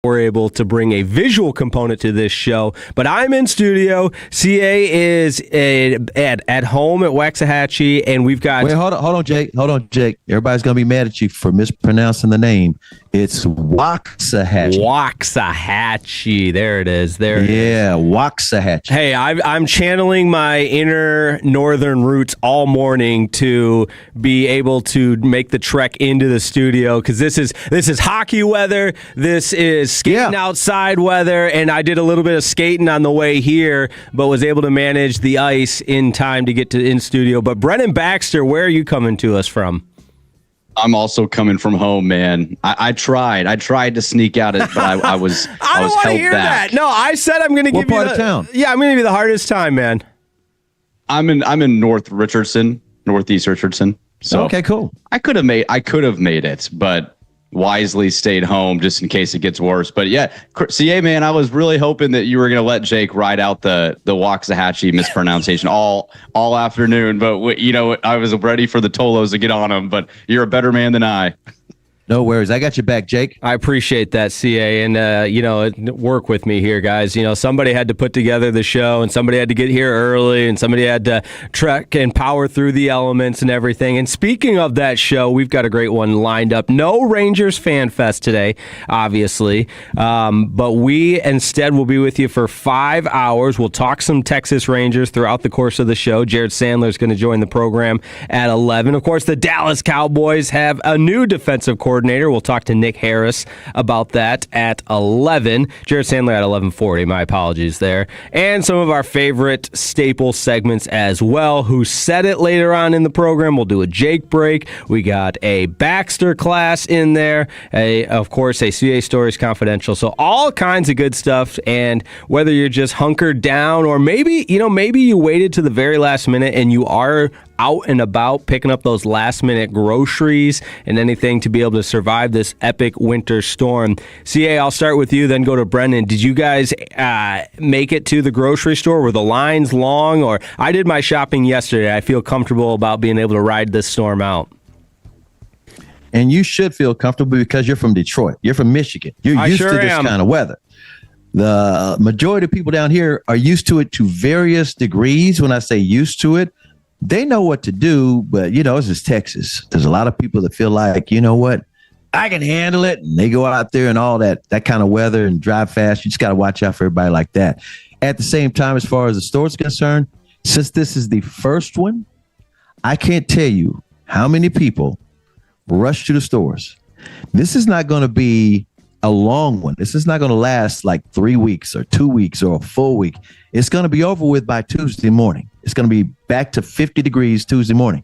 we're able to bring a visual component to this show. But I'm in studio. CA is at home at Waxahachie, and we've got... Wait, hold on, Jake. Everybody's going to be mad at you for mispronouncing the name. It's Waxahachie. Waxahachie. There it is. Yeah, Waxahachie. Hey, I'm channeling my inner northern roots all morning to be able to make the trek into the studio, because this is hockey weather. This is skating outside weather, and I did a little bit of skating on the way here, but was able to manage the ice in time to get to in studio. But Brennan Baxter, where are you coming to us from? I'm also coming from home, man. I tried to sneak out it, but I was I was held back. That. No, I said I'm going to give you what part of town? Yeah, I'm going to give you the hardest time, man. I'm in northeast Richardson. So okay, cool. I could have made it, but wisely stayed home just in case it gets worse. But yeah, CA, man, I was really hoping that you were going to let Jake ride out the Waxahachie mispronunciation all afternoon. But I was ready for the Tolos to get on him. But you're a better man than I. No worries. I got your back, Jake. I appreciate that, CA. And, work with me here, guys. Somebody had to put together the show, and somebody had to get here early, and somebody had to trek and power through the elements and everything. And speaking of that show, we've got a great one lined up. No Rangers Fan Fest today, obviously. But we instead will be with you for 5 hours. We'll talk some Texas Rangers throughout the course of the show. Jared Sandler is going to join the program at 11. Of course, the Dallas Cowboys have a new defensive coordinator. We'll talk to Nick Harris about that at 11. Jared Sandler at 11:40. My apologies there. And some of our favorite staple segments as well. Who Said It later on in the program. We'll do a Jake break. We got a Baxter class in there. Of course, a CA Stories Confidential. So all kinds of good stuff. And whether you're just hunkered down or maybe you waited to the very last minute and you are out and about picking up those last minute groceries and anything to be able to survive this epic winter storm. CA, I'll start with you, then go to Brendan. Did you guys make it to the grocery store? Were the lines long? Or I did my shopping yesterday. I feel comfortable about being able to ride this storm out. And you should feel comfortable because you're from Detroit. You're from Michigan. You're used to this kind of weather. The majority of people down here are used to it to various degrees. When I say used to it, they know what to do, but, this is Texas. There's a lot of people that feel like, you know what, I can handle it. And they go out there and all that kind of weather and drive fast. You just got to watch out for everybody like that. At the same time, as far as the store is concerned, since this is the first one, I can't tell you how many people rush to the stores. This is not going to be a long one. This is not going to last like 3 weeks or 2 weeks or a full week. It's going to be over with by Tuesday morning. It's going to be back to 50 degrees Tuesday morning.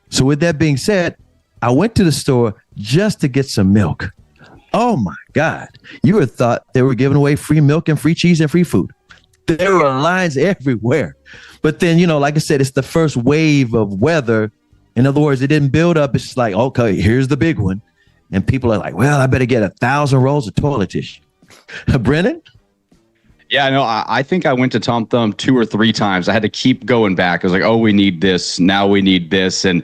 So with that being said, I went to the store just to get some milk. Oh my God. You would have thought they were giving away free milk and free cheese and free food. There were lines everywhere. But then, like I said, it's the first wave of weather. In other words, it didn't build up. It's like, okay, here's the big one. And people are like, well, I better get 1,000 rolls of toilet tissue. Brennan? Yeah, no, I think I went to Tom Thumb 2 or 3 times. I had to keep going back. I was like, oh, we need this. Now we need this. And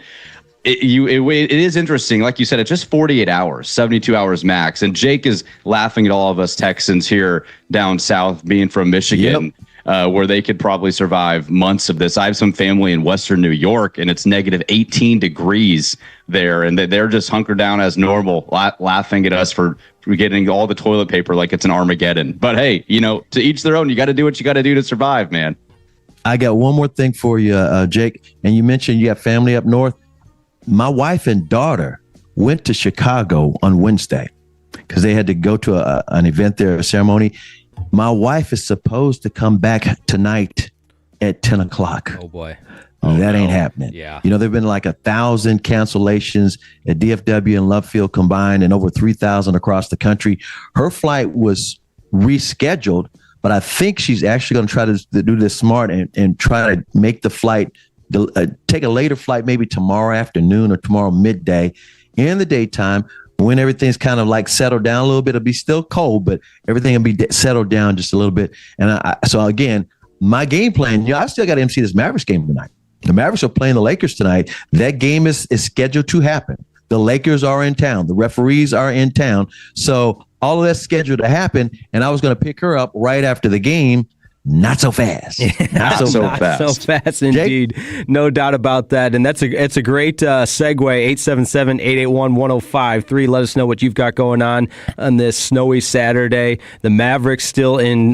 it is interesting. Like you said, it's just 48 hours, 72 hours max. And Jake is laughing at all of us Texans here down south, being from Michigan. Yep. Where they could probably survive months of this. I have some family in Western New York, and it's negative 18 degrees there, and they're just hunkered down as normal, laughing at us for getting all the toilet paper like it's an Armageddon. But hey, to each their own. You got to do what you got to do to survive, man. I got one more thing for you, Jake. And you mentioned you have family up north. My wife and daughter went to Chicago on Wednesday because they had to go to an event there, a ceremony. My wife is supposed to come back tonight at 10 o'clock. Oh, boy. That ain't happening. Yeah. There've been like 1,000 cancellations at DFW and Love Field combined and over 3,000 across the country. Her flight was rescheduled, but I think she's actually going to try to do this smart and try to make the flight, take a later flight maybe tomorrow afternoon or tomorrow midday in the daytime. When everything's kind of like settled down a little bit, it'll be still cold, but everything will be settled down just a little bit. And so again, my game plan, I still got to MC this Mavericks game tonight. The Mavericks are playing the Lakers tonight. That game is scheduled to happen. The Lakers are in town. The referees are in town. So all of that's scheduled to happen, and I was going to pick her up right after the game. Not so fast. Not so fast. So fast indeed. Jake? No doubt about that. And it's a great segue. 877-881-1053. Let us know what you've got going on this snowy Saturday. The Mavericks still in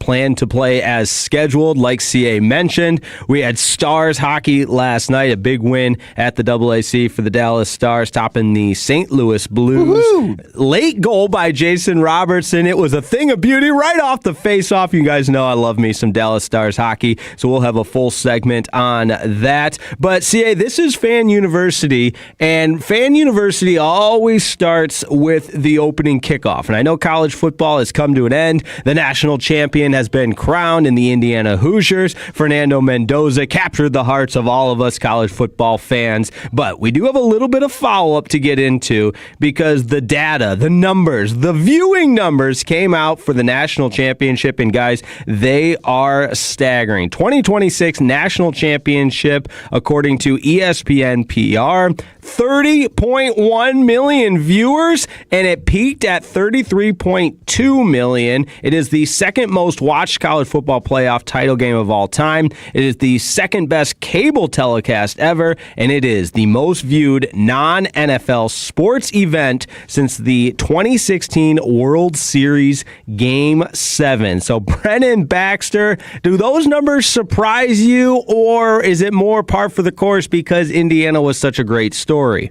plan to play as scheduled, like CA mentioned. We had Stars hockey last night, a big win at the AAC for the Dallas Stars, topping the St. Louis Blues. Woo-hoo! Late goal by Jason Robertson. It was a thing of beauty right off the face-off. You guys know I love me some Dallas Stars hockey, so we'll have a full segment on that. But CA, this is Fan University, and Fan University always starts with the opening kickoff. And I know college football has come to an end. The national champion has been crowned in the Indiana Hoosiers. Fernando Mendoza captured the hearts of all of us college football fans. But we do have a little bit of follow-up to get into, because the data, the numbers, the viewing numbers came out for the national championship, and guys, they are staggering. 2026 National Championship, according to ESPN PR, 30.1 million viewers, and it peaked at 33.2 million. It is the second most watched college football playoff title game of all time. It is the second best cable telecast ever, and it is the most viewed non-NFL sports event since the 2016 World Series Game 7. So Brennan Baxter, do those numbers surprise you, or is it more par for the course because Indiana was such a great story?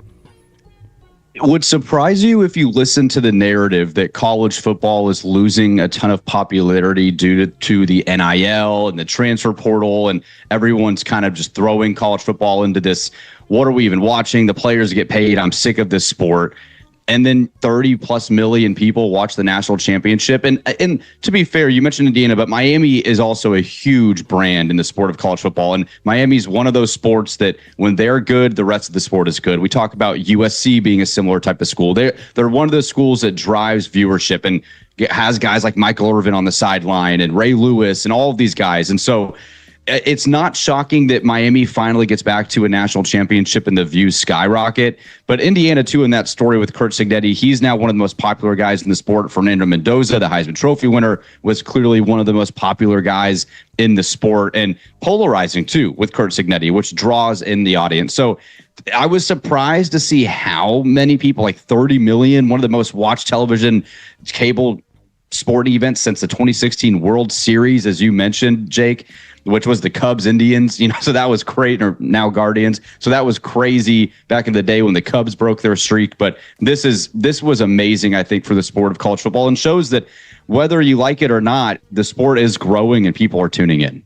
It would surprise you if you listen to the narrative that college football is losing a ton of popularity due to the NIL and the transfer portal, and everyone's kind of just throwing college football into this, what are we even watching? The players get paid. I'm sick of this sport. And then 30 plus million people watch the national championship. And to be fair, you mentioned Indiana, but Miami is also a huge brand in the sport of college football. And Miami's one of those sports that when they're good, the rest of the sport is good. We talk about USC being a similar type of school. They're one of those schools that drives viewership and has guys like Michael Irvin on the sideline and Ray Lewis and all of these guys. And so it's not shocking that Miami finally gets back to a national championship and the views skyrocket. But Indiana, too, in that story with Curt Cignetti, he's now one of the most popular guys in the sport. Fernando Mendoza, the Heisman Trophy winner, was clearly one of the most popular guys in the sport, and polarizing, too, with Curt Cignetti, which draws in the audience. So I was surprised to see how many people, like 30 million, one of the most watched television cable sporting events since the 2016 World Series, as you mentioned, Jake, which was the Cubs Indians, so that was great, or now Guardians. So that was crazy back in the day when the Cubs broke their streak. But this was amazing, I think, for the sport of college football, and shows that whether you like it or not, the sport is growing and people are tuning in.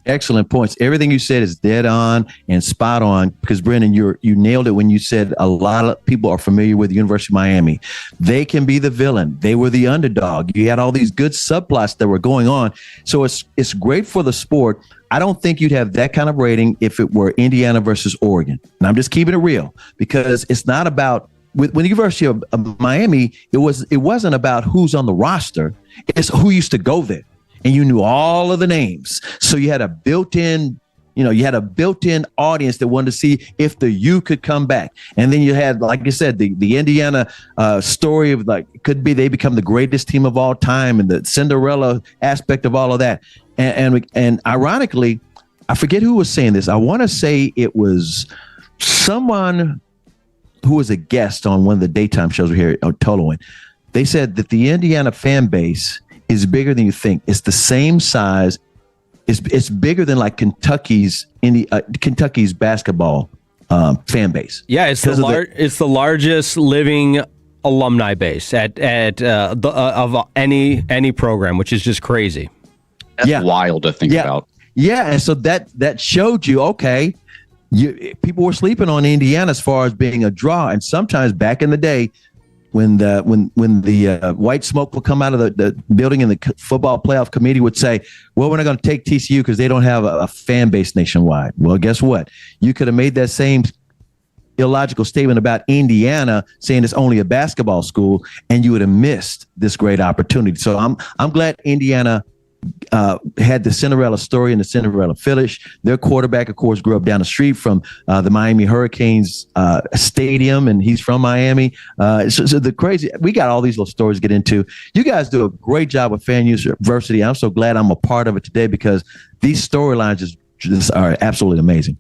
Excellent points. Everything you said is dead on and spot on, because Brendan, you nailed it when you said a lot of people are familiar with the University of Miami. They can be the villain. They were the underdog. You had all these good subplots that were going on. So it's great for the sport. I don't think you'd have that kind of rating if it were Indiana versus Oregon. And I'm just keeping it real, because it's not about with the University of Miami. It wasn't about who's on the roster. It's who used to go there. And you knew all of the names. So you had a built-in audience that wanted to see if the U could come back. And then you had, like I said, the Indiana story of, like, could be they become the greatest team of all time, and the Cinderella aspect of all of that. And ironically, I forget who was saying this. I want to say it was someone who was a guest on one of the daytime shows we here on Toloin. They said that the Indiana fan base is bigger than you think. It's the same size. It's bigger than like Kentucky's basketball fan base. Yeah, it's the largest living alumni base at of any program, which is just crazy. That's wild to think about. Yeah, and so that showed you, okay, people were sleeping on Indiana as far as being a draw, and sometimes back in the day, when the white smoke would come out of the building, and the football playoff committee would say, well, we're not going to take TCU because they don't have a fan base nationwide. Well, guess what? You could have made that same illogical statement about Indiana, saying it's only a basketball school, and you would have missed this great opportunity. So I'm glad Indiana had the Cinderella story and the Cinderella Village. Their quarterback, of course, grew up down the street from the Miami Hurricanes stadium, and he's from Miami. So we got all these little stories to get into. You guys do a great job with Fan University. I'm so glad I'm a part of it today because these storylines just are absolutely amazing.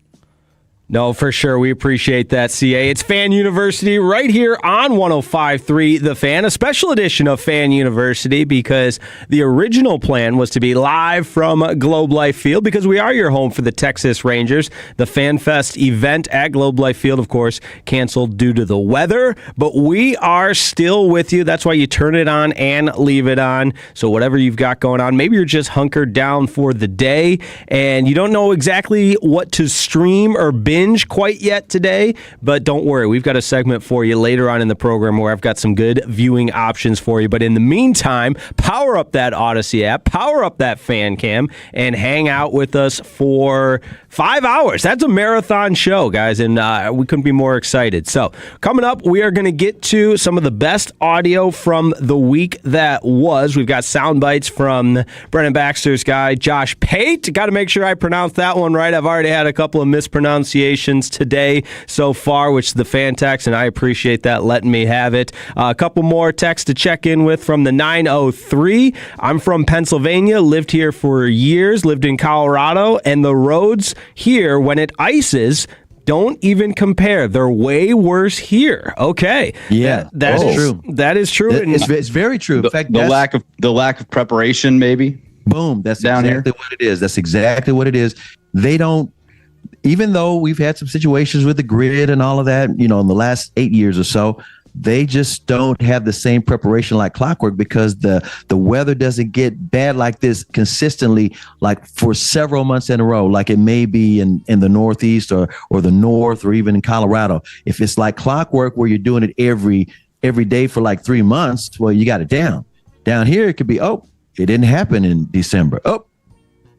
No, for sure. We appreciate that, CA. It's Fan University right here on 105.3 The Fan, a special edition of Fan University because the original plan was to be live from Globe Life Field because we are your home for the Texas Rangers. The Fan Fest event at Globe Life Field, of course, canceled due to the weather, but we are still with you. That's why you turn it on and leave it on. So whatever you've got going on, maybe you're just hunkered down for the day and you don't know exactly what to stream or binge quite yet today, but don't worry. We've got a segment for you later on in the program where I've got some good viewing options for you. But in the meantime, power up that Odyssey app, power up that fan cam, and hang out with us for 5 hours. That's a marathon show, guys, and we couldn't be more excited. So coming up, we are going to get to some of the best audio from the week that was. We've got sound bites from Brennan Baxter's guy, Josh Pate. Got to make sure I pronounce that one right. I've already had a couple of mispronunciations today so far, which the fan text, and I appreciate that letting me have it. A couple more texts to check in with from the 903. I'm from Pennsylvania, lived here for years, lived in Colorado, and the roads here when it ices don't even compare. They're way worse here. Okay. Yeah, that's true. That is true. It's very true. In fact, the lack of preparation, maybe. Boom. That's down exactly here. what it is. That's exactly what it is. They don't. Even though we've had some situations with the grid and all of that, in the last 8 years or so, they just don't have the same preparation like clockwork because the weather doesn't get bad like this consistently, like for several months in a row, like it may be in the Northeast or the North or even in Colorado. If it's like clockwork where you're doing it every day for like 3 months, well, you got it down. Down here, it could be, it didn't happen in December.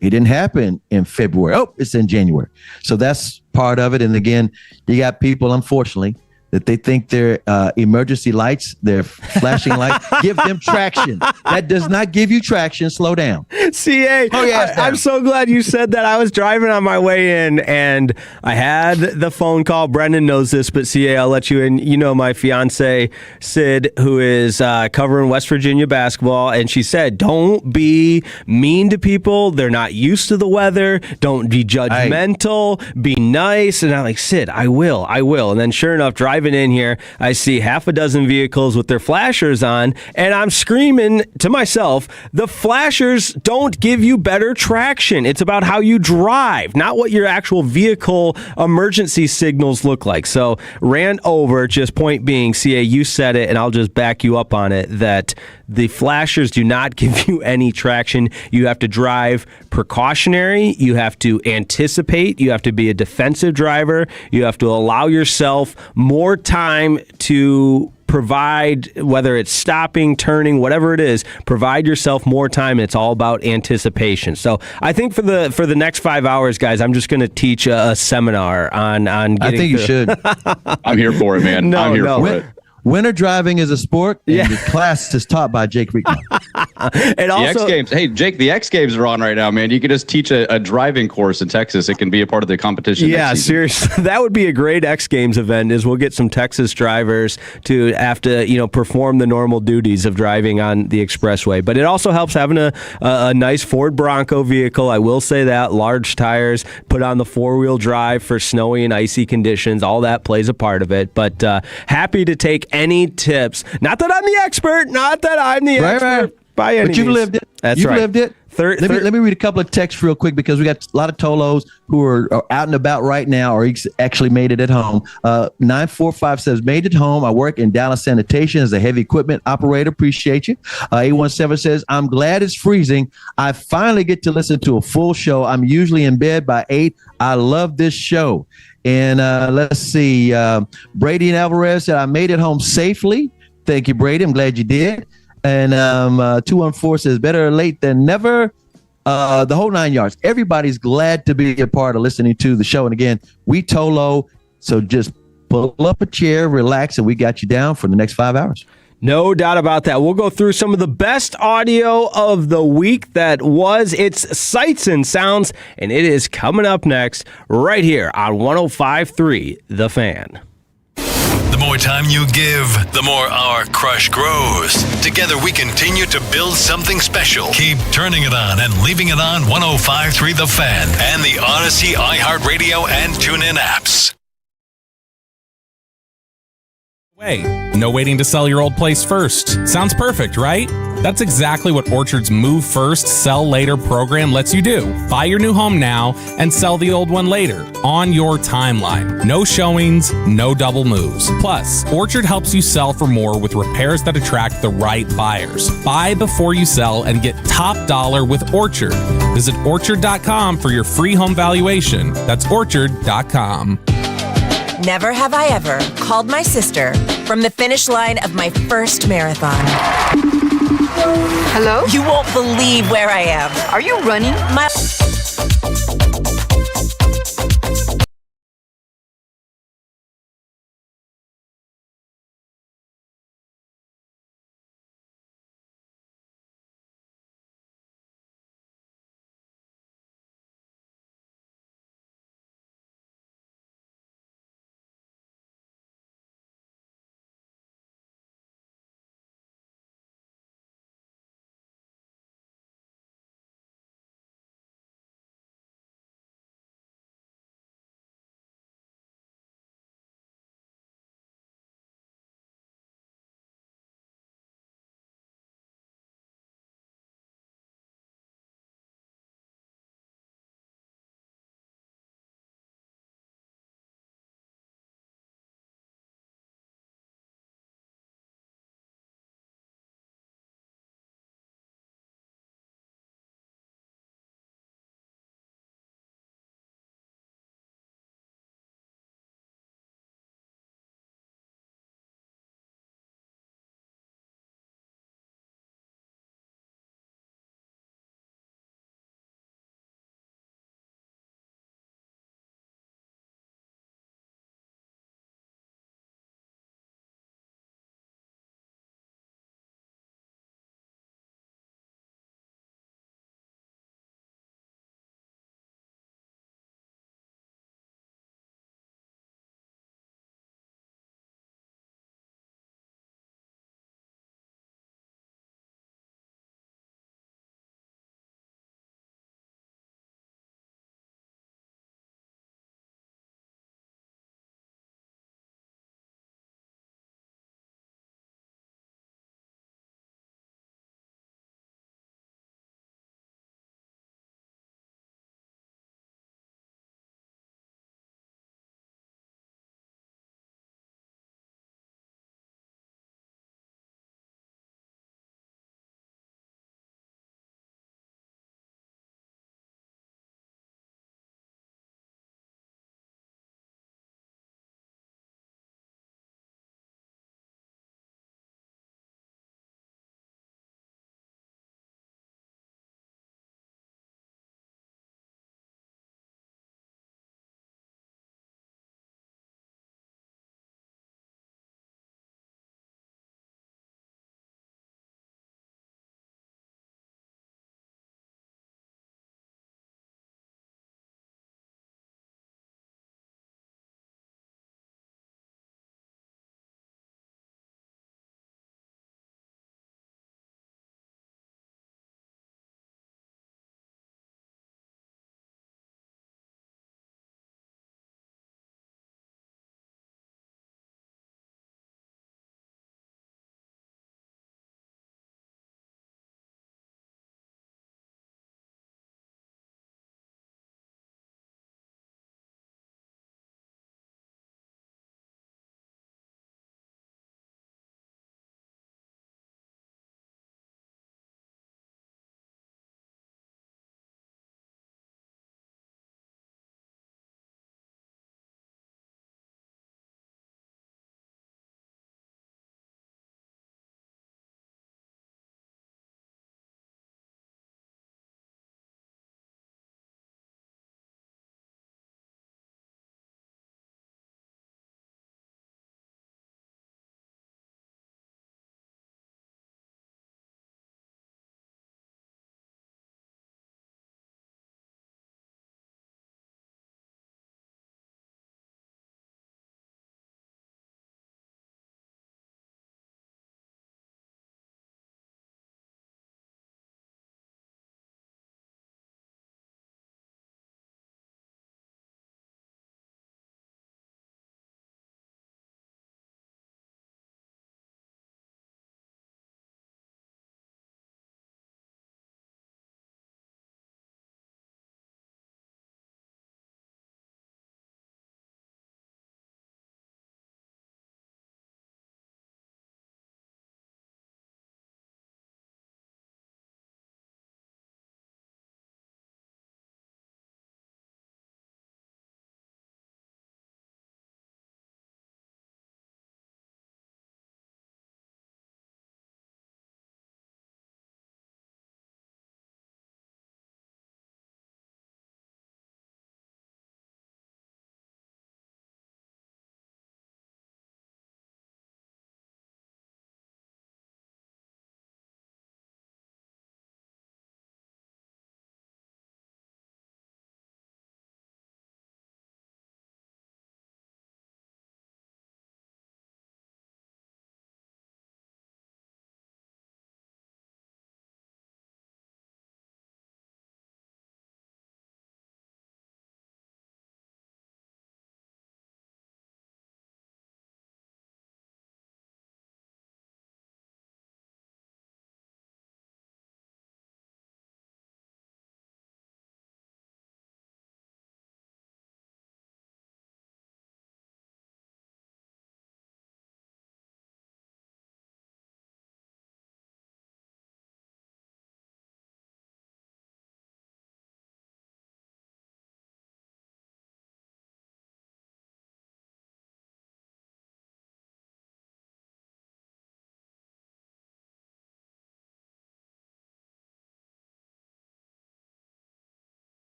It didn't happen in February. It's in January. So that's part of it. And again, you got people, unfortunately, that they think their emergency lights, their flashing lights, give them traction. That does not give you traction. Slow down. CA, I'm so glad you said that. I was driving on my way in, and I had the phone call. Brendan knows this, but CA, I'll let you in. My fiance, Sid, who is covering West Virginia basketball, and she said, don't be mean to people. They're not used to the weather. Don't be judgmental. Be nice. And I'm like, Sid, I will. And then sure enough, driving in here, I see half a dozen vehicles with their flashers on, and I'm screaming to myself, the flashers don't give you better traction. It's about how you drive, not what your actual vehicle emergency signals look like. So ran over, just point being, CA, you said it, and I'll just back you up on it, that the flashers do not give you any traction. You have to drive precautionary. You have to anticipate. You have to be a defensive driver. You have to allow yourself more time to provide, whether it's stopping, turning, whatever it is, provide yourself more time. It's all about anticipation. So I think for the next 5 hours, guys, I'm just going to teach a seminar on getting. I think you should. I'm here for it, man. I'm here for it. Winter driving is a sport, and the class is taught by Jake Riekman. And also, the X Games. Hey, Jake, the X Games are on right now, man. You could just teach a driving course in Texas. It can be a part of the competition. Yeah, seriously. That would be a great X Games event, is we'll get some Texas drivers to have to, perform the normal duties of driving on the expressway. But it also helps having a nice Ford Bronco vehicle. I will say that. Large tires, put on the four-wheel drive for snowy and icy conditions. All that plays a part of it. But happy to take any tips. Not that I'm the expert. Not that I'm the expert. Right. By any but you've means. lived it. That's you've right. lived it. Let me read a couple of texts real quick because we got a lot of Tolos who are out and about right now or actually made it at home. 945 says, made it home. I work in Dallas Sanitation as a heavy equipment operator. Appreciate you. 817 says, I'm glad it's freezing. I finally get to listen to a full show. I'm usually in bed by 8. I love this show. And let's see. Brady and Alvarez said, I made it home safely. Thank you, Brady. I'm glad you did. And 214 says, better late than never. The whole 9 yards. Everybody's glad to be a part of listening to the show. And again, we Tolo. So just pull up a chair, relax, and we got you down for the next 5 hours. No doubt about that. We'll go through some of the best audio of the week that was. It's Sights and Sounds, and it is coming up next right here on 105.3 The Fan. The more time you give, the more our crush grows. Together we continue to build something special. Keep turning it on and leaving it on 105.3 The Fan and the Odyssey, iHeartRadio, and TuneIn apps. No waiting to sell your old place first. Sounds perfect, right? That's exactly what Orchard's Move First, Sell Later program lets you do. Buy your new home now and sell the old one later on your timeline. No showings, no double moves. Plus, Orchard helps you sell for more with repairs that attract the right buyers. Buy before you sell and get top dollar with Orchard. Visit Orchard.com for your free home valuation. That's Orchard.com. Never have I ever called my sister from the finish line of my first marathon. Hello? You won't believe where I am. Are you running?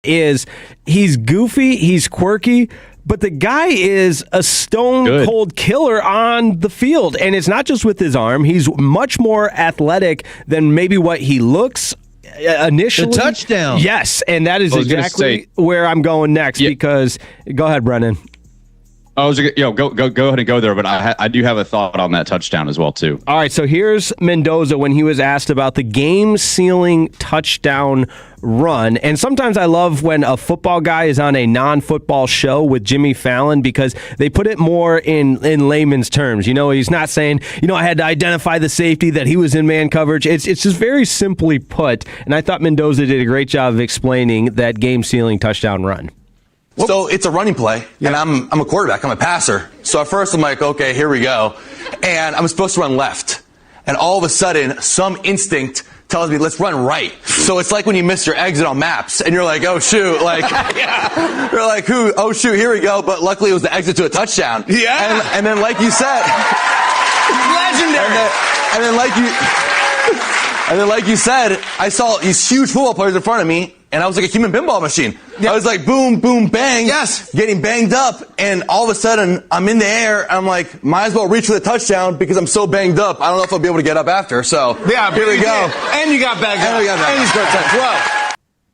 is he's goofy, he's quirky, but the guy is a stone cold killer on the field. And it's not just with his arm. He's much more athletic than maybe what he looks initially. The touchdown. Yes, and that is exactly where I'm going next because go ahead, Brennan. I was go ahead and go there, but I do have a thought on that touchdown as well too. All right, so here's Mendoza when he was asked about the game-sealing touchdown run. And sometimes I love when a football guy is on a non-football show with Jimmy Fallon because they put it more in layman's terms. You know, he's not saying, I had to identify the safety that he was in man coverage. It's just very simply put. And I thought Mendoza did a great job of explaining that game-sealing touchdown run. So it's a running play, and I'm a quarterback. I'm a passer. So at first I'm like, okay, here we go. And I'm supposed to run left. And all of a sudden, some instinct tells me, let's run right. So it's like when you miss your exit on maps, and you're like, oh, shoot. Like, you're like, oh, shoot, here we go. But luckily it was the exit to a touchdown. Yeah. And then like you said. Legendary. And then like you said, I saw these huge football players in front of me, and I was like a human pinball machine. I was like, boom, boom, bang. Yes. Getting banged up. And all of a sudden, I'm in the air. I'm like, might as well reach for the touchdown because I'm so banged up. I don't know if I'll be able to get up after. So, yeah, here we go. And you got banged up. And you scored a touchdown.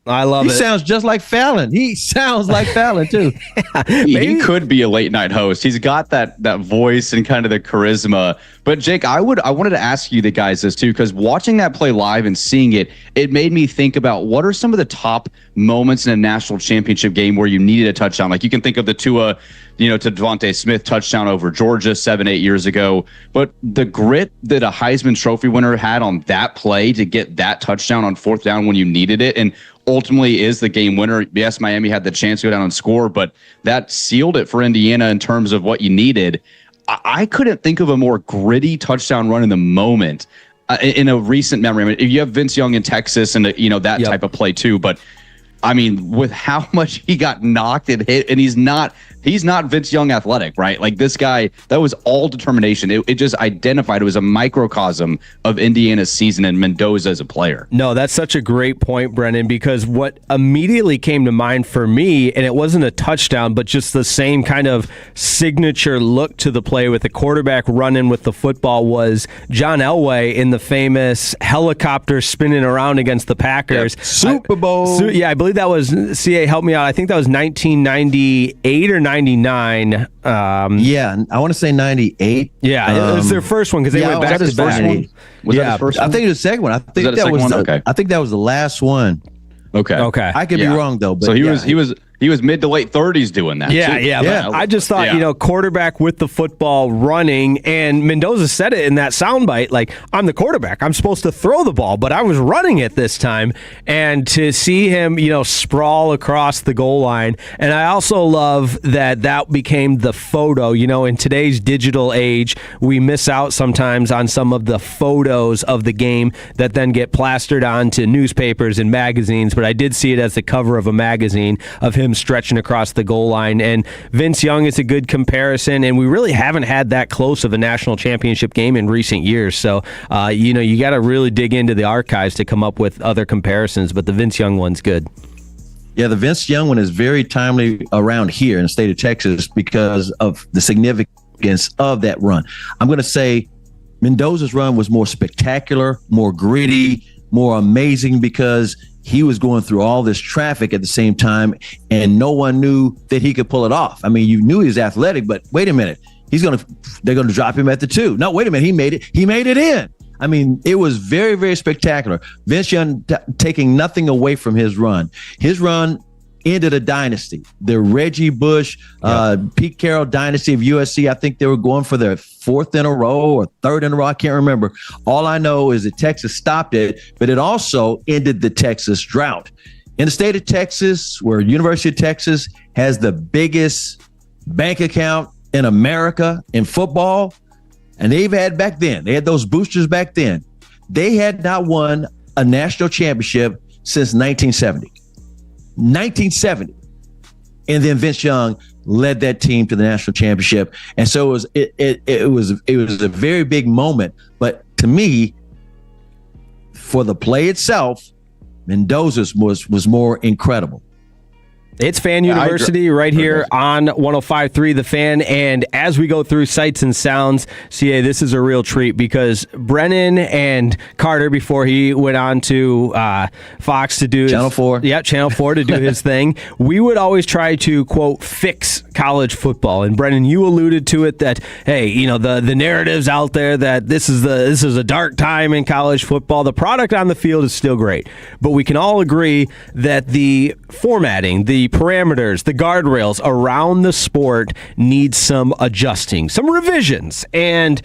I love it. He sounds just like Fallon. He sounds like Fallon, too. He could be a late night host. He's got that voice and kind of the charisma. But Jake, I wanted to ask you the guys this too, because watching that play live and seeing it made me think about what are some of the top moments in a national championship game where you needed a touchdown. Like you can think of the Tua, to Devontae Smith touchdown over Georgia 7-8 years ago. But the grit that a Heisman Trophy winner had on that play to get that touchdown on fourth down when you needed it, and ultimately is the game winner. Yes, Miami had the chance to go down and score, but that sealed it for Indiana in terms of what you needed. I couldn't think of a more gritty touchdown run in the moment in a recent memory. I mean, you have Vince Young in Texas and that type of play too, but I mean, with how much he got knocked and hit, and he's not Vince Young athletic, right? Like this guy, that was all determination. It just identified, it was a microcosm of Indiana's season and Mendoza as a player. No, that's such a great point, Brennan, because what immediately came to mind for me, and it wasn't a touchdown, but just the same kind of signature look to the play with the quarterback running with the football, was John Elway in the famous helicopter spinning around against the Packers. Yep. Super Bowl. I believe that was, CA, help me out, I think that was 1998 or 99. Yeah, I want to say 98. Yeah, it was their first one because they went back to back. Was that his first one? I think it was the second one. I think that was the last one. Okay. I could be wrong though. But so he was mid to late 30s doing that. Yeah. I just thought, quarterback with the football running, and Mendoza said it in that soundbite, like, I'm the quarterback. I'm supposed to throw the ball, but I was running it this time. And to see him, sprawl across the goal line. And I also love that became the photo. In today's digital age, we miss out sometimes on some of the photos of the game that then get plastered onto newspapers and magazines. But I did see it as the cover of a magazine of him stretching across the goal line. And Vince Young is a good comparison, and we really haven't had that close of a national championship game in recent years. So, you got to really dig into the archives to come up with other comparisons, but the Vince Young one's good. Yeah, the Vince Young one is very timely around here in the state of Texas because of the significance of that run. I'm going to say Mendoza's run was more spectacular, more gritty, more amazing because he was going through all this traffic at the same time, and no one knew that he could pull it off. I mean, you knew he was athletic, but wait a minute, they're going to drop him at the 2. No, wait a minute, he made it in. I mean, it was very, very spectacular. Vince Young taking nothing away from his run. His run ended a dynasty. The Reggie Bush, Pete Carroll dynasty of USC. I think they were going for their 4th in a row or 3rd in a row. I can't remember. All I know is that Texas stopped it, but it also ended the Texas drought. In the state of Texas, where University of Texas has the biggest bank account in America in football, and they've had back then, they had those boosters back then, they had not won a national championship since 1970. 1970. And then Vince Young led that team to the national championship. And so it was a very big moment. But to me, for the play itself, Mendoza's was more incredible. It's Fan University right here on 105.3 The Fan. And as we go through sights and sounds, CA, this is a real treat because Brennan and Carter, before he went on to Fox to do Channel 4. Yeah, Channel 4 to do his thing, we would always try to, quote, fix college football. And Brennan, you alluded to it that, hey, you know, the narratives out there that this is a dark time in college football. The product on the field is still great. But we can all agree that the formatting, the parameters, the guardrails around the sport need some adjusting, some revisions. And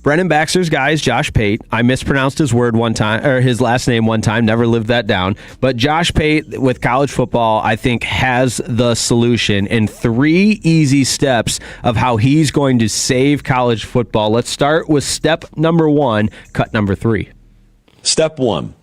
Brennan Baxter's guys, Josh Pate, I mispronounced his last name one time, never lived that down. But Josh Pate with college football, I think, has the solution in 3 easy steps of how he's going to save college football. Let's start with step number 1, cut number 3. Step 1,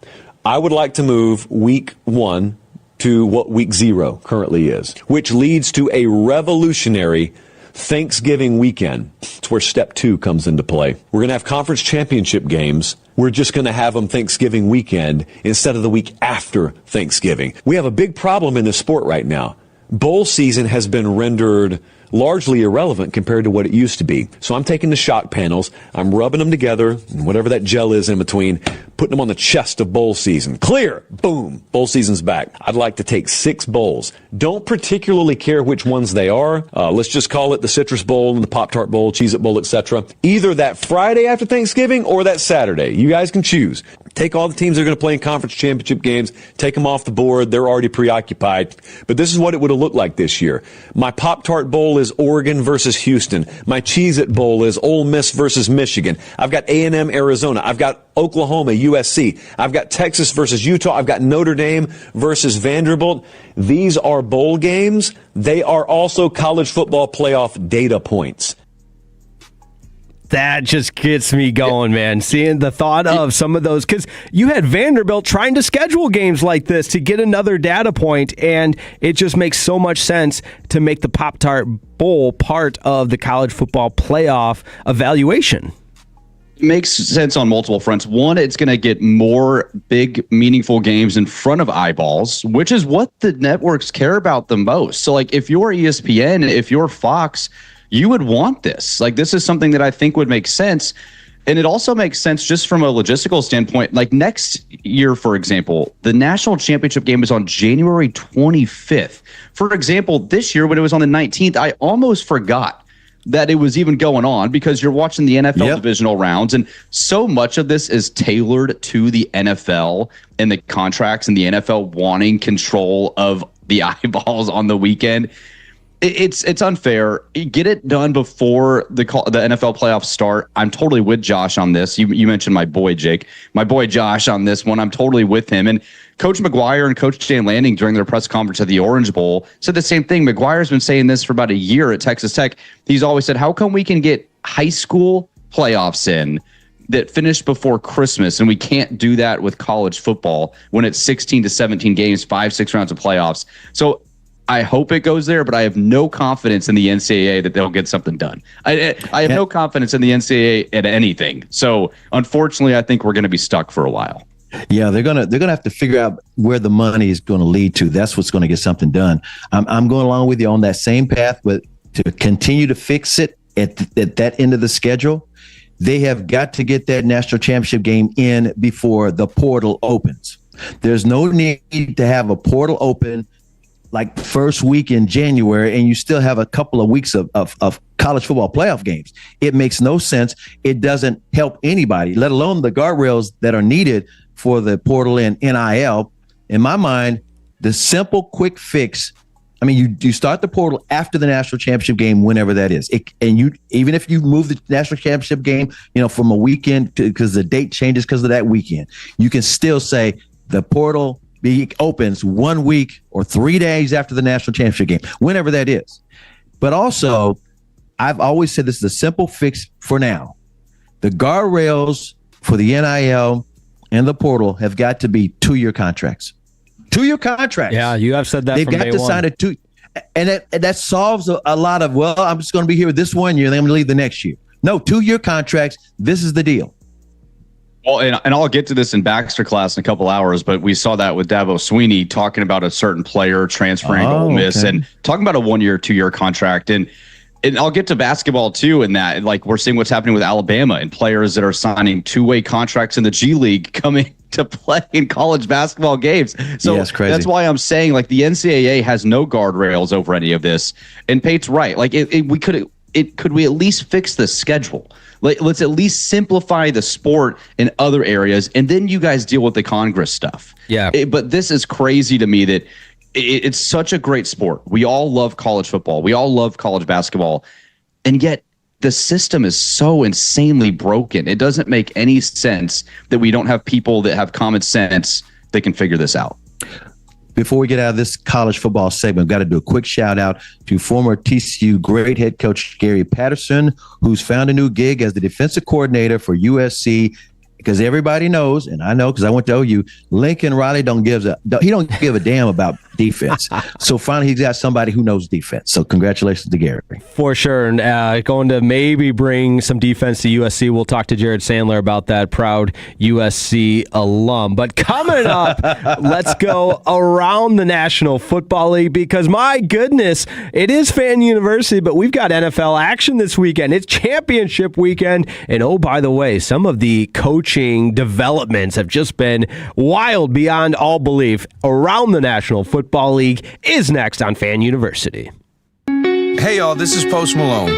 I would like to move week 1 to what week 0 currently is, which leads to a revolutionary Thanksgiving weekend. It's where step 2 comes into play. We're going to have conference championship games. We're just going to have them Thanksgiving weekend instead of the week after Thanksgiving. We have a big problem in this sport right now. Bowl season has been rendered largely irrelevant compared to what it used to be. So I'm taking the shock panels, I'm rubbing them together, and whatever that gel is in between, putting them on the chest of bowl season. Clear! Boom! Bowl season's back. I'd like to take 6 bowls. Don't particularly care which ones they are. Let's just call it the Citrus Bowl and the Pop-Tart Bowl, Cheez-It Bowl, etc. Either that Friday after Thanksgiving or that Saturday. You guys can choose. Take all the teams that are going to play in conference championship games, take them off the board. They're already preoccupied. But this is what it would have looked like this year. My Pop-Tart Bowl is Oregon versus Houston. My Cheez-It Bowl is Ole Miss versus Michigan. I've got A&M Arizona. I've got Oklahoma, USC. I've got Texas versus Utah. I've got Notre Dame versus Vanderbilt. These are bowl games. They are also college football playoff data points. That just gets me going, man. Seeing the thought of some of those, because you had Vanderbilt trying to schedule games like this to get another data point, and it just makes so much sense to make the Pop-Tart Bowl part of the college football playoff evaluation. It makes sense on multiple fronts. One, it's going to get more big, meaningful games in front of eyeballs, which is what the networks care about the most. So, like, if you're ESPN, if you're Fox, you would want this. Like, this is something that I think would make sense. And it also makes sense just from a logistical standpoint. Like, next year, for example, the national championship game is on January 25th. For example, this year when it was on the 19th, I almost forgot that it was even going on because you're watching the NFL divisional rounds. And so much of this is tailored to the NFL and the contracts and the NFL wanting control of the eyeballs on the weekend. It's unfair. Get it done before the NFL playoffs start. I'm totally with Josh on this. You mentioned my boy Jake, my boy Josh on this one. I'm totally with him. And Coach McGuire and Coach Dan Lanning during their press conference at the Orange Bowl said the same thing. McGuire's been saying this for about a year at Texas Tech. He's always said, how come we can get high school playoffs in that finish before Christmas, and we can't do that with college football when it's 16 to 17 games, 5-6 rounds of playoffs? So I hope it goes there, but I have no confidence in the NCAA that they'll get something done. I have no confidence in the NCAA at anything. So unfortunately, I think we're going to be stuck for a while. Yeah, they're gonna have to figure out where the money is going to lead to. That's what's going to get something done. I'm going along with you on that same path, but to continue to fix it at that end of the schedule, they have got to get that national championship game in before the portal opens. There's no need to have a portal open like first week in January, and you still have a couple of weeks of college football playoff games. It makes no sense. It doesn't help anybody, let alone the guardrails that are needed for the portal and NIL. In my mind, the simple, quick fix, I mean, you start the portal after the national championship game, whenever that is. Even if you move the national championship game, from a weekend because the date changes because of that weekend, you can still say the portal opens 1 week or 3 days after the national championship game, whenever that is. But also, I've always said this is a simple fix for now. The guardrails for the NIL and the portal have got to be 2-year contracts. 2-year contracts. Yeah, you have said that. They've got to sign a 2, and that solves a lot of, well, I'm just going to be here this 1 year, then I'm going to leave the next year. No, 2-year contracts. This is the deal. Well, and I'll get to this in Baxter class in a couple hours, but we saw that with Dabo Sweeney talking about a certain player transferring to Ole Miss and talking about a 1-year, 2-year contract. And I'll get to basketball too in that. Like we're seeing what's happening with Alabama and players that are signing 2-way contracts in the G League coming to play in college basketball games. So yeah, crazy. That's why I'm saying like the NCAA has no guardrails over any of this. And Pate's right. Like could we at least fix the schedule? Let's at least simplify the sport in other areas, and then you guys deal with the Congress stuff. Yeah. But this is crazy to me that it's such a great sport. We all love college football. We all love college basketball. And yet the system is so insanely broken. It doesn't make any sense that we don't have people that have common sense that can figure this out. Before we get out of this college football segment, I've got to do a quick shout out to former TCU great head coach Gary Patterson, who's found a new gig as the defensive coordinator for USC. Because everybody knows, and I know because I went to OU, Lincoln Riley don't give a damn about defense. So finally, he's got somebody who knows defense. So congratulations to Gary. For sure. And going to maybe bring some defense to USC. We'll talk to Jared Sandler about that, proud USC alum. But coming up, let's go around the National Football League because, my goodness, it is Fan University, but we've got NFL action this weekend. It's championship weekend. And oh, by the way, some of the coaching developments have just been wild beyond all belief. Around the National Football League is next on Fan University. Hey, y'all, this is Post Malone.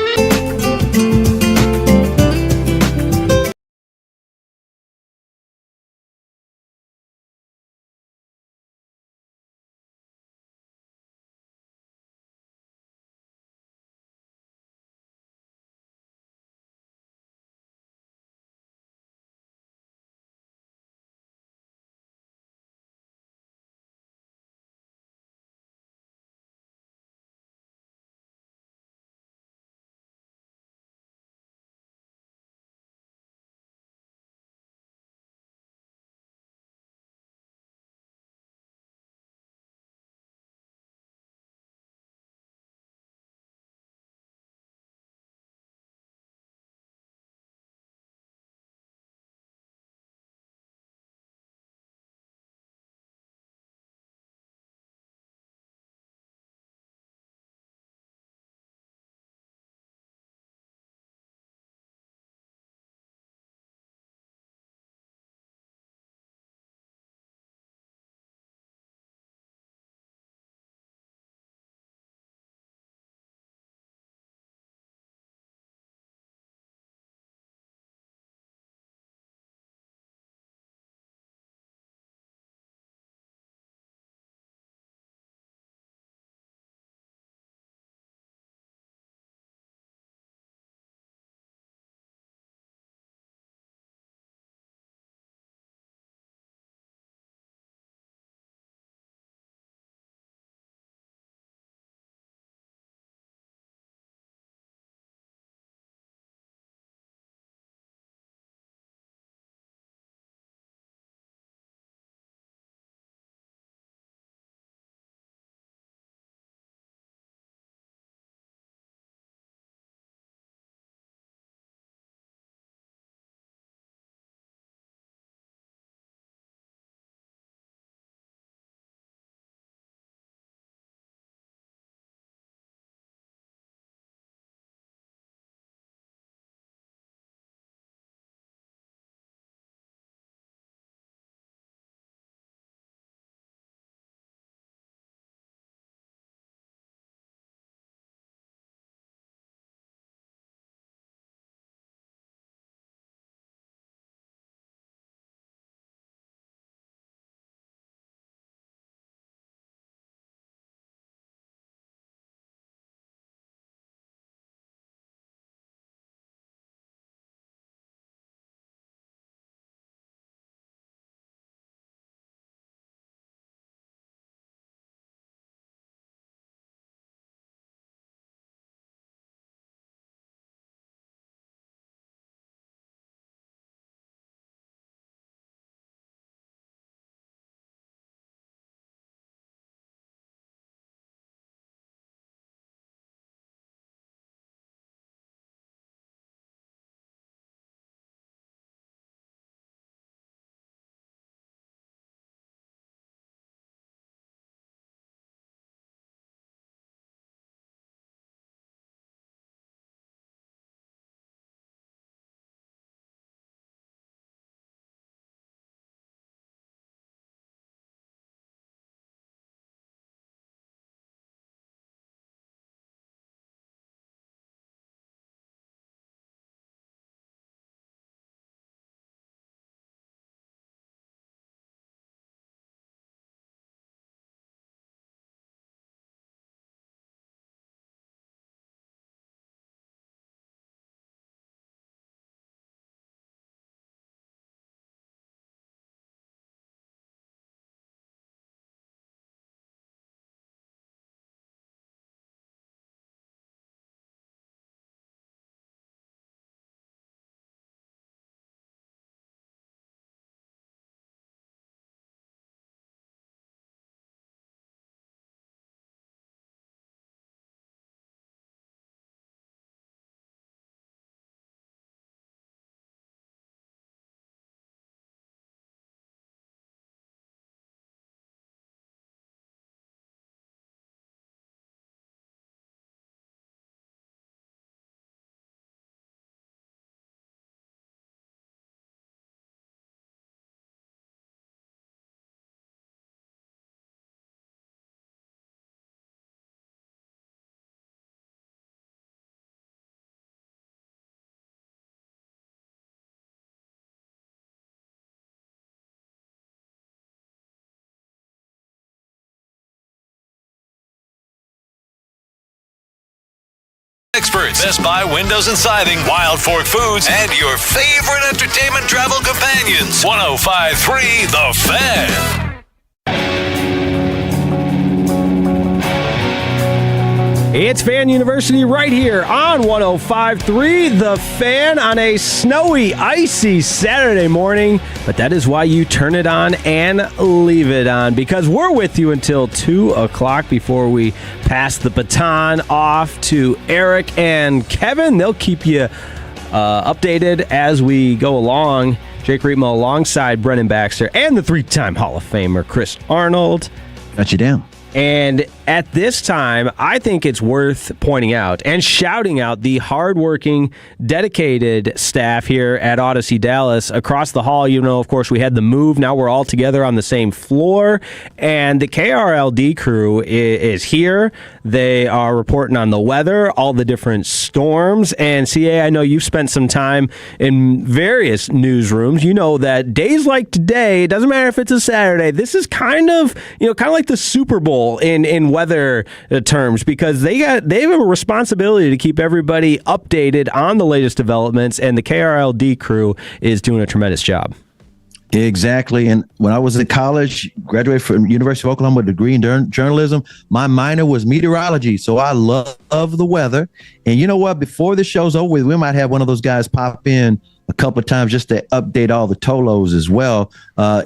experts, Best Buy Windows and Siding, Wild Fork Foods, and your favorite entertainment travel companions. 105.3 The Fan. It's Fan University right here on 105.3 The Fan on a snowy, icy Saturday morning. But that is why you turn it on and leave it on, because we're with you until 2 o'clock before we pass the baton off to Eric and Kevin. They'll keep you updated as we go along. Jake Rietma alongside Brennan Baxter and the three-time Hall of Famer Chris Arnold. Got you down. And at this time, I think it's worth pointing out and shouting out the hardworking, dedicated staff here at Odyssey Dallas across the hall. You know, of course, we had the move. Now we're all together on the same floor. And the KRLD crew is here. They are reporting on the weather, all the different storms. And CA, I know you've spent some time in various newsrooms. You know that days like today, it doesn't matter if it's a Saturday, this is kind of like the Super Bowl in weather terms, because they have a responsibility to keep everybody updated on the latest developments, and the KRLD crew is doing a tremendous job. Exactly. And when I was in college, graduated from University of Oklahoma with a degree in journalism, my minor was meteorology. So I love the weather. And you know what? Before the show's over with, we might have one of those guys pop in a couple of times just to update all the tolos as well.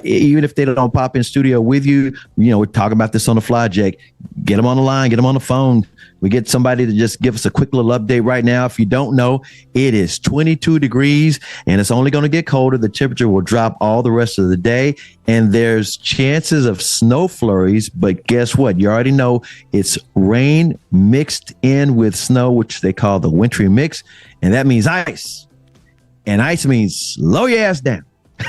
Even if they don't pop in studio with you, we're talking about this on the fly, Jake. Get them on the line, get them on the phone. We get somebody to just give us a quick little update right now. If you don't know, it is 22 degrees and it's only going to get colder. The temperature will drop all the rest of the day, and there's chances of snow flurries. But guess what? You already know it's rain mixed in with snow, which they call the wintry mix. And that means ice. And ice means slow your ass down.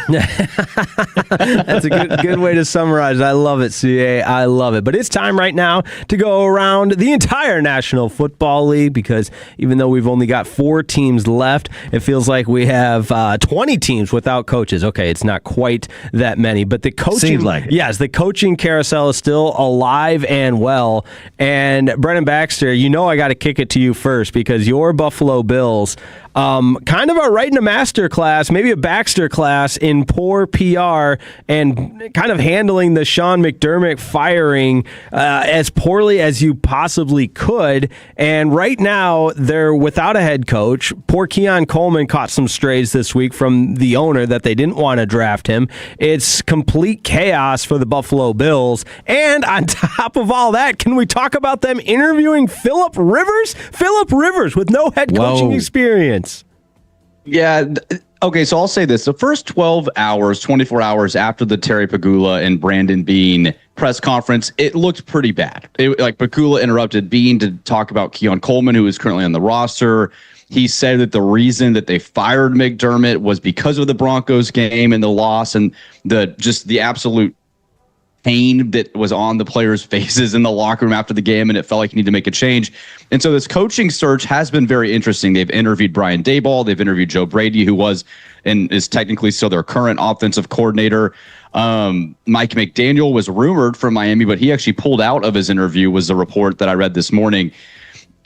That's a good way to summarize it. I love it, CA. I love it. But it's time right now to go around the entire National Football League, because even though we've only got 4 teams left, it feels like we have 20 teams without coaches. Okay, it's not quite that many, but the coaching, seems like it. Yes, the coaching carousel is still alive and well. And Brennan Baxter, I got to kick it to you first, because your Buffalo Bills kind of are right in a master class, maybe a Baxter class in poor PR and kind of handling the Sean McDermott firing as poorly as you possibly could. And right now, they're without a head coach. Poor Keon Coleman caught some strays this week from the owner that they didn't want to draft him. It's complete chaos for the Buffalo Bills. And on top of all that, can we talk about them interviewing Phillip Rivers? Phillip Rivers with no head coaching experience. Yeah. Okay, so I'll say this. The first 24 hours after the Terry Pegula and Brandon Beane press conference, it looked pretty bad. Pegula interrupted Beane to talk about Keon Coleman, who is currently on the roster. He said that the reason that they fired McDermott was because of the Broncos game and the loss and the absolute pain that was on the players' faces in the locker room after the game, and it felt like you need to make a change. And so this coaching search has been very interesting. They've interviewed Brian Daboll. They've interviewed Joe Brady, who was and is technically still their current offensive coordinator. Mike McDaniel was rumored from Miami, but he actually pulled out of his interview, was the report that I read this morning.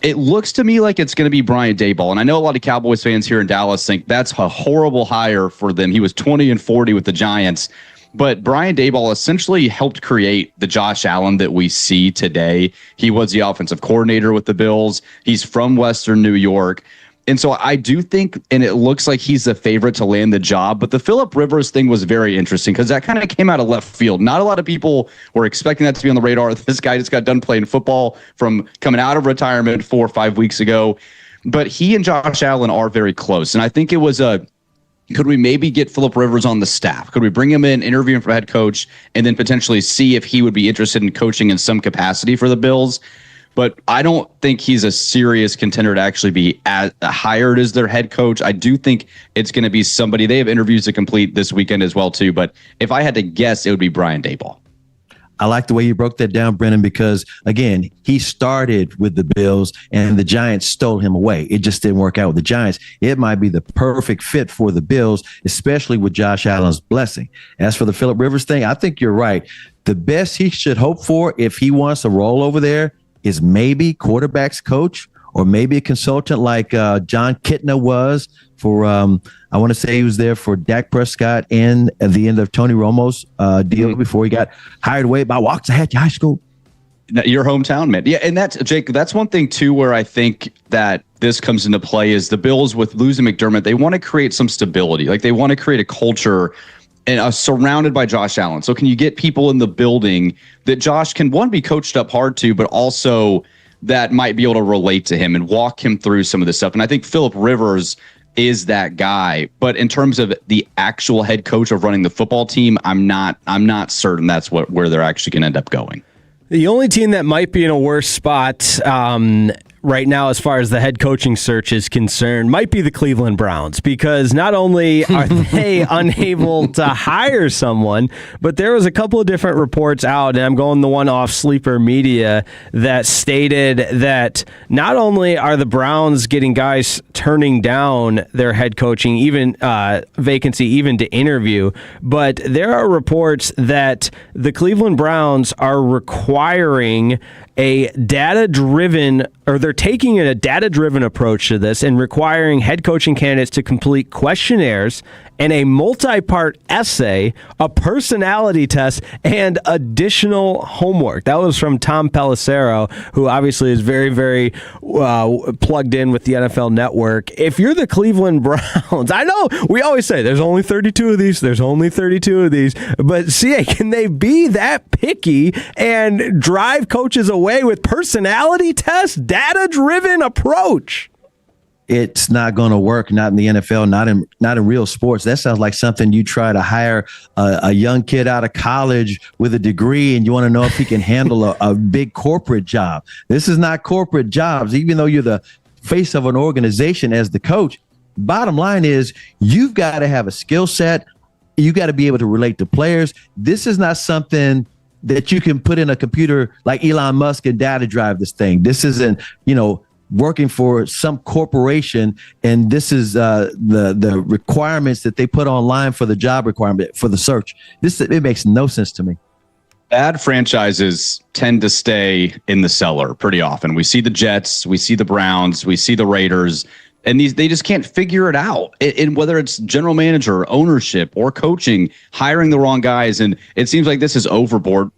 It looks to me like it's going to be Brian Daboll. And I know a lot of Cowboys fans here in Dallas think that's a horrible hire for them. He was 20-40 with the Giants. But Brian Daboll essentially helped create the Josh Allen that we see today. He was the offensive coordinator with the Bills. He's from Western New York. And so I do think, and it looks like he's the favorite to land the job. But the Phillip Rivers thing was very interesting because that kind of came out of left field. Not a lot of people were expecting that to be on the radar. This guy just got done playing football from coming out of retirement 4 or 5 weeks ago. But he and Josh Allen are very close. And I think it was could we maybe get Phillip Rivers on the staff? Could we bring him in, interview him for head coach, and then potentially see if he would be interested in coaching in some capacity for the Bills? But I don't think he's a serious contender to actually be hired as their head coach. I do think it's going to be somebody. They have interviews to complete this weekend as well, too. But if I had to guess, it would be Brian Daboll. I like the way you broke that down, Brennan, because, again, he started with the Bills and the Giants stole him away. It just didn't work out with the Giants. It might be the perfect fit for the Bills, especially with Josh Allen's blessing. As for the Phillip Rivers thing, I think you're right. The best he should hope for if he wants a role over there is maybe quarterback's coach or maybe a consultant like John Kitna was for, I want to say he was there for Dak Prescott and at the end of Tony Romo's deal before he got hired away by Waxahachie High School. Your hometown, man. Yeah, and that's, Jake, that's one thing, too, where I think that this comes into play is the Bills with losing McDermott. They want to create some stability. Like, they want to create a culture and surrounded by Josh Allen. So can you get people in the building that Josh can, one, be coached up hard to, but also that might be able to relate to him and walk him through some of this stuff. And I think Phillip Rivers is that guy. But in terms of the actual head coach of running the football team, I'm not certain that's where they're actually going to end up going. The only team that might be in a worse spot right now as far as the head coaching search is concerned might be the Cleveland Browns, because not only are they unable to hire someone, but there was a couple of different reports out, and I'm going the one off Sleeper Media, that stated that not only are the Browns getting guys turning down their head coaching even vacancy even to interview, but there are reports that the Cleveland Browns are requiring a data-driven, or they're taking a data-driven approach to this and requiring head coaching candidates to complete questionnaires and a multi-part essay, a personality test, and additional homework. That was from Tom Pelissero, who obviously is very, very plugged in with the NFL Network. If you're the Cleveland Browns, I know we always say there's only 32 of these, but CA, can they be that picky and drive coaches away with personality tests, data-driven approach? It's not going to work. Not in the NFL. Not in real sports. That sounds like something you try to hire a young kid out of college with a degree, and you want to know if he can handle a big corporate job. This is not corporate jobs. Even though you're the face of an organization as the coach, bottom line is you've got to have a skill set. You got to be able to relate to players. This is not something that you can put in a computer like Elon Musk and data drive this thing. This isn't, working for some corporation, and this is the requirements that they put online for the job requirement for the search. It makes no sense to me. Bad franchises tend to stay in the cellar pretty often. We see the Jets, we see the Browns, we see the Raiders, and they just can't figure it out. And whether it's general manager, ownership, or coaching, hiring the wrong guys, and it seems like this is overboard.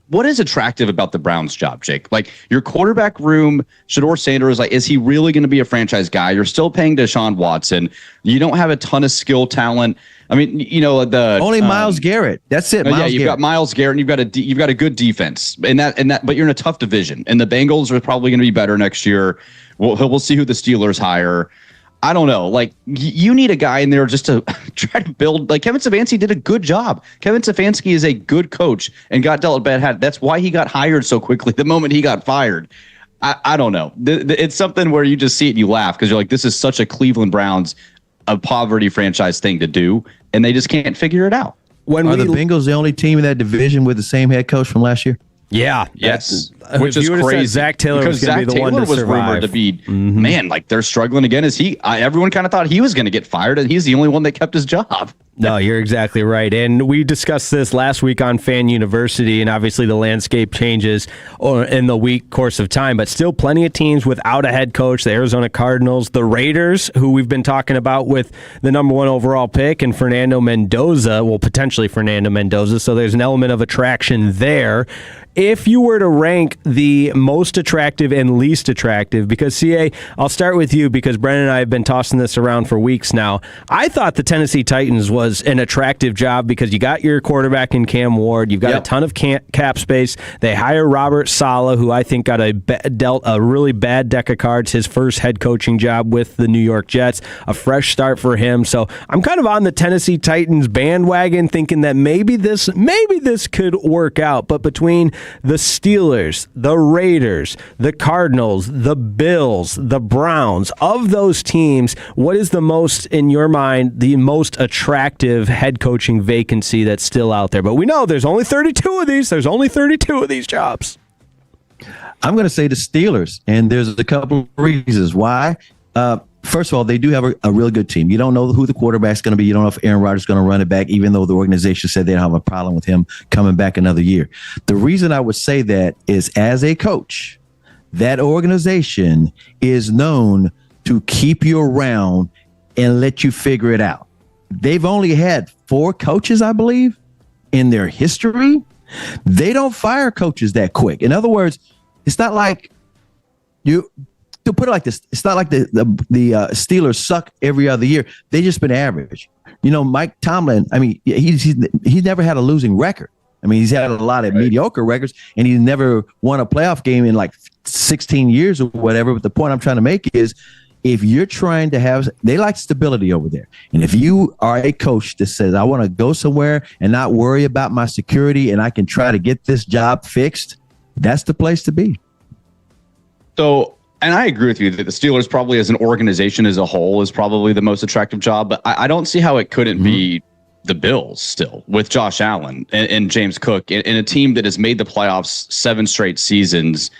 What is attractive about the Browns job, Jake? Like, your quarterback room, Shedeur Sanders, like, is he really going to be a franchise guy? You're still paying Deshaun Watson. You don't have a ton of skill talent. I mean, only Myles Garrett. That's it. You've got Myles Garrett, and you've got a good defense, and that. But you're in a tough division, and the Bengals are probably going to be better next year. We'll see who the Steelers hire. I don't know. Like, you need a guy in there just to try to build. Like, Kevin Stefanski did a good job. Kevin Stefanski is a good coach and got dealt a bad hand. That's why he got hired so quickly the moment he got fired. I don't know. It's something where you just see it and you laugh because you're like, this is such a Cleveland Browns, a poverty franchise thing to do, and they just can't figure it out. Are the Bengals the only team in that division with the same head coach from last year? Yeah. Yes. Which is crazy. Zach Taylor because was going to be the one to was survive. Rumored to be, man, like, they're struggling again. Everyone kind of thought he was going to get fired, and he's the only one that kept his job. No, you're exactly right. And we discussed this last week on Fan University, and obviously the landscape changes in the course of time, but still plenty of teams without a head coach. The Arizona Cardinals, the Raiders, who we've been talking about with the number one overall pick, and potentially Fernando Mendoza. So there's an element of attraction there. If you were to rank the most attractive and least attractive, because CA, I'll start with you because Brennan and I have been tossing this around for weeks now. I thought the Tennessee Titans was an attractive job because you got your quarterback in Cam Ward. You've got a ton of cap space. They hire Robert Saleh, who I think got dealt a really bad deck of cards, his first head coaching job with the New York Jets, a fresh start for him. So I'm kind of on the Tennessee Titans bandwagon thinking that maybe this could work out. But between the Steelers, the Raiders, the Cardinals, the Bills, the Browns, of those teams, what is the most, in your mind, the most attractive head coaching vacancy that's still out there? But we know there's only 32 of these. There's only 32 of these jobs. I'm going to say the Steelers, and there's a couple of reasons why. First of all, they do have a real good team. You don't know who the quarterback's going to be. You don't know if Aaron Rodgers is going to run it back, even though the organization said they don't have a problem with him coming back another year. The reason I would say that is, as a coach, that organization is known to keep you around and let you figure it out. They've only had 4 coaches, I believe, in their history. They don't fire coaches that quick. In other words, it's not like to put it like this. It's not like the Steelers suck every other year. They just been average. Mike Tomlin, I mean, he's never had a losing record. I mean, he's had a lot of mediocre records, and he's never won a playoff game in like 16 years or whatever. But the point I'm trying to make is, if you're trying to have, they like stability over there. And if you are a coach that says, I want to go somewhere and not worry about my security and I can try to get this job fixed, that's the place to be. So, and I agree with you that the Steelers probably as an organization as a whole is probably the most attractive job, but I don't see how it couldn't be the Bills still with Josh Allen and James Cook in a team that has made the playoffs 7 straight seasons.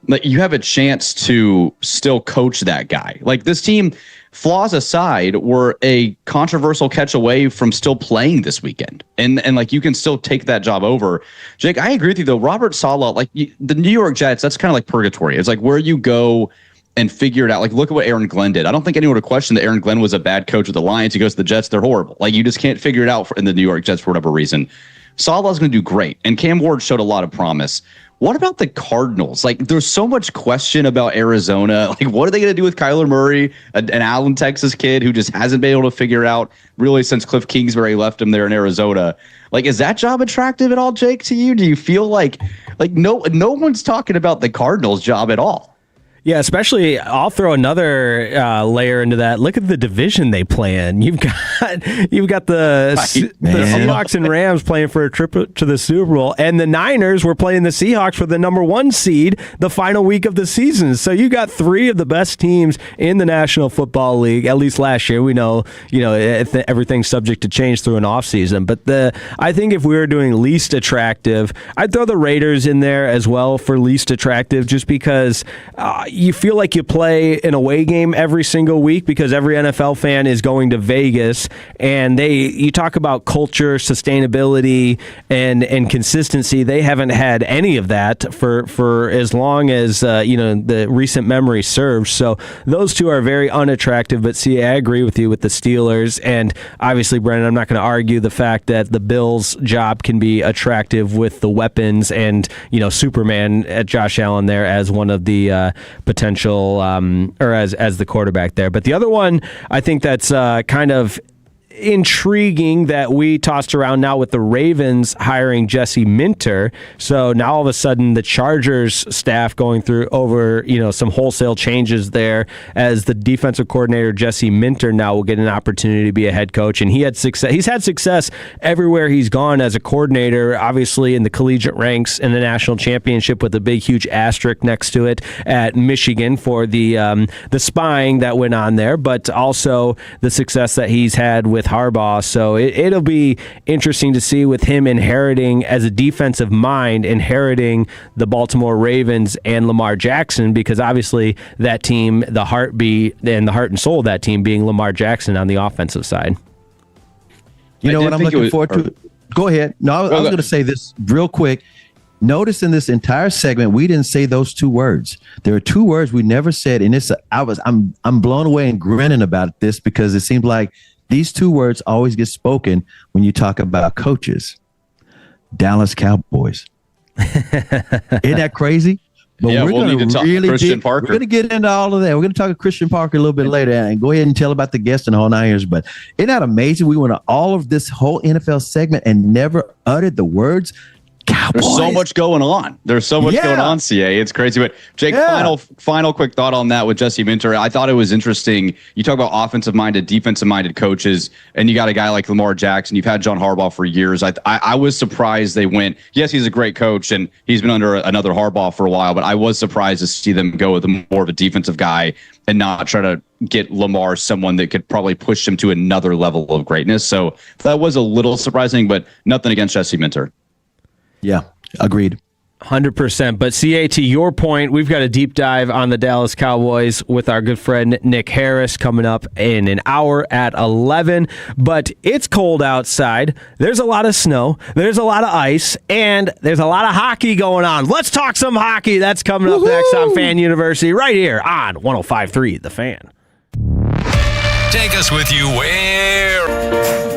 Like, you have a chance to still coach that guy. Like, this team, flaws aside, were a controversial catch away from still playing this weekend. And like, you can still take that job over. Jake, I agree with you though. Robert Saleh, like the New York Jets, that's kind of like purgatory. It's like where you go and figure it out. Like, look at what Aaron Glenn did. I don't think anyone would question that Aaron Glenn was a bad coach with the Lions. He goes to the Jets, they're horrible. Like, you just can't figure it out in the New York Jets for whatever reason. Saleh's going to do great. And Cam Ward showed a lot of promise. What about the Cardinals? Like, there's so much question about Arizona. Like, what are they going to do with Kyler Murray, an Allen, Texas kid who just hasn't been able to figure out really since Cliff Kingsbury left him there in Arizona? Like, is that job attractive at all, Jake, to you? Do you feel like no one's talking about the Cardinals job at all? Yeah, especially, I'll throw another layer into that. Look at the division they play in. You've got the Seahawks and Rams playing for a trip to the Super Bowl, and the Niners were playing the Seahawks for the number 1 seed the final week of the season. So you got 3 of the best teams in the National Football League, at least last year. We know, everything's subject to change through an offseason. But I think if we were doing least attractive, I'd throw the Raiders in there as well for least attractive, just because you feel like you play an away game every single week because every NFL fan is going to Vegas, and you talk about culture, sustainability, and consistency. They haven't had any of that for as long as the recent memory serves. So those two are very unattractive. But see, I agree with you with the Steelers, and obviously, Brennan, I'm not going to argue the fact that the Bills' job can be attractive with the weapons and Superman at Josh Allen there as one of the potential or as the quarterback there. But the other one, I think that's kind of intriguing that we tossed around now with the Ravens hiring Jesse Minter. So now all of a sudden the Chargers staff going through over, some wholesale changes there, as the defensive coordinator Jesse Minter now will get an opportunity to be a head coach. And he had success. He's had success everywhere he's gone as a coordinator, obviously in the collegiate ranks in the national championship with a big, huge asterisk next to it at Michigan for the spying that went on there, but also the success that he's had with Harbaugh. So it'll be interesting to see with him inheriting, as a defensive mind, inheriting the Baltimore Ravens and Lamar Jackson, because obviously that team, the heartbeat and the heart and soul of that team being Lamar Jackson on the offensive side. You know what I'm looking forward to? Go ahead. No, I was going to say this real quick. Notice in this entire segment, we didn't say those 2 words. There are 2 words we never said, and I'm blown away and grinning about this because it seems like these 2 words always get spoken when you talk about coaches. Dallas Cowboys. Isn't that crazy? But we're going to talk Christian Parker. We're going to get into all of that. We're going to talk to Christian Parker a little bit later and go ahead and tell about the guest and the whole 9 years. But isn't that amazing? We went to all of this whole NFL segment and never uttered the words Cowboys. There's so much going on. Going on, CA. It's crazy. But Jake, final quick thought on that with Jesse Minter. I thought it was interesting. You talk about offensive-minded, defensive-minded coaches, and you got a guy like Lamar Jackson. You've had John Harbaugh for years. I was surprised they went. Yes, he's a great coach, and he's been under another Harbaugh for a while, but I was surprised to see them go with more of a defensive guy and not try to get Lamar someone that could probably push him to another level of greatness. So that was a little surprising, but nothing against Jesse Minter. Yeah, agreed. 100%. But CA, to your point, we've got a deep dive on the Dallas Cowboys with our good friend Nick Harris coming up in an hour at 11. But it's cold outside. There's a lot of snow. There's a lot of ice. And there's a lot of hockey going on. Let's talk some hockey. That's coming up next on Fan University right here on 105.3 The Fan. Take us with you where...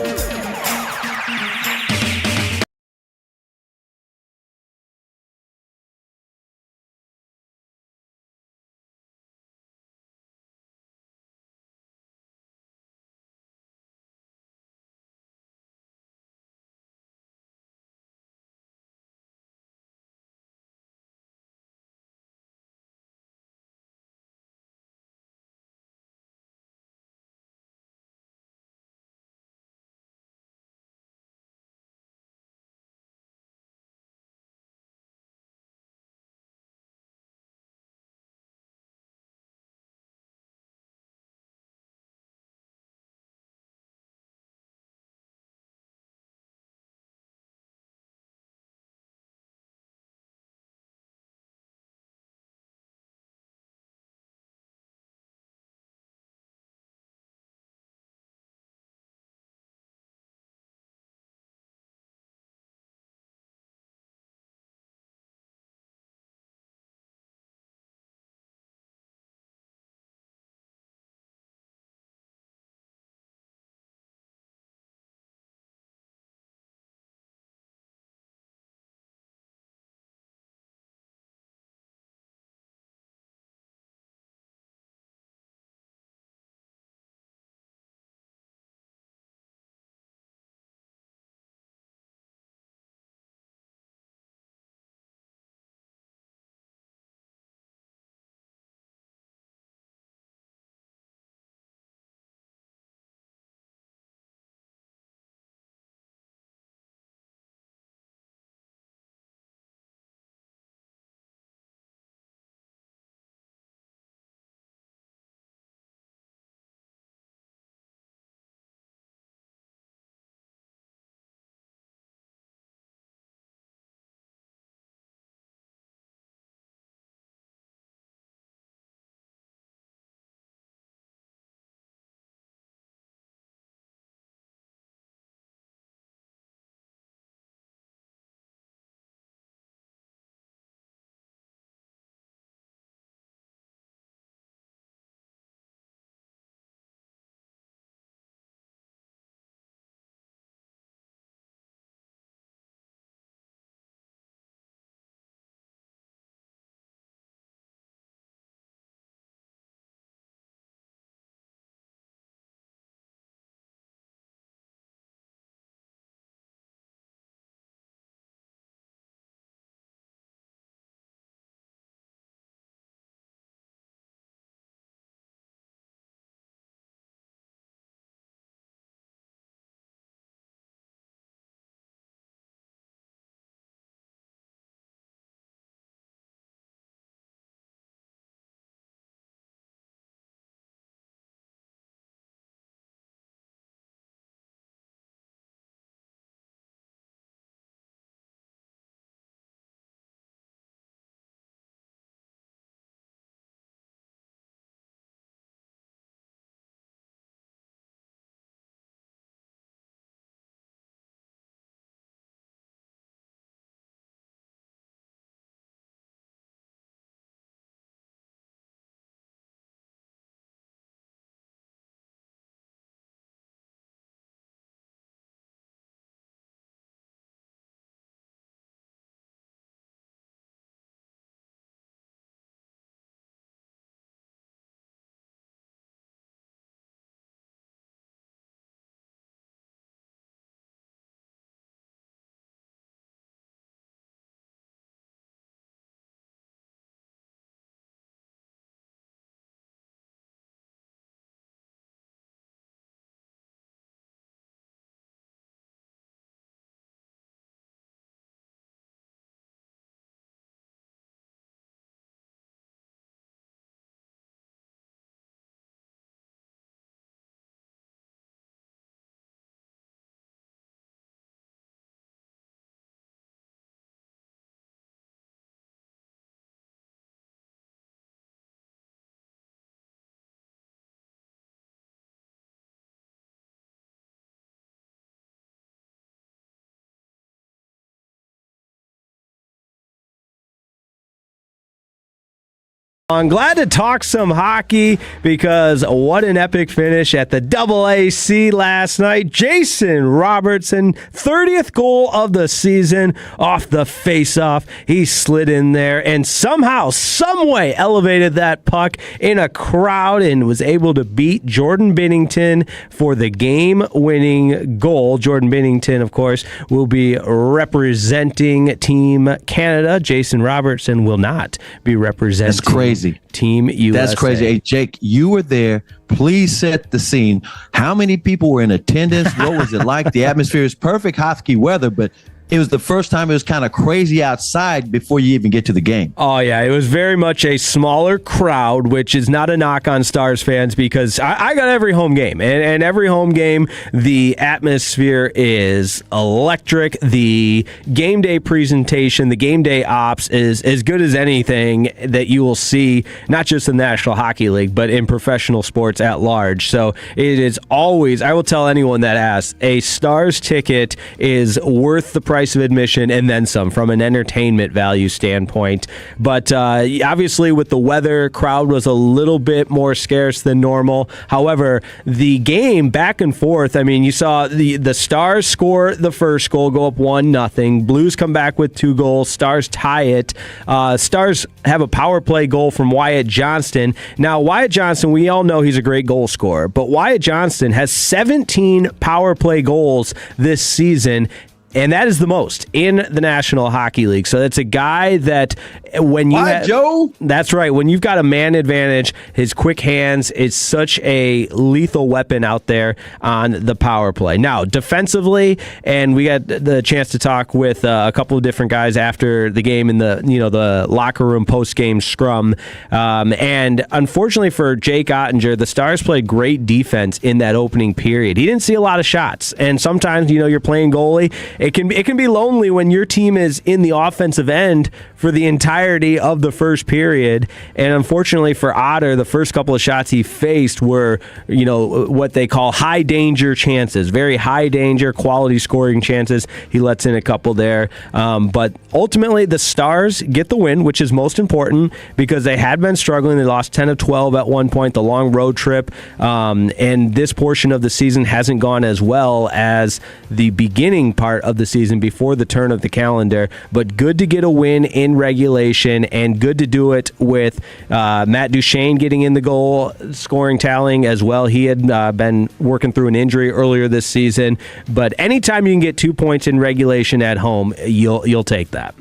I'm glad to talk some hockey because what an epic finish at the AAC last night. Jason Robertson, 30th goal of the season off the faceoff. He slid in there and somehow, someway elevated that puck in a crowd and was able to beat Jordan Binnington for the game-winning goal. Jordan Binnington, of course, will be representing Team Canada. Jason Robertson will not be representing. That's crazy. Team USA. That's crazy. Hey, Jake, you were there. Please set the scene. How many people were in attendance? What was it like? The atmosphere is perfect hockey weather, but it was the first time it was kind of crazy outside before you even get to the game. Oh, yeah. It was very much a smaller crowd, which is not a knock on Stars fans because I got every home game. And every home game, the atmosphere is electric. The game day presentation, the game day ops is as good as anything that you will see, not just in the National Hockey League, but in professional sports at large. So it is always, I will tell anyone that asks, a Stars ticket is worth the price of admission and then some from an entertainment value standpoint. But obviously with the weather, crowd was a little bit more scarce than normal. However, the game back and forth, I mean, you saw the Stars score the first goal, go up 1-0. Blues come back with 2 goals. Stars tie it. Stars have a power play goal from Wyatt Johnston. Now, Wyatt Johnston, we all know he's a great goal scorer, but Wyatt Johnston has 17 power play goals this season. And that is the most in the National Hockey League. So it's a guy that when you Joe? That's right. When you've got a man advantage, his quick hands is such a lethal weapon out there on the power play. Now, defensively, and we got the chance to talk with a couple of different guys after the game in the locker room post-game scrum. And unfortunately for Jake Ottinger, the Stars played great defense in that opening period. He didn't see a lot of shots. And sometimes, you're playing goalie. It can be lonely when your team is in the offensive end for the entirety of the first period. And unfortunately for Otter, the first couple of shots he faced were, what they call high danger chances, very high danger, quality scoring chances. He lets in a couple there. But ultimately, the Stars get the win, which is most important because they had been struggling. They lost 10 of 12 at one point, the long road trip. And this portion of the season hasn't gone as well as the beginning part of the season before the turn of the calendar, but good to get a win in regulation and good to do it with Matt Duchene getting in the goal scoring tallying as well. He had been working through an injury earlier this season, but anytime you can get 2 points in regulation at home, you'll take that.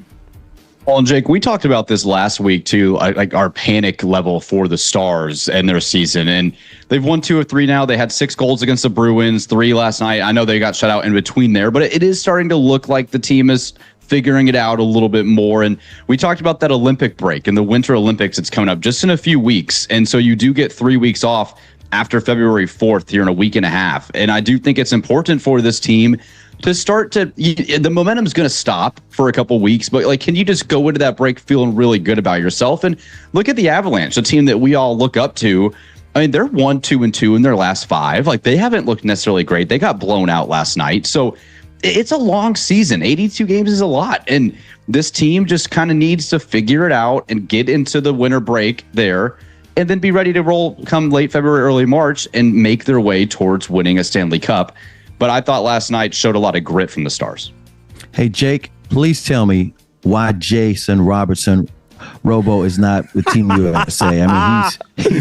Well, and Jake, we talked about this last week too, like our panic level for the Stars and their season. And they've won 2 of 3 now. They had 6 goals against the Bruins, 3 last night. I know they got shut out in between there, but it is starting to look like the team is figuring it out a little bit more. And we talked about that Olympic break and the Winter Olympics. It's coming up just in a few weeks. And so you do get 3 weeks off after February 4th here in a week and a half. And I do think it's important for this team to start to, the momentum's going to stop for a couple weeks, but can you just go into that break feeling really good about yourself? And look at the Avalanche, a team that we all look up to. I mean, they're 1-2-2 in their last 5. They haven't looked necessarily great. They got blown out last night. So it's a long season. 82 games is a lot. And this team just kind of needs to figure it out and get into the winter break there and then be ready to roll come late February, early March and make their way towards winning a Stanley Cup. But I thought last night showed a lot of grit from the Stars. Hey, Jake, please tell me why Jason Robertson Robo is not with Team USA. I mean,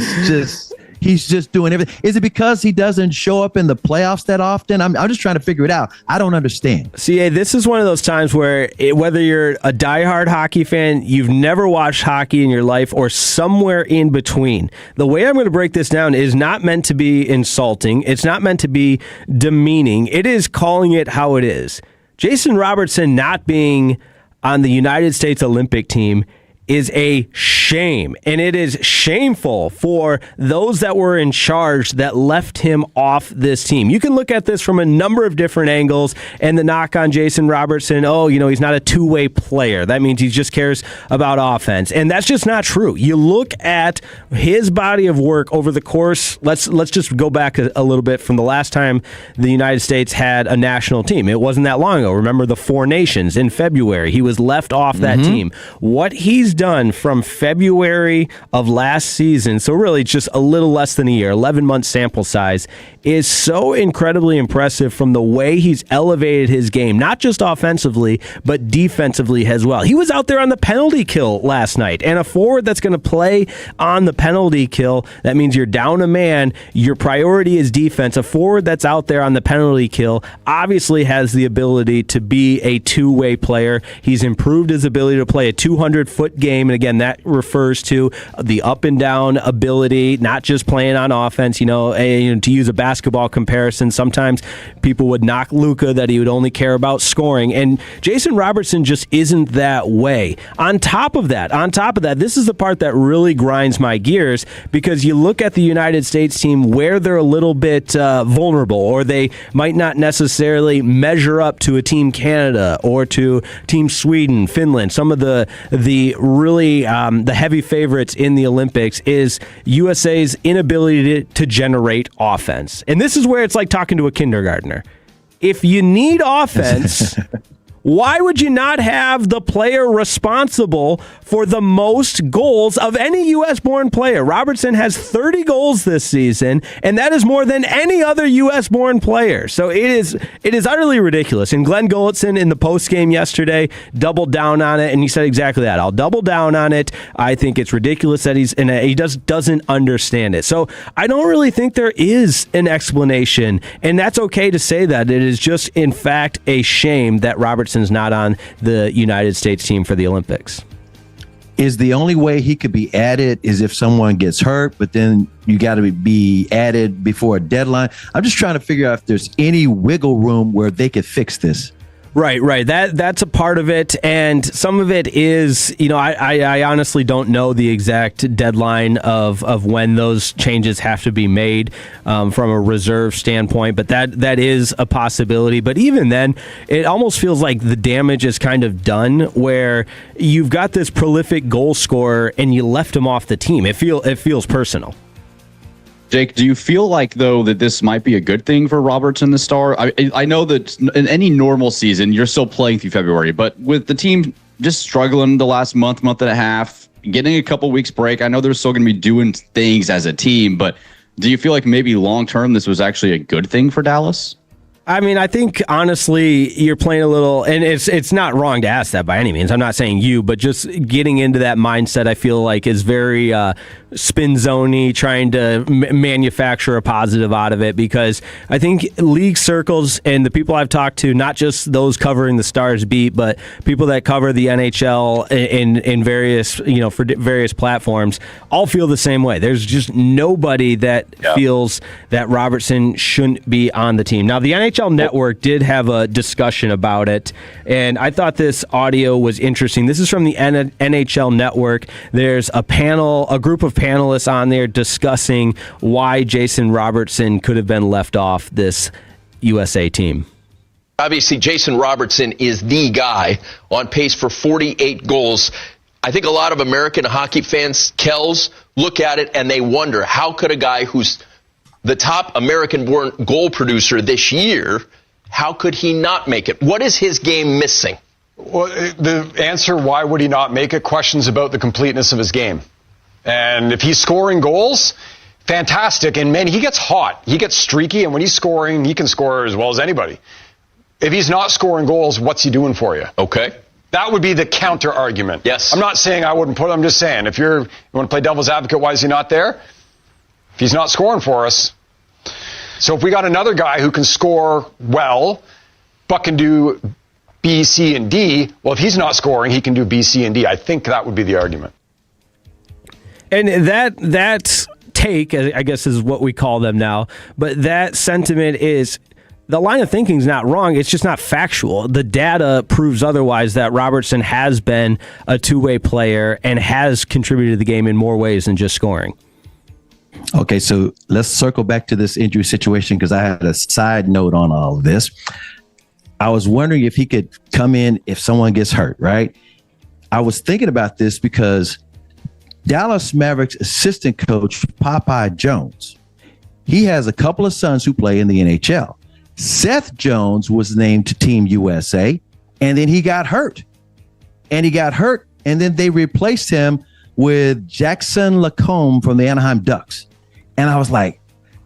he's just doing everything. Is it because he doesn't show up in the playoffs that often? I'm just trying to figure it out. I don't understand. CA, this is one of those times where whether you're a diehard hockey fan, you've never watched hockey in your life, or somewhere in between. The way I'm going to break this down is not meant to be insulting. It's not meant to be demeaning. It is calling it how it is. Jason Robertson not being on the United States Olympic team is a shame, and it is shameful for those that were in charge that left him off this team. You can look at this from a number of different angles, and the knock on Jason Robertson, he's not a two-way player. That means he just cares about offense, and that's just not true. You look at his body of work over the course, let's just go back a little bit from the last time the United States had a national team. It wasn't that long ago. Remember the Four Nations in February. He was left off that team. What he's done from February of last season, so really just a little less than a year, 11-month sample size, is so incredibly impressive from the way he's elevated his game, not just offensively, but defensively as well. He was out there on the penalty kill last night, and a forward that's going to play on the penalty kill, that means you're down a man, your priority is defense. A forward that's out there on the penalty kill obviously has the ability to be a two-way player. He's improved his ability to play a 200-foot game, and again, that refers to the up and down ability, not just playing on offense. To use a basketball comparison, sometimes people would knock Luka that he would only care about scoring, and Jason Robertson just isn't that way. On top of that, this is the part that really grinds my gears, because you look at the United States team where they're a little bit vulnerable, or they might not necessarily measure up to a Team Canada or to Team Sweden, Finland. Some of the really the heavy favorites in the Olympics is USA's inability to generate offense. And this is where it's like talking to a kindergartner. If you need offense, why would you not have the player responsible for the most goals of any U.S.-born player? Robertson has 30 goals this season, and that is more than any other U.S.-born player. So it is utterly ridiculous. And Glenn Gulletson in the postgame yesterday doubled down on it, and he said exactly that. I'll double down on it. I think it's ridiculous that he doesn't understand it. So I don't really think there is an explanation, and that's okay to say that. It is just, in fact, a shame that Robertson's not on the United States team for the Olympics. Is the only way he could be added is if someone gets hurt, but then you got to be added before a deadline? I'm just trying to figure out if there's any wiggle room where they could fix this. Right. That's a part of it, and some of it is, I honestly don't know the exact deadline of when those changes have to be made from a reserve standpoint, but that is a possibility. But even then, it almost feels like the damage is kind of done, where you've got this prolific goal scorer and you left him off the team. It feels personal. Jake, do you feel like, though, that this might be a good thing for Robertson, the star? I know that in any normal season, you're still playing through February, but with the team just struggling the last month and a half, getting a couple weeks break, I know they're still going to be doing things as a team, but do you feel like maybe long-term this was actually a good thing for Dallas? I mean, I think, honestly, you're playing a little, and it's not wrong to ask that by any means. I'm not saying you, but just getting into that mindset, I feel like, is very spin zone-y, trying to manufacture a positive out of it, because I think league circles and the people I've talked to, not just those covering the Stars beat, but people that cover the NHL in various, for various platforms, all feel the same way. There's just nobody that feels that Robertson shouldn't be on the team. Now, the NHL Network did have a discussion about it, and I thought this audio was interesting. This is from the NHL Network. There's a group of panelists on there discussing why Jason Robertson could have been left off this USA team. Obviously, Jason Robertson is the guy on pace for 48 goals. I think a lot of American hockey fans, Kells, look at it and they wonder, how could a guy who's the top American-born goal producer this year, how could he not make it? What is his game missing? Well, the answer, why would he not make it, questions about the completeness of his game. And if he's scoring goals, fantastic. And, man, he gets hot. He gets streaky. And when he's scoring, he can score as well as anybody. If he's not scoring goals, what's he doing for you? Okay. That would be the counter argument. Yes. I'm not saying I wouldn't put him. I'm just saying, if you want to play devil's advocate, why is he not there? If he's not scoring for us. So if we got another guy who can score well, but can do B, C, and D, well, if he's not scoring, he can do B, C, and D. I think that would be the argument. And that take, I guess, is what we call them now. But that sentiment is, the line of thinking is not wrong. It's just not factual. The data proves otherwise, that Robertson has been a two-way player and has contributed to the game in more ways than just scoring. Okay, so let's circle back to this injury situation, because I had a side note on all of this. I was wondering if he could come in if someone gets hurt, right? I was thinking about this because Dallas Mavericks assistant coach Popeye Jones, he has a couple of sons who play in the NHL. Seth Jones was named to Team USA, and then he got hurt. And and then they replaced him with Jackson Lacombe from the Anaheim Ducks. And I was like,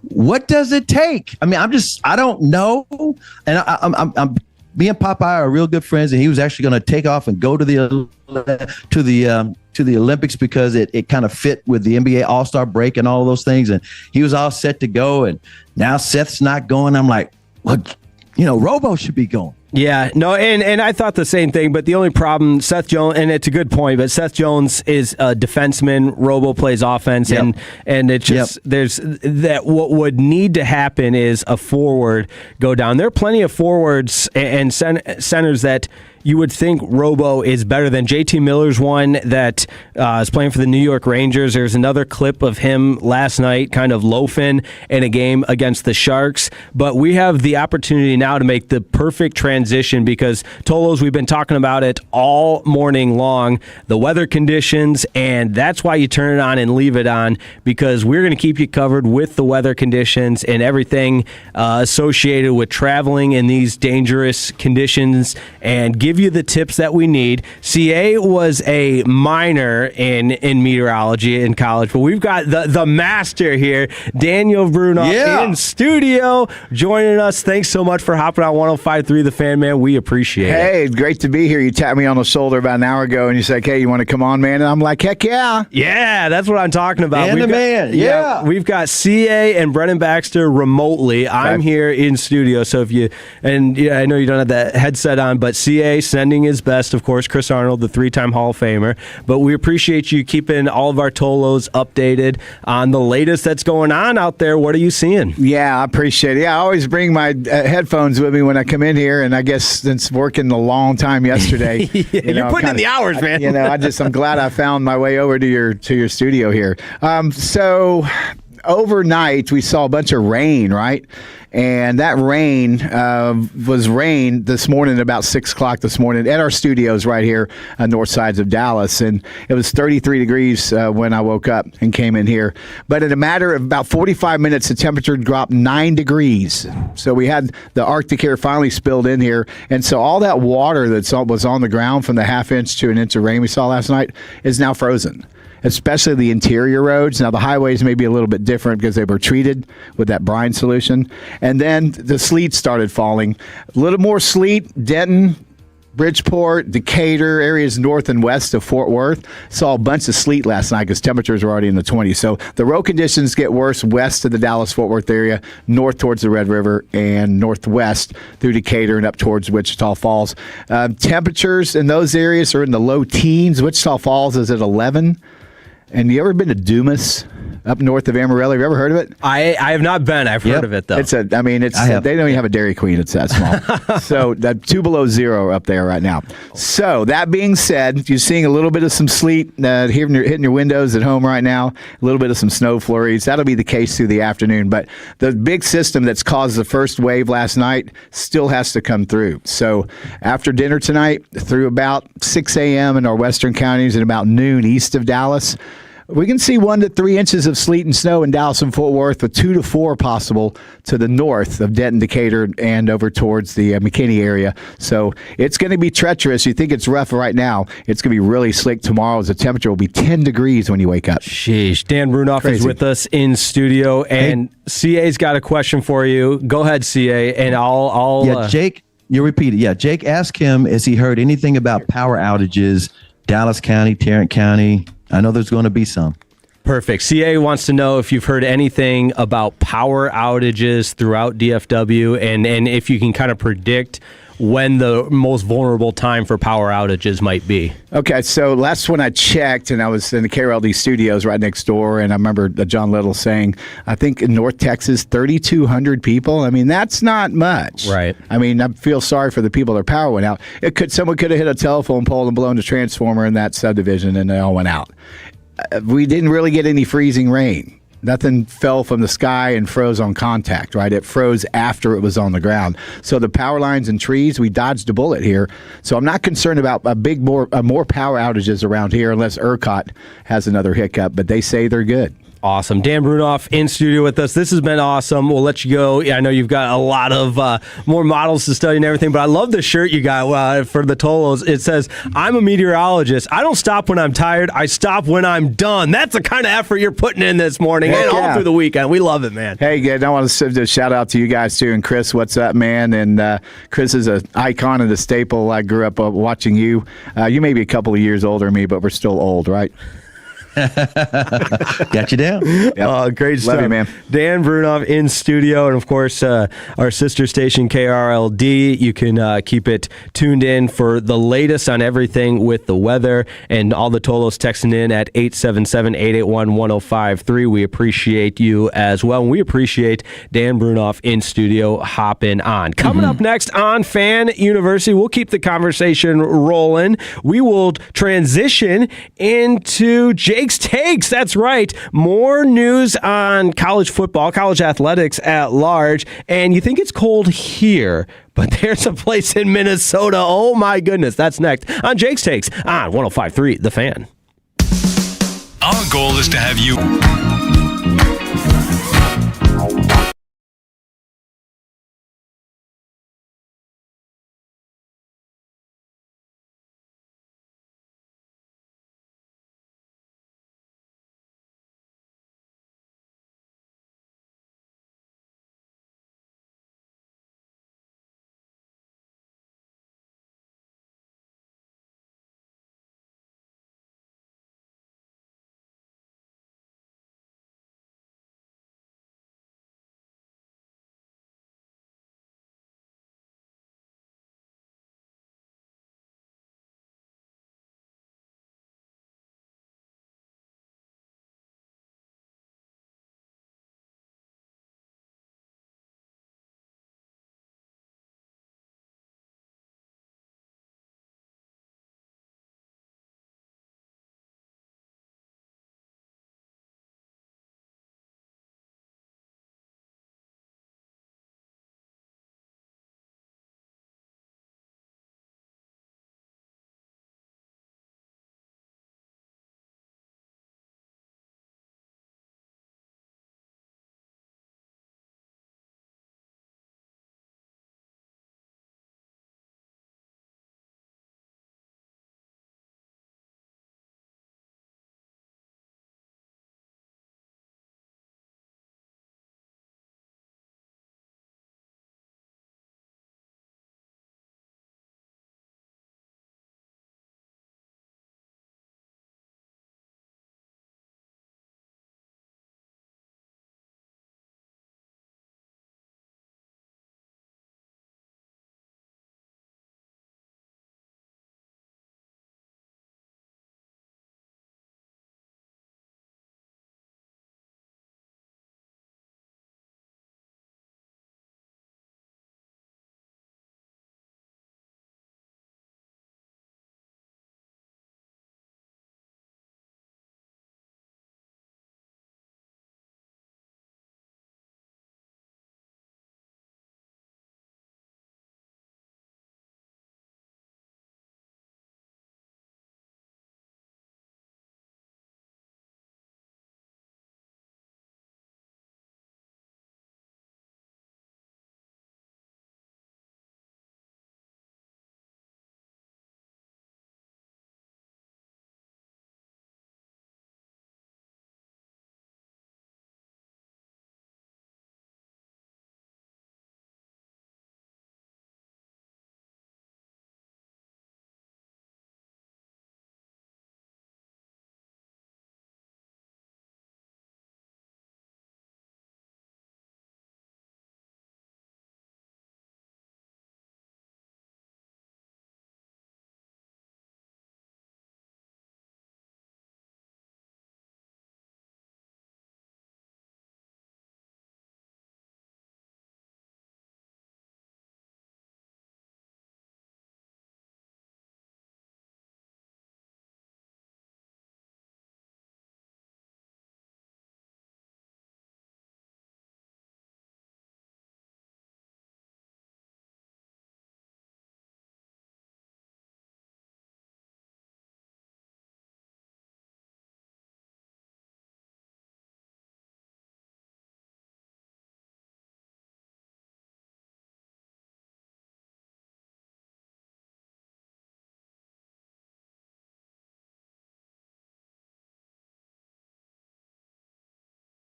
what does it take? I mean, I don't know. And I'm me and Popeye are real good friends, and he was actually going to take off and go to the Olympics because it kind of fit with the NBA All-Star break and all of those things. And he was all set to go. And now Seth's not going. I'm like, well, Robo should be going. Yeah, no, and I thought the same thing, but the only problem, Seth Jones, and it's a good point, but Seth Jones is a defenseman, Robo plays offense, and it's just, there's that what would need to happen is a forward go down. There are plenty of forwards and centers that you would think Robo is better than. JT Miller's one that is playing for the New York Rangers. There's another clip of him last night kind of loafing in a game against the Sharks. But we have the opportunity now to make the perfect transition because, Tolos, we've been talking about it all morning long, the weather conditions, and that's why you turn it on and leave it on, because we're going to keep you covered with the weather conditions and everything associated with traveling in these dangerous conditions and give you the tips that we need. CA was a minor in meteorology in college, but we've got the master here, Daniel Brunoff, in studio joining us. Thanks so much for hopping on 105.3 The Fan, man. We appreciate it. Hey, great to be here. You tapped me on the shoulder about an hour ago, and you said, hey, you want to come on, man? And I'm like, heck yeah. Yeah, that's what I'm talking about. And we've got CA and Brennan Baxter remotely. I'm here in studio, so I know you don't have that headset on, but CA sending his best, of course, Chris Arnold, the 3-time Hall of Famer. But we appreciate you keeping all of our Tolos updated on the latest that's going on out there. What are you seeing? Yeah, I appreciate it. Yeah, I always bring my headphones with me when I come in here, and I guess since working a long time yesterday, you're putting in the hours, man. I'm glad I found my way over to your studio here. So overnight we saw a bunch of rain, right? And that rain was rain this morning at about 6 o'clock this morning at our studios right here on north sides of Dallas. And it was 33 degrees when I woke up and came in here. But in a matter of about 45 minutes, the temperature dropped 9 degrees. So we had the Arctic air finally spilled in here. And so all that water that was on the ground from the ½ inch to an inch of rain we saw last night is now frozen, especially the interior roads. Now, the highways may be a little bit different because they were treated with that brine solution. And then the sleet started falling. A little more sleet, Denton, Bridgeport, Decatur, areas north and west of Fort Worth. Saw a bunch of sleet last night because temperatures were already in the 20s. So the road conditions get worse west of the Dallas-Fort Worth area, north towards the Red River, and northwest through Decatur and up towards Wichita Falls. Temperatures in those areas are in the low teens. Wichita Falls is at 11. And you ever been to Dumas up north of Amarillo? Have you ever heard of it? I have not been. I've heard of it, though. They don't even have a Dairy Queen. It's that small. So that 2 below zero up there right now. So that being said, you're seeing a little bit of some sleet hitting your windows at home right now, a little bit of some snow flurries. That'll be the case through the afternoon. But the big system that's caused the first wave last night still has to come through. So after dinner tonight, through about 6 a.m. in our western counties and about noon east of Dallas, we can see 1 to 3 inches of sleet and snow in Dallas and Fort Worth, with 2 to 4 possible to the north of Denton, Decatur, and over towards the McKinney area. So it's going to be treacherous. You think it's rough right now. It's going to be really slick tomorrow, as the temperature will be 10 degrees when you wake up. Sheesh. Dan Brunoff is with us in studio, and CA's got a question for you. Go ahead, CA, and I'll Jake, you repeat it. Yeah, Jake, ask him, has he heard anything about power outages, Dallas County, Tarrant County? I know there's going to be some. Perfect. CA wants to know if you've heard anything about power outages throughout DFW and if you can kind of predict when the most vulnerable time for power outages might be. Okay, so last when I checked, and I was in the KRLD studios right next door, and I remember John Little saying, I think in North Texas, 3,200 people. I mean, that's not much. Right. I mean, I feel sorry for the people their power went out. Someone could have hit a telephone pole and blown a transformer in that subdivision, and they all went out. We didn't really get any freezing rain. Nothing fell from the sky and froze on contact, right? It froze after it was on the ground. So the power lines and trees, we dodged a bullet here. So I'm not concerned about more power outages around here unless ERCOT has another hiccup, but they say they're good. Awesome. Dan Brunoff in studio with us. This has been awesome. We'll let you go. I know you've got a lot of more models to study and everything, but I love the shirt you got for the Tolos. It says, I'm a meteorologist. I don't stop when I'm tired. I stop when I'm done. That's the kind of effort you're putting in this morning and all through the weekend. We love it, man. Hey, good. I want to shout out to you guys, too. And Chris, what's up, man? And Chris is an icon and a staple. I grew up watching you. You may be a couple of years older than me, but we're still old, right? Got you down. Yep. Great stuff. Love you, man. Dan Brunoff in studio, and of course our sister station KRLD. You can keep it tuned in for the latest on everything with the weather, and all the Tolos texting in at 877-881-1053. We appreciate you as well, and we appreciate Dan Brunoff in studio hopping on. Coming up next on Fan University, we'll keep the conversation rolling. We will transition into Jake's Takes. That's right. More news on college football, college athletics at large. And you think it's cold here, but there's a place in Minnesota. Oh my goodness. That's next on Jake's Takes on 105.3 The Fan. Our goal is to have you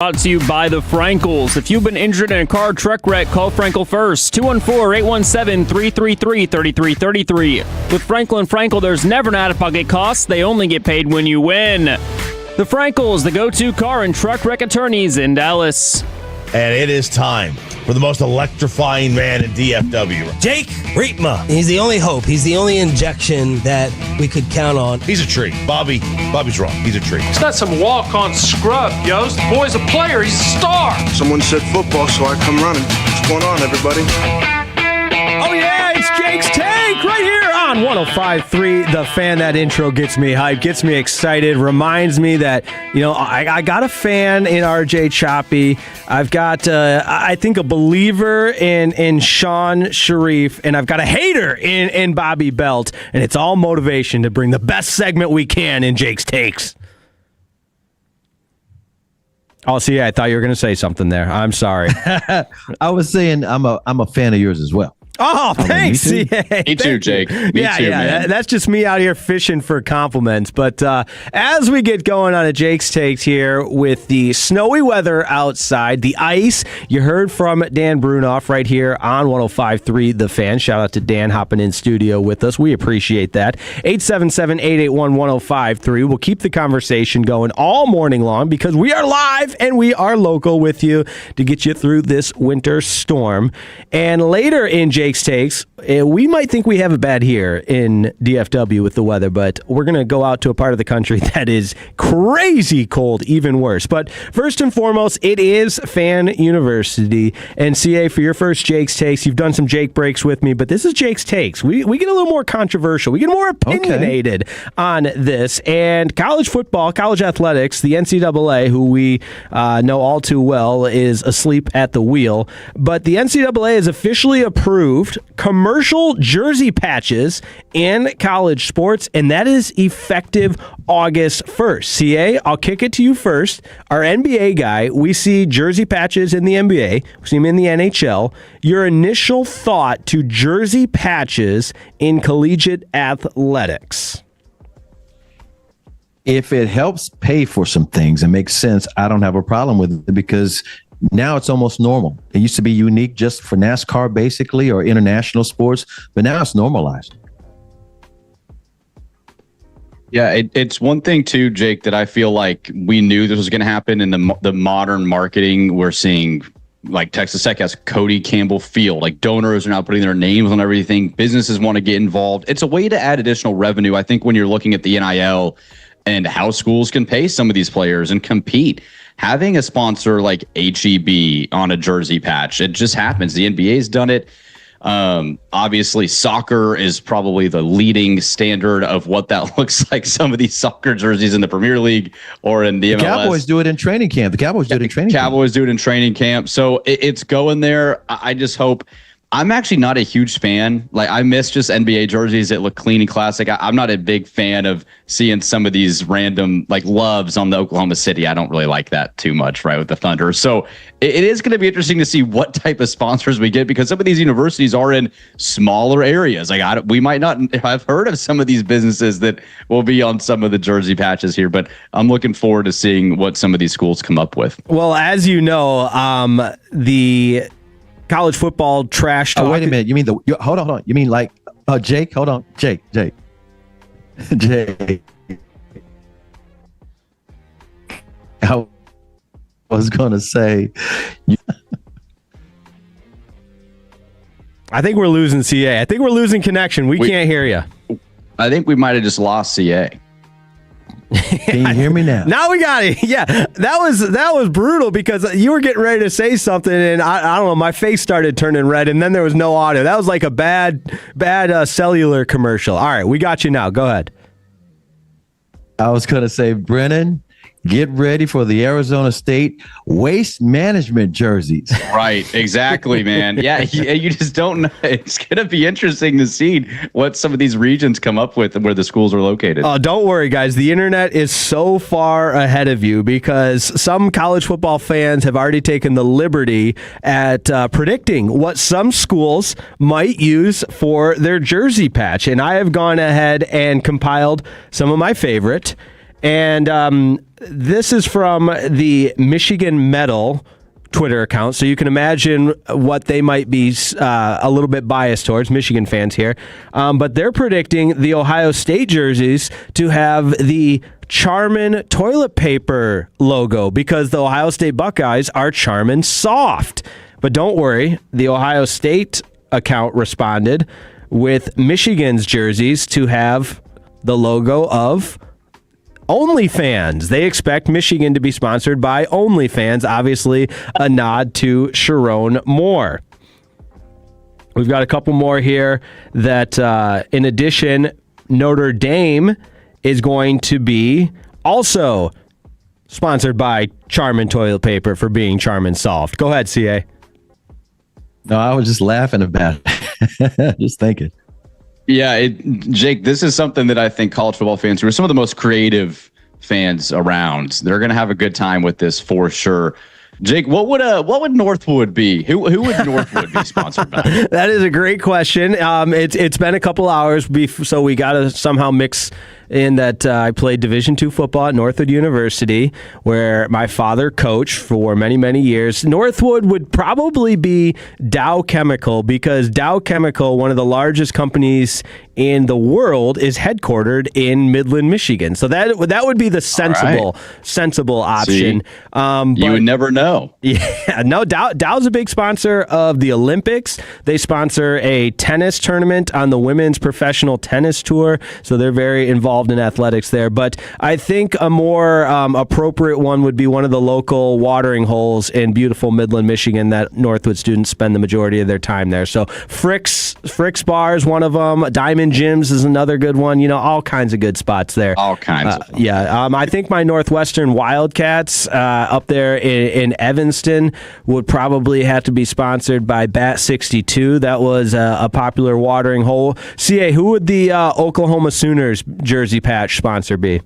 Brought to you by the Frankels. If you've been injured in a car or truck wreck, call Frankel first. 214-817-333-3333. With Frankel and Frankel, there's never an out-of-pocket cost. They only get paid when you win. The Frankels, the go-to car and truck wreck attorneys in Dallas. And it is time for the most electrifying man in DFW. Jake Rietma. He's the only hope. He's the only injection that we could count on. He's a tree. Bobby's wrong. He's a tree. He's not some walk-on scrub, Yost. The boy's a player. He's a star. Someone said football, so I come running. What's going on, everybody? Oh, yeah, it's Jake's Take right here on 105.3 The Fan. That intro gets me hyped, gets me excited, reminds me that, I got a fan in RJ Choppy. I've got, I think, a believer in Sean Sharif, and I've got a hater in Bobby Belt, and it's all motivation to bring the best segment we can in Jake's Takes. Oh, see, I thought you were going to say something there. I'm sorry. I was saying I'm a fan of yours as well. Oh, thanks. Me too, Jake. Me too, man. That's just me out here fishing for compliments. But as we get going on a Jake's Takes here with the snowy weather outside, the ice, you heard from Dan Brunoff right here on 105.3 The Fan. Shout out to Dan hopping in studio with us. We appreciate that. 877-881-1053. We'll keep the conversation going all morning long because we are live and we are local with you to get you through this winter storm. And later in Jake's Takes, we might think we have it bad here in DFW with the weather, but we're going to go out to a part of the country that is crazy cold, even worse. But first and foremost, it is Fan University. And CA, for your first Jake's Takes, you've done some Jake breaks with me, but this is Jake's Takes. We get a little more controversial. We get more opinionated on this. And college football, college athletics, the NCAA, who we know all too well, is asleep at the wheel. But the NCAA has officially approved commercial jersey patches in college sports, and that is effective August 1st. CA, I'll kick it to you first. Our NBA guy, we see jersey patches in the NBA, we see him in the NHL. Your initial thought to jersey patches in collegiate athletics? If it helps pay for some things and makes sense, I don't have a problem with it because now it's almost normal. It used to be unique just for NASCAR, basically, or international sports, but now it's normalized. Yeah, it's one thing, too, Jake, that I feel like we knew this was going to happen in the modern marketing. We're seeing, like, Texas Tech has Cody Campbell Field. Like, donors are now putting their names on everything. Businesses want to get involved. It's a way to add additional revenue. I think when you're looking at the NIL and how schools can pay some of these players and compete, having a sponsor like HEB on a jersey patch, it just happens. The NBA's done it. Obviously, soccer is probably the leading standard of what that looks like. Some of these soccer jerseys in the Premier League or in the MLS. Cowboys do it in training camp. The Cowboys do it in training camp. Cowboys do it in training camp. So it's going there. I just hope. I'm actually not a huge fan. Like, I miss just NBA jerseys that look clean and classic. I'm not a big fan of seeing some of these random, like, loves on the Oklahoma City. I don't really like that too much, right, with the Thunder. So it is going to be interesting to see what type of sponsors we get because some of these universities are in smaller areas. Like, we might not have heard of some of these businesses that will be on some of the jersey patches here, but I'm looking forward to seeing what some of these schools come up with. Well, as you know, the college football trash talk. Oh, wait a minute. You mean hold on. You mean like Jake? Hold on. Jake. I was going to say. I think we're losing CA. I think we're losing connection. We can't hear you. I think we might have just lost CA. Can you hear me now? Now we got it. Yeah, that was brutal because you were getting ready to say something, and I don't know, my face started turning red, and then there was no audio. That was like a bad cellular commercial. All right, we got you now. Go ahead. I was going to say, Brennan, get ready for the Arizona State waste management jerseys. Right, exactly, man. Yeah, you just don't know. It's going to be interesting to see what some of these regions come up with and where the schools are located. Oh, don't worry, guys. The internet is so far ahead of you because some college football fans have already taken the liberty at predicting what some schools might use for their jersey patch. And I have gone ahead and compiled some of my favorite. And this is from the Michigan Medal Twitter account, so you can imagine what they might be a little bit biased towards, Michigan fans here. But they're predicting the Ohio State jerseys to have the Charmin toilet paper logo because the Ohio State Buckeyes are Charmin soft. But don't worry, the Ohio State account responded with Michigan's jerseys to have the logo of OnlyFans. They expect Michigan to be sponsored by OnlyFans, obviously a nod to Sharon Moore. We've got a couple more here that, in addition, Notre Dame is going to be also sponsored by Charmin toilet paper for being Charmin soft. Go ahead, CA. No, I was just laughing about it. Just thinking. Yeah, Jake, this is something that I think college football fans, who are some of the most creative fans around, they're going to have a good time with this for sure. Jake, what would Northwood be? Who would Northwood be sponsored by? That is a great question. It's been a couple hours, so we got to somehow mix in that I played Division II football at Northwood University, where my father coached for many, many years. Northwood would probably be Dow Chemical, because Dow Chemical, one of the largest companies in the world, is headquartered in Midland, Michigan. So that would be the sensible option. You would never know. Yeah, no, Dow's a big sponsor of the Olympics. They sponsor a tennis tournament on the Women's Professional Tennis Tour, so they're very involved in athletics there. But I think a more appropriate one would be one of the local watering holes in beautiful Midland, Michigan, that Northwood students spend the majority of their time there. So Frick's Bar is one of them. Diamond Gyms is another good one. You know, all kinds of good spots there. All kinds of them. Yeah. I think my Northwestern Wildcats up there in Evanston would probably have to be sponsored by Bat 62. That was a popular watering hole. CA, who would the Oklahoma Sooners jersey patch sponsor be?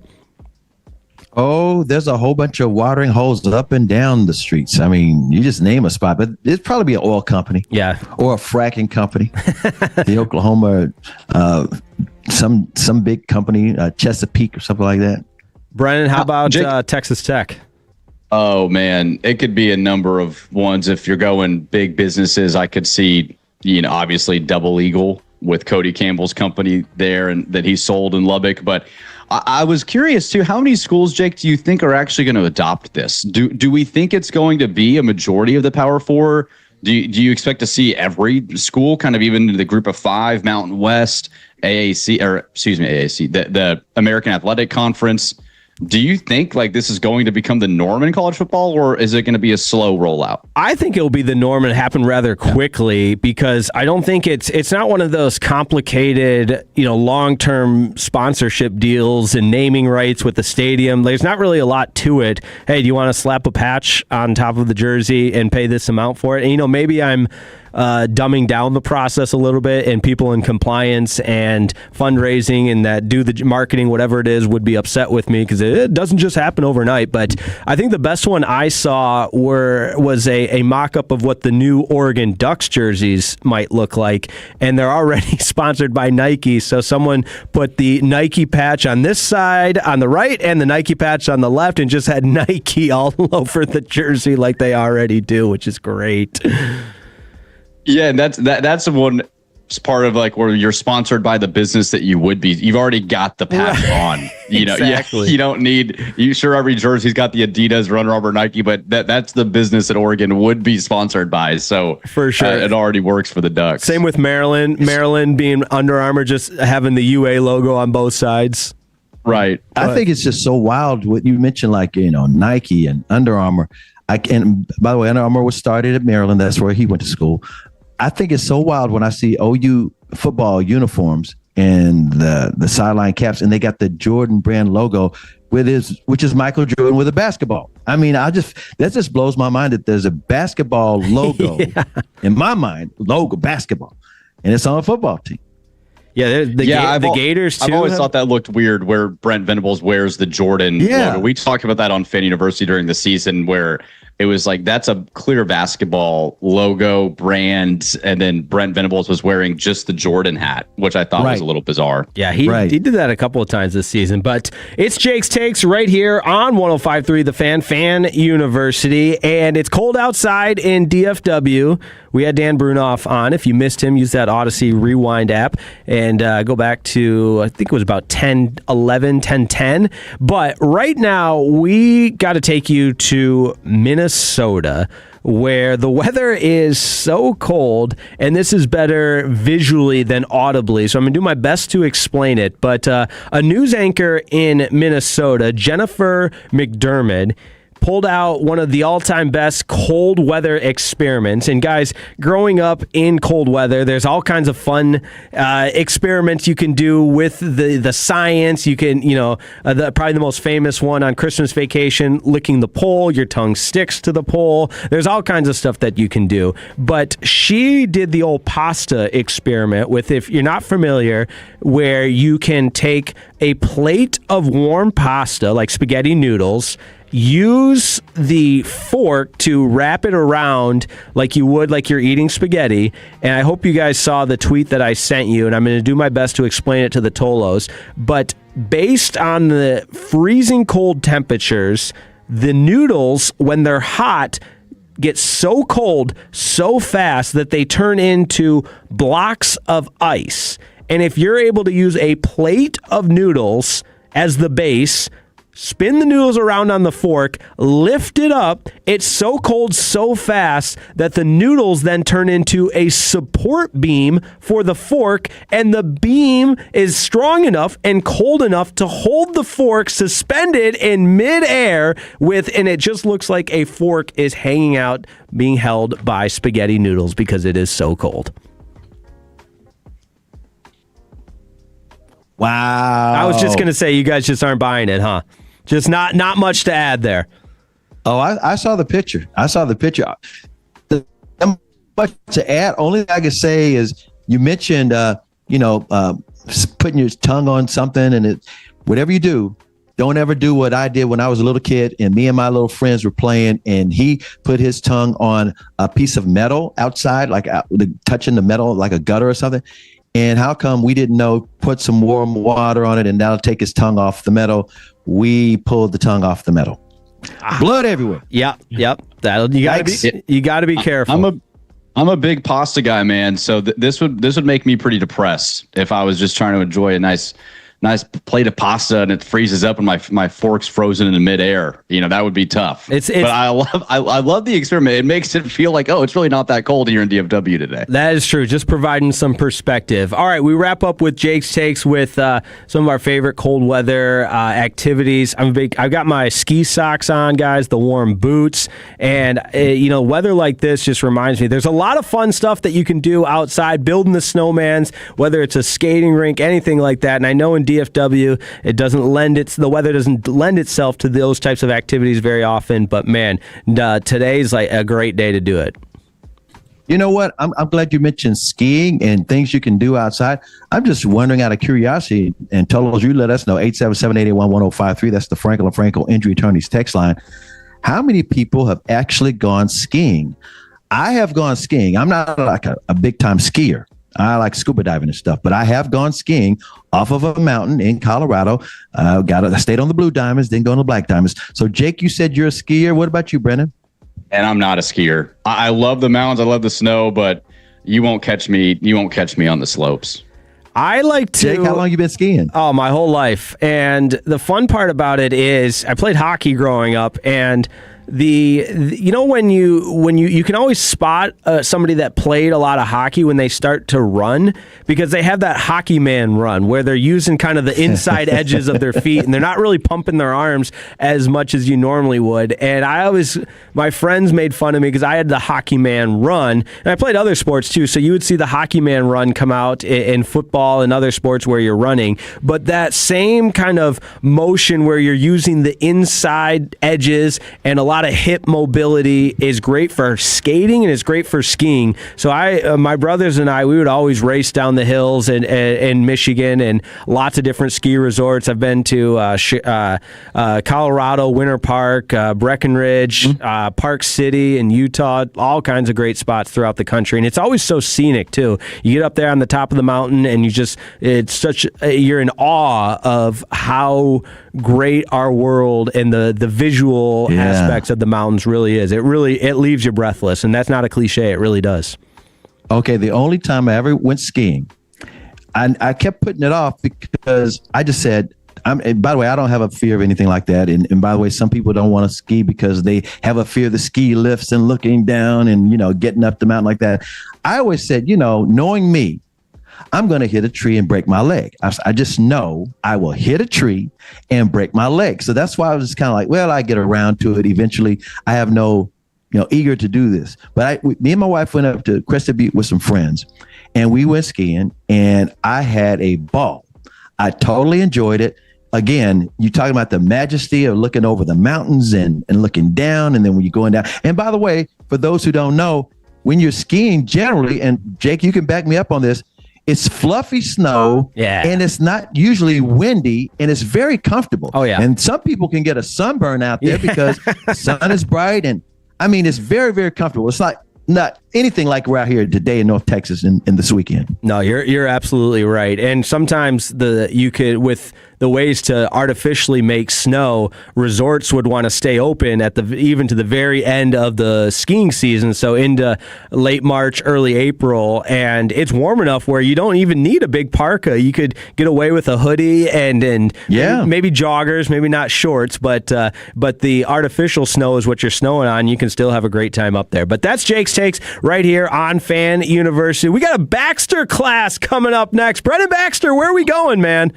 Oh, there's a whole bunch of watering holes up and down the streets. I mean, you just name a spot, but it'd probably be an oil company. Yeah. Or a fracking company. The Oklahoma, some big company, Chesapeake or something like that. Brennan, how about Texas Tech? Oh, man. It could be a number of ones. If you're going big businesses, I could see, obviously Double Eagle with Cody Campbell's company there and that he sold in Lubbock. But I was curious too, how many schools, Jake, do you think are actually going to adopt this? Do we think it's going to be a majority of the Power Four? Do you expect to see every school kind of even into the group of five, Mountain West, AAC, the American Athletic Conference? Do you think like this is going to become the norm in college football, or is it going to be a slow rollout? I think it'll be the norm and happen rather quickly, because I don't think it's not one of those complicated, long-term sponsorship deals and naming rights with the stadium. There's not really a lot to it. Hey, do you want to slap a patch on top of the jersey and pay this amount for it? And, maybe I'm dumbing down the process a little bit, and people in compliance and fundraising and that do the marketing, whatever it is, would be upset with me because it doesn't just happen overnight. But I think the best one I saw was a mock-up of what the new Oregon Ducks jerseys might look like, and they're already sponsored by Nike. So someone put the Nike patch on this side on the right and the Nike patch on the left, and just had Nike all over the jersey like they already do, which is great. Yeah, and that's one part of like where you're sponsored by the business that you would be. You've already got the patch on. Exactly. You don't need. Every jersey's got the Adidas, Under Armour, Nike, but that's the business that Oregon would be sponsored by. So for sure, it already works for the Ducks. Same with Maryland. Maryland being Under Armour, just having the UA logo on both sides. Right. I think it's just so wild what you mentioned, like Nike and Under Armour. And by the way, Under Armour was started at Maryland. That's where he went to school. I think it's so wild when I see OU football uniforms and the sideline caps, and they got the Jordan brand logo which is Michael Jordan with a basketball. I mean, that just blows my mind that there's a basketball logo in my mind, basketball, and it's on a football team. Yeah, the Gators too. I've always thought that looked weird where Brent Venables wears the Jordan logo. We talked about that on Fan University during the season where it was like, that's a clear basketball logo brand. And then Brent Venables was wearing just the Jordan hat, which I thought was a little bizarre. Yeah, he did that a couple of times this season. But it's Jake's Takes right here on 105.3 The Fan University. And it's cold outside in DFW. We had Dan Brunoff on. If you missed him, use that Odyssey Rewind app and go back to, I think it was about 10:10. But right now, we got to take you to Minnesota, where the weather is so cold, and this is better visually than audibly, so I'm going to do my best to explain it. But a news anchor in Minnesota, Jennifer McDermott, pulled out one of the all-time best cold weather experiments. And guys, growing up in cold weather, there's all kinds of fun experiments you can do with the science. You can, probably the most famous one on Christmas Vacation, licking the pole, your tongue sticks to the pole. There's all kinds of stuff that you can do. But she did the old pasta experiment with, if you're not familiar, where you can take a plate of warm pasta, like spaghetti noodles, use the fork to wrap it around like you would like you're eating spaghetti. And I hope you guys saw the tweet that I sent you, and I'm going to do my best to explain it to the Tolos. But based on the freezing cold temperatures, the noodles, when they're hot, get so cold so fast that they turn into blocks of ice. And if you're able to use a plate of noodles as the base, spin the noodles around on the fork, lift it up, it's so cold so fast that the noodles then turn into a support beam for the fork, and the beam is strong enough and cold enough to hold the fork suspended in midair and it just looks like a fork is hanging out, being held by spaghetti noodles because it is so cold. Wow. I was just going to say, you guys just aren't buying it, huh? Just not much to add there. Oh, I saw the picture. Not much to add. Only thing I can say is you mentioned, putting your tongue on something, and whatever you do, don't ever do what I did when I was a little kid and me and my little friends were playing, and he put his tongue on a piece of metal outside, like touching the metal like a gutter or something. And how come we didn't know, put some warm water on it and that'll take his tongue off the metal? We pulled the tongue off the metal. Blood everywhere. Yep. You gotta be careful. I'm a big pasta guy, man. So this would make me pretty depressed if I was just trying to enjoy a nice plate of pasta and it freezes up and my fork's frozen in the midair. That would be tough. But I love the experiment. It makes it feel like, it's really not that cold here in DFW today. That is true. Just providing some perspective. All right, we wrap up with Jake's Takes with some of our favorite cold weather activities. I've got my ski socks on, guys, the warm boots, and weather like this just reminds me there's a lot of fun stuff that you can do outside, building the snowmans, whether it's a skating rink, anything like that. And I know in DFW, the weather doesn't lend itself to those types of activities very often, but man, today's like a great day to do it. You know what? I'm glad you mentioned skiing and things you can do outside. I'm just wondering out of curiosity, and Tolos, you let us know, 877-881-1053. That's the Frankel & Frankel Injury Attorneys text line. How many people have actually gone skiing? I have gone skiing. I'm not like a big time skier. I like scuba diving and stuff, but I have gone skiing off of a mountain in Colorado. I stayed on the Blue Diamonds, didn't go on the Black Diamonds. So, Jake, you said you're a skier. What about you, Brennan? And I'm not a skier. I love the mountains. I love the snow, but you won't catch me. You won't catch me on the slopes. I like to. Jake, how long you been skiing? Oh, my whole life. And the fun part about it is I played hockey growing up, and when you can always spot somebody that played a lot of hockey when they start to run, because they have that hockey man run where they're using kind of the inside edges of their feet and they're not really pumping their arms as much as you normally would. And my friends made fun of me because I had the hockey man run, and I played other sports too. So you would see the hockey man run come out in football and other sports where you're running, but that same kind of motion where you're using the inside edges and a lot lot of hip mobility, is great for skating, and is great for skiing. So my brothers and I, we would always race down the hills in Michigan, and lots of different ski resorts. I've been to Colorado, Winter Park, Breckenridge, Park City in Utah, all kinds of great spots throughout the country. And it's always so scenic too. You get up there on the top of the mountain and you're in awe of how great our world and the visual aspects of the mountains really is. It leaves you breathless, and that's not a cliche. It really does. Okay, the only time I ever went skiing, I kept putting it off because I just said, and by the way, I don't have a fear of anything like that. And by the way, some people don't want to ski because they have a fear of the ski lifts and looking down and, getting up the mountain like that. I always said, knowing me, I'm going to hit a tree and break my leg. I just know I will hit a tree and break my leg. So that's why I was just kind of like, well, I get around to it eventually. I have no, eager to do this. But me and my wife went up to Crested Butte with some friends, and we went skiing, and I had a ball. I totally enjoyed it. Again, you're talking about the majesty of looking over the mountains and looking down. And then when you're going down, and by the way, for those who don't know, when you're skiing generally, and Jake, you can back me up on this, it's fluffy snow, and it's not usually windy, and it's very comfortable. Oh, yeah. And some people can get a sunburn out there because the sun is bright, and I mean, it's very, very comfortable. It's not anything like we're out here today in North Texas in this weekend. No, you're absolutely right. And sometimes with the ways to artificially make snow, resorts would want to stay open even to the very end of the skiing season, so into late March, early April, and it's warm enough where you don't even need a big parka. You could get away with a hoodie and maybe joggers, maybe not shorts, but the artificial snow is what you're snowing on. You can still have a great time up there. But that's Jake's Takes right here on Fan University. We got a Baxter class coming up next. Brennan Baxter, where are we going, man?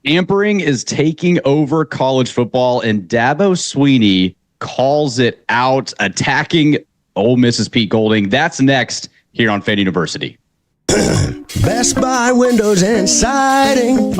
Tampering is taking over college football, and Dabo Swinney calls it out, attacking Ole Miss's Pete Golding. That's next here on Fan University. Best Buy Windows and Siding.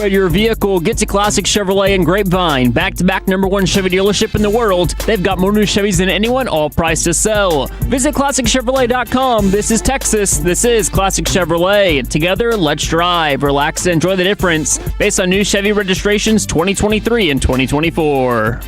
Your vehicle, get to Classic Chevrolet in Grapevine. Back-to-back #1 Chevy dealership in the world. They've got more new Chevys than anyone, all priced to sell. Visit ClassicChevrolet.com. This is Texas. This is Classic Chevrolet. Together, let's drive, relax, and enjoy the difference. Based on new Chevy registrations 2023 and 2024.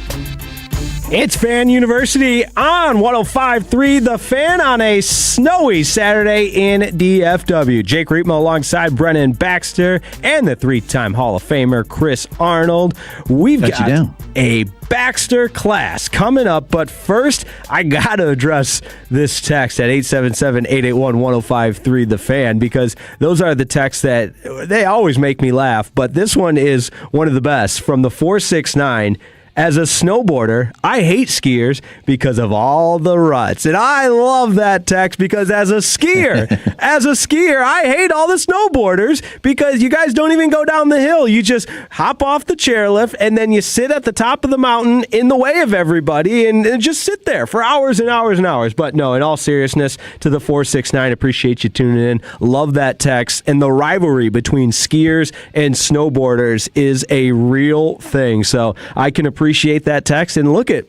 It's Fan University on 105.3 The Fan on a snowy Saturday in DFW. Jake Riepma alongside Brennan Baxter and the 3-time Hall of Famer Chris Arnold. We've got a Baxter class coming up, but first I got to address this text at 877-881-1053 The Fan, because those are the texts that they always make me laugh, but this one is one of the best from the 469. As a snowboarder, I hate skiers because of all the ruts. And I love that text because as a skier, I hate all the snowboarders because you guys don't even go down the hill. You just hop off the chairlift and then you sit at the top of the mountain in the way of everybody and just sit there for hours and hours and hours. But no, in all seriousness, to the 469, appreciate you tuning in. Love that text. And the rivalry between skiers and snowboarders is a real thing. So I can appreciate that text. And look at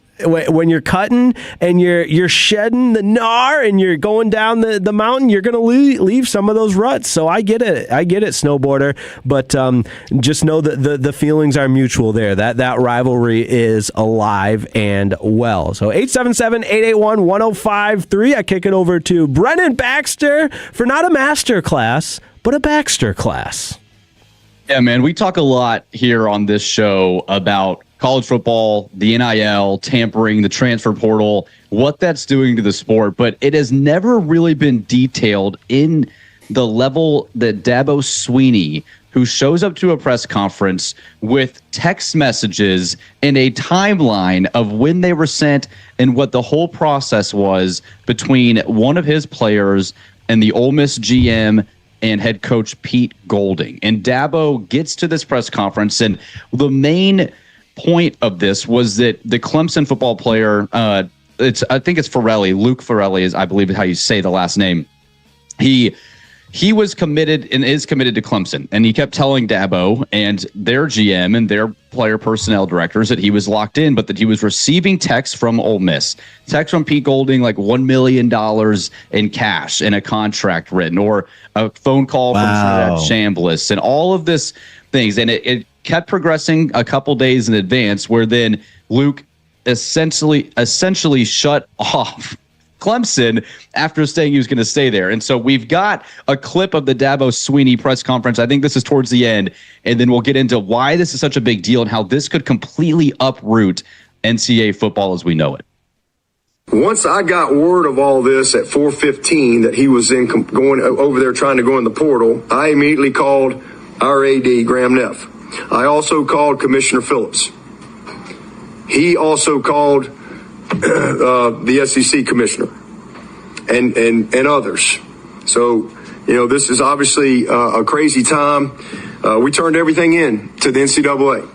when you're cutting and you're shedding the gnar and you're going down the mountain, you're going to leave some of those ruts. So I get it, snowboarder. But just know that the feelings are mutual there. That rivalry is alive and well. So 877-881-1053. I kick it over to Brennan Baxter for not a master class, but a Baxter class. Yeah, man, we talk a lot here on this show about college football, the NIL, tampering, the transfer portal, what that's doing to the sport, but it has never really been detailed in the level that Dabo Swinney, who shows up to a press conference with text messages and a timeline of when they were sent and what the whole process was between one of his players and the Ole Miss GM and head coach Pete Golding. And Dabo gets to this press conference, and the main point of this was that the Clemson football player, I think it's Farrelly, Luke Farrelly is, I believe, how you say the last name. He was committed and is committed to Clemson, and he kept telling Dabo and their GM and their player personnel directors that he was locked in, but that he was receiving texts from Ole Miss, texts from Pete Golding, like $1 million in cash and a contract written, or a phone call from Trinidad Chambliss, and all of this things. And it kept progressing a couple days in advance, where then Luke essentially shut off Clemson after saying he was going to stay there. And so we've got a clip of the Dabo Swinney press conference. I think this is towards the end, and then we'll get into why this is such a big deal and how this could completely uproot NCAA football as we know it. Once I got word of all this at 4:15 that he was going over there trying to go in the portal, I immediately called our AD, Graham Neff. I also called Commissioner Phillips. He also called the SEC commissioner and others. So, this is obviously a crazy time. We turned everything in to the NCAA.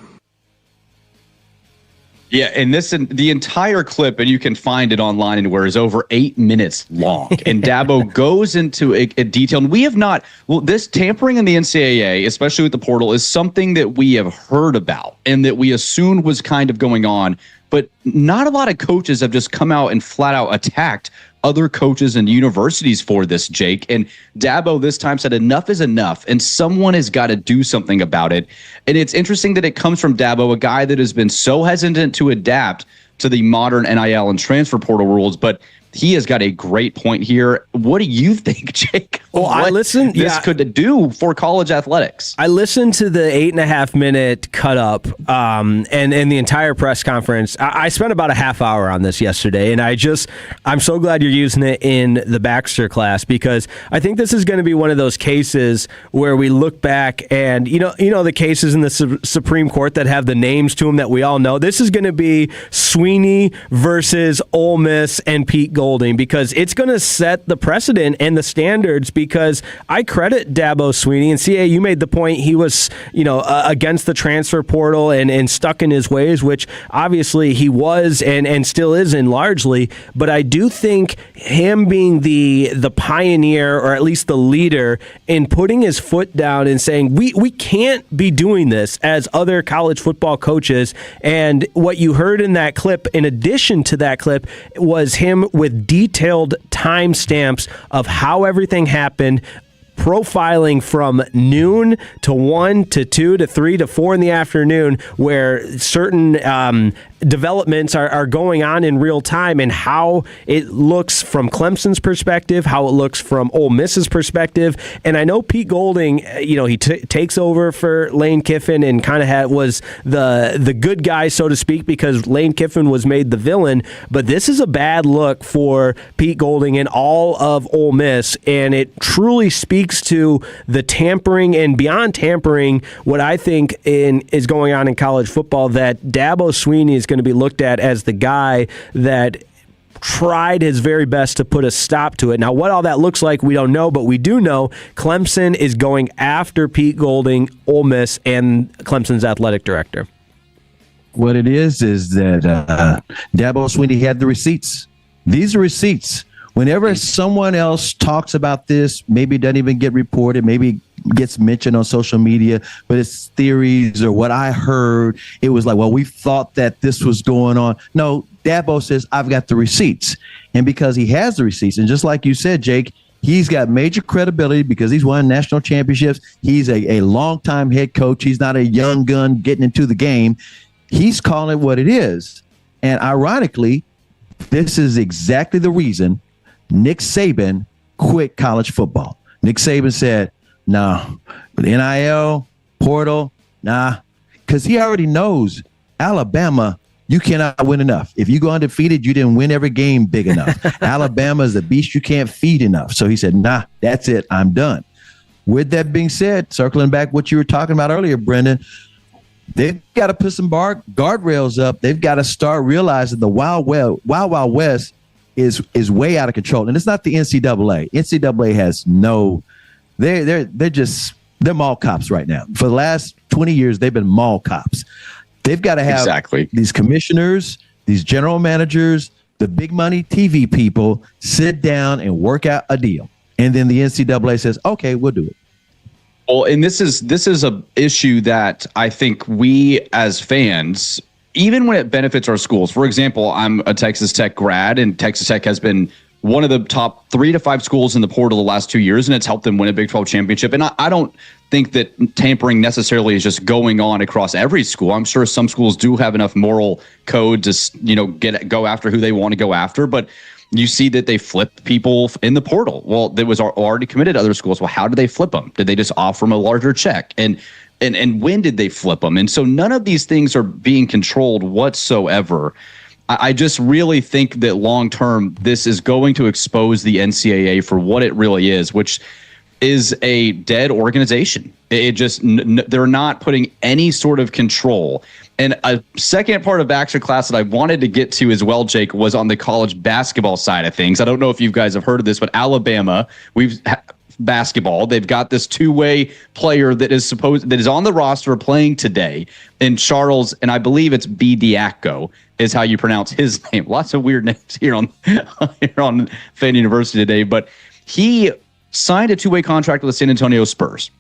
Yeah, and the entire clip, and you can find it online anywhere, is over 8 minutes long. And Dabo goes into a detail. And we have not, this tampering in the NCAA, especially with the portal, is something that we have heard about and that we assumed was kind of going on. But not a lot of coaches have just come out and flat out attacked other coaches and universities for this, Jake. And Dabo this time said enough is enough, and someone has got to do something about it. And it's interesting that it comes from Dabo, a guy that has been so hesitant to adapt to the modern NIL and transfer portal rules, but he has got a great point here. What do you think, Jake? Well, this could do for college athletics. I listened to the 8.5 minute cut up and the entire press conference. I spent about a half hour on this yesterday, and I'm so glad you're using it in the Baxter class, because I think this is going to be one of those cases where we look back and, the cases in the Supreme Court that have the names to them that we all know. This is going to be Swinney versus Ole Miss and Pete Golding, because it's going to set the precedent and the standards, because I credit Dabo Swinney, and CA, you made the point he was, against the transfer portal and stuck in his ways, which obviously he was and still is in largely, but I do think him being the pioneer, or at least the leader, in putting his foot down and saying, we can't be doing this as other college football coaches. And what you heard in that clip, in addition to that clip, was him with detailed timestamps of how everything happened, profiling from noon to 1 to 2 to 3 to 4 in the afternoon, where certain developments are going on in real time, and how it looks from Clemson's perspective, how it looks from Ole Miss's perspective. And I know Pete Golding, he takes over for Lane Kiffin and kind of was the good guy, so to speak, because Lane Kiffin was made the villain. But this is a bad look for Pete Golding and all of Ole Miss, and it truly speaks to the tampering and beyond tampering, what I think is going on in college football, that Dabo Swinney is going to be looked at as the guy that tried his very best to put a stop to it. Now, what all that looks like, we don't know, but we do know Clemson is going after Pete Golding, Ole Miss, and Clemson's athletic director. What it is that Dabo Swinney had the receipts. These are receipts. Whenever someone else talks about this, maybe it doesn't even get reported, maybe gets mentioned on social media, but it's theories or what I heard, it was like, well, we thought that this was going on. No, Dabo says, I've got the receipts. And because he has the receipts, and just like you said, Jake, he's got major credibility because he's won national championships. He's a longtime head coach. He's not a young gun getting into the game. He's calling it what it is. And ironically, this is exactly the reason Nick Saban quit college football. Nick Saban said, nah, but NIL, portal, nah, because he already knows Alabama, you cannot win enough. If you go undefeated, you didn't win every game big enough. Alabama is a beast you can't feed enough. So he said, nah, that's it. I'm done. With that being said, circling back what you were talking about earlier, Brendan, they've got to put some guardrails up. They've got to start realizing the Wild West is way out of control. And it's not the NCAA. NCAA has they're mall cops right now. For the last 20 years, they've been mall cops. They've got to have these commissioners, these general managers, the big money TV people sit down and work out a deal. And then the NCAA says, okay, we'll do it. Well, and this is a issue that I think we as fans, even when it benefits our schools, for example, I'm a Texas Tech grad, and Texas Tech has been one of the top 3 to 5 schools in the portal the last 2 years, and it's helped them win a Big 12 championship. And I don't think that tampering necessarily is just going on across every school. I'm sure some schools do have enough moral code to go after who they want to go after, but you see that they flip people in the portal. Well, that was already committed to other schools. Well, how did they flip them? Did they just offer them a larger check? And when did they flip them? And so none of these things are being controlled whatsoever. I just really think that long term, this is going to expose the NCAA for what it really is, which is a dead organization. They're not putting any sort of control. And a second part of action class that I wanted to get to as well, Jake, was on the college basketball side of things. I don't know if you guys have heard of this, but Alabama, basketball, they've got this two-way player that is on the roster playing today, and Charles, and I believe it's B. Diaco is how you pronounce his name. Lots of weird names here on Fan University today, but he signed a two-way contract with the San Antonio Spurs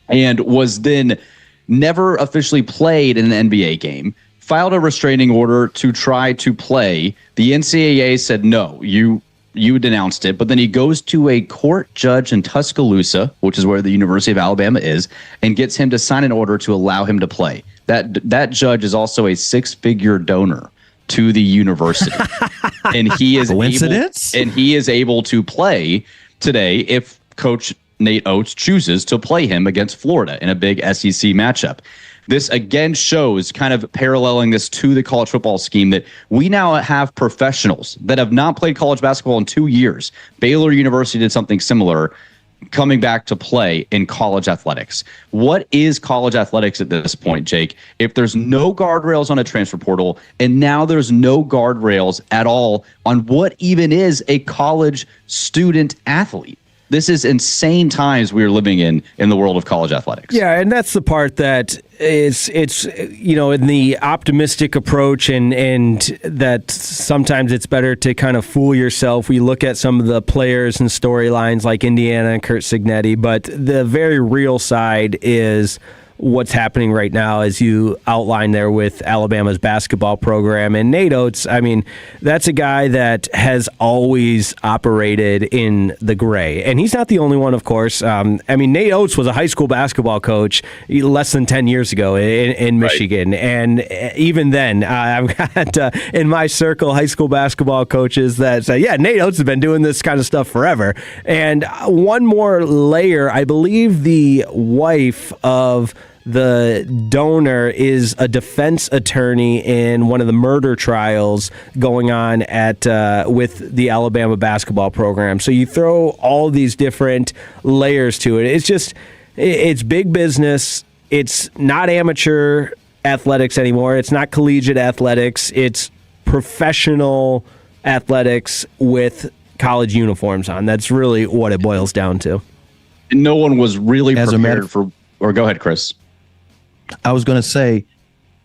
and was then never officially played in an NBA game, filed a restraining order to try to play. The NCAA said, no, you denounced it, but then he goes to a court judge in Tuscaloosa, which is where the University of Alabama is, and gets him to sign an order to allow him to play. That judge is also a 6-figure donor to the university. And he is able to play today if Coach Nate Oates chooses to play him against Florida in a big SEC matchup. This again shows, kind of paralleling this to the college football scheme, that we now have professionals that have not played college basketball in 2 years. Baylor University did something similar. coming back to play in college athletics. What is college athletics at this point, Jake? If there's no guardrails on a transfer portal, and now there's no guardrails at all on what even is a college student athlete. This is insane times we are living in the world of college athletics. Yeah, and that's the part that it's in the optimistic approach and that sometimes it's better to kind of fool yourself. We look at some of the players and storylines like Indiana and Kurt Signetti, but the very real side is what's happening right now, as you outlined there with Alabama's basketball program. And Nate Oates, I mean, that's a guy that has always operated in the gray. And he's not the only one, of course. Nate Oates was a high school basketball coach less than 10 years ago in Michigan. Right. And even then, I've got in my circle high school basketball coaches that say, yeah, Nate Oates has been doing this kind of stuff forever. And one more layer, I believe the wife of the donor is a defense attorney in one of the murder trials going on at with the Alabama basketball program. So you throw all these different layers to it. It's big business. It's not amateur athletics anymore. It's not collegiate athletics. It's professional athletics with college uniforms on. That's really what it boils down to. And no one was really prepared for. Or go ahead, Chris. I was going to say,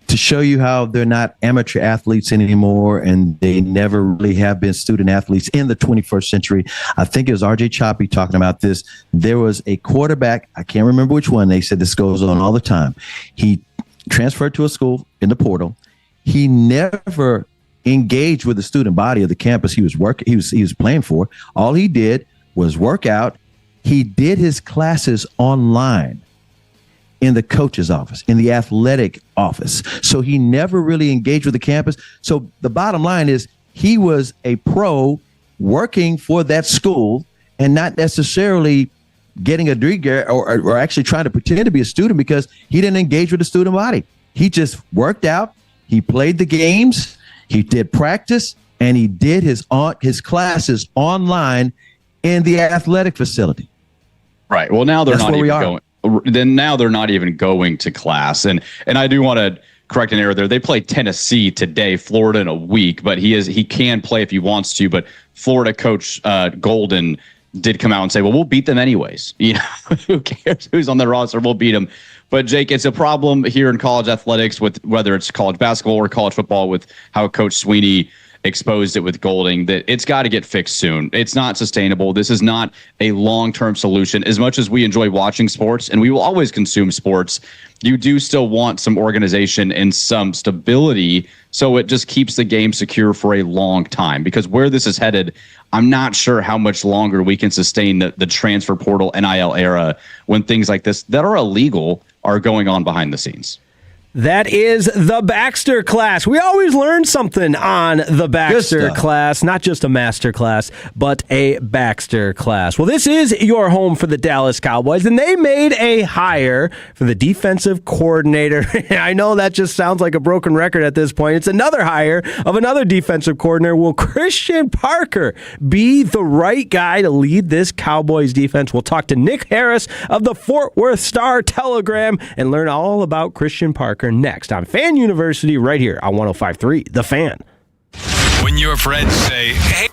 to show you how they're not amateur athletes anymore and they never really have been student athletes in the 21st century. I think it was RJ Choppy talking about this. There was a quarterback, I can't remember which one. They said this goes on all the time. He transferred to a school in the portal. He never engaged with the student body of the campus he was playing for. All he did was work out. He did his classes online in the coach's office, in the athletic office. So he never really engaged with the campus. So the bottom line is he was a pro working for that school and not necessarily getting a degree or actually trying to pretend to be a student, because he didn't engage with the student body. He just worked out, he played the games, he did practice, and he did his classes online in the athletic facility. Right. Well, now they're not even going. Then now they're not even going to class. And I do want to correct an error there. They play Tennessee today, Florida in a week, but he can play if he wants to. But Florida coach Golden did come out and say, well, we'll beat them anyways. You know, who cares who's on the roster? We'll beat them. But Jake, it's a problem here in college athletics with whether it's college basketball or college football with how Coach Sweeney exposed it with Golding, that it's got to get fixed soon. It's not sustainable. This is not a long-term solution. As much as we enjoy watching sports, and we will always consume sports, you do still want some organization and some stability so it just keeps the game secure for a long time. Because where this is headed, I'm not sure how much longer we can sustain the transfer portal NIL era when things like this that are illegal are going on behind the scenes. That is the Baxter class. We always learn something on the Baxter class, not just a master class, but a Baxter class. Well, this is your home for the Dallas Cowboys, and they made a hire for the defensive coordinator. I know that just sounds like a broken record at this point. It's another hire of another defensive coordinator. Will Christian Parker be the right guy to lead this Cowboys defense? We'll talk to Nick Harris of the Fort Worth Star-Telegram and learn all about Christian Parker next on Fan University right here on 105.3 The Fan. When your friends say, hey,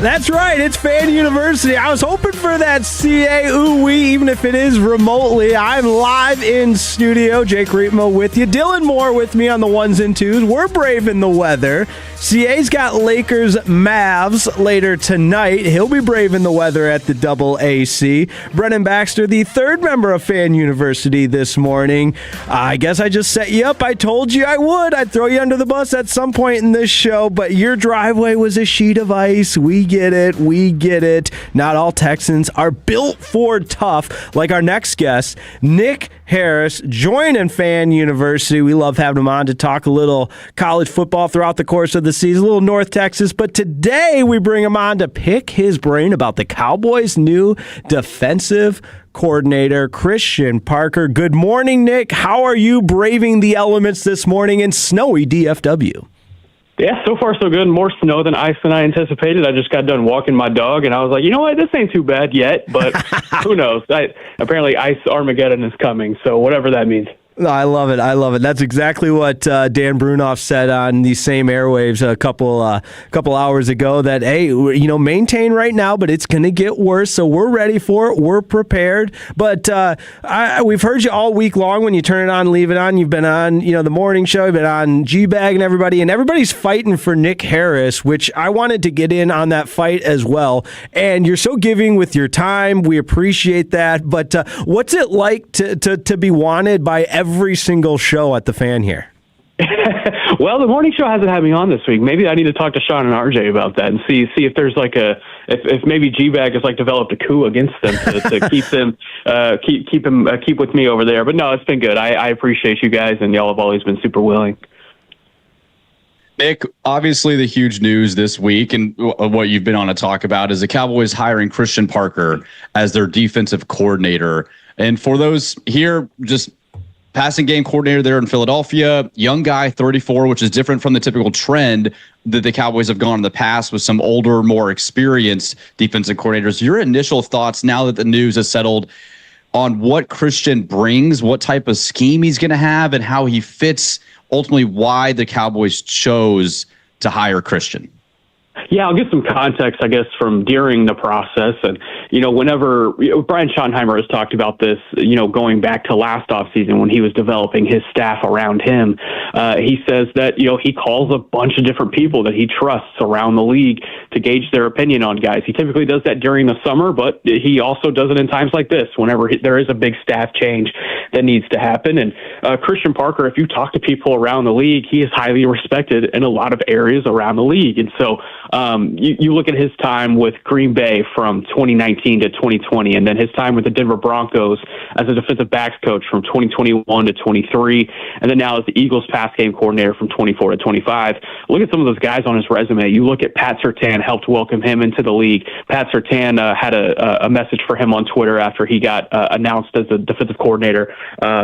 That's right. It's Fan University. I was hoping for that CA ooh-wee, even if it is remotely. I'm live in studio. Jake Riepma with you. Dylan Moore with me on the ones and twos. We're braving the weather. CA's got Lakers Mavs later tonight. He'll be braving the weather at the Double AC. Brennan Baxter, the third member of Fan University this morning. I guess I just set you up. I told you I would. I'd throw you under the bus at some point in this show, but your driveway was a sheet of ice. We get it. We get it. Not all Texans are built for tough. Like our next guest, Nick Harris, joining Fan University. We love having him on to talk a little college football throughout the course of the season, a little North Texas. But today we bring him on to pick his brain about the Cowboys' new defensive coordinator, Christian Parker. Good morning, Nick. How are you braving the elements this morning in snowy DFW? Yeah, so far so good. More snow than ice than I anticipated. I just got done walking my dog, and I was like, you know what, this ain't too bad yet, but who knows? Apparently Ice Armageddon is coming, so whatever that means. I love it. I love it. That's exactly what Dan Brunoff said on these same airwaves a couple hours ago, that, hey, maintain right now, but it's going to get worse. So we're ready for it. We're prepared. But we've heard you all week long when you turn it on, leave it on. You've been on, the morning show. You've been on G-Bag and everybody's fighting for Nick Harris, which I wanted to get in on that fight as well. And you're so giving with your time. We appreciate that. But what's it like to be wanted by every single show at the Fan here? Well, the morning show hasn't had me on this week. Maybe I need to talk to Sean and RJ about that and see if there's like if maybe G-Bag has developed a coup against them to keep them keep with me over there. But no, it's been good. I appreciate you guys, and y'all have always been super willing. Nick, obviously the huge news this week and what you've been on to talk about is the Cowboys hiring Christian Parker as their defensive coordinator. And for those here, just passing game coordinator there in Philadelphia, young guy, 34, which is different from the typical trend that the Cowboys have gone in the past with some older, more experienced defensive coordinators. Your initial thoughts now that the news has settled on what Christian brings, what type of scheme he's going to have, and how he fits, ultimately why the Cowboys chose to hire Christian. Yeah, I'll get some context, I guess, from during the process. And, whenever Brian Schottenheimer has talked about this, going back to last offseason when he was developing his staff around him, he says that, he calls a bunch of different people that he trusts around the league to gauge their opinion on guys. He typically does that during the summer, but he also does it in times like this, whenever there is a big staff change that needs to happen. And Christian Parker, if you talk to people around the league, he is highly respected in a lot of areas around the league. And so you look at his time with Green Bay from 2019 to 2020, and then his time with the Denver Broncos as a defensive backs coach from 2021 to 23, and then now as the Eagles pass game coordinator from 24 to 25. Look at some of those guys on his resume. You look at Pat Surtain, helped welcome him into the league. Pat Surtain had a message for him on Twitter after he got announced as a defensive coordinator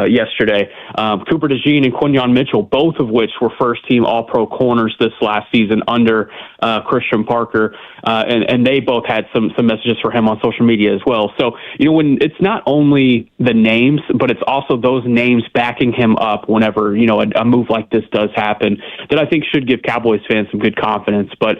yesterday. Cooper DeJean and Quinyon Mitchell, both of which were first-team All-Pro corners this last season under Christian Parker, and they both had some messages for him on social media as well. So, when it's not only the names, but it's also those names backing him up whenever, a move like this does happen, that I think should give Cowboys fans some good confidence. But,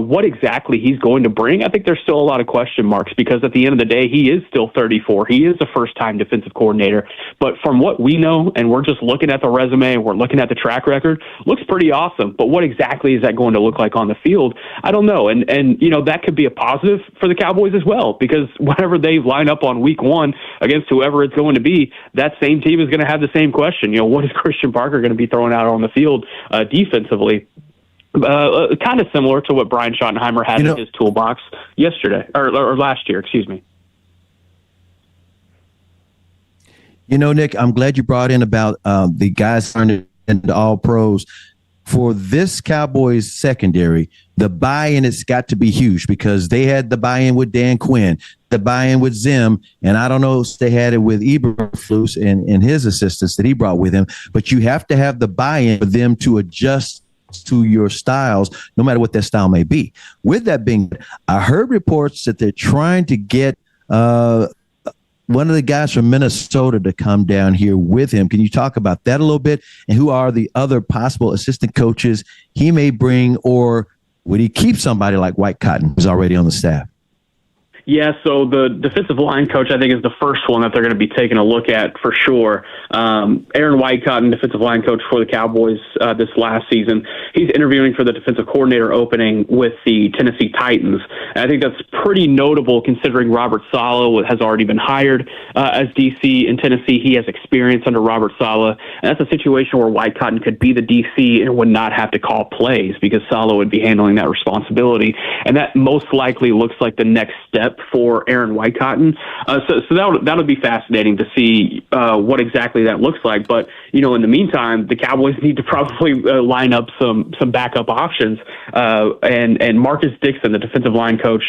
what exactly he's going to bring, I think there's still a lot of question marks, because at the end of the day, he is still 34. He is a first-time defensive coordinator. But from what we know, and we're just looking at the resume, we're looking at the track record, looks pretty awesome. But what exactly is that going to look like on the field? I don't know. And that could be a positive for the Cowboys as well, because whenever they line up on week one against whoever it's going to be, that same team is going to have the same question. What is Christian Parker going to be throwing out on the field defensively? Kind of similar to what Brian Schottenheimer had in his toolbox yesterday or last year, excuse me. Nick, I'm glad you brought in about the guys turning into all pros. For this Cowboys secondary, the buy-in has got to be huge, because they had the buy-in with Dan Quinn, the buy-in with Zim, and I don't know if they had it with Eberflus and his assistants that he brought with him, but you have to have the buy-in for them to adjust to your styles, no matter what that style may be. With that being, I heard reports that they're trying to get one of the guys from Minnesota to come down here with him. Can you talk about that a little bit? And who are the other possible assistant coaches he may bring, or would he keep somebody like White Cotton, who's already on the staff? Yeah, so the defensive line coach, I think, is the first one that they're going to be taking a look at for sure. Aaron Whitecotton, defensive line coach for the Cowboys this last season, he's interviewing for the defensive coordinator opening with the Tennessee Titans. And I think that's pretty notable considering Robert Saleh has already been hired as DC in Tennessee. He has experience under Robert Saleh. And that's a situation where Whitecotton could be the DC and would not have to call plays because Saleh would be handling that responsibility. And that most likely looks like the next step for Aaron Whitecotton. So that would be fascinating to see what exactly that looks like. But, in the meantime, the Cowboys need to probably line up some backup options. And Marcus Dixon, the defensive line coach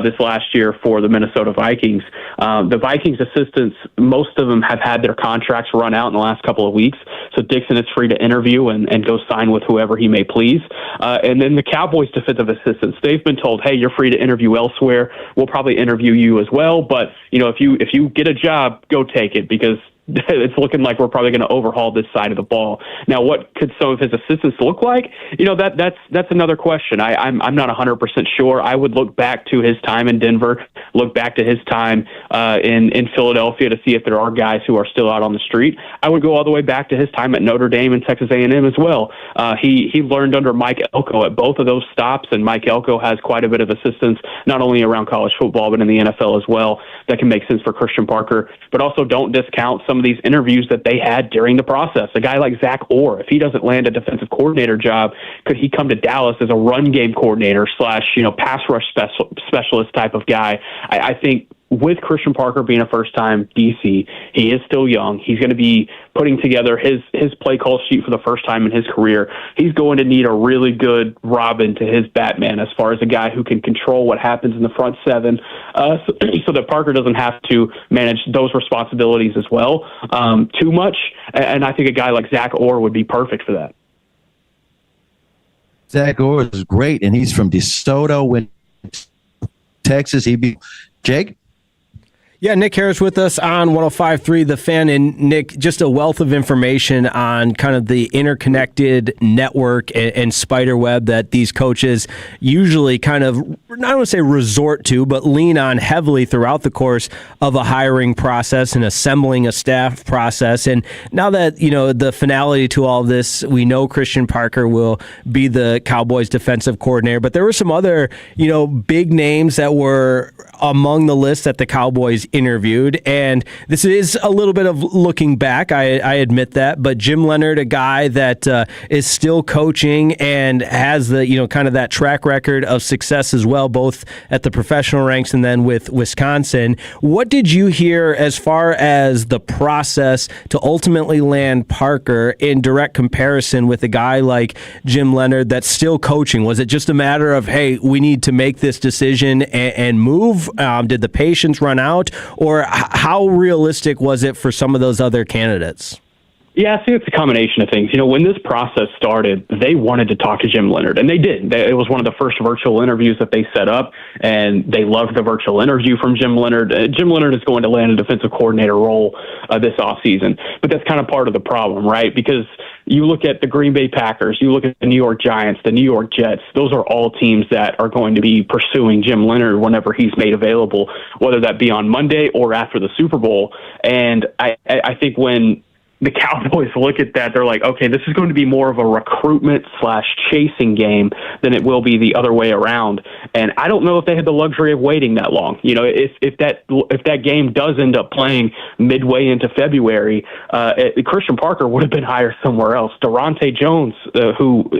this last year for the Minnesota Vikings, the Vikings assistants, most of them have had their contracts run out in the last couple of weeks. So Dixon is free to interview and go sign with whoever he may please. And then the Cowboys defensive assistants, they've been told, hey, you're free to interview elsewhere. We'll probably interview you as well. But, if you get a job, go take it because it's looking like we're probably going to overhaul this side of the ball. Now, what could some of his assistants look like? That's another question. I'm not 100% sure. I would look back to his time in Denver, look back to his time in Philadelphia to see if there are guys who are still out on the street. I would go all the way back to his time at Notre Dame and Texas A&M as well. He learned under Mike Elko at both of those stops, and Mike Elko has quite a bit of assistance, not only around college football, but in the NFL as well. That can make sense for Christian Parker. But also don't discount some of these interviews that they had during the process. A guy like Zach Orr, if he doesn't land a defensive coordinator job, could he come to Dallas as a run game coordinator / pass rush specialist type of guy? I think with Christian Parker being a first-time DC, he is still young. He's going to be putting together his play call sheet for the first time in his career. He's going to need a really good Robin to his Batman as far as a guy who can control what happens in the front seven so that Parker doesn't have to manage those responsibilities as well too much. And I think a guy like Zach Orr would be perfect for that. Zach Orr is great, and he's from DeSoto, Texas. Jake? Yeah, Nick Harris with us on 105.3 The Fan. And Nick, just a wealth of information on kind of the interconnected network and spider web that these coaches usually kind of, I don't want to say resort to, but lean on heavily throughout the course of a hiring process and assembling a staff process. And now that, the finality to all of this, we know Christian Parker will be the Cowboys defensive coordinator, but there were some other, big names that were among the list that the Cowboys interviewed, and this is a little bit of looking back, I admit that, but Jim Leonard, a guy that is still coaching and has the kind of that track record of success as well, both at the professional ranks and then with Wisconsin. What did you hear as far as the process to ultimately land Parker in direct comparison with a guy like Jim Leonard that's still coaching? Was it just a matter of, hey, we need to make this decision and move? Did the patience run out? Or how realistic was it for some of those other candidates? Yeah, I think it's a combination of things. When this process started, they wanted to talk to Jim Leonard, and they did. It was one of the first virtual interviews that they set up, and they loved the virtual interview from Jim Leonard. Jim Leonard is going to land a defensive coordinator role this offseason, but that's kind of part of the problem, right? Because you look at the Green Bay Packers, you look at the New York Giants, the New York Jets, those are all teams that are going to be pursuing Jim Leonard whenever he's made available, whether that be on Monday or after the Super Bowl. And I think when the Cowboys look at that, they're like, okay, this is going to be more of a recruitment / chasing game than it will be the other way around. And I don't know if they had the luxury of waiting that long. If that game does end up playing midway into February, Christian Parker would have been hired somewhere else. Durante Jones, who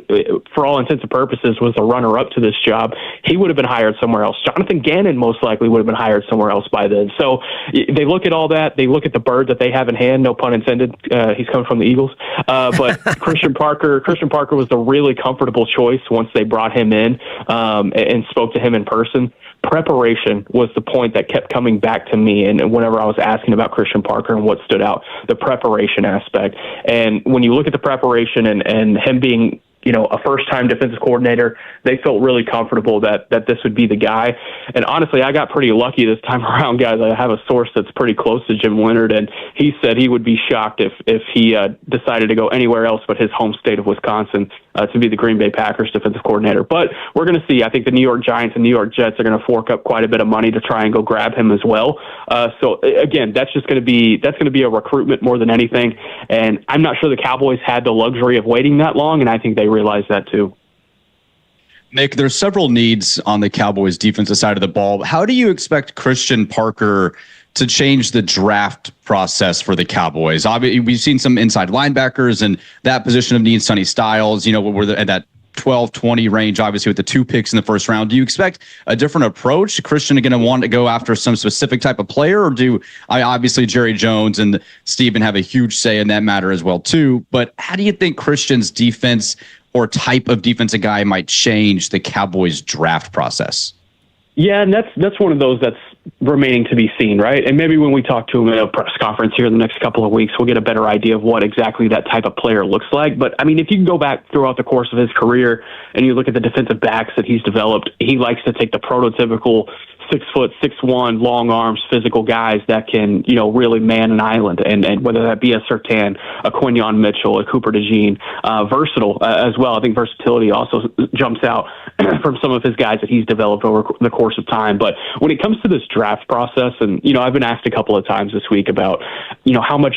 for all intents and purposes was the runner-up to this job, he would have been hired somewhere else. Jonathan Gannon most likely would have been hired somewhere else by then. So they look at all that. They look at the bird that they have in hand, no pun intended. He's coming from the Eagles. But Christian Parker was the really comfortable choice once they brought him in and spoke to him in person. Preparation was the point that kept coming back to me, and whenever I was asking about Christian Parker and what stood out, the preparation aspect. And when you look at the preparation and him being a first-time defensive coordinator, they felt really comfortable that this would be the guy. And honestly, I got pretty lucky this time around, guys. I have a source that's pretty close to Jim Leonard, and he said he would be shocked if he decided to go anywhere else but his home state of Wisconsin to be the Green Bay Packers defensive coordinator. But we're going to see. I think the New York Giants and New York Jets are going to fork up quite a bit of money to try and go grab him as well. So again, that's going to be a recruitment more than anything. And I'm not sure the Cowboys had the luxury of waiting that long, and I think they realized that too. Nick, there's several needs on the Cowboys defensive side of the ball. How do you expect Christian Parker to change the draft process for the Cowboys? Obviously, we've seen some inside linebackers and that position of need, Sonny Styles, we're at that 12-20 range, obviously, with the 2 picks in the first round. Do you expect a different approach? Christian going to want to go after some specific type of player, or obviously Jerry Jones and Steven have a huge say in that matter as well, too. But how do you think Christian's defense or type of defensive guy might change the Cowboys draft process? Yeah, and that's one of those that's remaining to be seen, right? And maybe when we talk to him at a press conference here in the next couple of weeks, we'll get a better idea of what exactly that type of player looks like. But, I mean, if you can go back throughout the course of his career and you look at the defensive backs that he's developed, he likes to take the prototypical 6', 6'1", long arms, physical guys that can, really man an island. And whether that be a Surtain, a Quinyon Mitchell, a Cooper DeJean, versatile as well. I think versatility also jumps out from some of his guys that he's developed over the course of time. But when it comes to this draft process, and, I've been asked a couple of times this week about, how much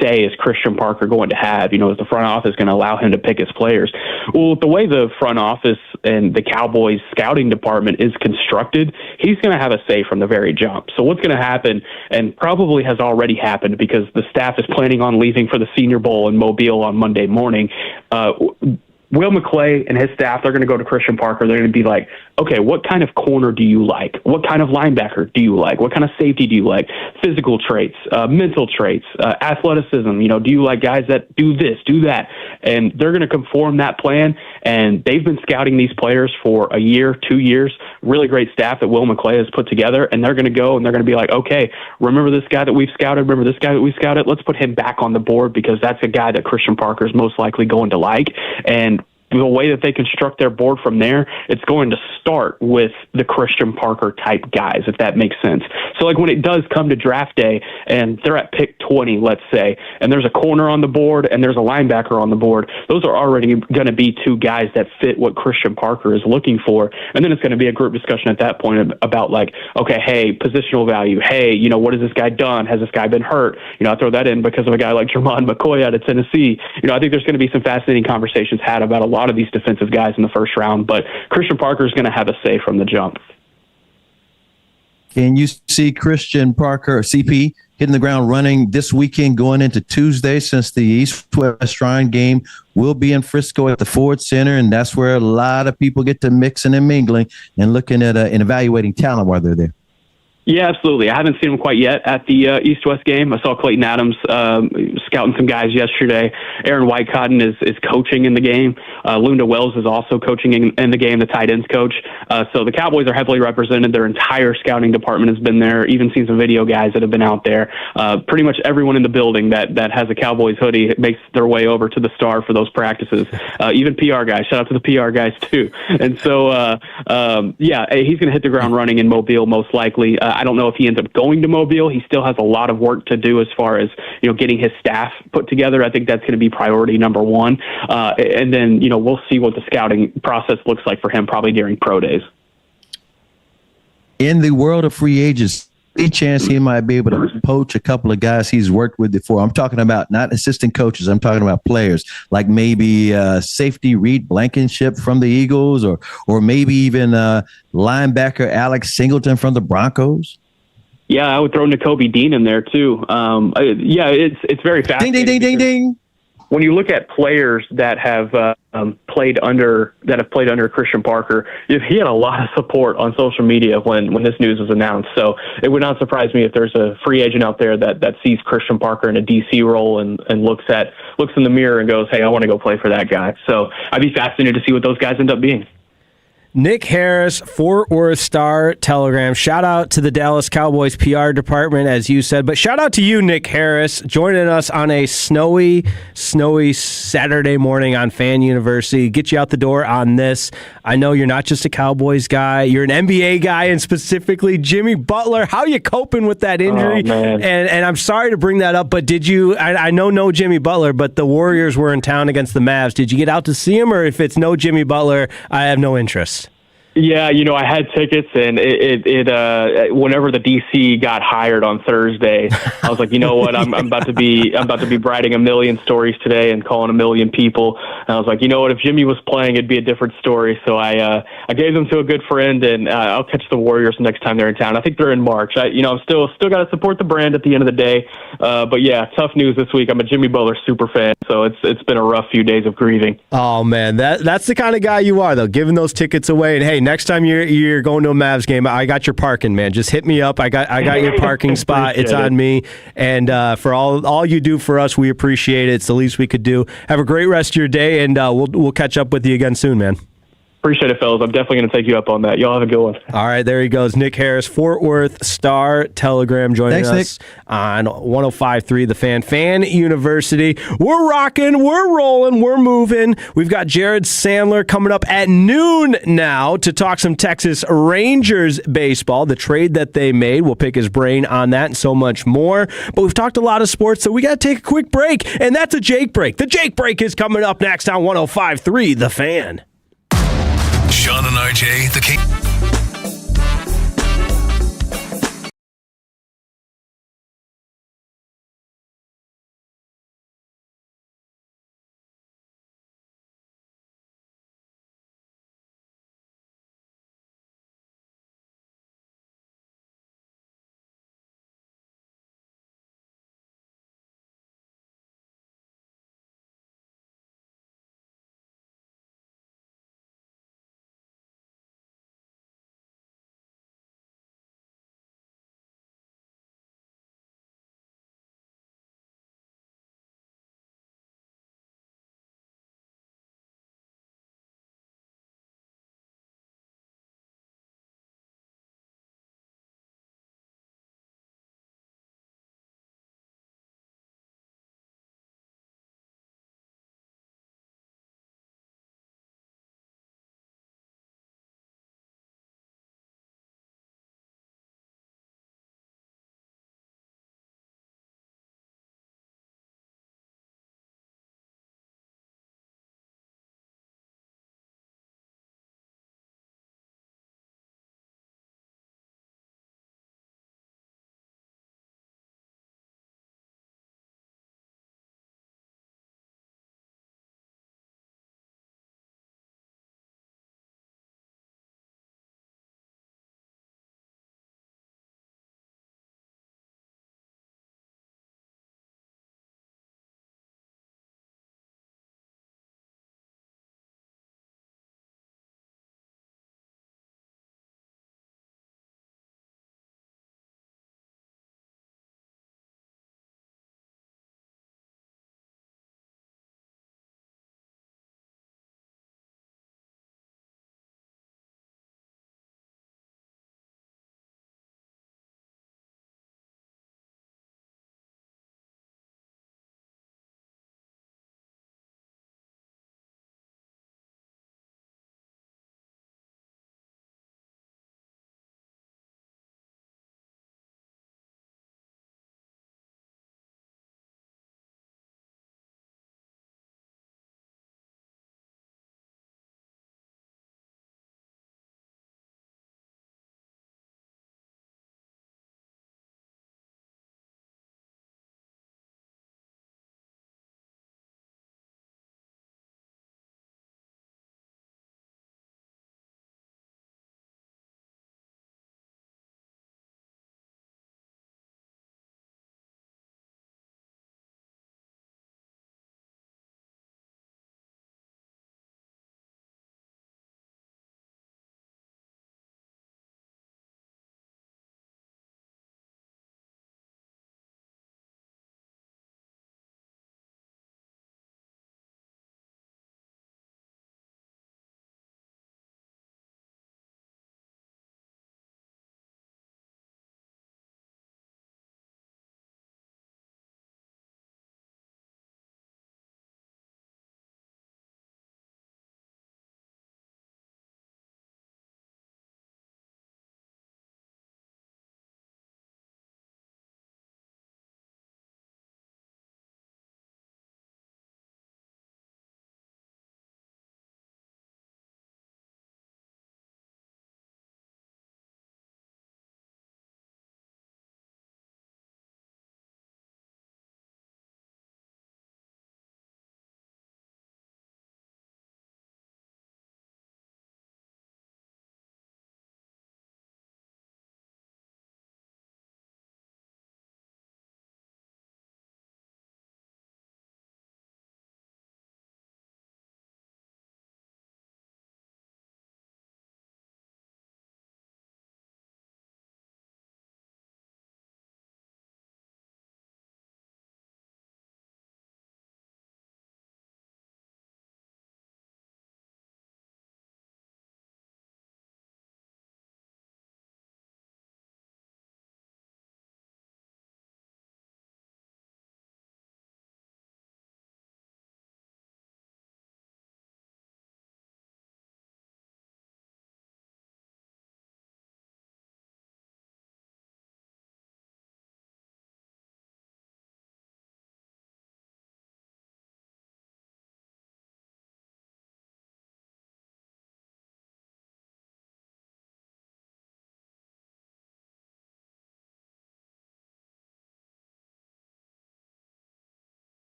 say is Christian Parker going to have? Is the front office going to allow him to pick his players? Well, the way the front office and the Cowboys scouting department is constructed, he's going to have a say from the very jump. So what's going to happen, and probably has already happened because the staff is planning on leaving for the Senior Bowl in Mobile on Monday morning, Will McClay and his staff, they're going to go to Christian Parker. They're going to be like, okay, what kind of corner do you like? What kind of linebacker do you like? What kind of safety do you like? Physical traits, mental traits, athleticism. Do you like guys that do this, do that? And they're going to conform that plan. And they've been scouting these players for a year, 2 years. Really great staff that Will McClay has put together. And they're going to go and they're going to be like, okay, remember this guy that we've scouted? Remember this guy that we scouted? Let's put him back on the board because that's a guy that Christian Parker is most likely going to like. And the way that they construct their board from there, it's going to start with the Christian Parker type guys, if that makes sense. So like when it does come to draft day and they're at pick 20, let's say, and there's a corner on the board and there's a linebacker on the board, those are already going to be two guys that fit what Christian Parker is looking for. And then it's going to be a group discussion at that point about like, okay, hey, positional value. Hey, what has this guy done? Has this guy been hurt? I throw that in because of a guy like Jermon McCoy out of Tennessee. I think there's going to be some fascinating conversations had about a lot of these defensive guys in the first round, but Christian Parker is going to have a say from the jump. Can you see Christian Parker, or CP, hitting the ground running this weekend going into Tuesday, since the East-West Shrine game will be in Frisco at the Ford Center, and that's where a lot of people get to mixing and mingling and looking at and evaluating talent while they're there? Yeah, absolutely. I haven't seen him quite yet at the East-West game. I saw Clayton Adams scouting some guys yesterday. Aaron Whitecotton is coaching in the game. Lunda Wells is also coaching in the game, the tight ends coach. So the Cowboys are heavily represented. Their entire scouting department has been there. Even seen some video guys that have been out there. Pretty much everyone in the building that has a Cowboys hoodie makes their way over to the Star for those practices. Even PR guys. Shout out to the PR guys, too. And so, he's going to hit the ground running in Mobile, most likely. I don't know if he ends up going to Mobile. He still has a lot of work to do as far as, getting his staff put together. I think that's going to be priority number one. And then, we'll see what the scouting process looks like for him probably during pro days. In the world of free agents, any chance he might be able to poach a couple of guys he's worked with before? I'm talking about not assistant coaches. I'm talking about players, like maybe safety Reed Blankenship from the Eagles, or maybe even linebacker Alex Singleton from the Broncos. Yeah, I would throw Nakobe Dean in there too. It's very fascinating. Ding, ding, ding, ding, ding. When you look at players that have played under Christian Parker, he had a lot of support on social media when this news was announced. So it would not surprise me if there's a free agent out there that sees Christian Parker in a DC role and looks in the mirror and goes, hey, I want to go play for that guy. So I'd be fascinated to see what those guys end up being. Nick Harris, Fort Worth Star-Telegram. Shout out to the Dallas Cowboys PR department, as you said. But shout out to you, Nick Harris, joining us on a snowy Saturday morning on Fan University. Get you out the door on this. I know you're not just a Cowboys guy. You're an NBA guy, and specifically Jimmy Butler. How are you coping with that injury? Oh, man. And I'm sorry to bring that up, but did you – I know no Jimmy Butler, but the Warriors were in town against the Mavs. Did you get out to see him, or if it's no Jimmy Butler, I have no interest? Yeah, I had tickets, and it whenever the DC got hired on Thursday, I was like, you know what, I'm about to be writing a million stories today and calling a million people. And I was like, you know what, if Jimmy was playing, it'd be a different story. So I gave them to a good friend, and I'll catch the Warriors next time they're in town. I think they're in March. I'm still got to support the brand at the end of the day. But yeah, tough news this week. I'm a Jimmy Butler super fan, so it's been a rough few days of grieving. Oh man, that's the kind of guy you are, though, giving those tickets away. And hey, next time you're going to a Mavs game, I got your parking, man. Just hit me up. I got your parking spot. It's on me. And for all you do for us, we appreciate it. It's the least we could do. Have a great rest of your day, and we'll catch up with you again soon, man. Appreciate it, fellas. I'm definitely going to take you up on that. Y'all have a good one. All right, there he goes. Nick Harris, Fort Worth Star-Telegram, joining Thanks, us on 105.3 The Fan University. We're rocking, we're rolling, we're moving. We've got Jared Sandler coming up at noon now to talk some Texas Rangers baseball, the trade that they made. We'll pick his brain on that and so much more. But we've talked a lot of sports, so we got to take a quick break, and that's a Jake break. The Jake break is coming up next on 105.3 The Fan. Sean and RJ, the King.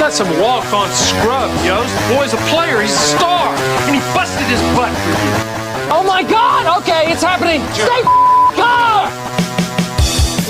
not some walk-on scrub, Yost. The boy's a player. He's a star. And he busted his butt for you. Oh my God! Okay, it's happening. Stay calm.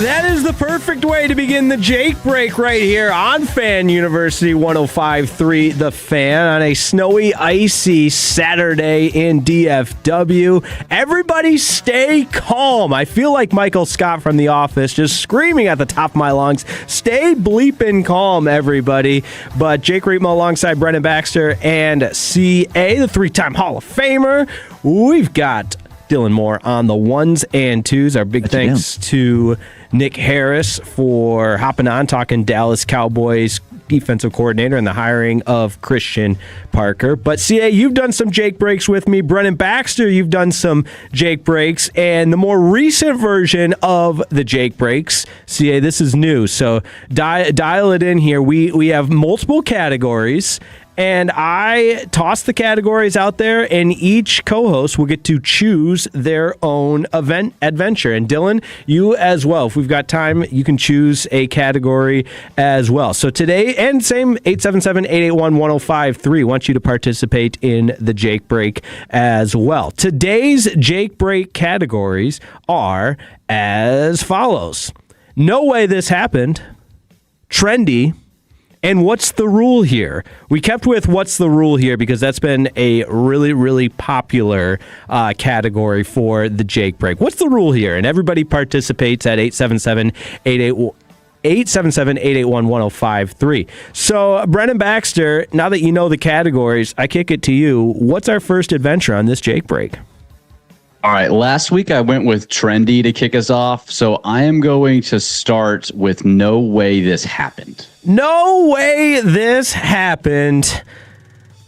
That is the perfect way to begin the Jake Break right here on Fan University 105.3 The Fan on a snowy, icy Saturday in DFW. Everybody stay calm. I feel like Michael Scott from The Office just screaming at the top of my lungs. Stay bleeping calm, everybody. But Jake Reitma alongside Brennan Baxter and CA, the three-time Hall of Famer. We've got Dylan Moore on the ones and twos. Our big thanks to Nick Harris for hopping on, talking Dallas Cowboys defensive coordinator and the hiring of Christian Parker. But CA, you've done some Jake Breaks with me. Brennan Baxter, you've done some Jake Breaks. And the more recent version of the Jake Breaks, CA, this is new. So dial it in here. We have multiple categories. And I toss the categories out there, and each co-host will get to choose their own adventure. And Dylan, you as well. If we've got time, you can choose a category as well. So today, and same 877-881-1053, want you to participate in the Jake Break as well. Today's Jake Break categories are as follows. No way this happened. Trendy. And what's the rule here? We kept with what's the rule here because that's been a really, really popular category for the Jake Break. What's the rule here? And everybody participates at 877-881-1053. So, Brennan Baxter, now that you know the categories, I kick it to you. What's our first adventure on this Jake Break? All right, last week I went with trendy to kick us off, so I am going to start with no way this happened. No way this happened.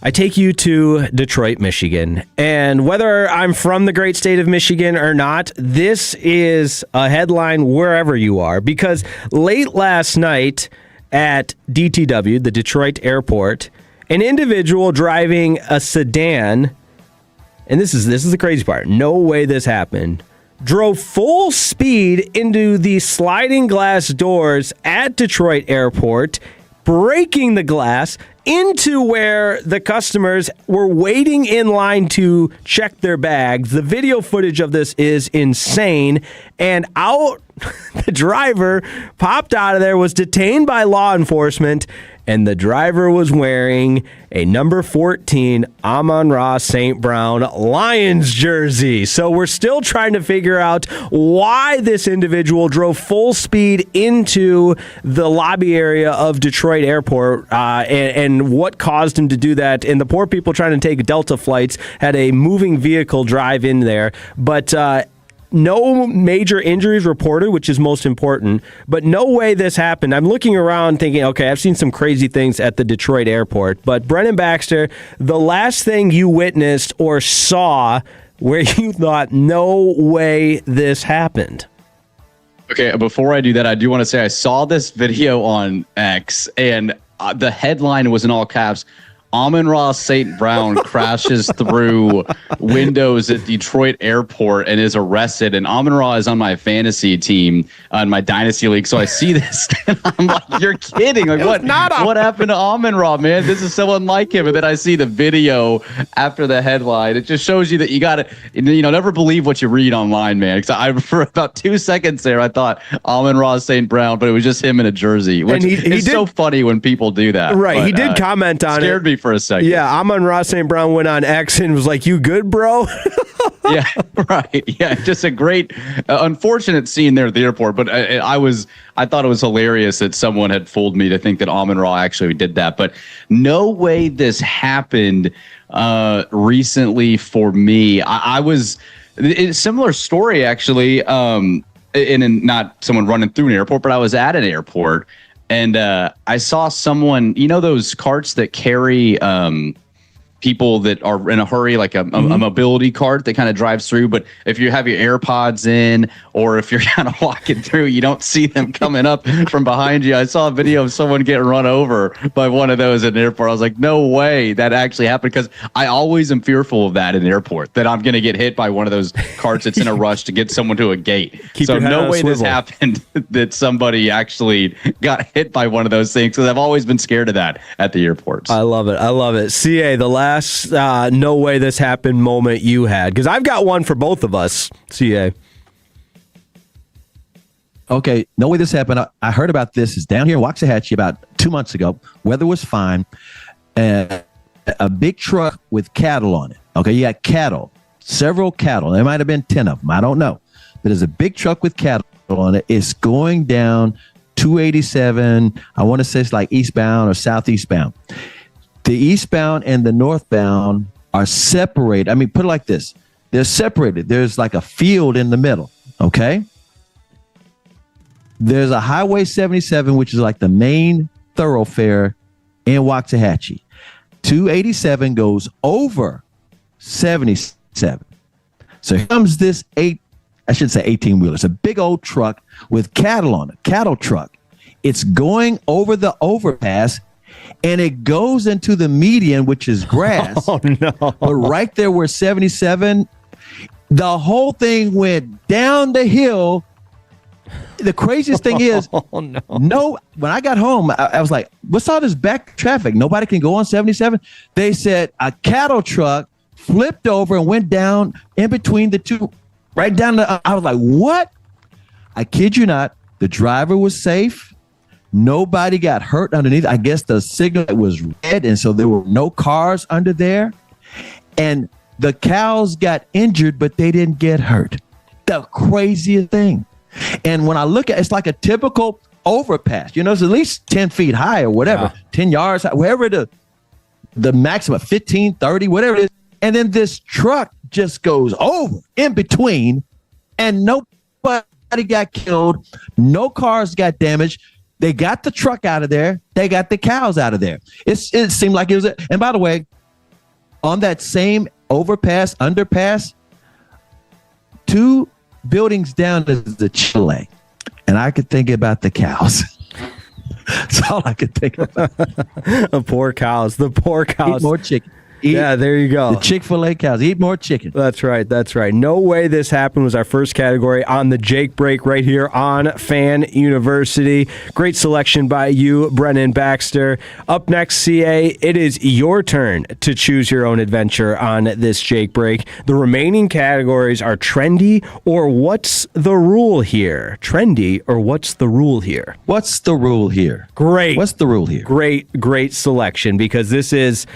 I take you to Detroit, Michigan. And whether I'm from the great state of Michigan or not, this is a headline wherever you are. Because late last night at DTW, the Detroit airport, an individual driving a sedan, and this is the crazy part, no way this happened, drove full speed into the sliding glass doors at Detroit Airport, breaking the glass into where the customers were waiting in line to check their bags. The video footage of this is insane. And out, the driver popped out of there, was detained by law enforcement, and the driver was wearing a number 14 Amon-Ra St. Brown Lions jersey. So we're still trying to figure out why this individual drove full speed into the lobby area of Detroit Airport and what caused him to do that. And the poor people trying to take Delta flights had a moving vehicle drive in there. But no major injuries reported, which is most important, but no way this happened. I'm looking around thinking, okay, I've seen some crazy things at the Detroit airport, but Brennan Baxter, the last thing you witnessed or saw where you thought, no way this happened. Okay, before I do that, I do want to say I saw this video on X, and the headline was in all caps, Amon-Ra St. Brown crashes through windows at Detroit Airport and is arrested. And Amon-Ra is on my fantasy team on my dynasty league. So I see this and I'm like, you're kidding. Like, what happened to Amon-Ra, man? This is so unlike him. And then I see the video after the headline. It just shows you that you got to, never believe what you read online, man. Because for about 2 seconds there, I thought Amon-Ra St. Brown, but it was just him in a jersey. Which is so funny when people do that. Right. But, he did comment on it. Scared me for a second. Yeah, Amon-Ra St. Brown went on X and was like, you good, bro? Yeah, right. Yeah, just a great, unfortunate scene there at the airport. But I thought it was hilarious that someone had fooled me to think that Amon-Ra actually did that. But no way this happened recently for me. I was, a similar story actually, in not someone running through an airport, but I was at an airport. And I saw someone, those carts that carry people that are in a hurry, like a mobility cart that kind of drives through. But if you have your AirPods in, or if you're kind of walking through, you don't see them coming up from behind you. I saw a video of someone getting run over by one of those at an airport. I was like, no way that actually happened, because I always am fearful of that in the airport, that I'm going to get hit by one of those carts that's in a rush to get someone to a gate. So no way this happened that somebody actually got hit by one of those things, because I've always been scared of that at the airports. I love it. I love it. CA, the last no way this happened moment you had, because I've got one for both of us. CA. Okay, no way this happened. I heard about this. Is down here in Waxahachie about 2 months ago. Weather was fine. A big truck with cattle on it. Okay, you got cattle, several cattle. There might have been 10 of them. I don't know. But there's a big truck with cattle on it. It's going down 287. I want to say it's like eastbound or southeastbound. The eastbound and the northbound are separated. I mean, put it like this. They're separated. There's like a field in the middle, okay? There's a Highway 77, which is like the main thoroughfare in Waxahachie. 287 goes over 77. So here comes this 18-wheeler. It's a big old truck with cattle on it, cattle truck. It's going over the overpass, and it goes into the median, which is grass. Oh, no. But right there where 77, the whole thing went down the hill. The craziest thing is, when I got home, I was like, what's all this back traffic? Nobody can go on 77? They said a cattle truck flipped over and went down in between the two, right down I was like, what? I kid you not. The driver was safe. Nobody got hurt underneath. I guess the signal was red, and so there were no cars under there. And the cows got injured, but they didn't get hurt. The craziest thing. And when I look at it, it's like a typical overpass. You know, it's at least 10 feet high or whatever, 10 yards high, wherever the maximum, 15, 30, whatever it is. And then this truck just goes over in between, and nobody got killed. No cars got damaged. They got the truck out of there. They got the cows out of there. It seemed like it was and by the way, on that same underpass, 2 buildings down is the Chile. And I could think about the cows. That's all I could think about. The poor cows. Eat more chicken. Yeah, there you go. The Chick-fil-A cows. Eat more chicken. That's right. That's right. No way this happened was our first category on the Jake Break right here on Fan University. Great selection by you, Brennan Baxter. Up next, CA, it is your turn to choose your own adventure on this Jake Break. The remaining categories are trendy or what's the rule here? Trendy or what's the rule here? What's the rule here? Great. What's the rule here? Great selection, because this is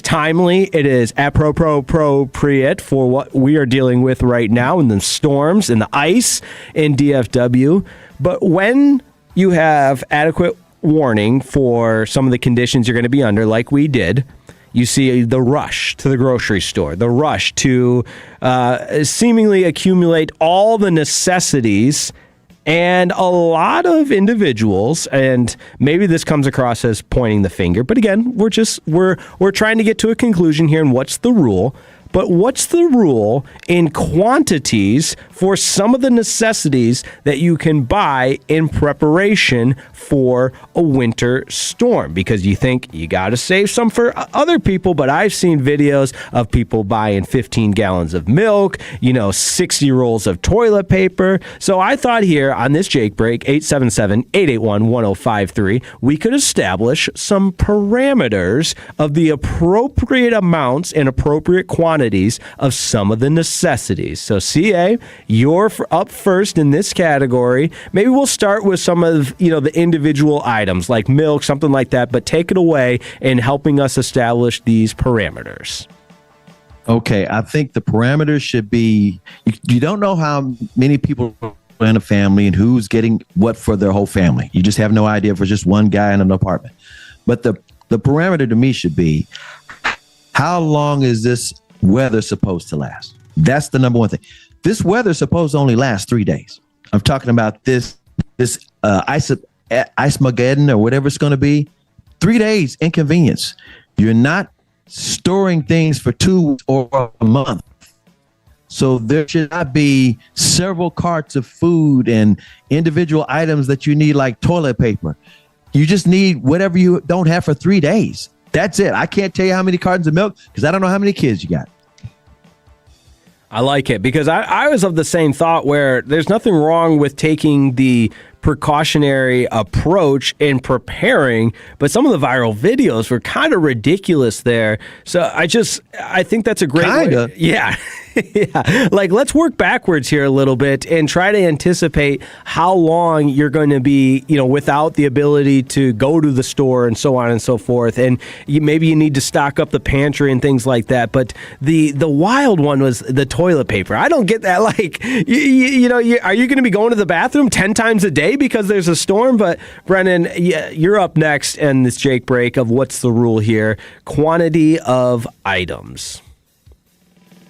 timely. It is appropriate for what we are dealing with right now in the storms and the ice in DFW. But when you have adequate warning for some of the conditions you're going to be under, like we did, you see the rush to the grocery store, the rush to seemingly accumulate all the necessities. And a lot of individuals, and maybe this comes across as pointing the finger, but again, we're trying to get to a conclusion here. And what's the rule? But what's the rule in quantities for some of the necessities that you can buy in preparation for a winter storm? Because you think you got to save some for other people, but I've seen videos of people buying 15 gallons of milk, 60 rolls of toilet paper. So I thought here on this Jake Break, 877-881-1053, we could establish some parameters of the appropriate amounts and appropriate quantities of some of the necessities. So CA, you're up first in this category. Maybe we'll start with some of the individual items like milk, something like that, but take it away in helping us establish these parameters. Okay, I think the parameters should be, you don't know how many people are in a family and who's getting what for their whole family. You just have no idea if it's just one guy in an apartment. But the parameter to me should be, how long is this weather supposed to last? That's the number one thing. This weather is supposed to only last 3 days. I'm talking about this Ice-Mageddon or whatever it's going to be. 3 days inconvenience. You're not storing things for 2 weeks or a month. So there should not be several carts of food and individual items that you need, like toilet paper. You just need whatever you don't have for 3 days. That's it. I can't tell you how many cartons of milk because I don't know how many kids you got. I like it because I was of the same thought where there's nothing wrong with taking the precautionary approach in preparing, but some of the viral videos were kind of ridiculous there. So I think that's a great way. Yeah. Yeah. Like, let's work backwards here a little bit and try to anticipate how long you're going to be, without the ability to go to the store and so on and so forth. And maybe you need to stock up the pantry and things like that. But the wild one was the toilet paper. I don't get that. Like, are you going to be going to the bathroom 10 times a day because there's a storm? But Brennan, you're up next in this Jake break of what's the rule here? Quantity of items.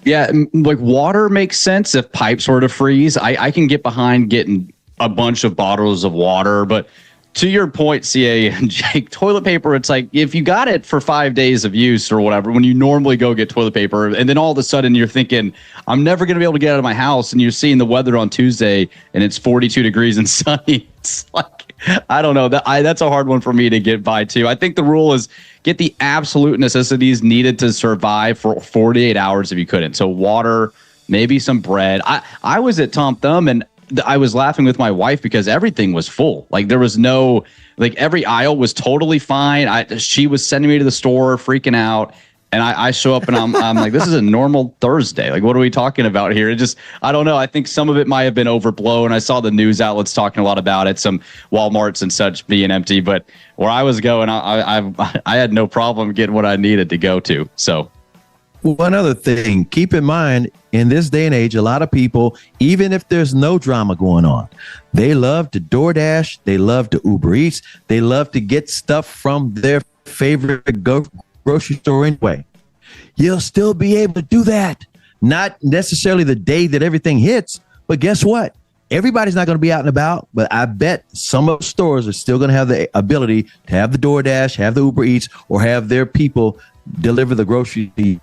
Yeah, like water makes sense if pipes were to freeze. I can get behind getting a bunch of bottles of water, but to your point, CA and Jake, toilet paper, it's like if you got it for 5 days of use or whatever, when you normally go get toilet paper, and then all of a sudden you're thinking, I'm never going to be able to get out of my house, and you're seeing the weather on Tuesday and it's 42 degrees and sunny. It's like, I don't know. That's a hard one for me to get by too. I think the rule is get the absolute necessities needed to survive for 48 hours if you couldn't. So water, maybe some bread. I was at Tom Thumb and I was laughing with my wife because everything was full. Like there was no, like every aisle was totally fine. She was sending me to the store freaking out. And I show up and I'm like, this is a normal Thursday. Like, what are we talking about here? It just, I don't know. I think some of it might have been overblown. I saw the news outlets talking a lot about it, some Walmarts and such being empty. But where I was going, I had no problem getting what I needed to go to. So, one other thing, keep in mind, in this day and age, a lot of people, even if there's no drama going on, they love to DoorDash, they love to Uber Eats, they love to get stuff from their favorite grocery store anyway. You'll still be able to do that. Not necessarily the day that everything hits, but guess what? Everybody's not going to be out and about, but I bet some of the stores are still going to have the ability to have the DoorDash, have the Uber Eats, or have their people deliver the groceries.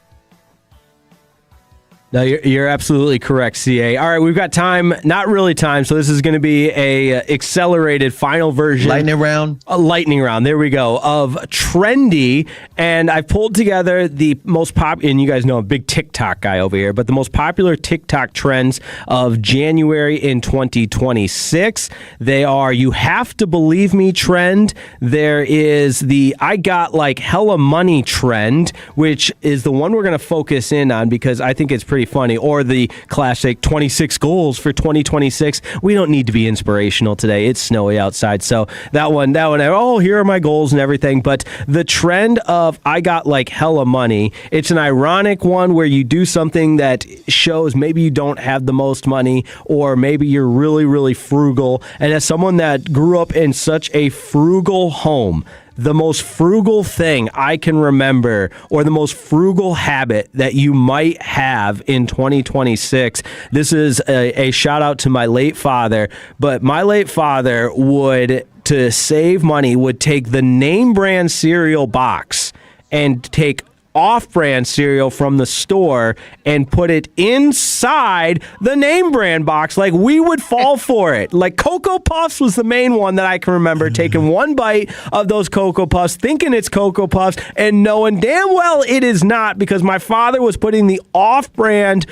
No, you're absolutely correct, CA. All right, we've got time, not really time, so this is going to be a accelerated final version. Lightning round? A lightning round, there we go, of trendy, and I've pulled together the most popular, and you guys know I'm a big TikTok guy over here, but the most popular TikTok trends of January in 2026. They are You Have to Believe Me trend. There is the I Got Like Hella Money trend, which is the one we're going to focus in on because I think it's pretty funny, or the classic 26 goals for 2026. We don't need to be inspirational today. It's snowy outside. So that one, oh, here are my goals and everything. But the trend of I Got Like Hella Money, it's an ironic one where you do something that shows maybe you don't have the most money, or maybe you're really, really frugal. And as someone that grew up in such a frugal home, the most frugal thing I can remember, or the most frugal habit that you might have in 2026. This is a shout out to my late father, but my late father would, to save money, would take the name brand cereal box and take off-brand cereal from the store and put it inside the name brand box. Like, we would fall for it. Like, Cocoa Puffs was the main one that I can remember, taking one bite of those Cocoa Puffs, thinking it's Cocoa Puffs, and knowing damn well it is not, because my father was putting the off-brand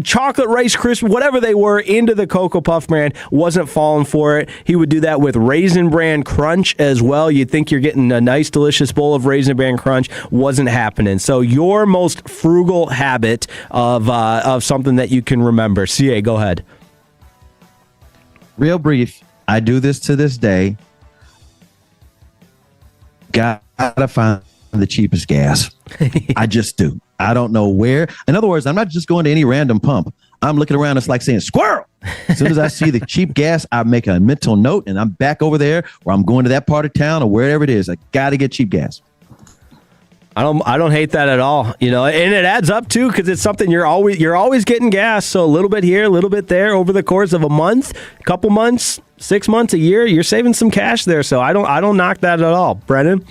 chocolate rice crisp, whatever they were, into the Cocoa Puff brand. Wasn't falling for it. He would do that with Raisin Bran Crunch as well. You'd think you're getting a nice, delicious bowl of Raisin Bran Crunch. Wasn't happening. So your most frugal habit of something that you can remember. CA, go ahead. Real brief. I do this to this day. Gotta find the cheapest gas. I just do. I don't know where. In other words, I'm not just going to any random pump. I'm looking around. It's like saying squirrel. As soon as I see the cheap gas, I make a mental note and I'm back over there, or I'm going to that part of town or wherever it is. I got to get cheap gas. I don't hate that at all, and it adds up too, because it's something you're always getting gas. So a little bit here, a little bit there over the course of a month, a couple months, 6 months, a year, you're saving some cash there. So I don't knock that at all. Brennan?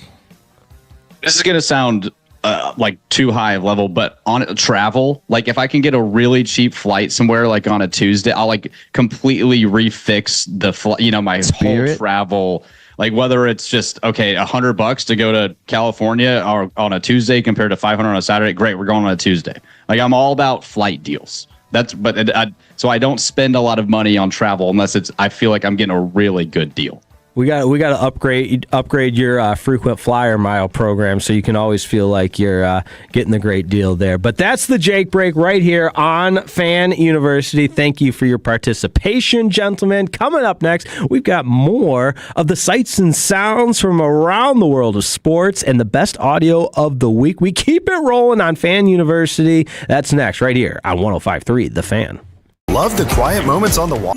This is going to sound like too high of level, but on travel, like if I can get a really cheap flight somewhere like on a Tuesday, I'll like completely refix the my whole travel. Like whether it's just okay, $100 to go to California or on a Tuesday compared to 500 on a Saturday. Great, we're going on a Tuesday. Like I'm all about flight deals. So I don't spend a lot of money on travel unless I feel like I'm getting a really good deal. We got to upgrade your frequent flyer mile program so you can always feel like you're getting the great deal there. But that's the Jake Break right here on Fan University. Thank you for your participation, gentlemen. Coming up next, we've got more of the sights and sounds from around the world of sports and the best audio of the week. We keep it rolling on Fan University. That's next right here on 105.3 The Fan. Love the quiet moments on the wall.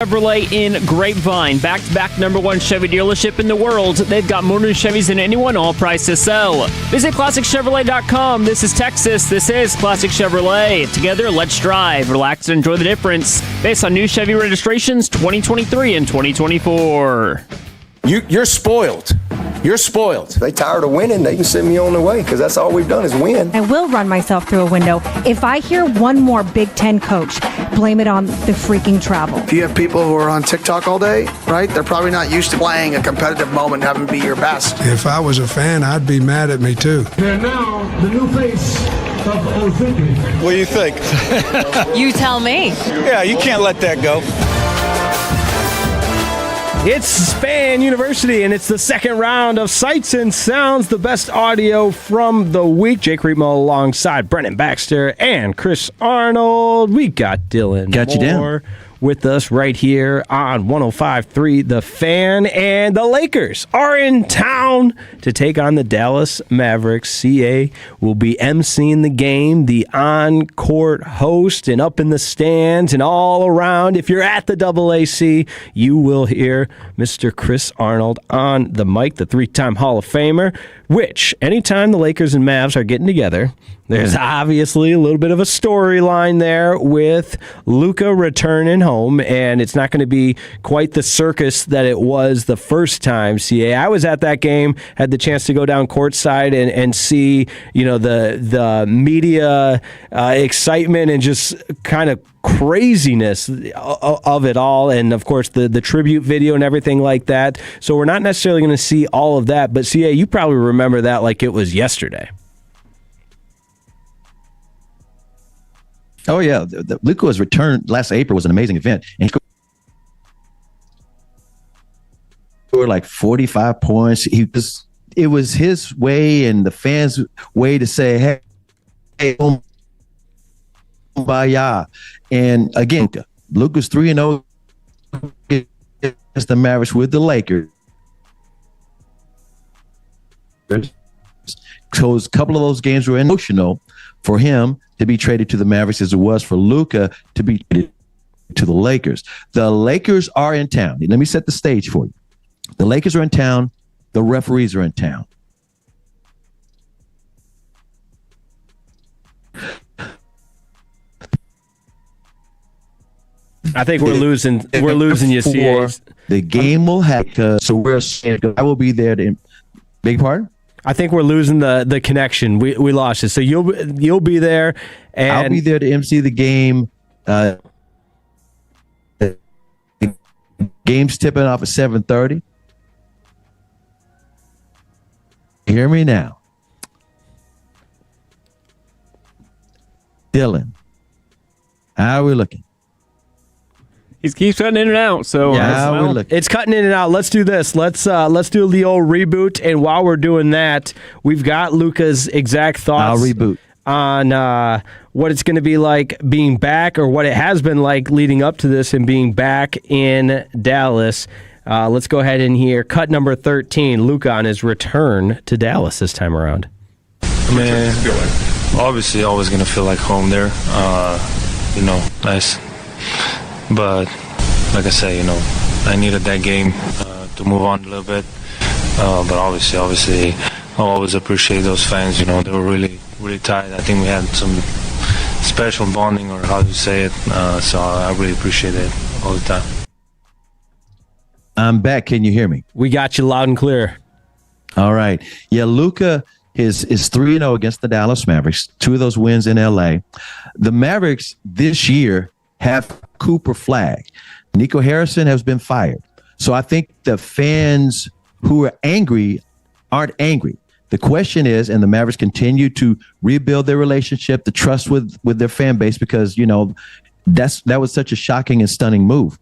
Chevrolet in Grapevine, back-to-back #1 Chevy dealership in the world. They've got more new Chevys than anyone, all priced to sell. Visit ClassicChevrolet.com. This is Texas. This is Classic Chevrolet. Together, let's drive, relax, and enjoy the difference. Based on new Chevy registrations 2023 and 2024. You're spoiled. You're spoiled. They tired of winning, they can send me on the way because that's all we've done is win. I will run myself through a window. If I hear one more Big Ten coach, blame it on the freaking travel. If you have people who are on TikTok all day, right, they're probably not used to playing a competitive moment and having to be your best. If I was a fan, I'd be mad at me too. They're now the new face of Ozempic. What do you think? You tell me. Yeah, you can't let that go. It's Span University, and it's the second round of Sights and Sounds, the best audio from the week. Jake Reitmo alongside Brennan Baxter and Chris Arnold. We got Dylan Got you Moore down. with us right here on 105.3 The Fan. And the Lakers are in town to take on the Dallas Mavericks. CA will be emceeing the game, the on-court host, and up in the stands and all around. If you're at the AAC, you will hear Mr. Chris Arnold on the mic, the three-time Hall of Famer, which anytime the Lakers and Mavs are getting together, there's obviously a little bit of a storyline there with Luka returning home, and it's not going to be quite the circus that it was the first time. CA, I was at that game, had the chance to go down courtside and see, the media excitement and just kind of craziness of it all, and of course the tribute video and everything like that. So we're not necessarily going to see all of that, but CA, you probably remember that like it was yesterday. Oh yeah, Luka's return last April was an amazing event, and he scored like 45 points. It was his way and the fans' way to say, "Hey, kumbaya." And again, Luka's 3-0 against the Mavericks with the Lakers. So a couple of those games were emotional for him to be traded to the Mavericks as it was for Luka to be traded to the Lakers. The Lakers are in town. Let me set the stage for you. The Lakers are in town. The referees are in town. I think we're losing. We're losing you, CA. The game will happen. So I will be there to. Big pardon? I think we're losing the connection. We lost it. So you'll be there, and I'll be there to MC the game. The game's tipping off at 7:30. Hear me now, Dylan. How are we looking? He keeps cutting in and out, so it's cutting in and out. Let's do this. Let's do the old reboot, and while we're doing that, we've got Luka's exact thoughts. I'll reboot on what it's going to be like being back, or what it has been like leading up to this and being back in Dallas. Let's go ahead and hear cut number 13. Luka on his return to Dallas this time around. Man, obviously, always going to feel like home there. Nice. But like I say, I needed that game to move on a little bit. But obviously, I always appreciate those fans. They were really, really tight. I think we had some special bonding, or how to say it. So I really appreciate it all the time. I'm back. Can you hear me? We got you loud and clear. All right. Yeah, Luka is 3-0 against the Dallas Mavericks. 2 of those wins in L.A. The Mavericks this year have Cooper Flag. Nico Harrison has been fired. So I think the fans who are angry aren't angry. The question is, and the Mavericks continue to rebuild their relationship, the trust with their fan base, because, that was such a shocking and stunning move.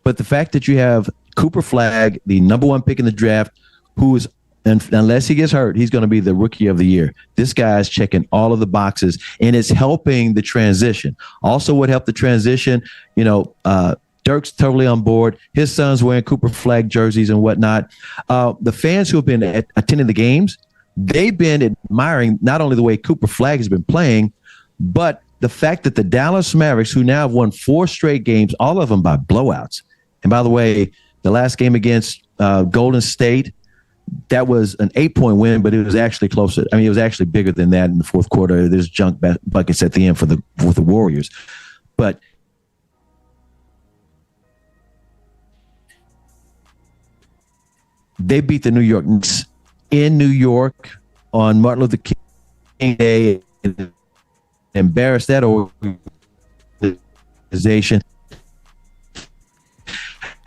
But the fact that you have Cooper Flag, the #1 pick in the draft, who is, unless he gets hurt, he's going to be the rookie of the year. This guy's checking all of the boxes, and it's helping the transition. Also, what helped the transition, Dirk's totally on board. His son's wearing Cooper Flag jerseys and whatnot. The fans who have been attending the games, they've been admiring not only the way Cooper Flag has been playing, but the fact that the Dallas Mavericks, who now have won 4 straight games, all of them by blowouts. And by the way, the last game against Golden State, that was an 8-point win, but it was actually closer. I mean, it was actually bigger than that in the fourth quarter. There's junk buckets at the end for the Warriors. But they beat the New York Knicks in New York on Martin Luther King Day and embarrassed that organization.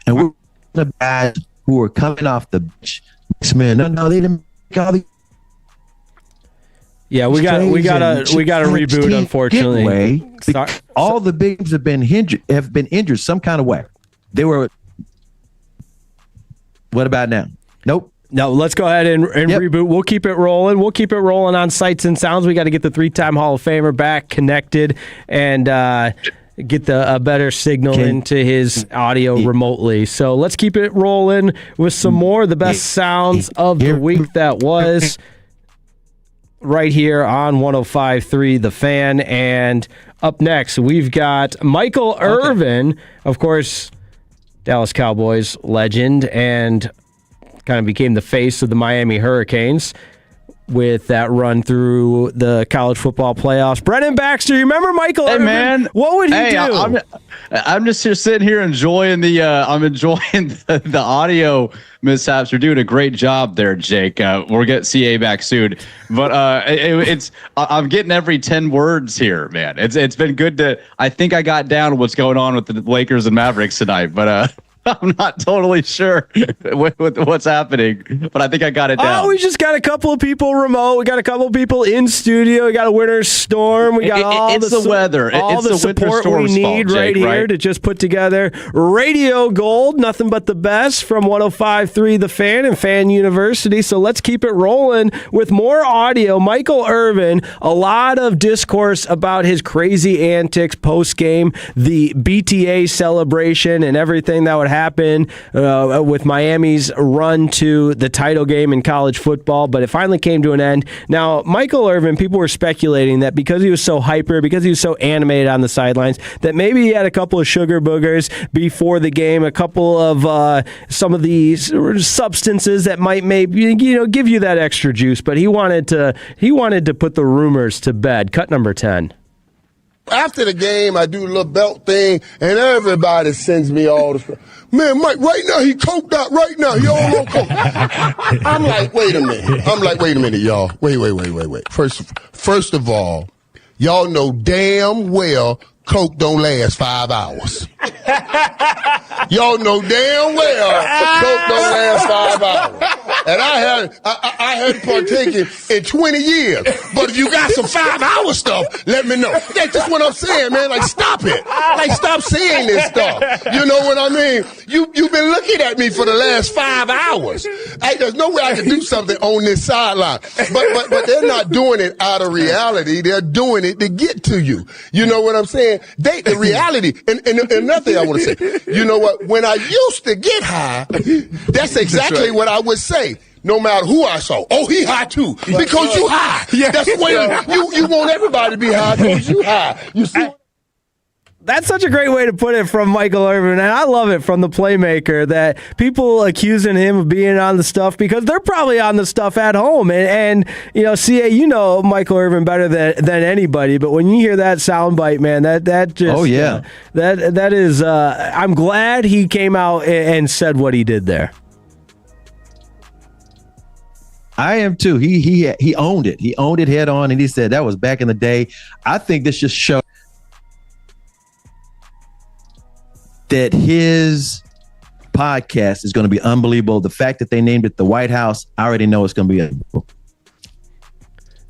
And we're the guys who are coming off the bench. Man, no, they didn't make all the. Yeah, we got to reboot. Unfortunately, all the bigs have been injured some kind of way. They were. What about now? Nope. No, let's go ahead and reboot. We'll keep it rolling. We'll keep it rolling on Sights and Sounds. We got to get the 3-time Hall of Famer back connected and get a better signal into his audio remotely. So let's keep it rolling with some more of the best sounds of the week that was right here on 105.3 The Fan. And up next, we've got Michael Irvin, of course, Dallas Cowboys legend, and kind of became the face of the Miami Hurricanes with that run through the college football playoffs. Brennan Baxter, you remember Michael Irvin? Man, what would he do? I'm just here sitting here enjoying the audio mishaps. You're doing a great job there, Jake. We'll get CA back soon, but I'm getting every 10 words here, man. It's been good to. I think I got down what's going on with the Lakers and Mavericks tonight, but I'm not totally sure with what's happening, but I think I got it down. Oh, we just got a couple of people remote. We got a couple of people in studio. We got a winter storm. We got all the weather. All the support we need right here to just put together Radio Gold. Nothing but the best from 105.3 The Fan and Fan University. So let's keep it rolling with more audio. Michael Irvin, a lot of discourse about his crazy antics post-game, the BTA celebration and everything that would happen with Miami's run to the title game in college football, but it finally came to an end. Now, Michael Irvin, people were speculating that because he was so hyper, because he was so animated on the sidelines, that maybe he had a couple of sugar boogers before the game, a couple of some of these substances that might maybe give you that extra juice. But he wanted to put the rumors to bed. Cut number 10. After the game, I do a little belt thing, and everybody sends me all the stuff. Man, Mike, right now, he coked out right now. He all on coke. I'm like, wait a minute, y'all. Wait. First of all, y'all know damn well coke don't last 5 hours. Y'all know damn well coke don't last 5 hours. And I hadn't partaken in 20 years. But if you got some 5-hour stuff, let me know. That's just what I'm saying, man. Like, stop it. Like, stop saying this stuff. You know what I mean? You've been looking at me for the last 5 hours. There's no way I can do something on this sideline. But they're not doing it out of reality. They're doing it to get to you. You know what I'm saying? The reality, and another thing I want to say, you know what? When I used to get high, that's exactly what I would say. No matter who I saw. Oh, he high too. Because you high. Yeah. That's the way you want everybody to be high because you high. You see? That's such a great way to put it from Michael Irvin, and I love it from the playmaker that people accusing him of being on the stuff because they're probably on the stuff at home. And CA, you know Michael Irvin better than anybody, but when you hear that soundbite, man, that just oh yeah, that is. I'm glad he came out and said what he did there. I am too. He owned it. He owned it head on, and he said that was back in the day. I think this just shows that his podcast is going to be unbelievable. The fact that they named it The White House, I already know it's going to be unbelievable.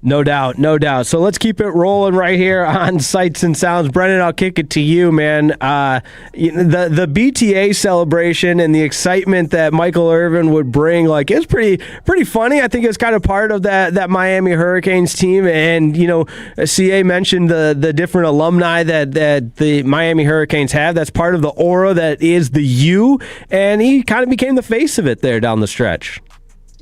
No doubt. So let's keep it rolling right here on Sights and Sounds. Brennan, I'll kick it to you, man. The BTA celebration and the excitement that Michael Irvin would bring, it's pretty funny. I think it's kind of part of that Miami Hurricanes team. And, CA mentioned the different alumni that the Miami Hurricanes have. That's part of the aura that is the U. And he kind of became the face of it there down the stretch.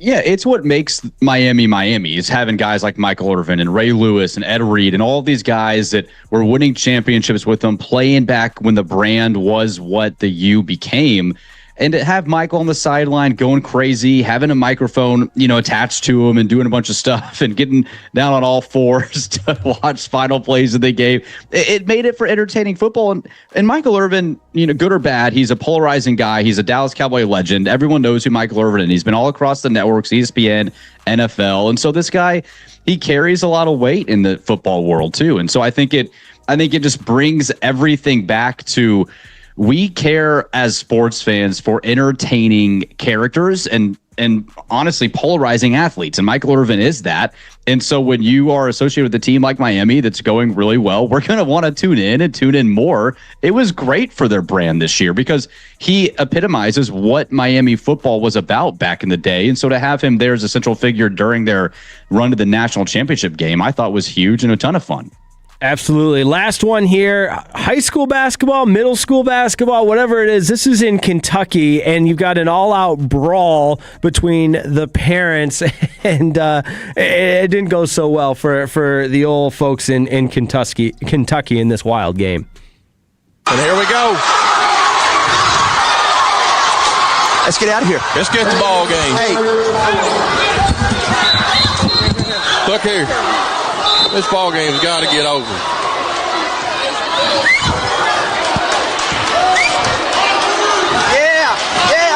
Yeah, it's what makes Miami Miami is having guys like Michael Irvin and Ray Lewis and Ed Reed and all these guys that were winning championships with them, playing back when the brand was what the U became. And to have Michael on the sideline going crazy, having a microphone, attached to him and doing a bunch of stuff and getting down on all fours to watch final plays that they gave, it made it for entertaining football. And Michael Irvin, good or bad, he's a polarizing guy. He's a Dallas Cowboy legend. Everyone knows who Michael Irvin is. He's been all across the networks, ESPN, NFL. And so this guy, he carries a lot of weight in the football world too. And so I think it just brings everything back to, we care as sports fans for entertaining characters and honestly polarizing athletes. And Michael Irvin is that. And so when you are associated with a team like Miami that's going really well, we're going to want to tune in more. It was great for their brand this year because he epitomizes what Miami football was about back in the day. And so to have him there as a central figure during their run to the national championship game, I thought was huge and a ton of fun. Absolutely. Last one here. High school basketball, middle school basketball, whatever it is. This is in Kentucky, and you've got an all-out brawl between the parents, and it didn't go so well for the old folks in Kentucky in this wild game. And here we go. Let's get out of here. Let's get the ball game. Hey. Look here. This ball game's got to get over. Yeah,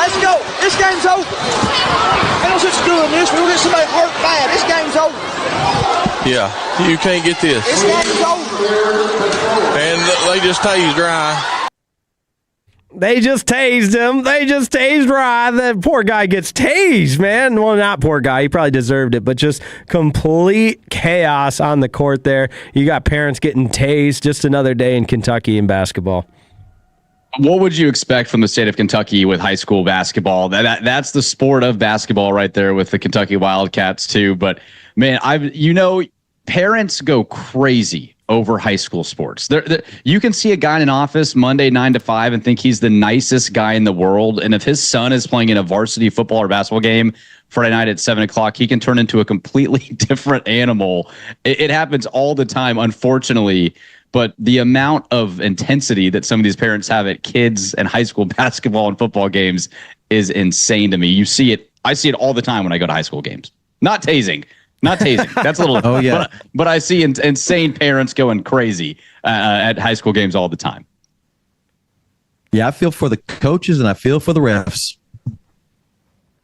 let's go. This game's over. Ain't no sense doing this. We'll get somebody hurt bad. This game's over. Yeah, you can't get this. This game's over. And they just tased dry. They just tased him. They just tased Rye. The poor guy gets tased, man. Well, not poor guy. He probably deserved it, but just complete chaos on the court there. You got parents getting tased. Just another day in Kentucky in basketball. What would you expect from the state of Kentucky with high school basketball? That's the sport of basketball right there with the Kentucky Wildcats too. But man, parents go crazy over high school sports. You can see a guy in an office Monday 9 to 5 and think he's the nicest guy in the world. And if his son is playing in a varsity football or basketball game Friday night at 7 o'clock, he can turn into a completely different animal. It happens all the time, unfortunately. But the amount of intensity that some of these parents have at kids and high school basketball and football games is insane to me. You see it. I see it all the time when I go to high school games. Not tasing. That's a little. Oh yeah. But I see insane parents going crazy at high school games all the time. Yeah, I feel for the coaches and I feel for the refs.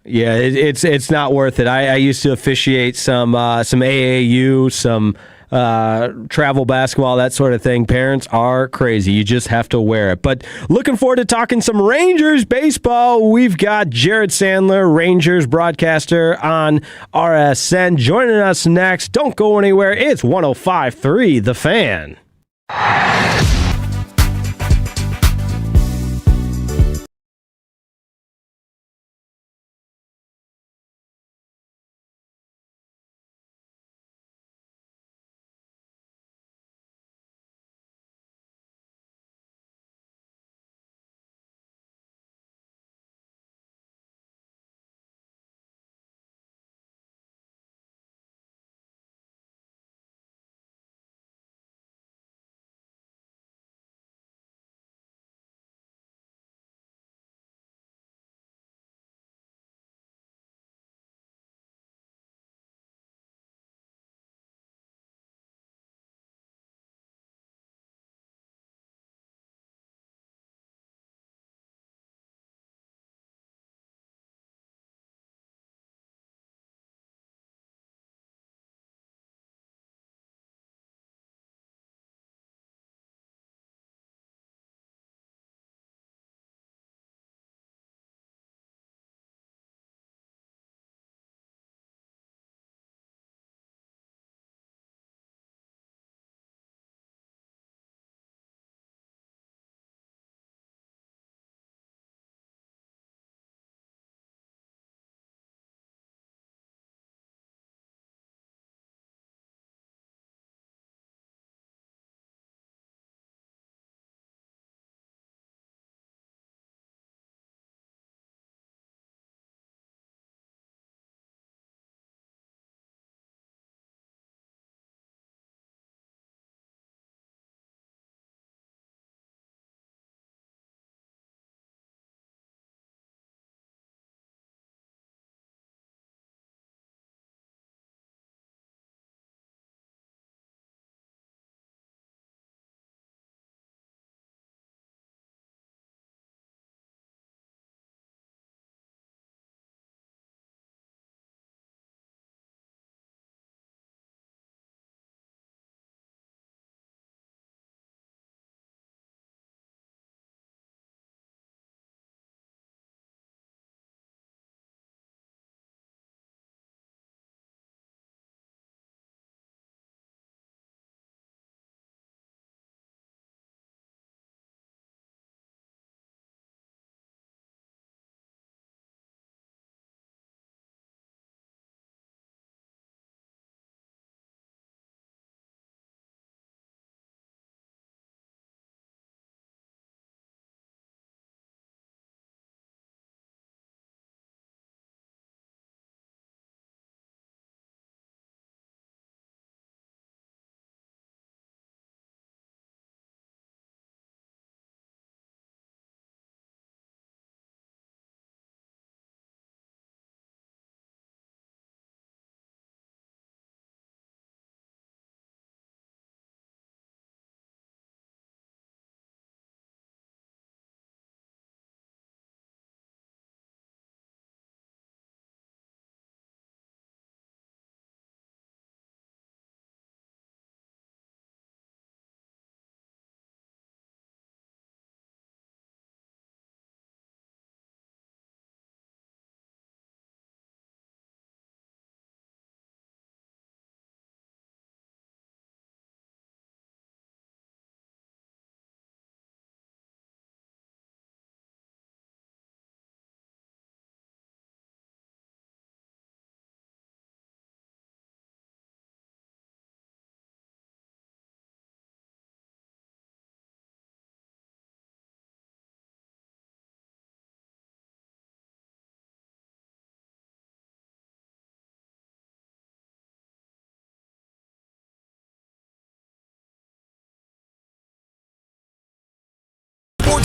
Yeah, it's not worth it. I used to officiate some AAU, some travel basketball, that sort of thing. Parents are crazy. You just have to wear it. But looking forward to talking some Rangers baseball. We've got Jared Sandler, Rangers broadcaster on RSN, joining us next. Don't go anywhere. It's 105.3 The Fan.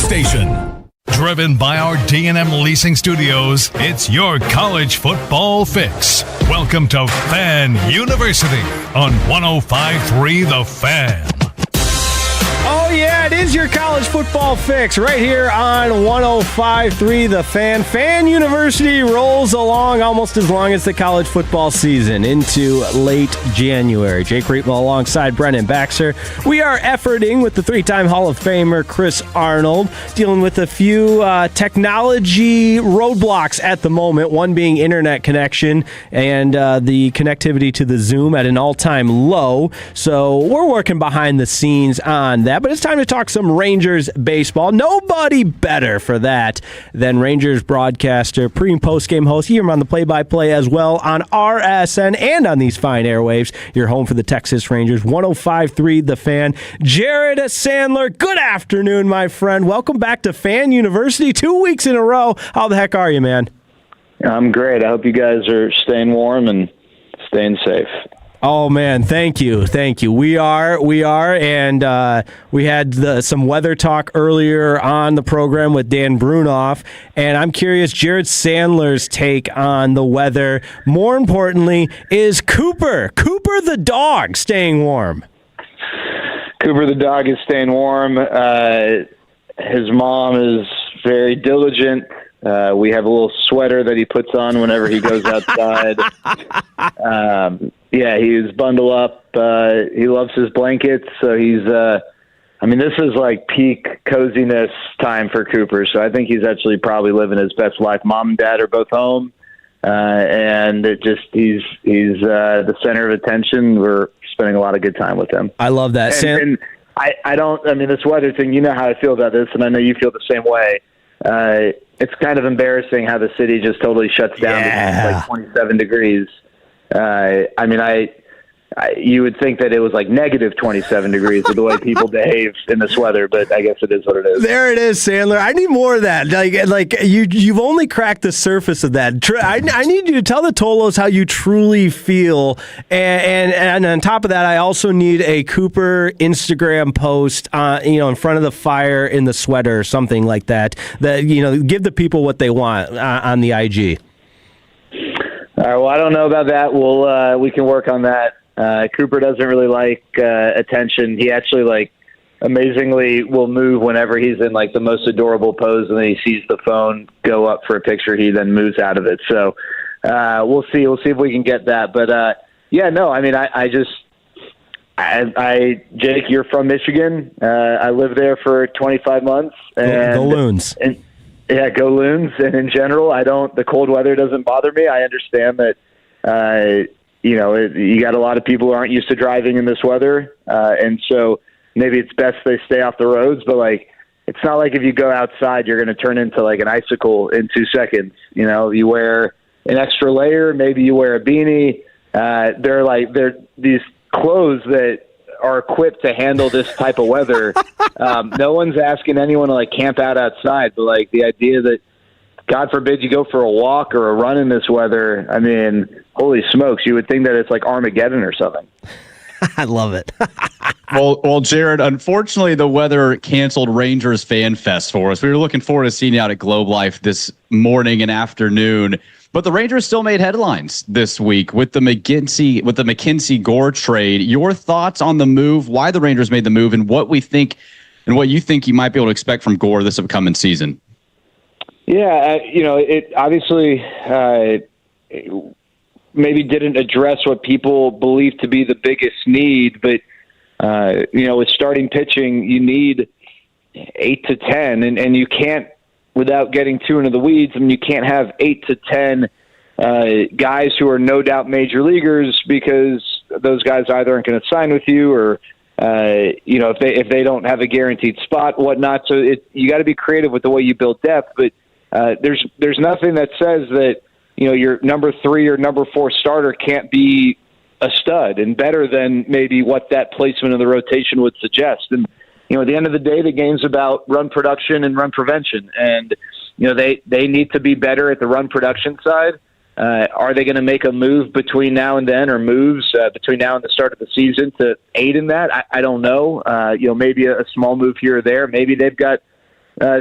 station. Driven by our D&M Leasing Studios, it's your college football fix. Welcome to Fan University on 105.3 The Fan. Oh, yeah, it is your college football fix right here on 105.3 The Fan. Fan University rolls along almost as long as the college football season into late January. Jake Reitman alongside Brennan Baxter. We are efforting with the three-time Hall of Famer Chris Arnold, dealing with a few technology roadblocks at the moment, one being internet connection and the connectivity to the Zoom at an all-time low. So we're working behind the scenes on that. But it's time to talk some Rangers baseball. Nobody better for that than Rangers broadcaster, pre- and post-game host. You're on the play-by-play as well on RSN and on these fine airwaves. You're home for the Texas Rangers, 105.3 The Fan. Jared Sandler, good afternoon, my friend. Welcome back to Fan University 2 weeks in a row. How the heck are you, man? I'm great. I hope you guys are staying warm and staying safe. Oh, man, thank you. We are, and we had some weather talk earlier on the program with Dan Brunoff, and I'm curious, Jared Sandler's take on the weather. More importantly, is Cooper the dog staying warm? Cooper the dog is staying warm. His mom is very diligent. We have a little sweater that he puts on whenever he goes outside. Yeah, he's bundled up. He loves his blankets, so he's this is like peak coziness time for Cooper, so I think he's actually probably living his best life. Mom and Dad are both home, and he's the center of attention. We're spending a lot of good time with him. I love that. And this weather thing, you know how I feel about this, and I know you feel the same way. It's kind of embarrassing how the city just totally shuts down to like 27 degrees. You would think that it was like negative 27 degrees with the way people behave in this weather, but I guess it is what it is. There it is, Sandler. I need more of that. Like you've only cracked the surface of that. I need you to tell the Tolos how you truly feel, and on top of that, I also need a Cooper Instagram post, in front of the fire in the sweater or something like that. That give the people what they want on the IG. All right. Well, I don't know about that. We can work on that. Cooper doesn't really like attention. He actually amazingly will move whenever he's in the most adorable pose, and then he sees the phone go up for a picture. He then moves out of it. So we'll see. We'll see if we can get that. But Jake, you're from Michigan. I lived there for 25 months. And, go Loons. Yeah, go Loons. And in general, the cold weather doesn't bother me. I understand that, you got a lot of people who aren't used to driving in this weather. And so maybe it's best they stay off the roads, but it's not like if you go outside, you're going to turn into an icicle in 2 seconds. You wear an extra layer, maybe you wear a beanie. They're these clothes that are equipped to handle this type of weather. No one's asking anyone to camp out outside, but the idea that God forbid you go for a walk or a run in this weather. I mean, holy smokes, you would think that it's like Armageddon or something. I love it. Well, Jared, unfortunately, the weather canceled Rangers Fan Fest for us. We were looking forward to seeing you out at Globe Life this morning and afternoon. But the Rangers still made headlines this week with the McKinsey Gore trade. Your thoughts on the move, why the Rangers made the move, and what you think you might be able to expect from Gore this upcoming season? Yeah, it obviously maybe didn't address what people believe to be the biggest need, but with starting pitching, you need 8 to 10, and you can't, without getting too into the weeds, you can't have 8 to 10 guys who are no doubt major leaguers, because those guys either aren't going to sign with you, or if they don't have a guaranteed spot, whatnot. So you got to be creative with the way you build depth, but there's nothing that says that your number 3 or number 4 starter can't be a stud and better than maybe what that placement of the rotation would suggest. And at the end of the day, the game's about run production and run prevention, and they need to be better at the run production side. Are they going to make a move between now and then, or moves between now and the start of the season to aid in that? I don't know. Maybe a small move here or there. Maybe they've got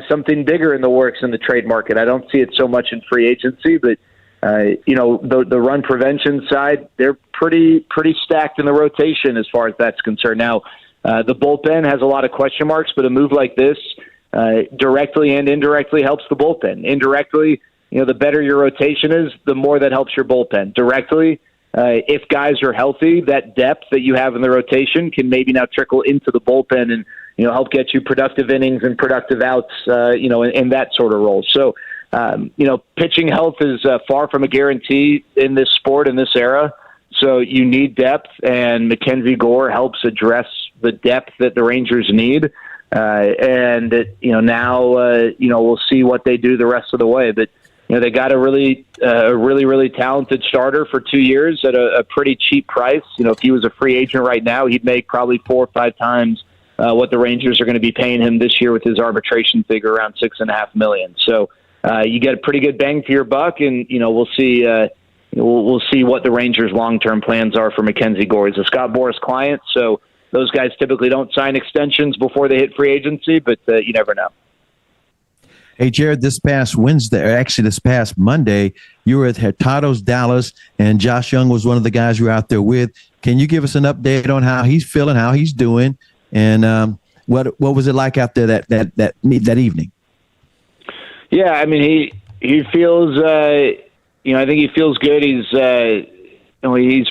something bigger in the works in the trade market. I don't see it so much in free agency, but the run prevention side, they're pretty stacked in the rotation as far as that's concerned. Now, the bullpen has a lot of question marks, but a move like this directly and indirectly helps the bullpen. Indirectly, the better your rotation is, the more that helps your bullpen. Directly, if guys are healthy, that depth that you have in the rotation can maybe now trickle into the bullpen and help get you productive innings and productive outs, in that sort of role. So, pitching health is far from a guarantee in this sport, in this era. So you need depth, and Mackenzie Gore helps address the depth that the Rangers need. Now we'll see what they do the rest of the way. But, they got a really talented starter for 2 years at a pretty cheap price. If he was a free agent right now, he'd make probably 4 or 5 times what the Rangers are going to be paying him this year with his arbitration figure around $6.5 million. So you get a pretty good bang for your buck, and we'll see. We'll see what the Rangers' long-term plans are for Mackenzie Gore. He's a Scott Boras client, so those guys typically don't sign extensions before they hit free agency, but you never know. Hey, Jared, this past Monday, you were at Hurtado's Dallas, and Josh Young was one of the guys you were out there with. Can you give us an update on how he's feeling, how he's doing, and what was it like out there that evening? Yeah, I mean, he feels, I think he feels good. He's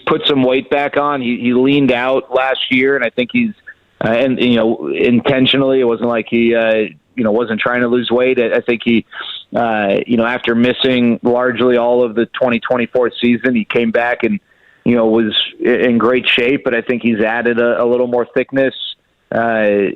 put some weight back on. He leaned out last year, and I think he's, intentionally. It wasn't like he, wasn't trying to lose weight. I think he, after missing largely all of the 2024 season, he came back and, was in great shape. But I think he's added a little more thickness, to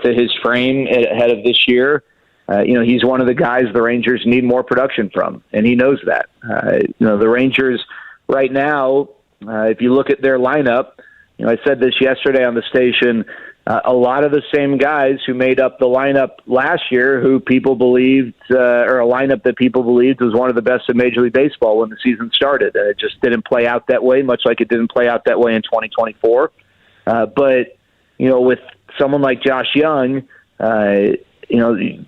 his frame ahead of this year. He's one of the guys the Rangers need more production from, and he knows that. The Rangers right now, if you look at their lineup, I said this yesterday on the station, a lot of the same guys who made up the lineup last year who people believed, or a lineup that people believed was one of the best in Major League Baseball when the season started. And it just didn't play out that way, much like it didn't play out that way in 2024. But, with someone like Josh Young, even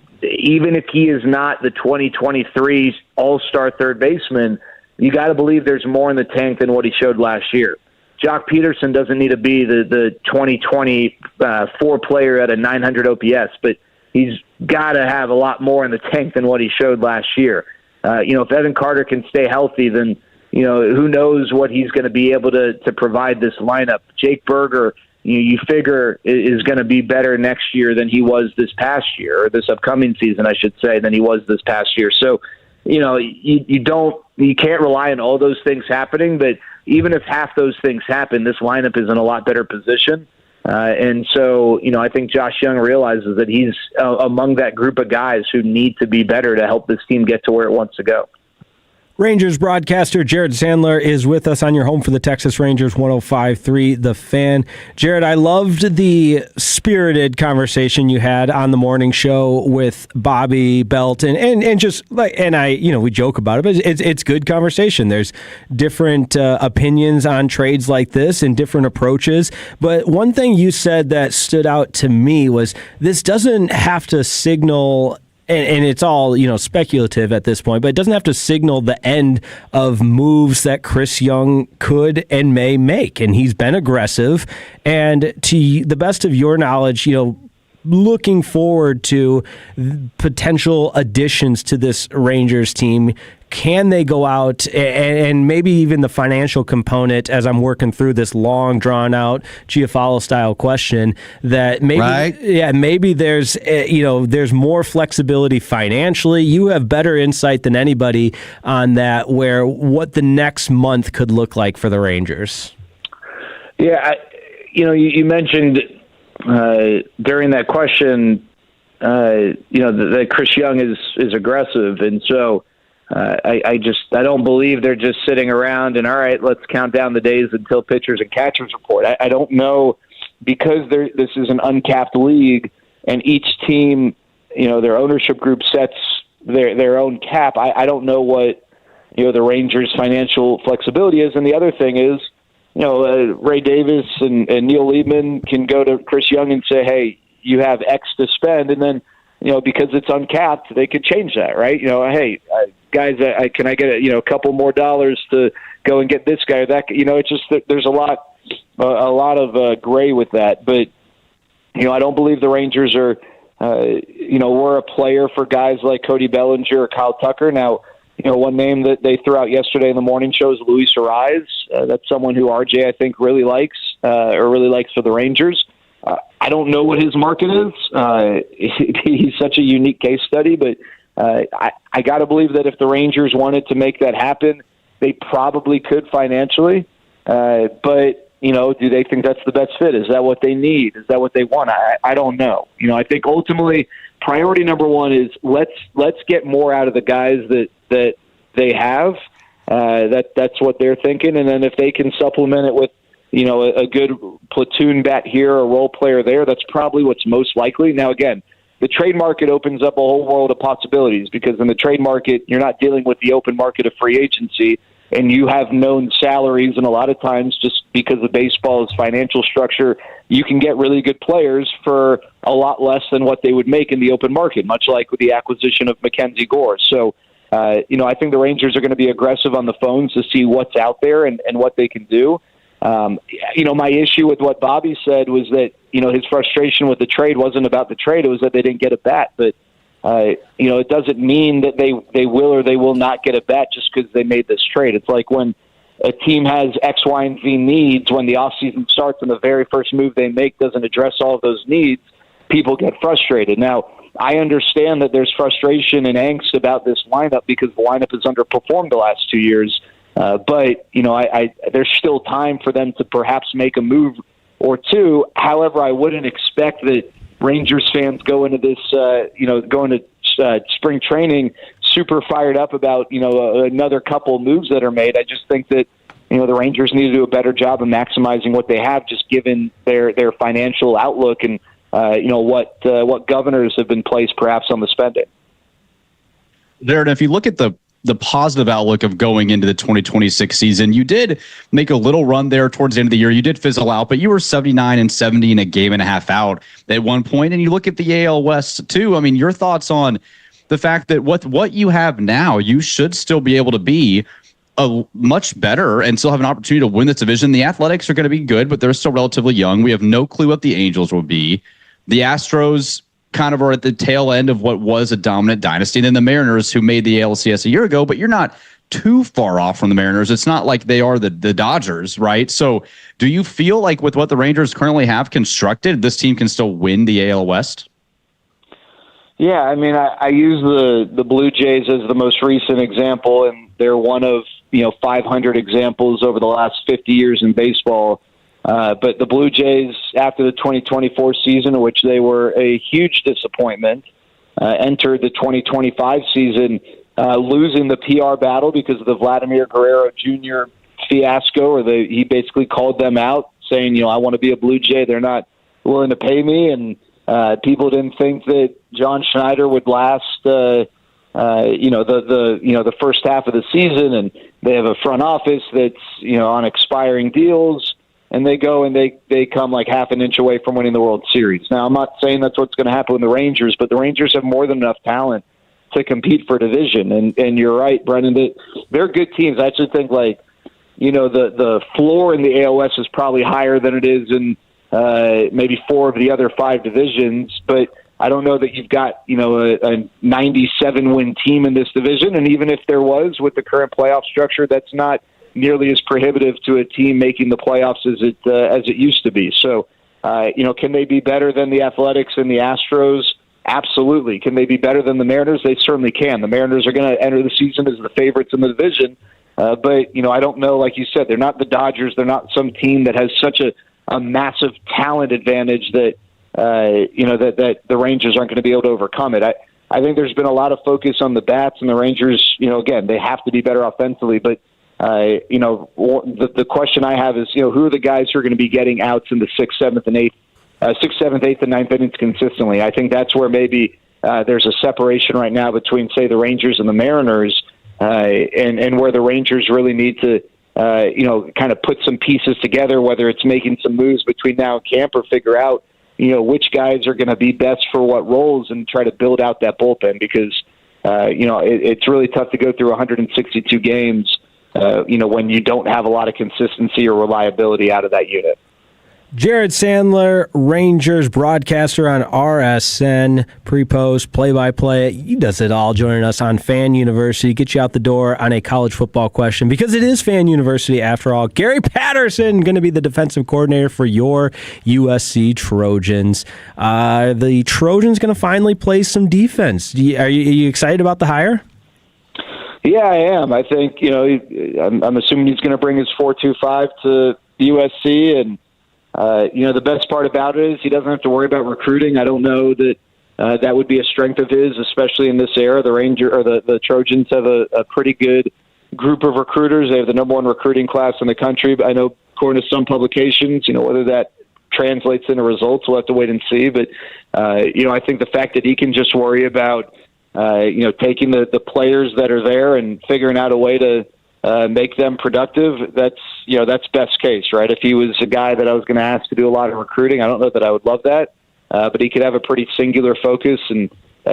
if he is not the 2023 all-star third baseman, you got to believe there's more in the tank than what he showed last year. Jock Peterson doesn't need to be the 2024 player at a 900 OPS, but he's got to have a lot more in the tank than what he showed last year. If Evan Carter can stay healthy, then, who knows what he's going to be able to provide this lineup. Jake Berger, you figure, is going to be better next year than he was this past year, or this upcoming season, I should say, than he was this past year. So, you can't rely on all those things happening, but even if half those things happen, this lineup is in a lot better position. And so, I think Josh Young realizes that he's among that group of guys who need to be better to help this team get to where it wants to go. Rangers broadcaster Jared Sandler is with us on your home for the Texas Rangers, 105.3 The Fan. Jared, I loved the spirited conversation you had on the morning show with Bobby Belt, and just like, and we joke about it, but it's good conversation. There's different opinions on trades like this and different approaches. But one thing you said that stood out to me was this doesn't have to signal. And it's all, speculative at this point, but it doesn't have to signal the end of moves that Chris Young could and may make. And he's been aggressive. And to the best of your knowledge, looking forward to potential additions to this Rangers team, can they go out and maybe even the financial component, as I'm working through this long, drawn-out Chiafalo-style question, that maybe, right? Maybe there's there's more flexibility financially. You have better insight than anybody on that, where what the next month could look like for the Rangers. Yeah, you mentioned during that question, that Chris Young is aggressive, and so. I don't believe they're just sitting around and, all right, let's count down the days until pitchers and catchers report. I don't know, because this is an uncapped league and each team, their ownership group sets their own cap. I don't know what, the Rangers' financial flexibility is. And the other thing is, Ray Davis and Neil Liebman can go to Chris Young and say, hey, you have X to spend. And then, because it's uncapped, they could change that, right? Hey, guys, can I get a couple more dollars to go and get this guy or that? It's just that there's a lot of gray with that. But I don't believe the Rangers are, were a player for guys like Cody Bellinger or Kyle Tucker. Now, one name that they threw out yesterday in the morning show is Luis Arraez. That's someone who RJ, I think, really likes for the Rangers. I don't know what his market is. He's such a unique case study, but I got to believe that if the Rangers wanted to make that happen, they probably could financially. But, do they think that's the best fit? Is that what they need? Is that what they want? I don't know. I think ultimately priority number one is let's get more out of the guys that they have. That's what they're thinking. And then if they can supplement it with, a good platoon bat here, a role player there, that's probably what's most likely. Now, again, the trade market opens up a whole world of possibilities because in the trade market, you're not dealing with the open market of free agency, and you have known salaries, and a lot of times just because of baseball's financial structure, you can get really good players for a lot less than what they would make in the open market, much like with the acquisition of Mackenzie Gore. So, I think the Rangers are going to be aggressive on the phones to see what's out there and what they can do. My issue with what Bobby said was that, his frustration with the trade wasn't about the trade. It was that they didn't get a bat. But, it doesn't mean that they will or they will not get a bat just because they made this trade. It's like when a team has X, Y, and Z needs, when the offseason starts and the very first move they make doesn't address all of those needs, people get frustrated. Now, I understand that there's frustration and angst about this lineup because the lineup has underperformed the last 2 years. But there's still time for them to perhaps make a move or two. However, I wouldn't expect that Rangers fans go into this, spring training super fired up about, another couple moves that are made. I just think that, the Rangers need to do a better job of maximizing what they have, just given their financial outlook and, what governors have been placed perhaps on the spending. Darren, if you look at the positive outlook of going into the 2026 season, you did make a little run there towards the end of the year. You did fizzle out, but you were 79-70 in a game and a half out at one point. And you look at the AL West too. I mean, your thoughts on the fact that what you have now, you should still be able to be a much better and still have an opportunity to win this division. The Athletics are going to be good, but they're still relatively young. We have no clue what the Angels will be. The Astros kind of are at the tail end of what was a dominant dynasty. And then the Mariners, who made the ALCS a year ago, but you're not too far off from the Mariners. It's not like they are the Dodgers, right? So do you feel like with what the Rangers currently have constructed, this team can still win the AL West? Yeah, I mean, I use the Blue Jays as the most recent example, and they're one of 500 examples over the last 50 years in baseball. But the Blue Jays, after the 2024 season, in which they were a huge disappointment, entered the 2025 season losing the PR battle because of the Vladimir Guerrero Jr. fiasco, or he basically called them out, saying, I want to be a Blue Jay. They're not willing to pay me, and people didn't think that John Schneider would last. The first half of the season, and they have a front office that's on expiring deals. And they go and they come like half an inch away from winning the World Series. Now, I'm not saying that's what's going to happen with the Rangers, but the Rangers have more than enough talent to compete for division. And you're right, Brendan, they're good teams. I actually think the floor in the ALS is probably higher than it is in maybe 4 of the other 5 divisions. But I don't know that you've got a 97-win team in this division. And even if there was, with the current playoff structure, that's not nearly as prohibitive to a team making the playoffs as it used to be. So, can they be better than the Athletics and the Astros? Absolutely. Can they be better than the Mariners? They certainly can. The Mariners are going to enter the season as the favorites in the division. But, I don't know, like you said, they're not the Dodgers. They're not some team that has such a massive talent advantage that, that the Rangers aren't going to be able to overcome it. I think there's been a lot of focus on the bats, and the Rangers, again, they have to be better offensively, but the question I have is, who are the guys who are going to be getting outs in the 6th, 7th, and 8th, and 9th innings consistently? I think that's where maybe there's a separation right now between, say, the Rangers and the Mariners, and where the Rangers really need to, kind of put some pieces together, whether it's making some moves between now and camp or figure out, which guys are going to be best for what roles and try to build out that bullpen because, it's really tough to go through 162 games, when you don't have a lot of consistency or reliability out of that unit. Jared Sandler, Rangers broadcaster on RSN, pre-post, play-by-play. He does it all, joining us on Fan University. Get you out the door on a college football question because it is Fan University after all. Gary Patterson going to be the defensive coordinator for your USC Trojans. The Trojans going to finally play some defense. Are you excited about the hire? Yeah, I am. I think, I'm assuming he's going to bring his 4-2-5 to USC, and the best part about it is he doesn't have to worry about recruiting. I don't know that that would be a strength of his, especially in this era. The Trojans have a pretty good group of recruiters. They have the number one recruiting class in the country. But I know, according to some publications, whether that translates into results, we'll have to wait and see. But I think the fact that he can just worry about taking the players that are there and figuring out a way to make them productive, that's best case, right? If he was a guy that I was going to ask to do a lot of recruiting, I don't know that I would love that, but he could have a pretty singular focus, and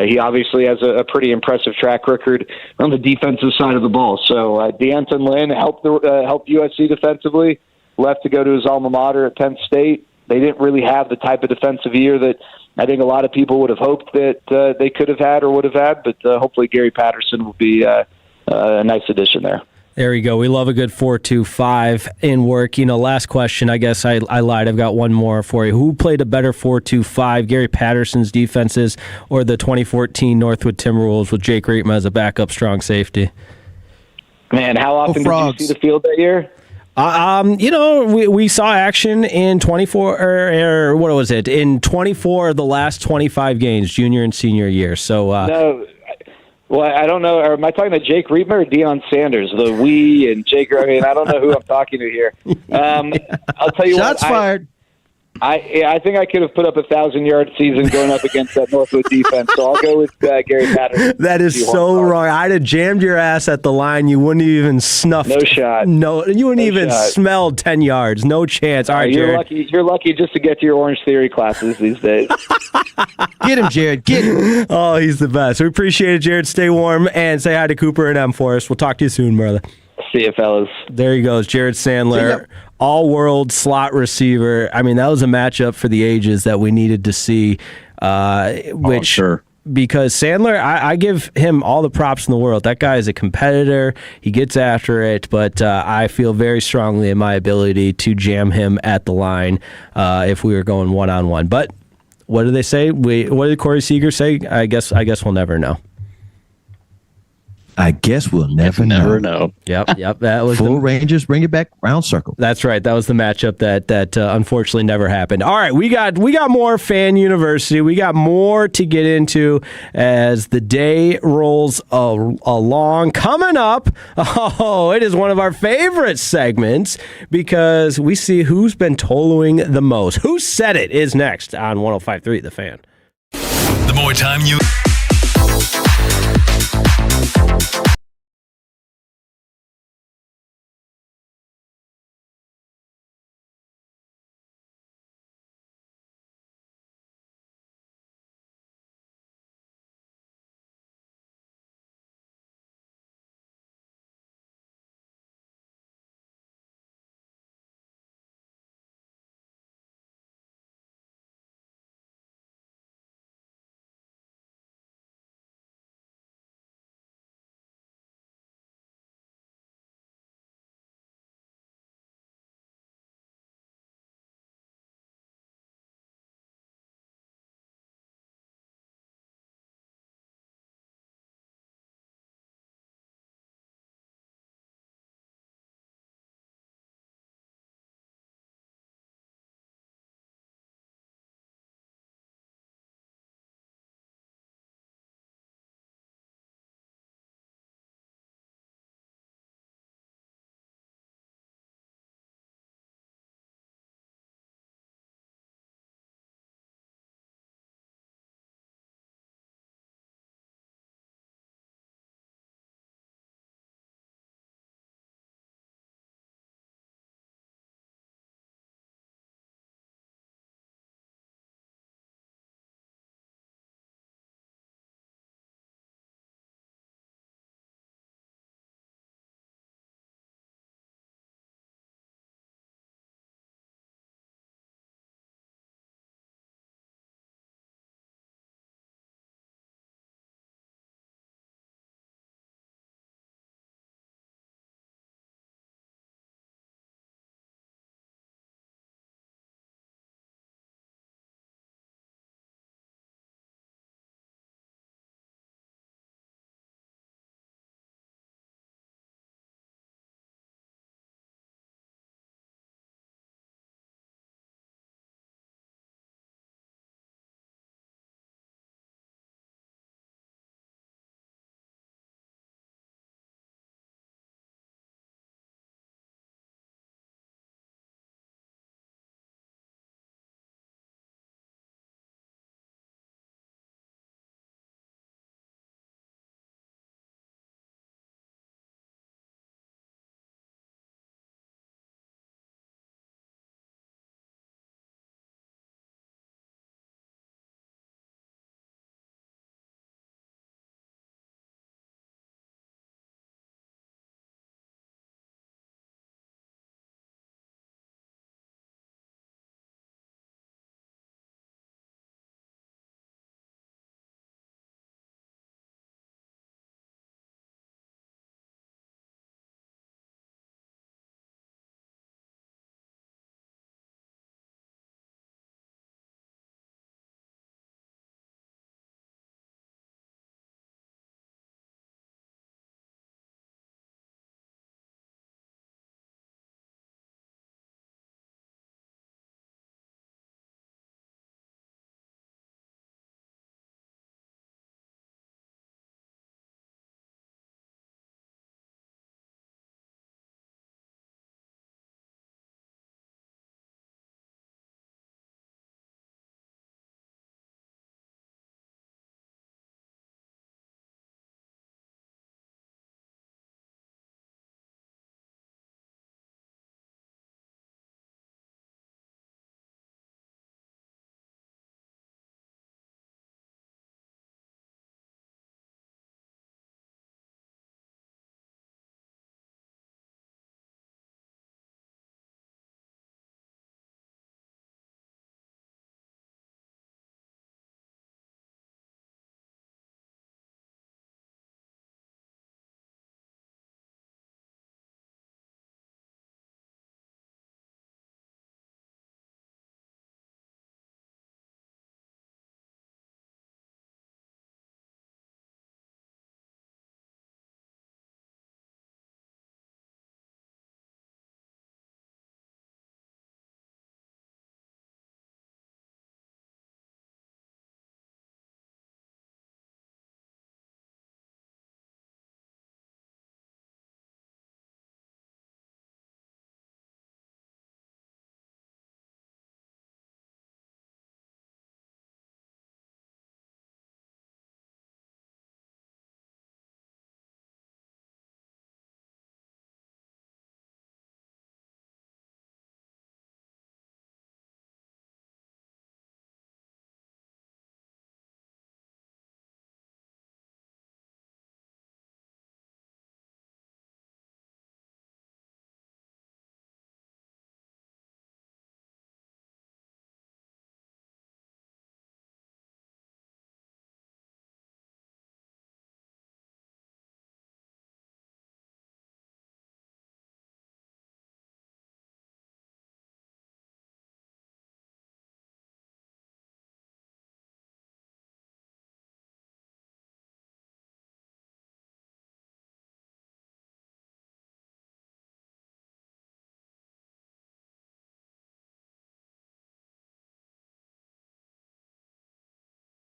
he obviously has a pretty impressive track record on the defensive side of the ball. So D'Anton Lynn helped USC defensively, left to go to his alma mater at Penn State. They didn't really have the type of defensive year that I think a lot of people would have hoped that they could have had or would have had, but hopefully Gary Patterson will be a nice addition there. There we go. We love a good 4-2-5 in work. Last question. I guess I lied. I've got one more for you. Who played a better 4-2-5, Gary Patterson's defenses or the 2014 Northwood Timberwolves with Jake Reitma as a backup strong safety? Man, how often did you see the field that year? We saw action in 24 or what was it? In 24 of the last 25 games, junior and senior year. So no. Well, I don't know. Am I talking to Jake Reitma or Deion Sanders? The we and Jake. I mean, I don't know who I'm talking to here. I'll tell you Shots what. fired. I think I could have put up 1,000-yard season going up against that Northwood defense. So I'll go with Gary Patterson. That is so wrong. I'd have jammed your ass at the line. You wouldn't even snuffed. No shot. No, you wouldn't even smelled 10 yards. No chance. All right, Jared. You're lucky just to get to your Orange Theory classes these days. Get him, Jared. Get him. Oh, he's the best. We appreciate it, Jared. Stay warm and say hi to Cooper and M for us. We'll talk to you soon, brother. See you, fellas. There he goes, Jared Sandler, all-world slot receiver. I mean, that was a matchup for the ages that we needed to see. Because Sandler, I give him all the props in the world. That guy is a competitor. He gets after it, but I feel very strongly in my ability to jam him at the line if we were going one-on-one. But what did they say? What did Corey Seager say? I guess we'll never know. I guess we'll never know. Yep. That was full Rangers. Bring it back round circle. That's right. That was the matchup that unfortunately never happened. All right, we got more Fan University. We got more to get into as the day rolls along. Coming up, it is one of our favorite segments because we see who's been toloing the most. Who Said It is next on 105.3 The Fan. The more time you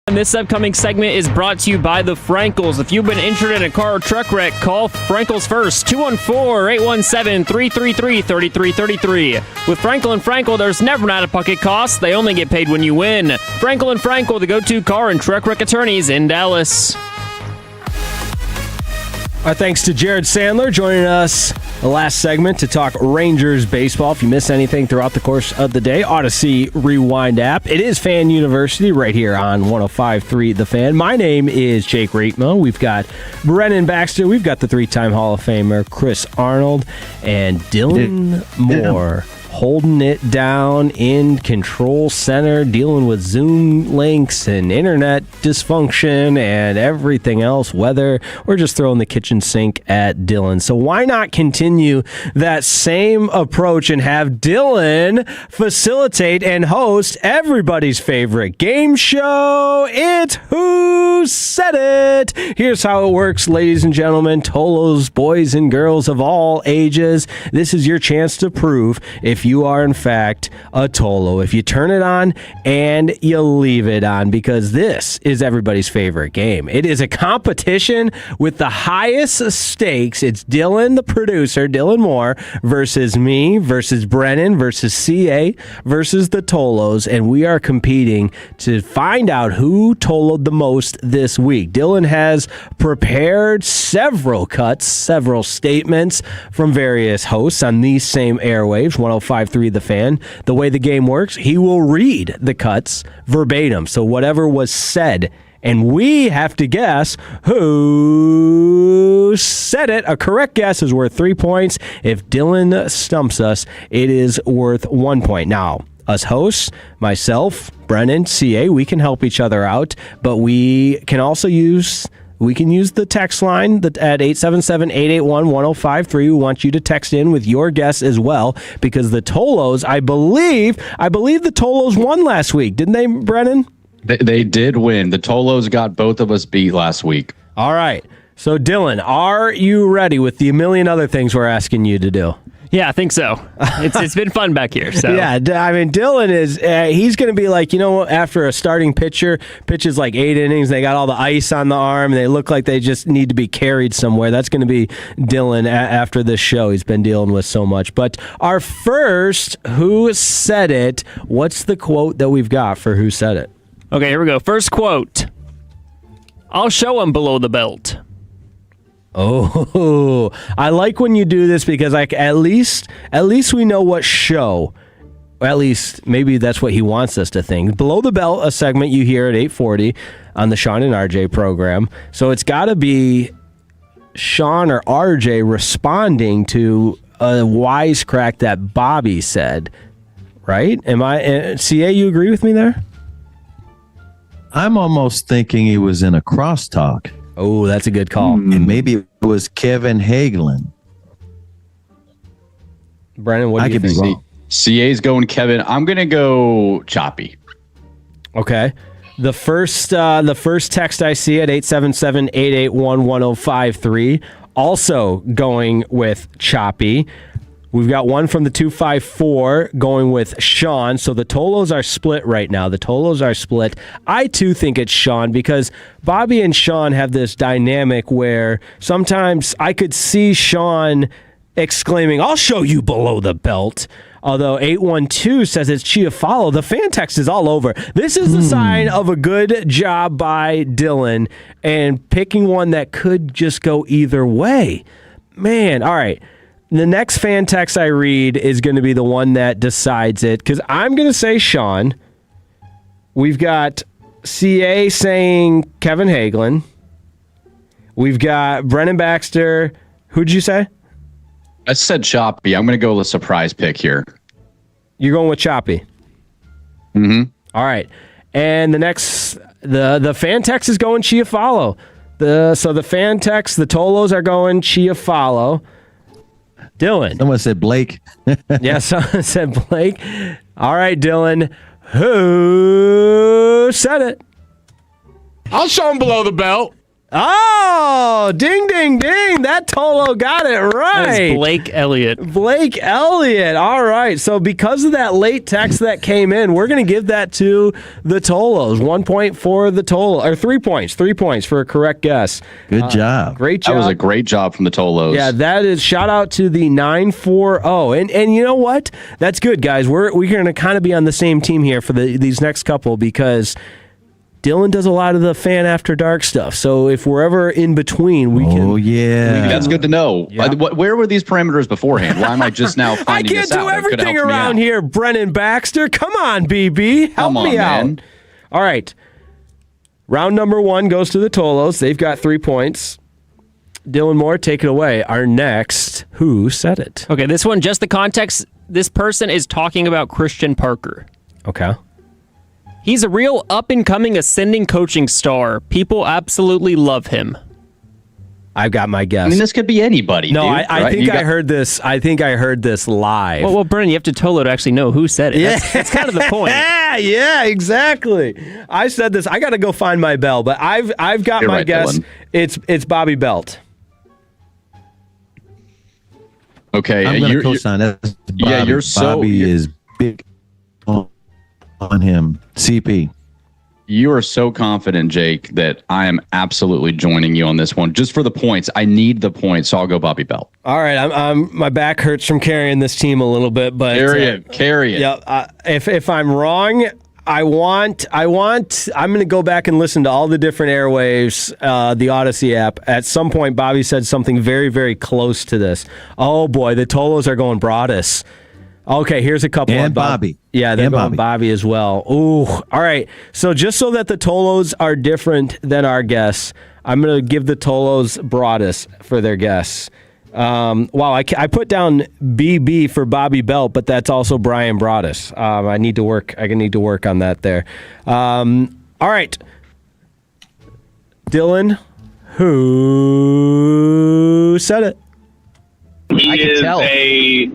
And this upcoming segment is brought to you by the Frankels. If you've been injured in a car or truck wreck, call Frankels first. 214-817-333-3333. With Frankel & Frankel, there's never an out-of-pocket cost. They only get paid when you win. Frankel & Frankel, the go-to car and truck wreck attorneys in Dallas. Our thanks to Jared Sandler joining us the last segment to talk Rangers baseball. If you miss anything throughout the course of the day, Odyssey Rewind app. It is Fan University right here on 105.3 The Fan. My name is Jake Reitmo. We've got Brennan Baxter. We've got the three-time Hall of Famer Chris Arnold and Dylan Moore. Holding it down in Control Center, dealing with Zoom links and internet dysfunction and everything else, weather. We're just throwing the kitchen sink at Dylan. So why not continue that same approach and have Dylan facilitate and host everybody's favorite game show? It's Who Said It? Here's how it works, ladies and gentlemen, Tolos, boys and girls of all ages. This is your chance to prove if you are in fact a Tolo, if you turn it on and you leave it on, because this is everybody's favorite game. It is a competition with the highest stakes. It's Dylan, the producer, Dylan Moore, versus me, versus Brennan, versus CA, versus the Tolos, and we are competing to find out who Toloed the most this week. Dylan has prepared several cuts, several statements from various hosts on these same airwaves, 105.3 The Fan. The way the game works, he will read the cuts verbatim. So whatever was said, and we have to guess who said it. A correct guess is worth 3 points. If Dylan stumps us, it is worth 1 point. Now, us hosts, myself, Brennan, CA, we can help each other out, but we can also use the text line at 877-881-1053. We want you to text in with your guess as well, because the Tolos, I believe the Tolos won last week. Didn't they, Brennan? They did win. The Tolos got both of us beat last week. All right. So, Dylan, are you ready with the million other things we're asking you to do? Yeah, I think so. It's been fun back here. So yeah, I mean, Dylan is he's going to be like, after a starting pitcher pitches like 8 innings, they got all the ice on the arm, they look like they just need to be carried somewhere. That's going to be Dylan after this show. He's been dealing with so much. But our first Who Said It, what's the quote that we've got for Who Said It? Okay, here we go. First quote. I'll show him below the belt. Oh, I like when you do this, because at least we know what show. At least maybe that's what he wants us to think. Below the Belt, a segment you hear at 8:40 on the Sean and RJ program. So it's got to be Sean or RJ responding to a wisecrack that Bobby said, right? CA, you agree with me there? I'm almost thinking he was in a crosstalk. Oh, that's a good call. And maybe it was Kevin Hagelin. Brennan, what do you think? I could be wrong. CA's going Kevin. I'm going to go Choppy. Okay. The first text I see at 877-881-1053, also going with Choppy. We've got one from the 254 going with Sean. So the Tolos are split right now. I, too, think it's Sean, because Bobby and Sean have this dynamic where sometimes I could see Sean exclaiming, "I'll show you below the belt." Although 812 says it's Chiafalo. The fan text is all over. This is the sign of a good job by Dylan and picking one that could just go either way. Man, all right. The next fan text I read is going to be the one that decides it, because I'm going to say Sean. We've got CA saying Kevin Hagelin. We've got Brennan Baxter. Who'd you say? I said Choppy. I'm going to go with a surprise pick here. You're going with Choppy. Mm-hmm. All right. And the next, the fan text is going Chiafalo. So the fan text, the Tolos are going Chiafalo. Dylan. Someone said Blake. Yeah, someone said Blake. All right, Dylan. Who said it? I'll show him below the belt. Oh, ding, ding, ding. That Tolo got it right. That is Blake Elliott. Blake Elliott. All right. So because of that late text that came in, we're going to give that to the Tolos. 1 point for the Tolo, or 3 points. 3 points for a correct guess. Good job. Great job. That was a great job from the Tolos. Yeah, that is shout out to the 940. And you know what? That's good, guys. We're going to kind of be on the same team here for these next couple because Dylan does a lot of the fan after dark stuff. So if we're ever in between, we can. Oh, yeah. That's good to know. Yeah. Where were these parameters beforehand? Why am I just now finding this out? I can't do everything around here, Brennan Baxter. Come on, BB. Help me out. Man. All right. Round number 1 goes to the Tolos. They've got 3 points. Dylan Moore, take it away. Our next, who said it? Okay, this one, just the context. This person is talking about Christian Parker. Okay. He's a real up-and-coming ascending coaching star. People absolutely love him. I've got my guess. I mean, this could be anybody. No, dude, I think I heard this. I think I heard this live. Well, Brennan, you have to Tolo to actually know who said it. Yeah. That's kind of the point. Yeah, exactly. I said this. I got to go find my bell, but I've got You're my right, guess. Dylan. It's Bobby Belt. Okay, I'm going to co-sign that. Yeah, you're so. Bobby is big on him. CP. You are so confident, Jake, that I am absolutely joining you on this one. Just for the points. I need the points, so I'll go Bobby Belt. All right, I'm my back hurts from carrying this team a little bit, but carry it. Yeah, if I'm wrong, I'm going to go back and listen to all the different airwaves, the Odyssey app. At some point, Bobby said something very, very close to this. Oh boy, the Tolos are going Broadus. Okay, here's a couple. And Bobby. Yeah, they're going Bobby as well. Ooh, all right. So just so that the Tolos are different than our guests, I'm going to give the Tolos Broadus for their guests. Wow, I put down BB for Bobby Belt, but that's also Brian Broadus. I need to work on that there. All right, Dylan, who said it? He is a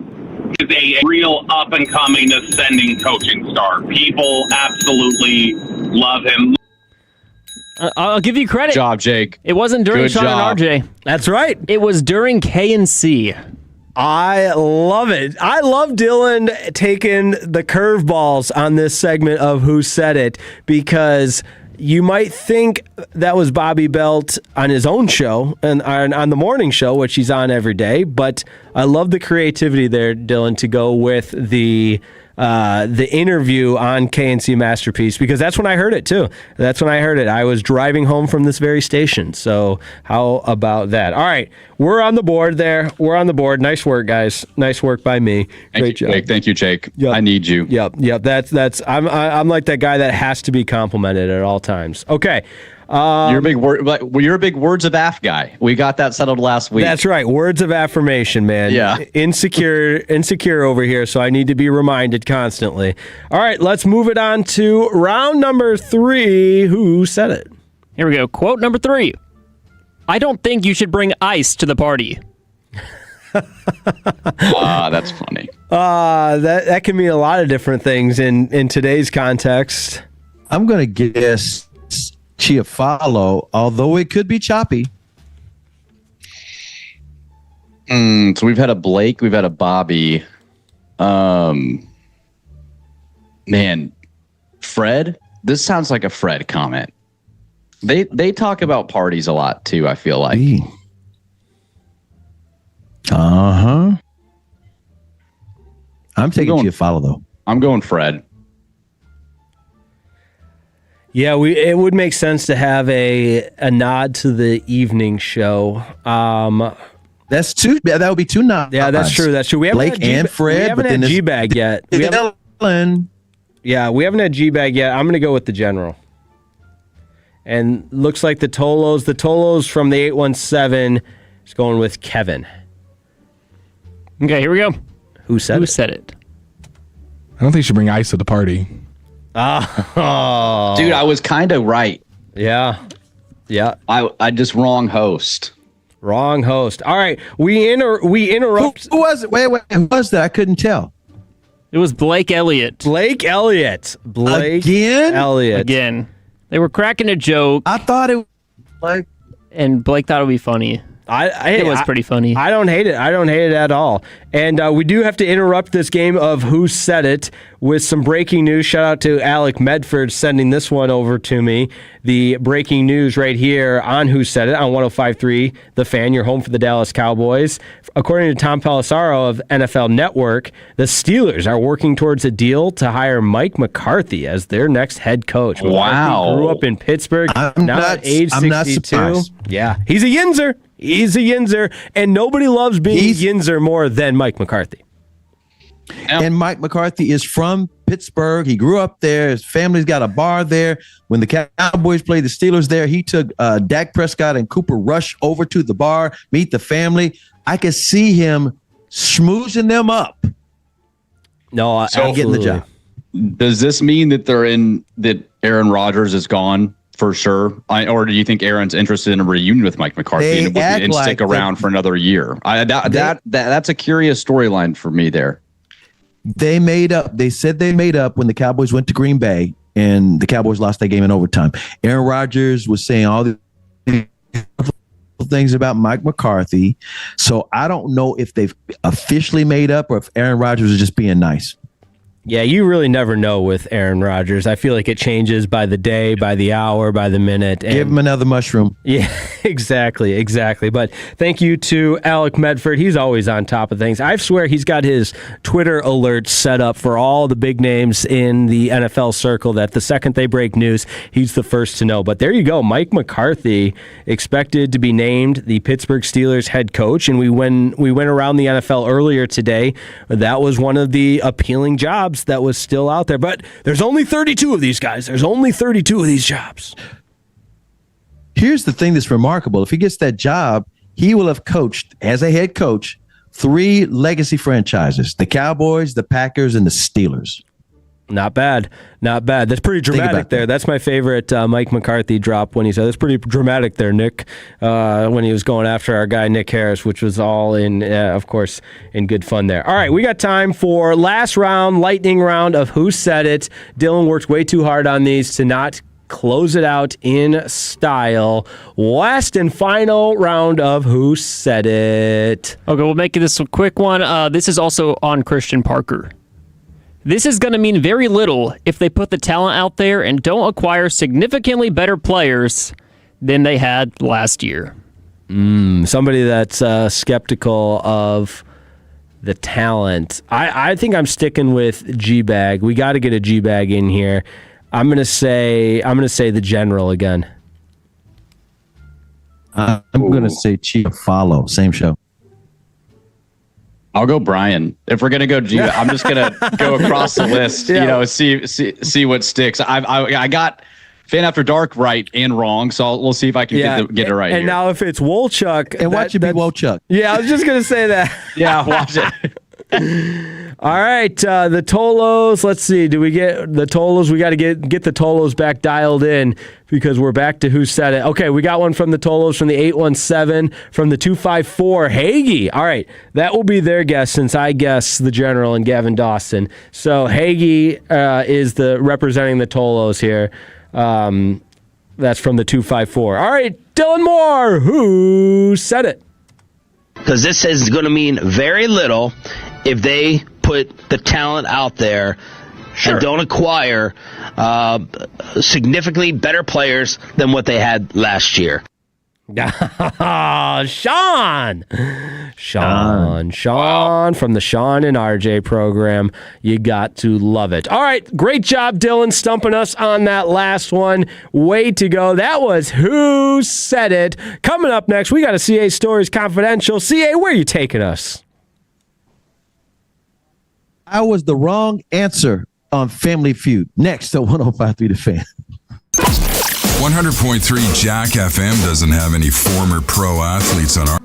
real up-and-coming ascending coaching star. People absolutely love him. I'll give you credit. Good job, Jake. It wasn't during Sean and RJ. That's right. It was during K&C. I love it. I love Dylan taking the curveballs on this segment of Who Said It, because you might think that was Bobby Belt on his own show and on the morning show, which he's on every day. But I love the creativity there, Dylan, to go with the interview on KNC Masterpiece, because that's when I heard it too. That's when I heard it. I was driving home from this very station. So how about that? All right, we're on the board there. We're on the board. Nice work, guys. Nice work by me. Great job. Jake. Thank you, Jake. Yep. I need you. Yep. That's. I'm like that guy that has to be complimented at all times. Okay. You're a big words of aff guy. We got that settled last week. That's right. Words of affirmation, man. Yeah. Insecure over here, so I need to be reminded constantly. All right, let's move it on to round number 3. Who said it? Here we go. Quote number 3. I don't think you should bring ice to the party. That's funny. That can mean a lot of different things in today's context. I'm going to guess Chiafalo, although it could be choppy. So we've had a Blake, we've had a Bobby. Man, Fred? This sounds like a Fred comment. They talk about parties a lot too, I feel like. I'm taking Chiafalo, though. I'm going Fred. Yeah, it would make sense to have a nod to the evening show. That's two. That would be 2 nods. Yeah, that's true. We haven't Blake and Fred. We haven't had G-Bag yet. We haven't had G-Bag yet. I'm going to go with the General. And looks like the Tolos from the 817 is going with Kevin. Okay, here we go. Who said it? I don't think you should bring ice to the party. Oh, dude, I was kind of right. Yeah. I just wrong host. All right, we interrupt. Who was it? Wait, who was that? I couldn't tell. It was Blake Elliott. Again? Elliott. They were cracking a joke. I thought it was like And Blake thought it would be funny. It was pretty funny. I don't hate it. I don't hate it at all. And we do have to interrupt this game of Who Said It with some breaking news. Shout out to Alec Medford sending this one over to me. The breaking news right here on Who Said It on 105.3 The Fan, your home for the Dallas Cowboys. According to Tom Pelissaro of NFL Network, the Steelers are working towards a deal to hire Mike McCarthy as their next head coach. Wow. McCarthy grew up in Pittsburgh. Now at age 62. I'm not surprised. Yeah, he's a Yinzer. He's a Yinzer, and nobody loves being a Yinzer more than Mike McCarthy. And Mike McCarthy is from Pittsburgh. He grew up there. His family's got a bar there. When the Cowboys played the Steelers there, he took Dak Prescott and Cooper Rush over to the bar, meet the family. I could see him schmoozing them up. No, I'm getting the job. Does this mean that that Aaron Rodgers is gone for sure? Or do you think Aaron's interested in a reunion with Mike McCarthy and stick around for another year? That's a curious storyline for me there. They made up. They said they made up when the Cowboys went to Green Bay and the Cowboys lost that game in overtime. Aaron Rodgers was saying all the things about Mike McCarthy. So I don't know if they've officially made up or if Aaron Rodgers is just being nice. Yeah, you really never know with Aaron Rodgers. I feel like it changes by the day, by the hour, by the minute. And give him another mushroom. Yeah, exactly. But thank you to Alec Medford. He's always on top of things. I swear he's got his Twitter alerts set up for all the big names in the NFL circle that the second they break news, he's the first to know. But there you go. Mike McCarthy expected to be named the Pittsburgh Steelers head coach. And we went around the NFL earlier today. That was one of the appealing jobs that was still out there, but there's only 32 of these guys. There's only 32 of these jobs. Here's the thing that's remarkable. If he gets that job, he will have coached as a head coach 3 legacy franchises: the Cowboys, the Packers, and the Steelers. Not bad. That's pretty dramatic there. That's my favorite Mike McCarthy drop when he said, that's pretty dramatic there, Nick, when he was going after our guy Nick Harris, which was all in, of course, in good fun there. All right, we got time for last round, lightning round of Who Said It. Dylan worked way too hard on these to not close it out in style. Last and final round of Who Said It. Okay, we'll make this a quick one. This is also on Christian Parker. This is going to mean very little if they put the talent out there and don't acquire significantly better players than they had last year. Somebody that's skeptical of the talent. I think I'm sticking with G-Bag. We got to get a G-Bag in here. I'm gonna say the general again. I'm gonna say Chief Follow. Same show. I'll go Brian. If we're gonna go G, I'm just gonna go across the list. Yeah. See what sticks. I got Fan After Dark right and wrong, so we'll see if I can get it right. And here. now if it's Wolchuk, and watch it be Wolchuk. Yeah, I was just gonna say that. Yeah, watch it. All right, the Tolos. Let's see. Do we get the Tolos? We got to get the Tolos back dialed in because we're back to Who Said It. Okay, we got one from the Tolos, from the 817, from the 254. Hagee. All right, that will be their guess since I guess the General and Gavin Dawson. So Hagee is representing the Tolos here. That's from the 254. All right, Dylan Moore. Who said it? Because this is going to mean very little if they put the talent out there and don't acquire significantly better players than what they had last year. Sean from the Sean and RJ program. You got to love it. All right, great job, Dylan, stumping us on that last one. Way to go. That was Who Said It. Coming up next, we got a CA Stories Confidential. CA, where are you taking us? I was the wrong answer on Family Feud. Next at 105.3 The Fan. 100.3 Jack FM doesn't have any former pro athletes on our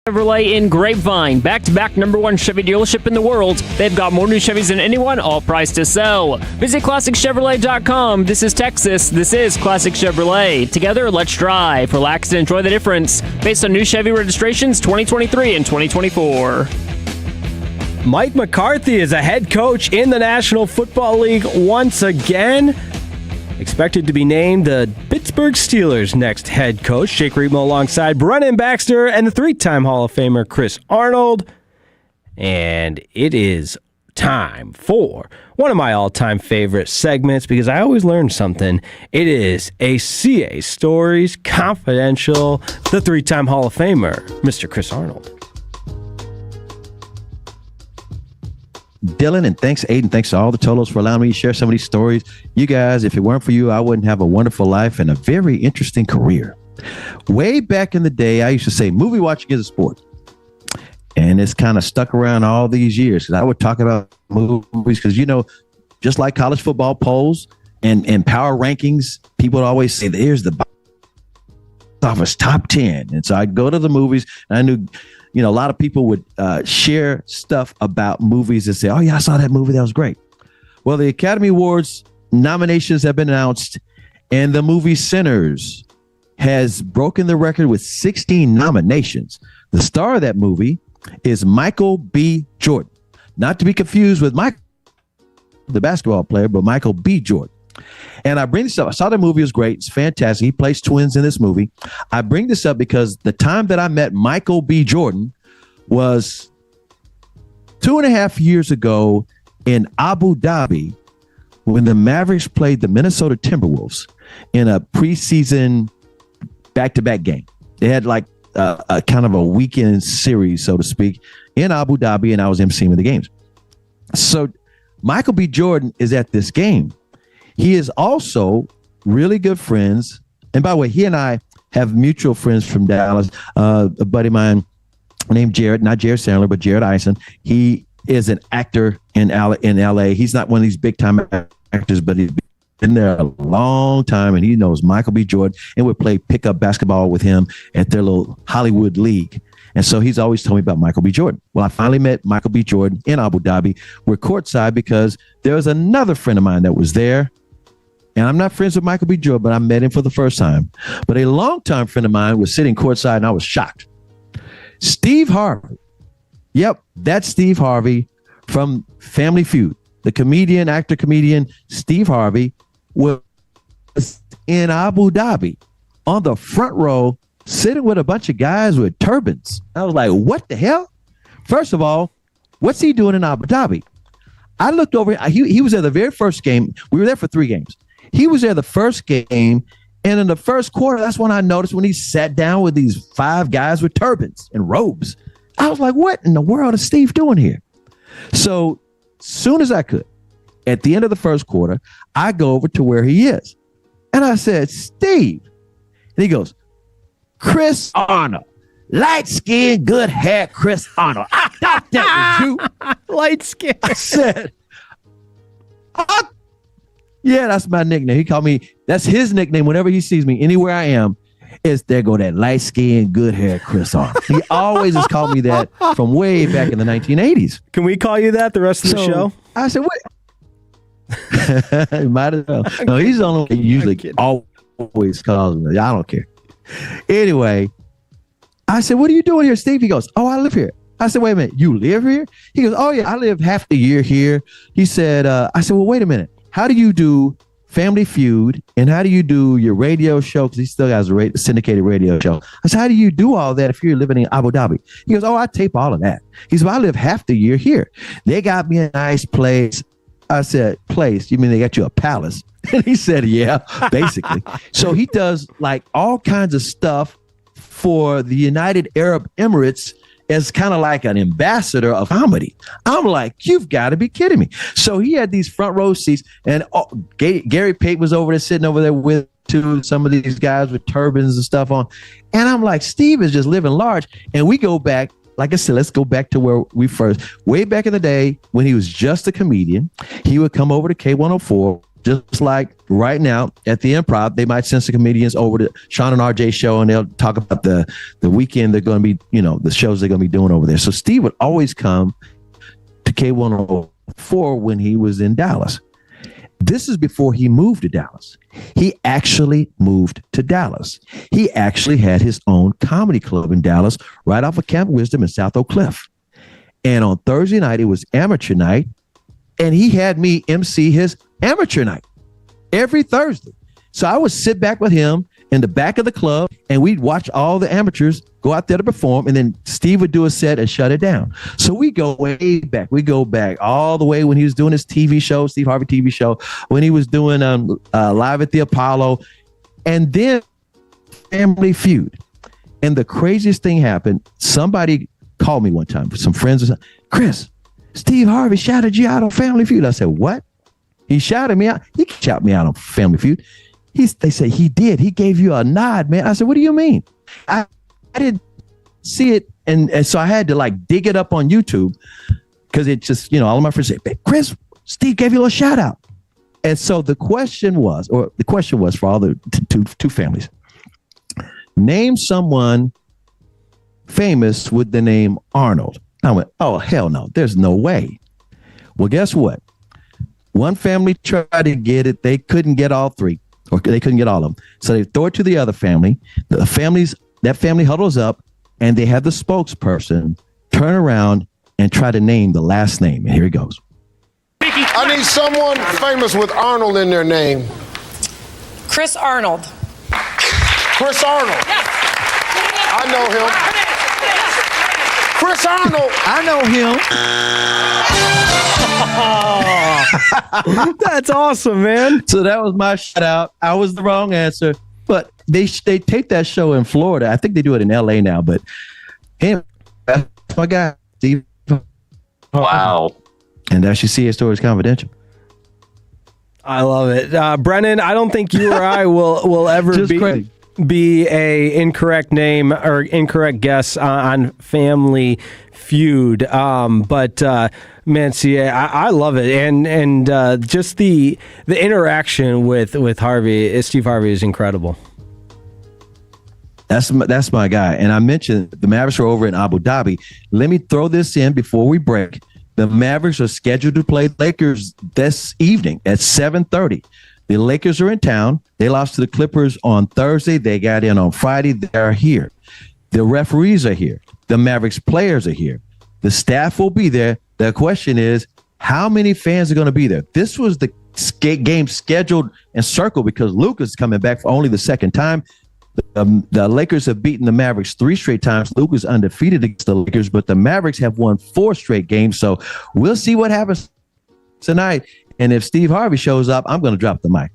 Chevrolet in Grapevine, back-to-back #1 Chevy dealership in the world. They've got more new Chevys than anyone, all priced to sell. Visit ClassicChevrolet.com. This is Texas. This is Classic Chevrolet. Together, let's drive, relax, and enjoy the difference. Based on new Chevy registrations 2023 and 2024. Mike McCarthy is a head coach in the National Football League once again. Expected to be named the Pittsburgh Steelers' next head coach. Jake Remo alongside Brennan Baxter and the 3-time Hall of Famer Chris Arnold. And it is time for one of my all-time favorite segments because I always learn something. It is a CA Stories Confidential, the 3-time Hall of Famer, Mr. Chris Arnold. Dylan, and thanks, Aiden. Thanks to all the Tolos for allowing me to share some of these stories. You guys, if it weren't for you, I wouldn't have a wonderful life and a very interesting career. Way back in the day, I used to say movie watching is a sport. And it's kind of stuck around all these years because I would talk about movies because, you know, just like college football polls and power rankings, people would always say, here's the box office top 10. And so I'd go to the movies and I knew, you know, a lot of people would share stuff about movies and say, oh, yeah, I saw that movie. That was great. Well, the Academy Awards nominations have been announced, and the movie Sinners has broken the record with 16 nominations. The star of that movie is Michael B. Jordan, not to be confused with Mike, the basketball player, but Michael B. Jordan. And I bring this up. I saw the movie. It was great. It's fantastic. He plays twins in this movie. I bring this up because the time that I met Michael B. Jordan was 2.5 years ago in Abu Dhabi when the Mavericks played the Minnesota Timberwolves in a preseason back-to-back game. They had like a kind of a weekend series, so to speak, in Abu Dhabi, and I was emceeing the games. So Michael B. Jordan is at this game. He is also really good friends. And by the way, he and I have mutual friends from Dallas. A buddy of mine named Jared, not Jared Sandler, but Jared Eisen. He is an actor in LA. He's not one of these big time actors, but he's been there a long time and he knows Michael B. Jordan and would play pickup basketball with him at their little Hollywood league. And so he's always told me about Michael B. Jordan. Well, I finally met Michael B. Jordan in Abu Dhabi. We're courtside because there was another friend of mine that was there. And I'm not friends with Michael B. Jordan, but I met him for the first time. But a longtime friend of mine was sitting courtside, and I was shocked. Steve Harvey. Yep, that's Steve Harvey from Family Feud. The comedian, actor, comedian Steve Harvey was in Abu Dhabi on the front row, sitting with a bunch of guys with turbans. I was like, what the hell? First of all, what's he doing in Abu Dhabi? I looked over. He was there the very first game. We were there for 3 games. He was there the first game, and in the first quarter, that's when I noticed when he sat down with these 5 guys with turbans and robes. I was like, what in the world is Steve doing here? So soon as I could, at the end of the first quarter, I go over to where he is. And I said, Steve. And he goes, Chris Arnold. Light skin, good hair, Chris Arnold. I thought that was you. Light skin. I said, yeah, that's my nickname. He called me, that's his nickname whenever he sees me, anywhere I am, is there go that light skin, good hair, Chris Arnold. He always has called me that from way back in the 1980s. Can we call you that the rest of the show? I said, wait. Might as well. No, he's the only one who usually always calls me. I don't care. Anyway, I said, what are you doing here, Steve? He goes, oh, I live here. I said, wait a minute, you live here? He goes, oh, yeah, I live half the year here. He said, I said, well, wait a minute. How do you do Family Feud and how do you do your radio show? Because he still has a syndicated radio show. I said, how do you do all that if you're living in Abu Dhabi? He goes, oh, I tape all of that. He said, well, I live half the year here. They got me a nice place. I said, place? You mean they got you a palace? And he said, yeah, basically. So he does like all kinds of stuff for the United Arab Emirates as kind of like an ambassador of comedy. I'm like, you've got to be kidding me. So he had these front row seats, and Gary Payton was over there, sitting over there with some of these guys with turbans and stuff on. And I'm like, Steve is just living large. And we go back, like I said, let's go back to where we first, way back in the day when he was just a comedian. He would come over to K104 Just like right now at the Improv, they might send some comedians over to Sean and RJ show, and they'll talk about the weekend they're going to be, the shows they're going to be doing over there. So Steve would always come to K104 when he was in Dallas. This is before he moved to Dallas. He actually moved to Dallas. He actually had his own comedy club in Dallas, right off of Camp Wisdom in South Oak Cliff. And on Thursday night, it was amateur night, and he had me MC his amateur night every Thursday. So I would sit back with him in the back of the club, and we'd watch all the amateurs go out there to perform, and then Steve would do a set and shut it down. So we go way back. We go back all the way when he was doing his TV show, Steve Harvey TV show, when he was doing Live at the Apollo, and then Family Feud. And the craziest thing happened. Somebody called me one time, some friends, Chris, Steve Harvey shouted you out on Family Feud. I said, what? He shouted me out. He shouted me out on Family Feud. They say he did. He gave you a nod, man. I said, what do you mean? I didn't see it. And so I had to dig it up on YouTube because it just, all of my friends say, Chris, Steve gave you a shout out. And so the question was for all the two families, name someone famous with the name Arnold. I went, oh, hell no, there's no way. Well, guess what? One family tried to get it. They couldn't get all three, or they couldn't get all of them. So they throw it to the other family. That family huddles up, and they have the spokesperson turn around and try to name the last name. And here it goes. I need someone famous with Arnold in their name. Chris Arnold. Chris Arnold. Yes. I know him. Chris Arnold. I know him. That's awesome, man. So that was my shout out. I was the wrong answer, but they tape that show in Florida. I think they do it in LA now, but him, that's my guy, Steve. Wow. And as you see, his story is confidential. I love it. Brennan, I don't think you or I will ever be a incorrect name or incorrect guess on Family Feud. But man, see, I love it, and just the interaction with Harvey, Steve Harvey, is incredible. That's my guy. And I mentioned the Mavericks are over in Abu Dhabi. Let me throw this in before we break. The Mavericks are scheduled to play Lakers this evening at 7:30. The Lakers are in town. They lost to the Clippers on Thursday. They got in on Friday. They're here. The referees are here. The Mavericks players are here. The staff will be there. The question is, how many fans are going to be there? This was the game scheduled and circled because Luka's coming back for only the second time. The Lakers have beaten the Mavericks 3 straight times. Luka's undefeated against the Lakers, but the Mavericks have won 4 straight games. So we'll see what happens tonight. And if Steve Harvey shows up, I'm going to drop the mic.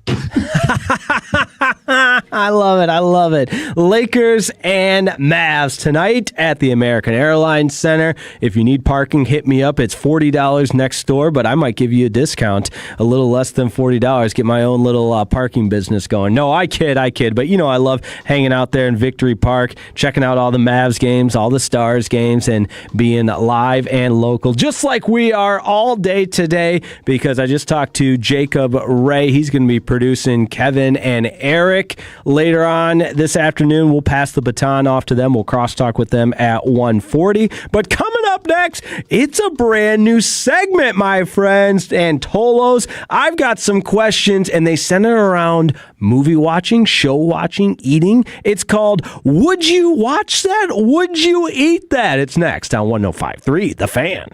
I love it. I love it. Lakers and Mavs tonight at the American Airlines Center. If you need parking, hit me up. It's $40 next door, but I might give you a discount, a little less than $40. Get my own little parking business going. No, I kid. But, I love hanging out there in Victory Park, checking out all the Mavs games, all the Stars games, and being live and local, just like we are all day today, because I just talked to Jacob Ray. He's going to be producing Kevin and Eric later on this afternoon. We'll pass the baton off to them. We'll crosstalk with them at 1:40. But coming up next, it's a brand new segment, my friends and Tolos. I've got some questions, and they center around movie watching, show watching, eating. It's called Would You Watch That? Would You Eat That? It's next on 105.3 The Fan.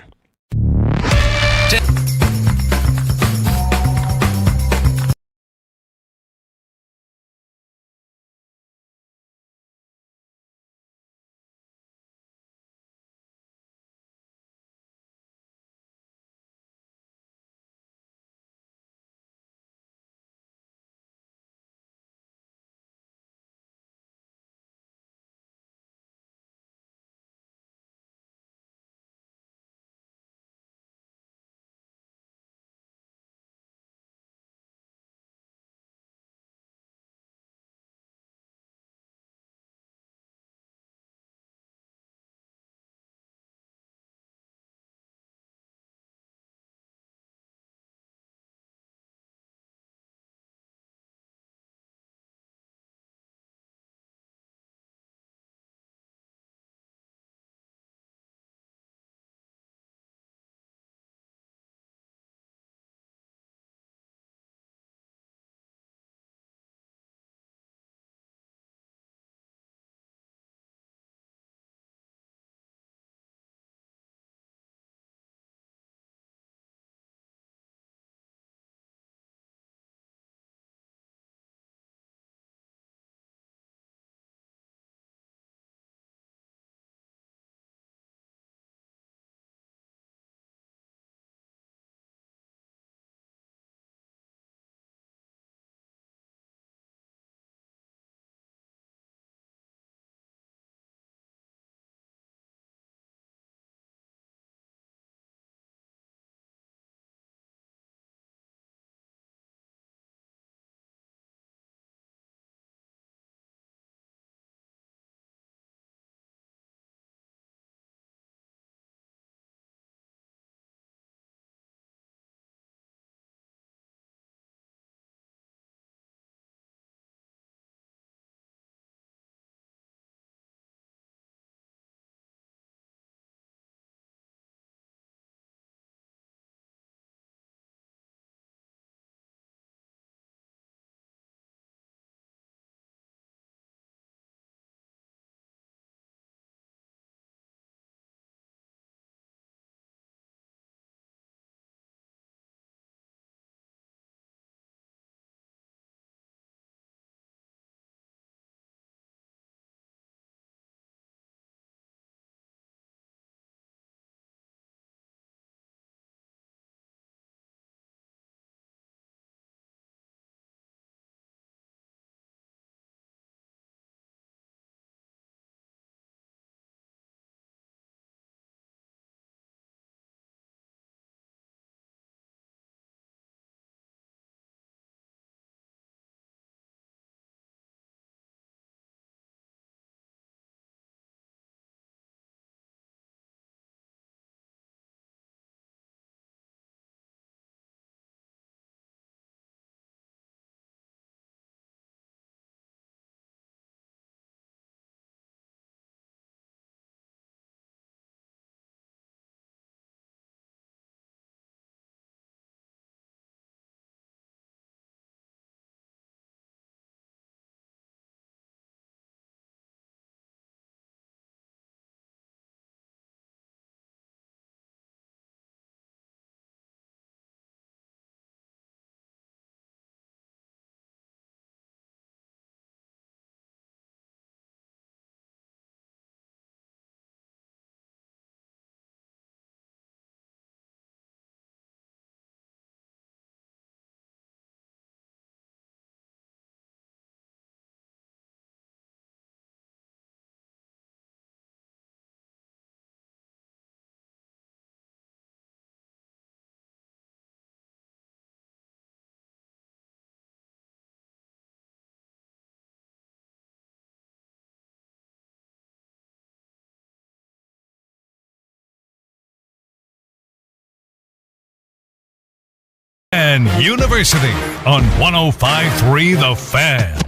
and University on 105.3 The Fan.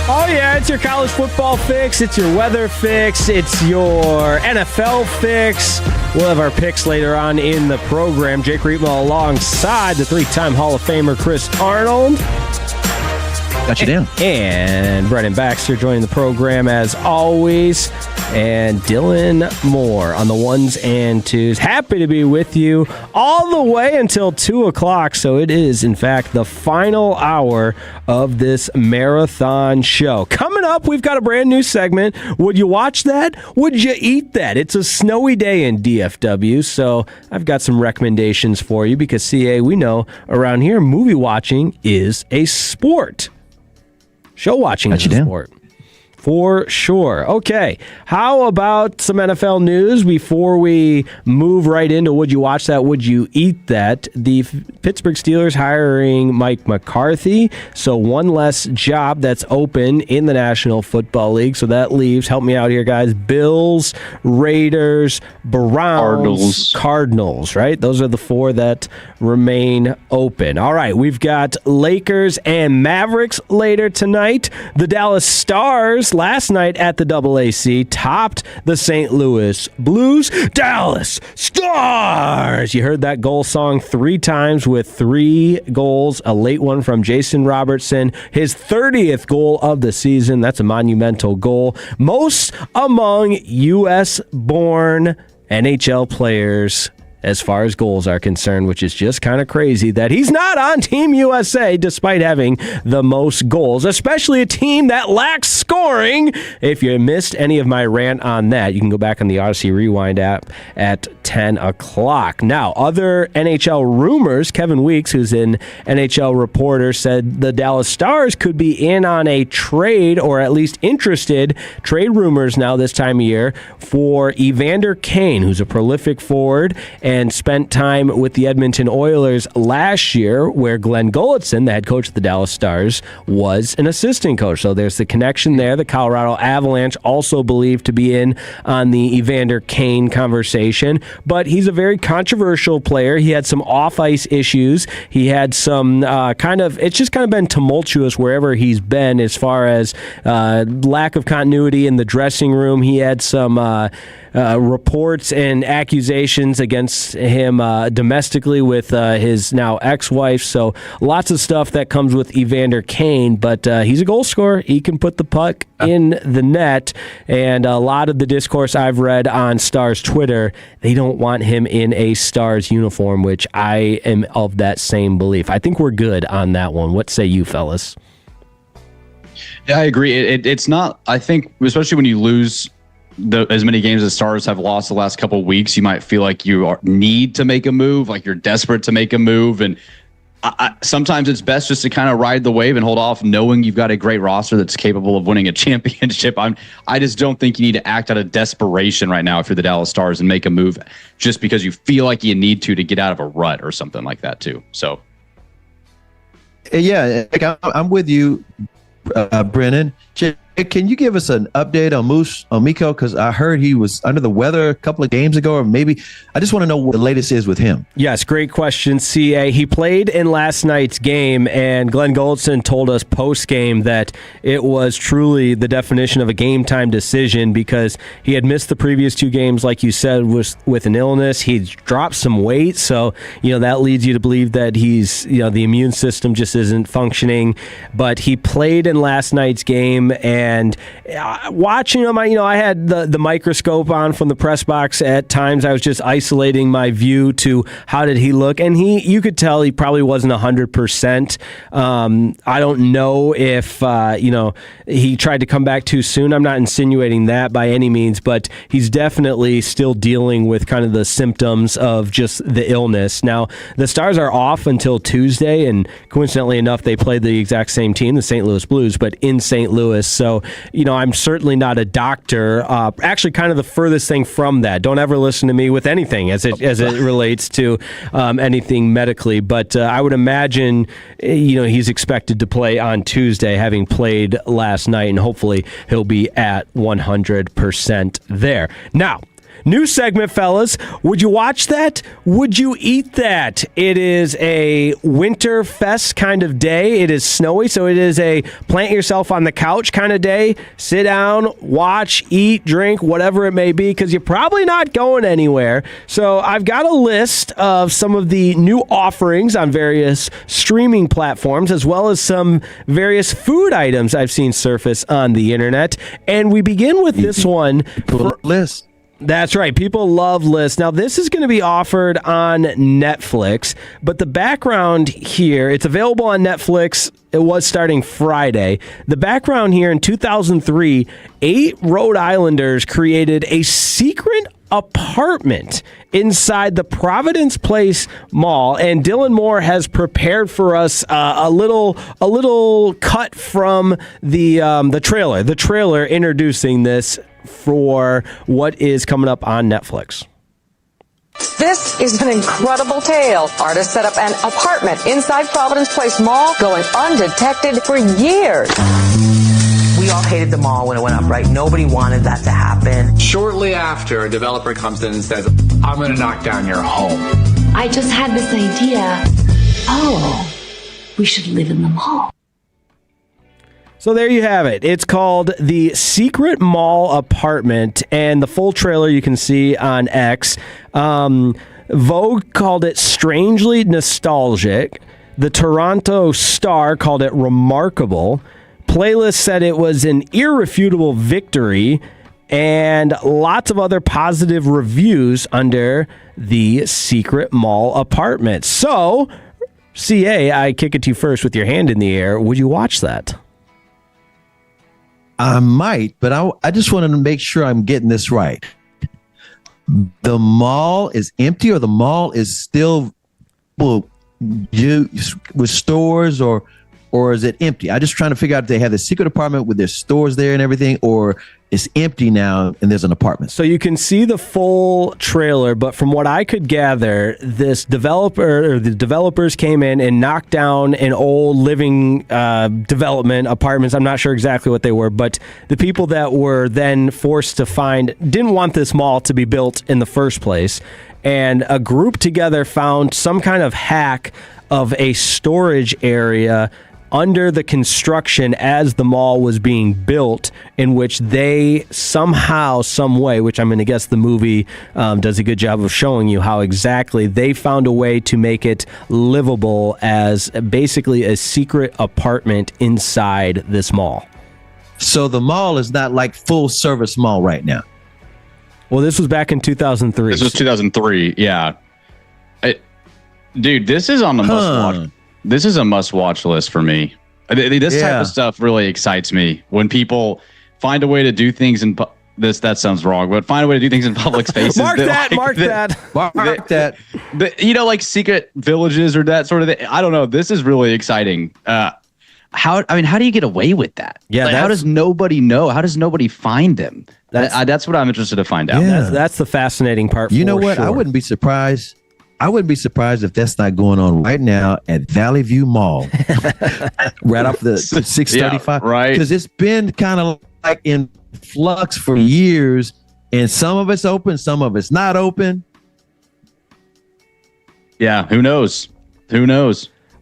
Oh, yeah, it's your college football fix. It's your weather fix. It's your NFL fix. We'll have our picks later on in the program. Jake Rietma alongside the three-time Hall of Famer Chris Arnold. Got you down. And Brennan Baxter joining the program as always. And Dylan Moore on the ones and twos. Happy to be with you all the way until 2 o'clock. So it is, in fact, the final hour of this marathon show. Coming up, we've got a brand new segment. Would you watch that? Would you eat that? It's a snowy day in DFW, so I've got some recommendations for you because, CA, we know around here movie watching is a sport. Show watching is a sport. For sure. Okay, how about some NFL news before we move right into would you watch that, would you eat that? The Pittsburgh Steelers hiring Mike McCarthy, so one less job that's open in the National Football League. So that leaves, help me out here, guys, Bills, Raiders, Browns, Cardinals, right? Those are the four that remain open. All right, we've got Lakers and Mavericks later tonight. The Dallas Stars last night at the AAC topped the St. Louis Blues. Dallas Stars! You heard that goal song 3 times with 3 goals, a late one from Jason Robertson, his 30th goal of the season. That's a monumental goal. Most among U.S.-born NHL players as far as goals are concerned, which is just kind of crazy that he's not on Team USA despite having the most goals, especially a team that lacks scoring. If you missed any of my rant on that, you can go back on the Odyssey Rewind app at 10 o'clock. Now, other NHL rumors, Kevin Weeks, who's an NHL reporter, said the Dallas Stars could be in on a trade, or at least interested, trade rumors now this time of year, for Evander Kane, who's a prolific forward and spent time with the Edmonton Oilers last year, where Glenn Gulletson, the head coach of the Dallas Stars, was an assistant coach. So there's the connection there. The Colorado Avalanche also believed to be in on the Evander Kane conversation, but he's a very controversial player. He had some off-ice issues. He had some it's just kind of been tumultuous wherever he's been as far as lack of continuity in the dressing room. He had some reports and accusations against him domestically with his now ex-wife. So lots of stuff that comes with Evander Kane, but he's a goal scorer. He can put the puck in the net, and a lot of the discourse I've read on Stars Twitter, they don't want him in a Stars uniform, which I am of that same belief. I think we're good on that one. What say you, fellas? Yeah, I agree. It's not, I think, especially when you lose as many games as Stars have lost the last couple of weeks, you might feel like you need to make a move, like you're desperate to make a move. And sometimes it's best just to kind of ride the wave and hold off, knowing you've got a great roster that's capable of winning a championship. I just don't think you need to act out of desperation right now if you're the Dallas Stars and make a move just because you feel like you need to get out of a rut or something like that too. So, yeah, I'm with you, Brennan. Can you give us an update on Moose Omiko? Because I heard he was under the weather a couple of games ago, or maybe I just want to know what the latest is with him. Yes, great question, CA. He played in last night's game, and Glenn Gulletson told us post-game that it was truly the definition of a game-time decision because he had missed the previous 2 games, like you said, with an illness. He's dropped some weight, so that leads you to believe that he's the immune system just isn't functioning. But he played in last night's game, and watching him, I had the microscope on from the press box. At times, I was just isolating my view to how did he look, and you could tell he probably wasn't 100%. I don't know if he tried to come back too soon. I'm not insinuating that by any means, but he's definitely still dealing with kind of the symptoms of just the illness. Now, the Stars are off until Tuesday, and coincidentally enough, they played the exact same team, the St. Louis Blues, but in St. Louis. So, I'm certainly not a doctor. Actually, kind of the furthest thing from that. Don't ever listen to me with anything as it relates to anything medically. But I would imagine, he's expected to play on Tuesday, having played last night, and hopefully he'll be at 100% there. Now, New segment, fellas. Would you watch that? Would you eat that? It is a winter fest kind of day. It is snowy, so it is a plant yourself on the couch kind of day. Sit down, watch, eat, drink, whatever it may be, because you're probably not going anywhere. So I've got a list of some of the new offerings on various streaming platforms, as well as some various food items I've seen surface on the internet. And we begin with this one. List. That's right. People love lists. Now, this is going to be offered on Netflix, but the background here, it's available on Netflix. It was starting Friday. The background here in 2003, 8 Rhode Islanders created a secret apartment inside the Providence Place Mall, and Dylan Moore has prepared for us a little cut from the trailer. The trailer introducing this for what is coming up on Netflix. This is an incredible tale. Artists set up an apartment inside Providence Place Mall, going undetected for years. We all hated the mall when it went up, right? Nobody wanted that to happen. Shortly after, a developer comes in and says, I'm going to knock down your home. I just had this idea. Oh, we should live in the mall. So there you have it. It's called The Secret Mall Apartment, and the full trailer you can see on X. Vogue called it strangely nostalgic. The Toronto Star called it remarkable. Playlist said it was an irrefutable victory, and lots of other positive reviews under The Secret Mall Apartment. So, CA, I kick it to you first with your hand in the air. Would you watch that? I might, but I just wanted to make sure I'm getting this right. The mall is empty, or the mall is still full with stores, or is it empty? I'm just trying to figure out if they have the secret apartment with their stores there and everything, or it's empty now and there's an apartment. So you can see the full trailer, but from what I could gather, the developers came in and knocked down an old living development apartments. I'm not sure exactly what they were, but the people that were then forced to find didn't want this mall to be built in the first place. And a group together found some kind of hack of a storage area under the construction as the mall was being built, in which they somehow, some way, which I'm going to guess the movie does a good job of showing you how exactly they found a way to make it livable as basically a secret apartment inside this mall. So the mall is not like full service mall right now. Well, this was back in 2003. This was 2003, yeah. Dude, this is on the must-watch. This is a must-watch list for me. This type of stuff really excites me. When people find a way to do things in that sounds wrong, but find a way to do things in public spaces. Mark that. You know, like secret villages or that sort of thing. I don't know. This is really exciting. How do you get away with that? Yeah. Like, how does nobody know? How does nobody find them? That's what I'm interested to find out. Yeah. That's the fascinating part. You know what? Sure. I wouldn't be surprised if that's not going on right now at Valley View Mall, right off the 635. Yeah, right. Because it's been kind of like in flux for years, and some of it's open, some of it's not open. Yeah, who knows?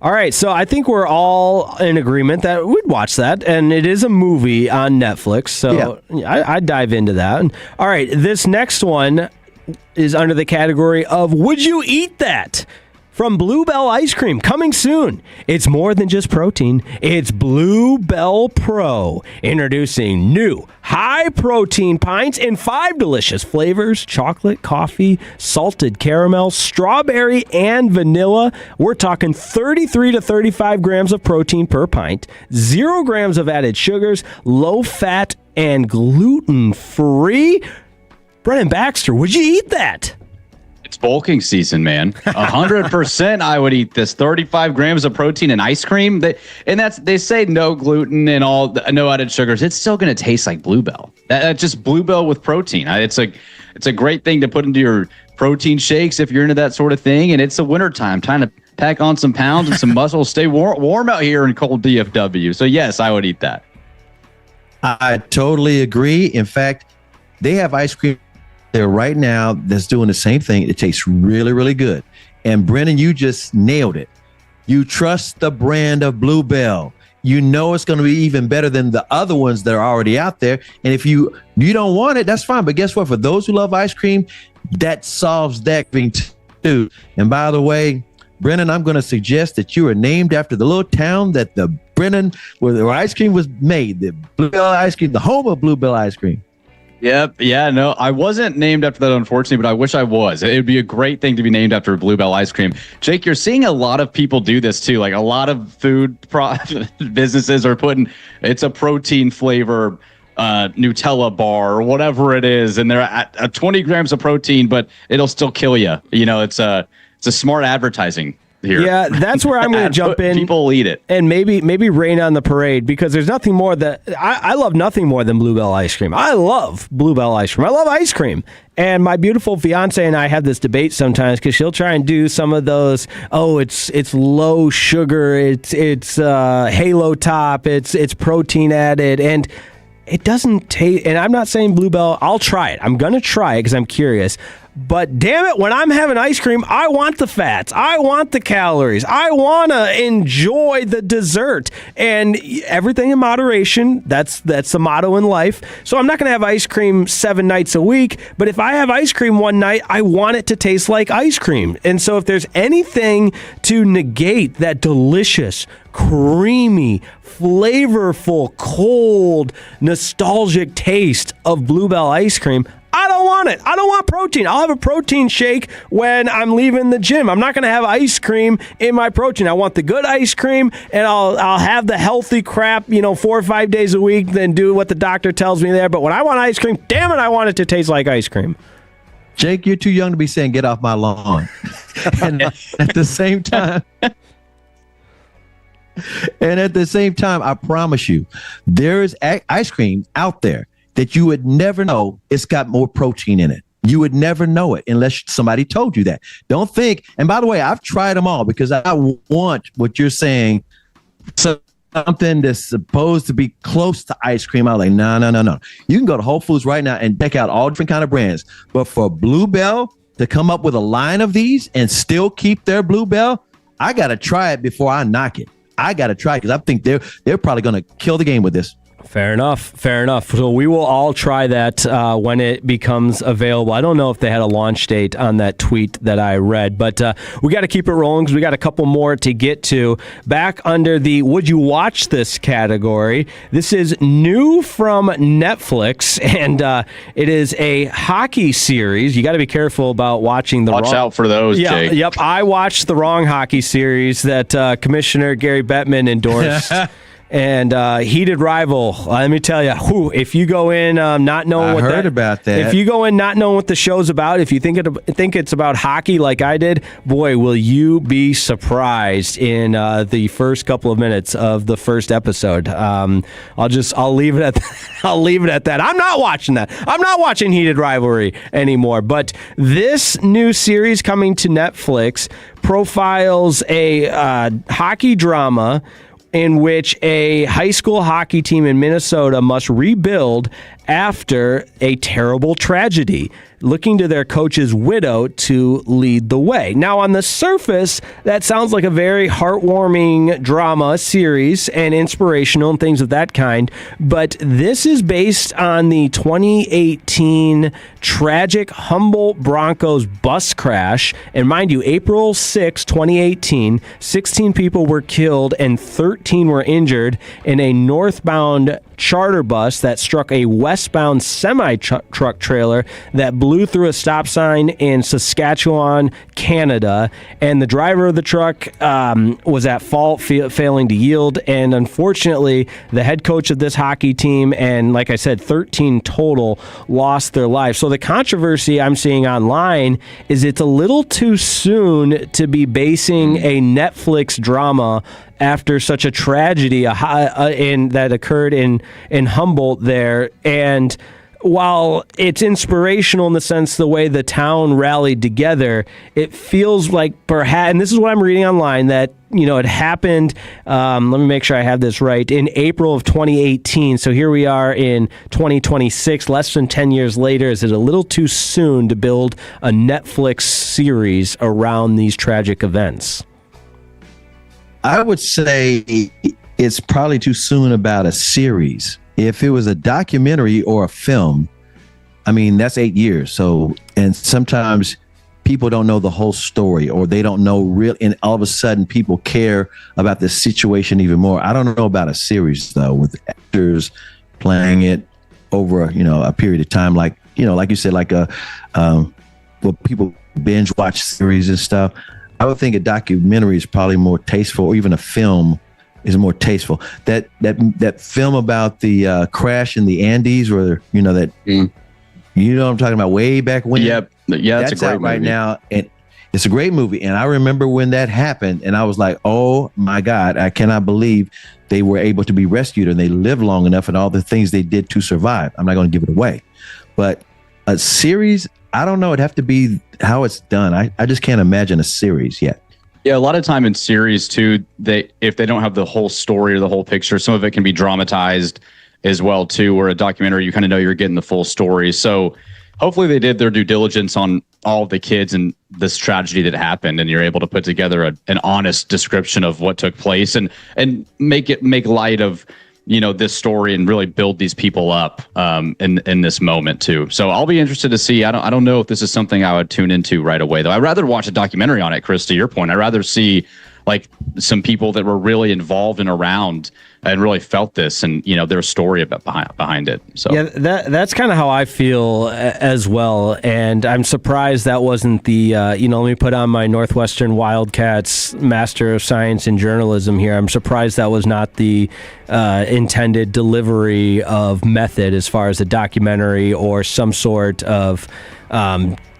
All right, so I think we're all in agreement that we'd watch that, and it is a movie on Netflix, so I'd dive into that. All right, this next one is under the category of Would You Eat That? From Bluebell Ice Cream, coming soon. It's more than just protein. It's Bluebell Pro. Introducing new high-protein pints in 5 delicious flavors: chocolate, coffee, salted caramel, strawberry, and vanilla. We're talking 33 to 35 grams of protein per pint, 0 grams of added sugars, low fat, and gluten-free. Brennan Baxter, would you eat that? It's bulking season, man. 100% I would eat this. 35 grams of protein and ice cream. They say no gluten and no added sugars. It's still going to taste like Bluebell. That's just Bluebell with protein. It's a great thing to put into your protein shakes if you're into that sort of thing. And it's the wintertime, time to pack on some pounds and some muscle. Stay warm out here in cold DFW. So yes, I would eat that. I totally agree. In fact, they have ice cream there right now that's doing the same thing. It tastes really, really good. And Brennan, you just nailed it. You trust the brand of Bluebell. You know it's going to be even better than the other ones that are already out there. And if you don't want it, that's fine. But guess what? For those who love ice cream, that solves that thing too. And by the way, Brennan, I'm going to suggest that you are named after the little town that the Brennan, where ice cream was made, the Bluebell ice cream, the home of Bluebell ice cream. Yep. Yeah, no, I wasn't named after that, unfortunately, but I wish I was. It would be a great thing to be named after Bluebell ice cream. Jake, you're seeing a lot of people do this too. Like a lot of food businesses are putting, it's a protein flavor Nutella bar or whatever it is, and they're at 20 grams of protein, but it'll still kill you. You know, it's a smart advertising here. Yeah, that's where I'm going to jump in. People eat it. And maybe rain on the parade, because there's nothing more that I love nothing more than Bluebell ice cream. I love Bluebell ice cream. I love ice cream. And my beautiful fiance and I have this debate sometimes, because she'll try and do some of those, it's low sugar, it's halo top, it's protein added, and it doesn't taste, and I'm not saying Bluebell, I'll try it. I'm going to try it because I'm curious. But damn it, when I'm having ice cream, I want the fats. I want the calories. I want to enjoy the dessert. And everything in moderation, that's the motto in life. So I'm not going to have ice cream 7 nights a week. But if I have ice cream one night, I want it to taste like ice cream. And so if there's anything to negate that delicious, creamy, flavorful, cold, nostalgic taste of Bluebell ice cream, I don't want it. I don't want protein. I'll have a protein shake when I'm leaving the gym. I'm not going to have ice cream in my protein. I want the good ice cream, and I'll have the healthy crap, 4 or 5 days a week, then do what the doctor tells me there. But when I want ice cream, damn it, I want it to taste like ice cream. Jake, you're too young to be saying get off my lawn. And at the same time, I promise you, there is ice cream out there that you would never know it's got more protein in it. You would never know it unless somebody told you that. Don't think, and by the way, I've tried them all because I want what you're saying, something that's supposed to be close to ice cream. I'm like, no. You can go to Whole Foods right now and check out all different kind of brands. But for Bluebell to come up with a line of these and still keep their Bluebell, I got to try it before I knock it. I got to try it because I think they're probably going to kill the game with this. Fair enough. So we will all try that when it becomes available. I don't know if they had a launch date on that tweet that I read, but we got to keep it rolling because we got a couple more to get to. Back under the Would You Watch This category, this is new from Netflix, and it is a hockey series. You got to be careful about watching the Watch out for those, Jake. Yep, I watched the wrong hockey series that Commissioner Gary Bettman endorsed. And heated rival. Let me tell you, if you go in not knowing if you go in not knowing what the show's about, if you think it's about hockey like I did, boy, will you be surprised in the first couple of minutes of the first episode. I'll leave it at that. I'll leave it at that. I'm not watching that. I'm not watching Heated Rivalry anymore. But this new series coming to Netflix profiles a hockey drama in which a high school hockey team in Minnesota must rebuild after a terrible tragedy, looking to their coach's widow to lead the way. Now, on the surface, that sounds like a very heartwarming drama series and inspirational and things of that kind, but this is based on the 2018 tragic Humboldt Broncos bus crash. And mind you, April 6, 2018, 16 people were killed and 13 were injured in a northbound charter bus that struck a westbound semi-truck trailer that blew through a stop sign in Saskatchewan, Canada. And the driver of the truck was at fault, failing to yield. And unfortunately, the head coach of this hockey team, and like I said, 13 total, lost their lives. So the controversy I'm seeing online is it's a little too soon to be basing a Netflix drama after such a tragedy that occurred in Humboldt there. And while it's inspirational in the sense the way the town rallied together, it feels like perhaps, and this is what I'm reading online, that it happened, let me make sure I have this right, in April of 2018. So here we are in 2026, less than 10 years later. Is it a little too soon to build a Netflix series around these tragic events? I would say it's probably too soon about a series. If it was a documentary or a film, I mean, that's 8 years. So, and sometimes people don't know the whole story, or they don't know real, and all of a sudden people care about the situation even more. I don't know about a series though, with actors playing it over, a period of time, like you said, like well, people binge watch series and stuff. I would think a documentary is probably more tasteful, or even a film is more tasteful. That film about the crash in the Andes, where you know what I'm talking about, way back when. Yep. Yeah, that's out right now, and it's a great movie. And I remember when that happened, and I was like, "Oh my God, I cannot believe they were able to be rescued and they lived long enough, and all the things they did to survive." I'm not going to give it away, but a series, I don't know. It'd have to be how it's done. I just can't imagine a series yet. Yeah, a lot of time in series too, if they don't have the whole story or the whole picture, some of it can be dramatized as well too. Where a documentary, you kind of know you're getting the full story. So hopefully they did their due diligence on all the kids and this tragedy that happened, and you're able to put together an honest description of what took place and make light of this story and really build these people up in this moment too. So I'll be interested to see. I don't know if this is something I would tune into right away though. I'd rather watch a documentary on it, Chris, to your point. I'd rather see like some people that were really involved and around and really felt this, and their story about behind it. So yeah, that's kind of how I feel as well. And I'm surprised that wasn't the let me put on my Northwestern Wildcats Master of Science in Journalism here. I'm surprised that was not the intended delivery of method as far as a documentary or some sort of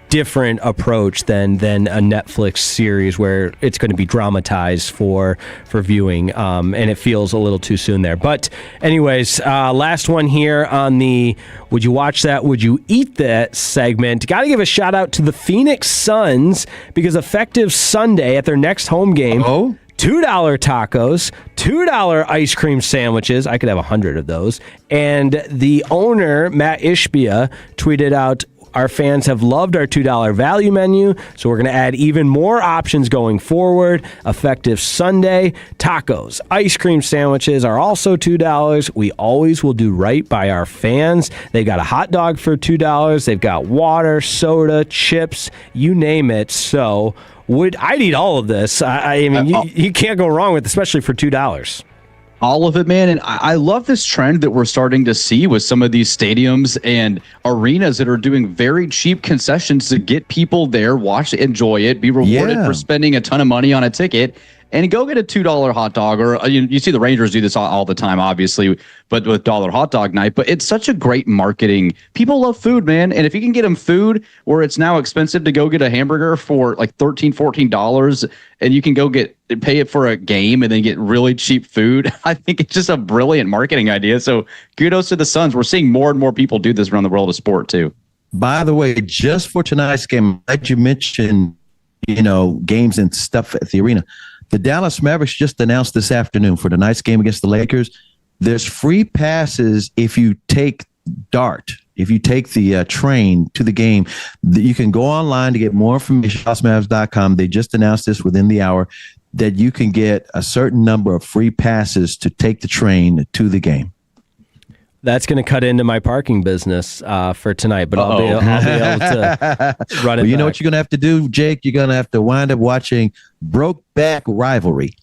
different approach than a Netflix series where it's going to be dramatized for viewing, and it feels a little too soon there. But anyways, last one here on the Would You Watch That, Would You Eat That segment. Got to give a shout out to the Phoenix Suns, because effective Sunday at their next home game, $2 tacos, $2 ice cream sandwiches. I could have 100 of those. And the owner, Matt Ishbia, tweeted out, "Our fans have loved our $2 value menu, so we're going to add even more options going forward. Effective Sunday, tacos, ice cream sandwiches are also $2. We always will do right by our fans. They've got a hot dog for $2. They've got water, soda, chips, you name it. So I'd eat all of this. I mean, you can't go wrong with, especially for $2. All of it, man. And I love this trend that we're starting to see with some of these stadiums and arenas that are doing very cheap concessions to get people there, watch, enjoy it, be rewarded for spending a ton of money on a ticket, and go get a $2 hot dog. Or you see the Rangers do this all the time, obviously, but with dollar hot dog night. But it's such a great marketing. People love food, man. And if you can get them food where it's now expensive to go get a hamburger for like $13, $14, and you can go pay it for a game and then get really cheap food, I think it's just a brilliant marketing idea. So kudos to the Suns. We're seeing more and more people do this around the world of sport too. By the way, just for tonight's game, I'm glad you mentioned, games and stuff at the arena. The Dallas Mavericks just announced this afternoon for tonight's game against the Lakers, there's free passes if you take DART. If you take the train to the game, you can go online to get more information. DallasMavs.com. They just announced this within the hour that you can get a certain number of free passes to take the train to the game. That's going to cut into my parking business for tonight, but I'll be able to run it. Well, you know back. what you're going to have to do, Jake? You're going to have to wind up watching Brokeback Rivalry.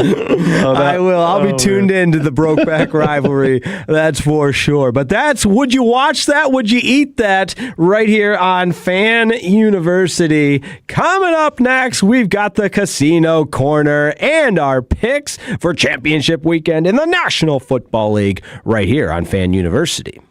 I will. I'll be tuned in to the Brokeback Rivalry. That's for sure. But that's Would You Watch That? Would You Eat That? Right here on Fan University. Coming up next, we've got the Casino Corner and our picks for championship weekend in the National Football League right here on Fan University.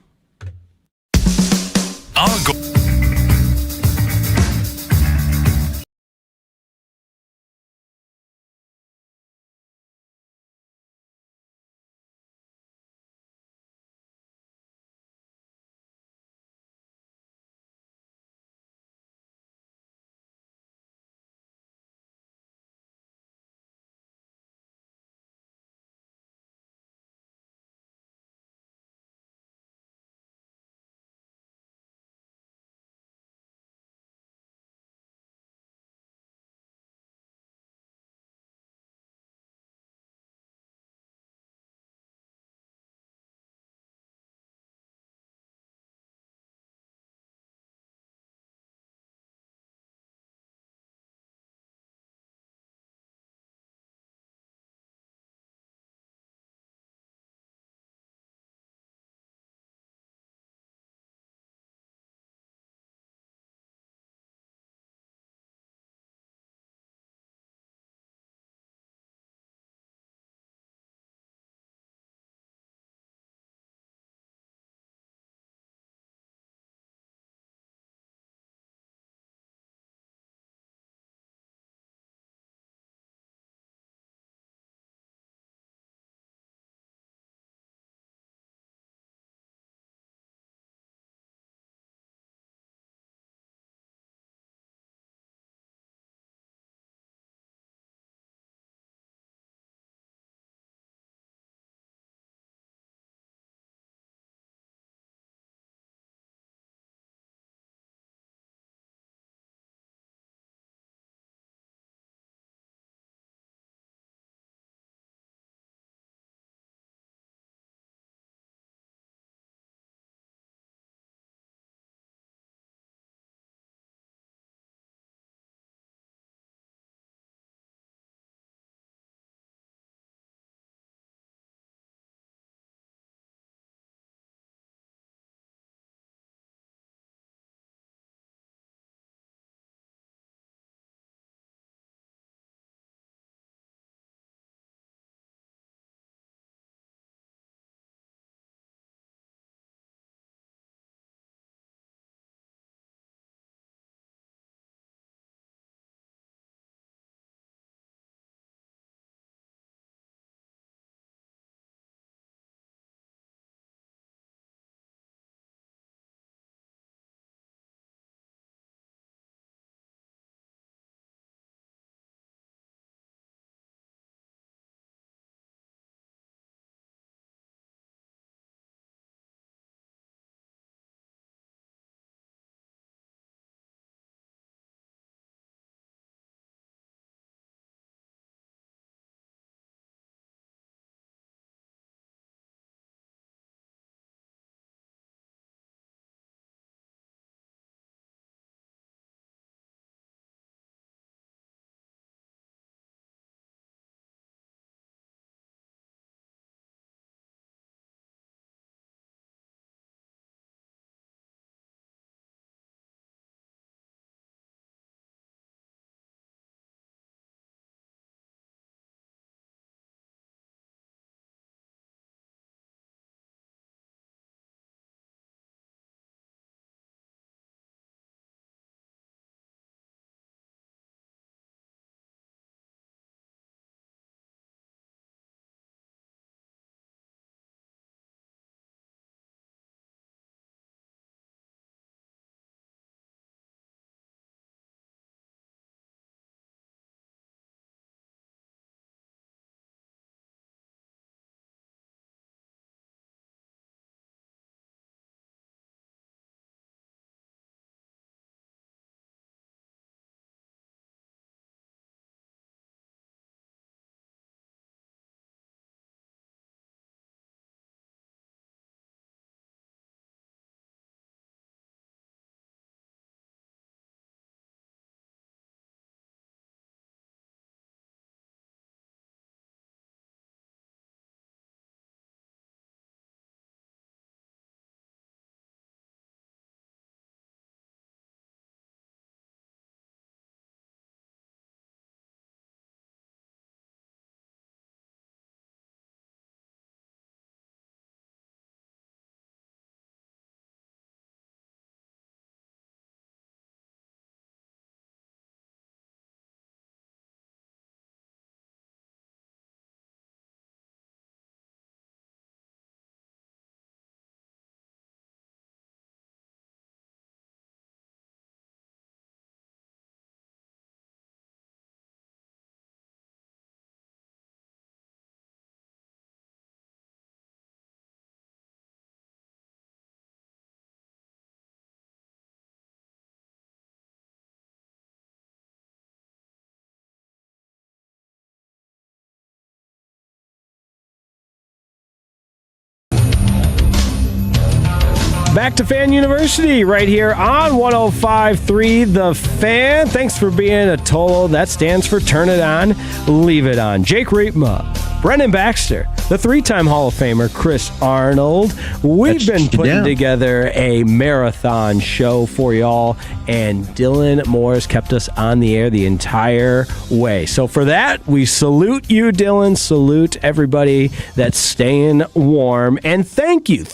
Back to Fan University right here on 105.3 The Fan. Thanks for being a Tolo. That stands for Turn It On, Leave It On. Jake Reitma, Brennan Baxter, the 3-time Hall of Famer Chris Arnold. We've been putting together a marathon show for y'all, and Dylan Morris kept us on the air the entire way. So for that, we salute you, Dylan. Salute everybody that's staying warm. And thank you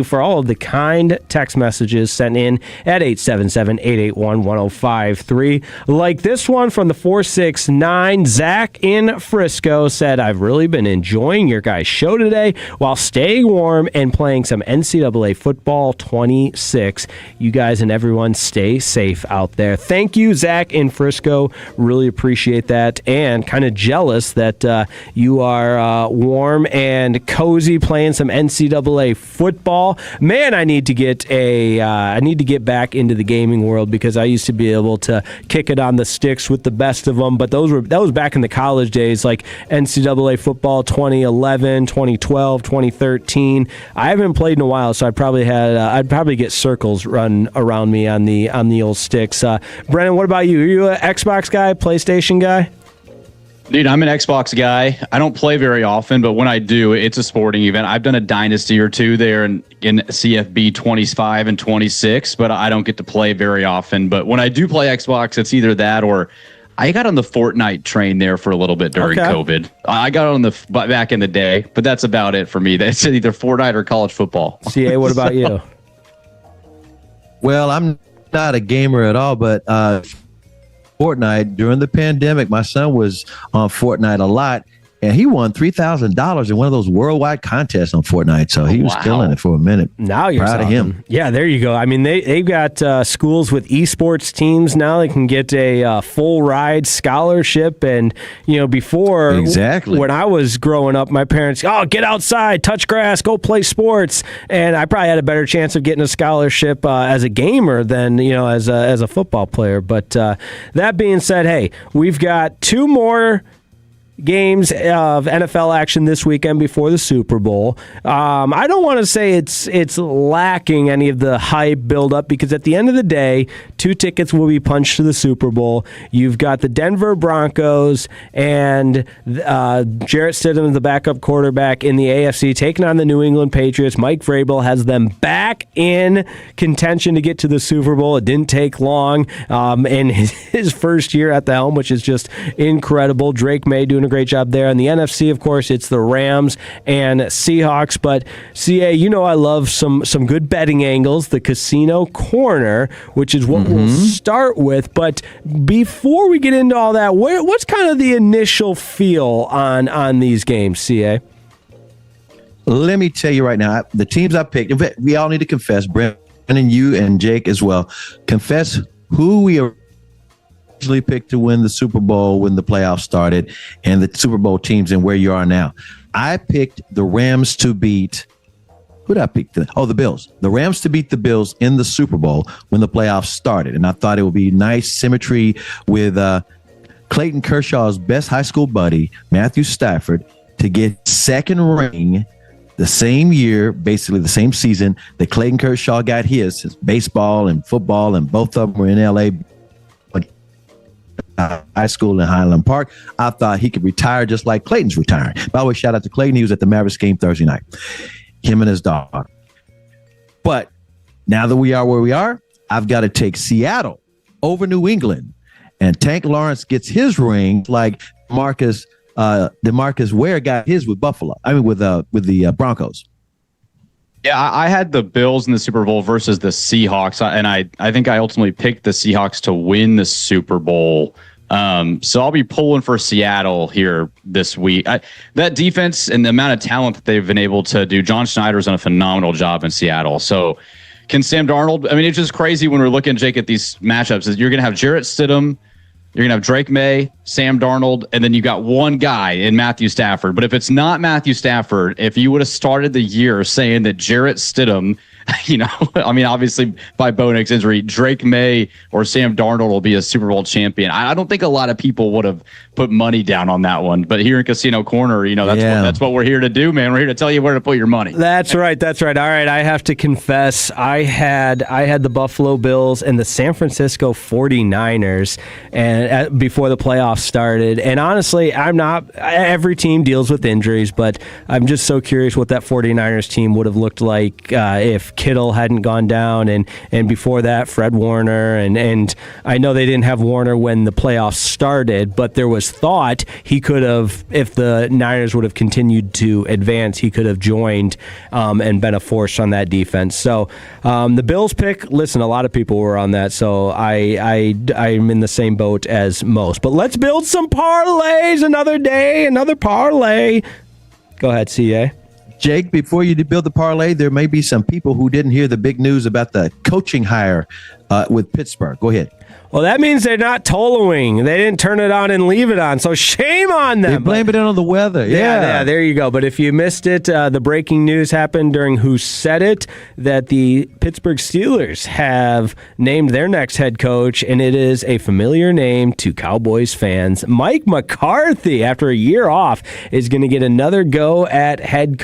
for all of the kind text messages sent in at 877-881-1053. Like this one from the 469. Zach in Frisco said, I've really been enjoying your guys' show today while staying warm and playing some NCAA football 26. You guys and everyone stay safe out there. Thank you, Zach in Frisco. Really appreciate that, and kind of jealous that you are warm and cozy playing some NCAA football. Man, I need to get back into the gaming world, because I used to be able to kick it on the sticks with the best of them, but that was back in the college days, like NCAA football 2011, 2012, 2013. I haven't played in a while, so I'd probably get circles run around me on the old sticks. Brennan, what about you? Are you an Xbox guy, PlayStation guy? Dude, I'm an Xbox guy. I don't play very often, but when I do, it's a sporting event. I've done a dynasty or two there in CFB 25 and 26, but I don't get to play very often. But when I do play Xbox, it's either that or I got on the Fortnite train there for a little bit during COVID. I got on back in the day, but that's about it for me. That's either Fortnite or college football. CA, what about you? Well, I'm not a gamer at all, but Fortnite, during the pandemic, my son was on Fortnite a lot, and he won $3,000 in one of those worldwide contests on Fortnite. So he was killing it for a minute. Now you're proud of him. Yeah, there you go. I mean, they've got schools with esports teams now. They can get a full ride scholarship. And, before, when I was growing up, my parents, get outside, touch grass, go play sports. And I probably had a better chance of getting a scholarship as a gamer than, as a football player. But that being said, hey, we've got 2 more games of NFL action this weekend before the Super Bowl. I don't want to say it's lacking any of the hype build-up, because at the end of the day, 2 tickets will be punched to the Super Bowl. You've got the Denver Broncos and Jarrett Stidham, the backup quarterback in the AFC, taking on the New England Patriots. Mike Vrabel has them back in contention to get to the Super Bowl. It didn't take long in his first year at the helm, which is just incredible. Drake May doing a great job there. In the NFC, of course, it's the Rams and Seahawks. But CA, I love some good betting angles. The Casino Corner, which is what we'll start with. But before we get into all that, what's kind of the initial feel on these games, CA? Let me tell you right now, the teams I picked, we all need to confess, Brent and you and Jake as well, confess who we are picked to win the Super Bowl when the playoffs started, and the Super Bowl teams and where you are now. I picked the Rams to beat. Who did I pick? The Bills. The Rams to beat the Bills in the Super Bowl when the playoffs started, and I thought it would be nice symmetry with Clayton Kershaw's best high school buddy, Matthew Stafford, to get second ring the same year, basically the same season that Clayton Kershaw got his baseball and football, and both of them were in L.A. High school in Highland Park. I thought he could retire just like Clayton's retiring. By the way, shout out to Clayton. He was at the Mavericks game Thursday night. Him and his dog. But now that we are where we are, I've got to take Seattle over New England. And Tank Lawrence gets his ring like DeMarcus Ware got his with Buffalo. I mean, with the Broncos. Yeah, I had the Bills in the Super Bowl versus the Seahawks, and I think I ultimately picked the Seahawks to win the Super Bowl. So I'll be pulling for Seattle here this week. That defense and the amount of talent that they've been able to do, John Schneider's done a phenomenal job in Seattle. So can Sam Darnold? I mean, it's just crazy when we're looking, Jake, at these matchups. You're going to have Jarrett Stidham, you're going to have Drake May, Sam Darnold, and then you got one guy in Matthew Stafford. But if it's not Matthew Stafford, if you would have started the year saying that Jarrett Stidham I mean, obviously by Bo Nix's injury, Drake May or Sam Darnold will be a Super Bowl champion. I don't think a lot of people would have put money down on that one, but here in Casino Corner, that's what we're here to do, man. We're here to tell you where to put your money. That's right. All right, I have to confess, I had the Buffalo Bills and the San Francisco 49ers and before the playoffs started. And honestly, every team deals with injuries, but I'm just so curious what that 49ers team would have looked like if Kittle hadn't gone down, and before that, Fred Warner, and I know they didn't have Warner when the playoffs started, but there was thought he could have, if the Niners would have continued to advance, he could have joined and been a force on that defense. So the Bills pick, listen, a lot of people were on that, so I'm in the same boat as most. But let's build some parlays. Another day, another parlay. Go ahead, CA. Jake, before you build the parlay, there may be some people who didn't hear the big news about the coaching hire with Pittsburgh. Go ahead. Well, that means they're not Toloing. They didn't turn it on and leave it on, so shame on them. They blame it on the weather. Yeah, there you go. But if you missed it, the breaking news happened during Who Said It, that the Pittsburgh Steelers have named their next head coach, and it is a familiar name to Cowboys fans. Mike McCarthy, after a year off, is going to get another go at a head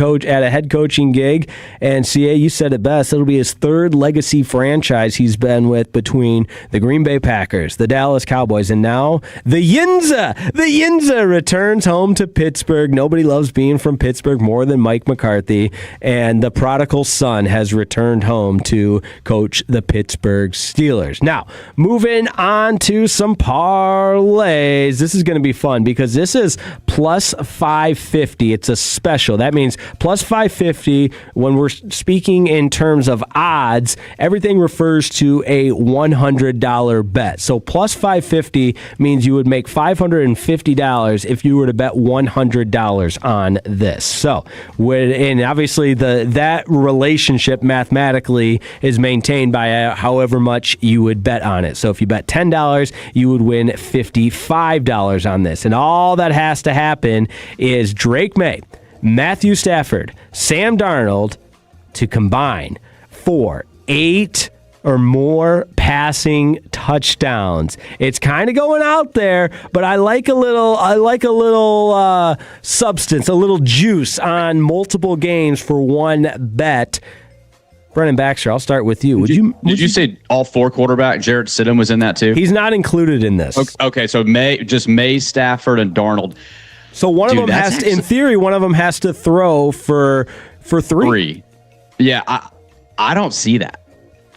coaching gig. And CA, you said it best. It'll be his third legacy franchise he's been with between the Green Bay Packers, the Dallas Cowboys, and now the Yinza. The Yinza returns home to Pittsburgh. Nobody loves being from Pittsburgh more than Mike McCarthy, and the prodigal son has returned home to coach the Pittsburgh Steelers. Now, moving on to some parlays. This is going to be fun because this is plus 550. It's a special. That means plus 550 when we're speaking in terms of odds. Everything refers to a $100 bet. So plus 550 means you would make $550 if you were to bet $100 on this. So, and obviously that relationship mathematically is maintained by however much you would bet on it. So if you bet $10, you would win $55 on this. And all that has to happen is Drake May, Matthew Stafford, Sam Darnold to combine for 8 or more passing touchdowns. It's kind of going out there, but I like a little substance, a little juice on multiple games for one bet. Brennan Baxter, I'll start with you. Did you say all four quarterback? Jarrett Stidham was in that too? He's not included in this. Okay, so May, Stafford, and Darnold. So one of them in theory, one of them has to throw for three. Yeah, I don't see that.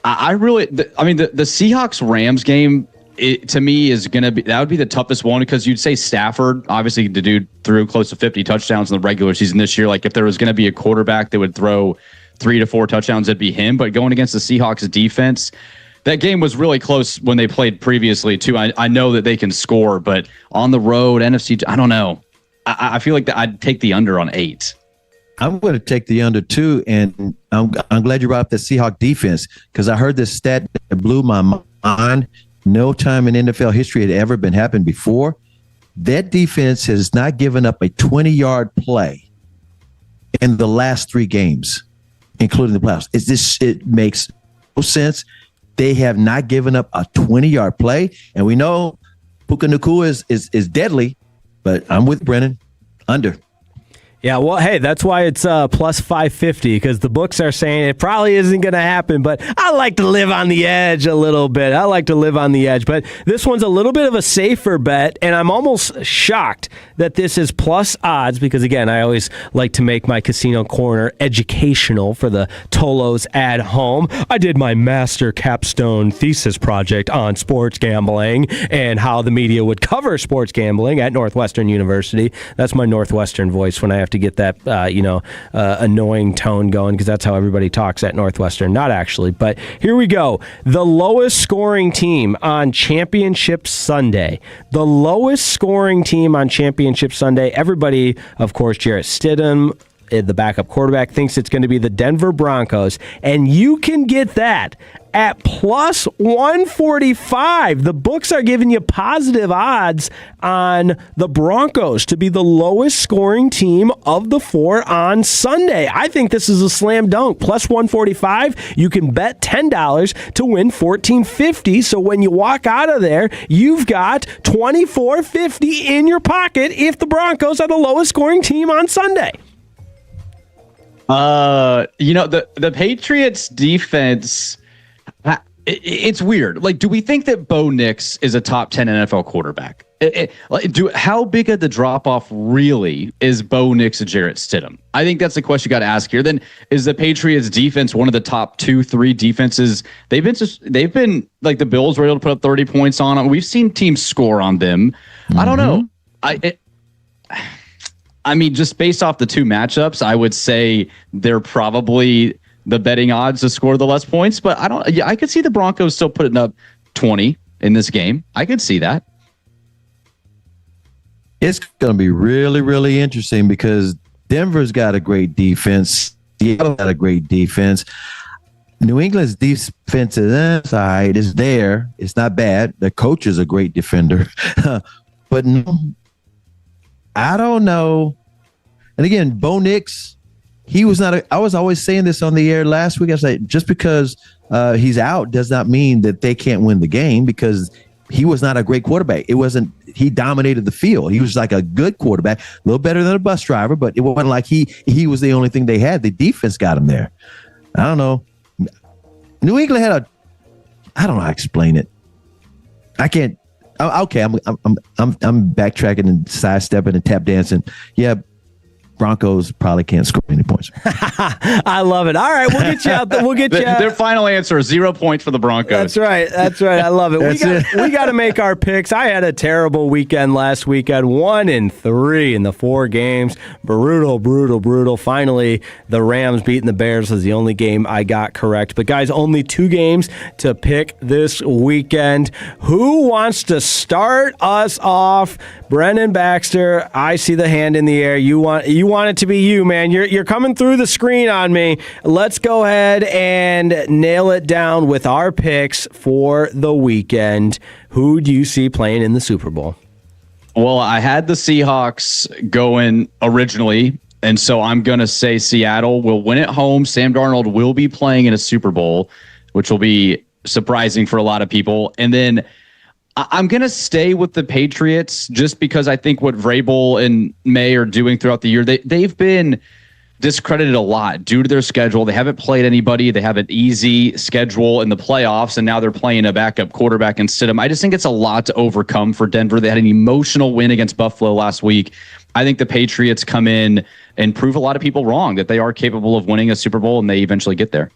I mean, the Seahawks-Rams game, to me, is going to be, that would be the toughest one because you'd say Stafford, obviously the dude threw close to 50 touchdowns in the regular season this year. Like if there was going to be a quarterback that would throw 3 to 4 touchdowns, it'd be him. But going against the Seahawks defense, that game was really close when they played previously too. I know that they can score, but on the road, NFC, I don't know. I feel like I'd take the under on 8. I'm going to take the under 2, and I'm glad you brought up the Seahawks defense because I heard this stat that blew my mind. No time in NFL history had ever been happened before. That defense has not given up a 20-yard play in the last 3 games, including the playoffs. It makes no sense. They have not given up a 20-yard play, and we know Puka Nacua is deadly, but I'm with Brennan, under. Yeah, well, hey, that's why it's plus 550 because the books are saying it probably isn't going to happen, but I like to live on the edge a little bit. But this one's a little bit of a safer bet, and I'm almost shocked that this is plus odds because, again, I always like to make my Casino Corner educational for the Tolos at home. I did my master capstone thesis project on sports gambling and how the media would cover sports gambling at Northwestern University. That's my Northwestern voice when I have to get that annoying tone going because that's how everybody talks at Northwestern. Not actually, but here we go. The lowest scoring team on Championship Sunday. The lowest scoring team on Championship Sunday. Everybody, of course, Jarrett Stidham, the backup quarterback, thinks it's going to be the Denver Broncos, and you can get that at plus 145. The books are giving you positive odds on the Broncos to be the lowest scoring team of the 4 on Sunday. I think this is a slam dunk. Plus 145, you can bet $10 to win $14.50. So when you walk out of there, you've got $24.50 in your pocket if the Broncos are the lowest scoring team on Sunday. The Patriots defense, it's weird. Like, do we think that Bo Nix is a top 10 NFL quarterback? How big of the drop off really is Bo Nix and Jarrett Stidham? I think that's the question you got to ask here. Then is the Patriots defense one of the top 2-3 defenses? They've been like the Bills were able to put up 30 points on them. We've seen teams score on them. Mm-hmm. I don't know. I mean, just based off the 2 matchups, I would say they're probably the betting odds to score the less points. But I could see the Broncos still putting up 20 in this game. I could see that. It's going to be really, really interesting because Denver's got a great defense. Seattle got a great defense. New England's defense is all right. It's there. It's not bad. The coach is a great defender. But no, I don't know. And again, Bo Nix, he was not I was always saying this on the air last week. I said, just because he's out does not mean that they can't win the game, because he was not a great quarterback. He dominated the field. He was like a good quarterback, a little better than a bus driver, but it wasn't like he was the only thing they had. The defense got him there. I don't know. New England had I don't know how to explain it. I can't. Okay, I'm backtracking and sidestepping and tap dancing. Yeah, Broncos probably can't score any points. I love it. All right, we'll get you out. We'll get you. Their final answer is 0 points for the Broncos. That's right. I love it. We got to make our picks. I had a terrible weekend last weekend. 1-3 in the 4 games. Brutal. Finally, the Rams beating the Bears was the only game I got correct. But guys, only 2 games to pick this weekend. Who wants to start us off? Brendan Baxter, I see the hand in the air. You want it to be you, man. You're coming through the screen on me. Let's go ahead and nail it down with our picks for the weekend. Who do you see playing in the Super Bowl? Well, I had the Seahawks going originally, and so I'm going to say Seattle will win at home. Sam Darnold will be playing in a Super Bowl, which will be surprising for a lot of people. And then I'm going to stay with the Patriots just because I think what Vrabel and May are doing throughout the year, they've been discredited a lot due to their schedule. They haven't played anybody. They have an easy schedule in the playoffs, and now they're playing a backup quarterback instead of. I just think it's a lot to overcome for Denver. They had an emotional win against Buffalo last week. I think the Patriots come in and prove a lot of people wrong, that they are capable of winning a Super Bowl, and they eventually get there.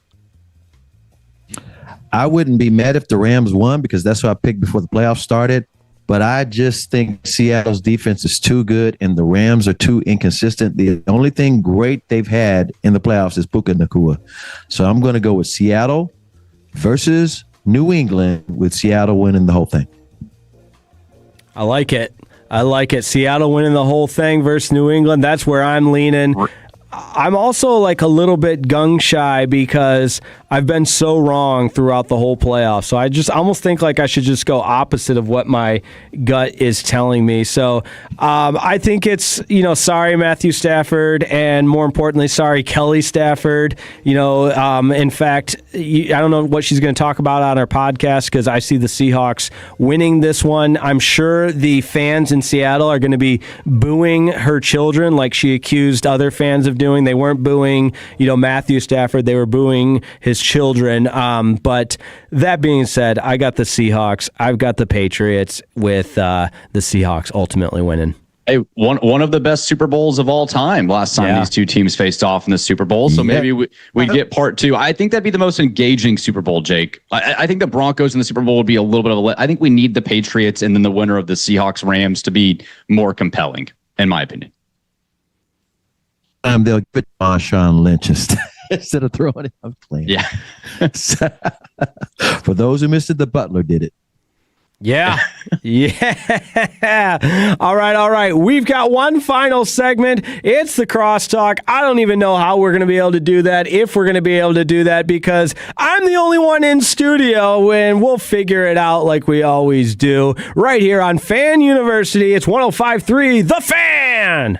I wouldn't be mad if the Rams won, because that's what I picked before the playoffs started. But I just think Seattle's defense is too good and the Rams are too inconsistent. The only thing great they've had in the playoffs is Puka Nacua. So I'm going to go with Seattle versus New England, with Seattle winning the whole thing. I like it. Seattle winning the whole thing versus New England. That's where I'm leaning. I'm also like a little bit gung-shy because I've been so wrong throughout the whole playoff. So I just almost think like I should just go opposite of what my gut is telling me. So I think it's, sorry, Matthew Stafford, and more importantly, sorry, Kelly Stafford. In fact, I don't know what she's going to talk about on our podcast because I see the Seahawks winning this one. I'm sure the fans in Seattle are going to be booing her children like she accused other fans of doing. They weren't booing, Matthew Stafford. They were booing his children. But that being said, I got the Seahawks. I've got the Patriots, with the Seahawks ultimately winning. Hey, one of the best Super Bowls of all time last time these two teams faced off in the Super Bowl. So maybe we get part 2. I think that'd be the most engaging Super Bowl, Jake. I think the Broncos in the Super Bowl would be a little bit of I think we need the Patriots and then the winner of the Seahawks Rams to be more compelling, in my opinion. They'll put Marshawn Lynch instead of throwing it. I'm playing. Yeah. For those who missed it, the Butler did it. Yeah. Yeah. All right. We've got one final segment. It's the crosstalk. I don't even know how we're going to be able to do that, if we're going to be able to do that, because I'm the only one in studio, and we'll figure it out like we always do right here on Fan University. It's 105.3 The Fan.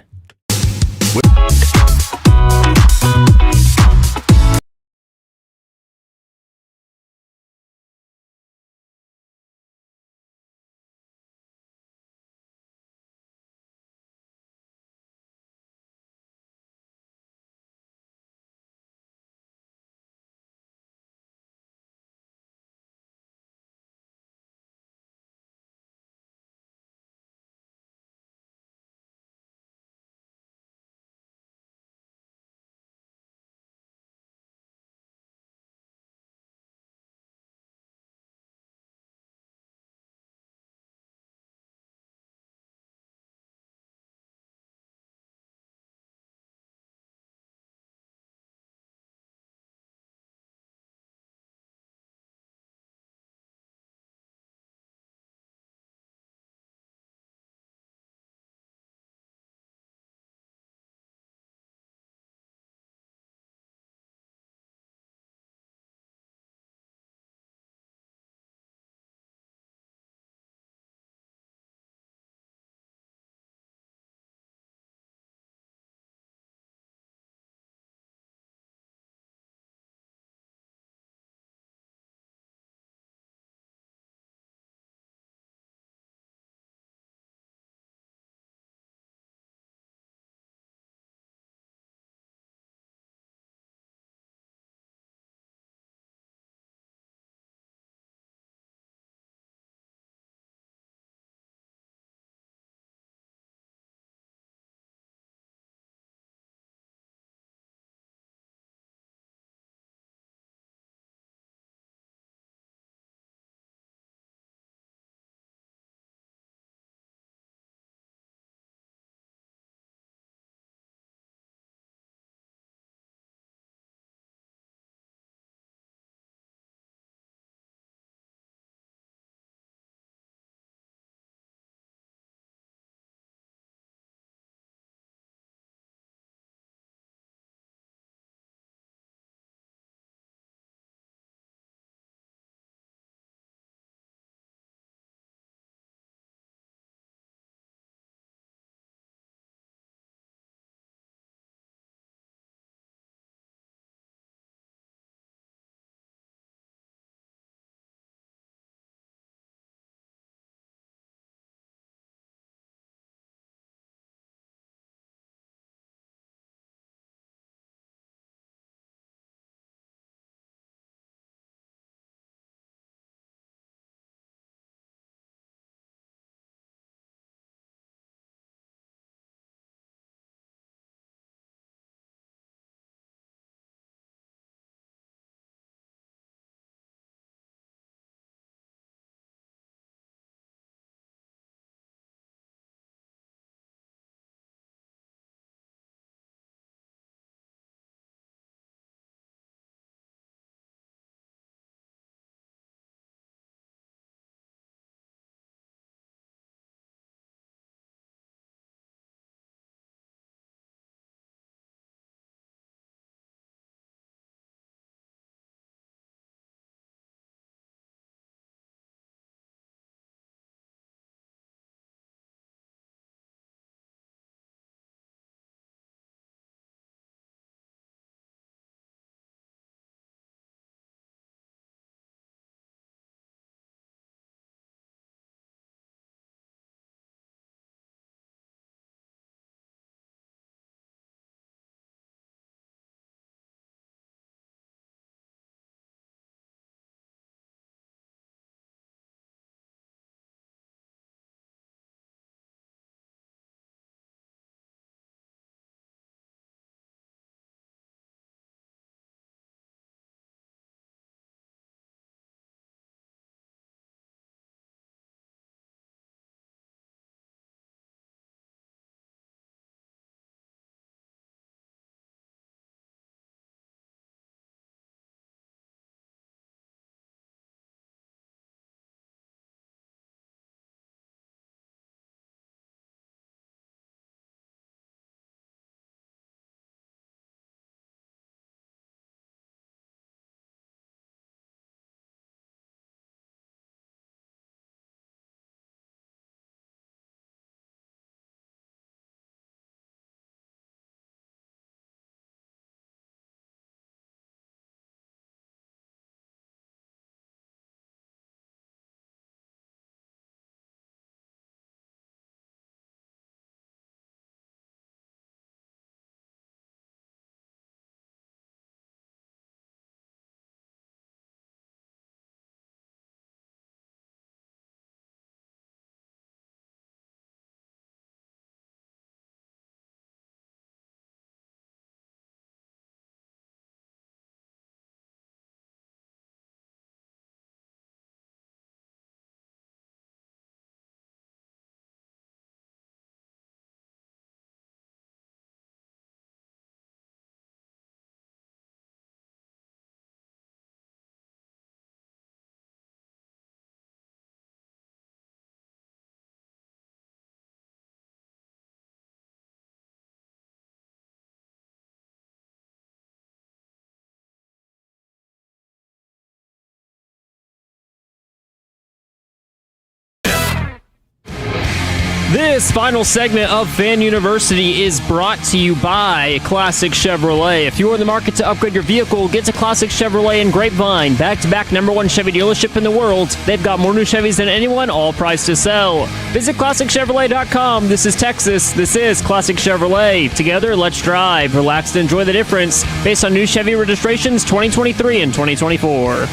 This final segment of Fan University is brought to you by Classic Chevrolet. If you're in the market to upgrade your vehicle, get to Classic Chevrolet in Grapevine. Back-to-back #1 Chevy dealership in the world. They've got more new Chevys than anyone, all priced to sell. Visit ClassicChevrolet.com. This is Texas. This is Classic Chevrolet. Together, let's drive. Relax and enjoy the difference based on new Chevy registrations 2023 and 2024.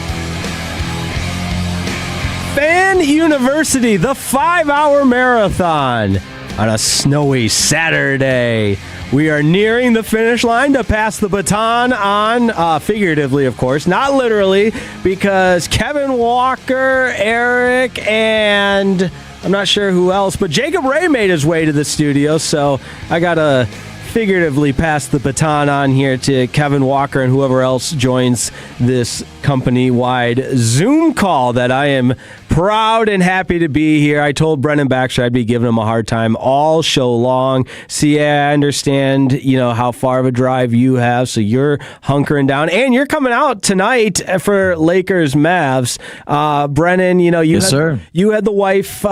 Fan University, the 5-hour marathon on a snowy Saturday. We are nearing the finish line to pass the baton on, figuratively, of course, not literally, because Kevin Walker, Eric, and I'm not sure who else, but Jacob Ray made his way to the studio, so I got to figuratively pass the baton on here to Kevin Walker and whoever else joins this company-wide Zoom call that I am proud and happy to be here. I told Brennan Baxter I'd be giving him a hard time all show long. See, I understand, how far of a drive you have, so you're hunkering down. And you're coming out tonight for Lakers Mavs. Brennan, you had the wife,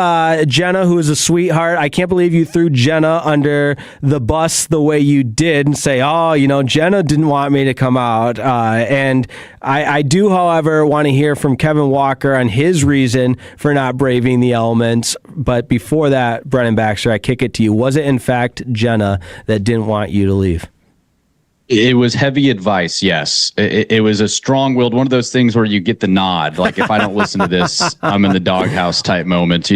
Jenna, who is a sweetheart. I can't believe you threw Jenna under the bus the way you did and say, Jenna didn't want me to come out. And I do, however, want to hear from Kevin Walker on his reason for not braving the elements. But before that, Brennan Baxter, I kick it to you. Was it, in fact, Jenna that didn't want you to leave? It was heavy advice, yes. It was a strong-willed, one of those things where you get the nod. Like, if I don't listen to this, I'm in the doghouse type moment,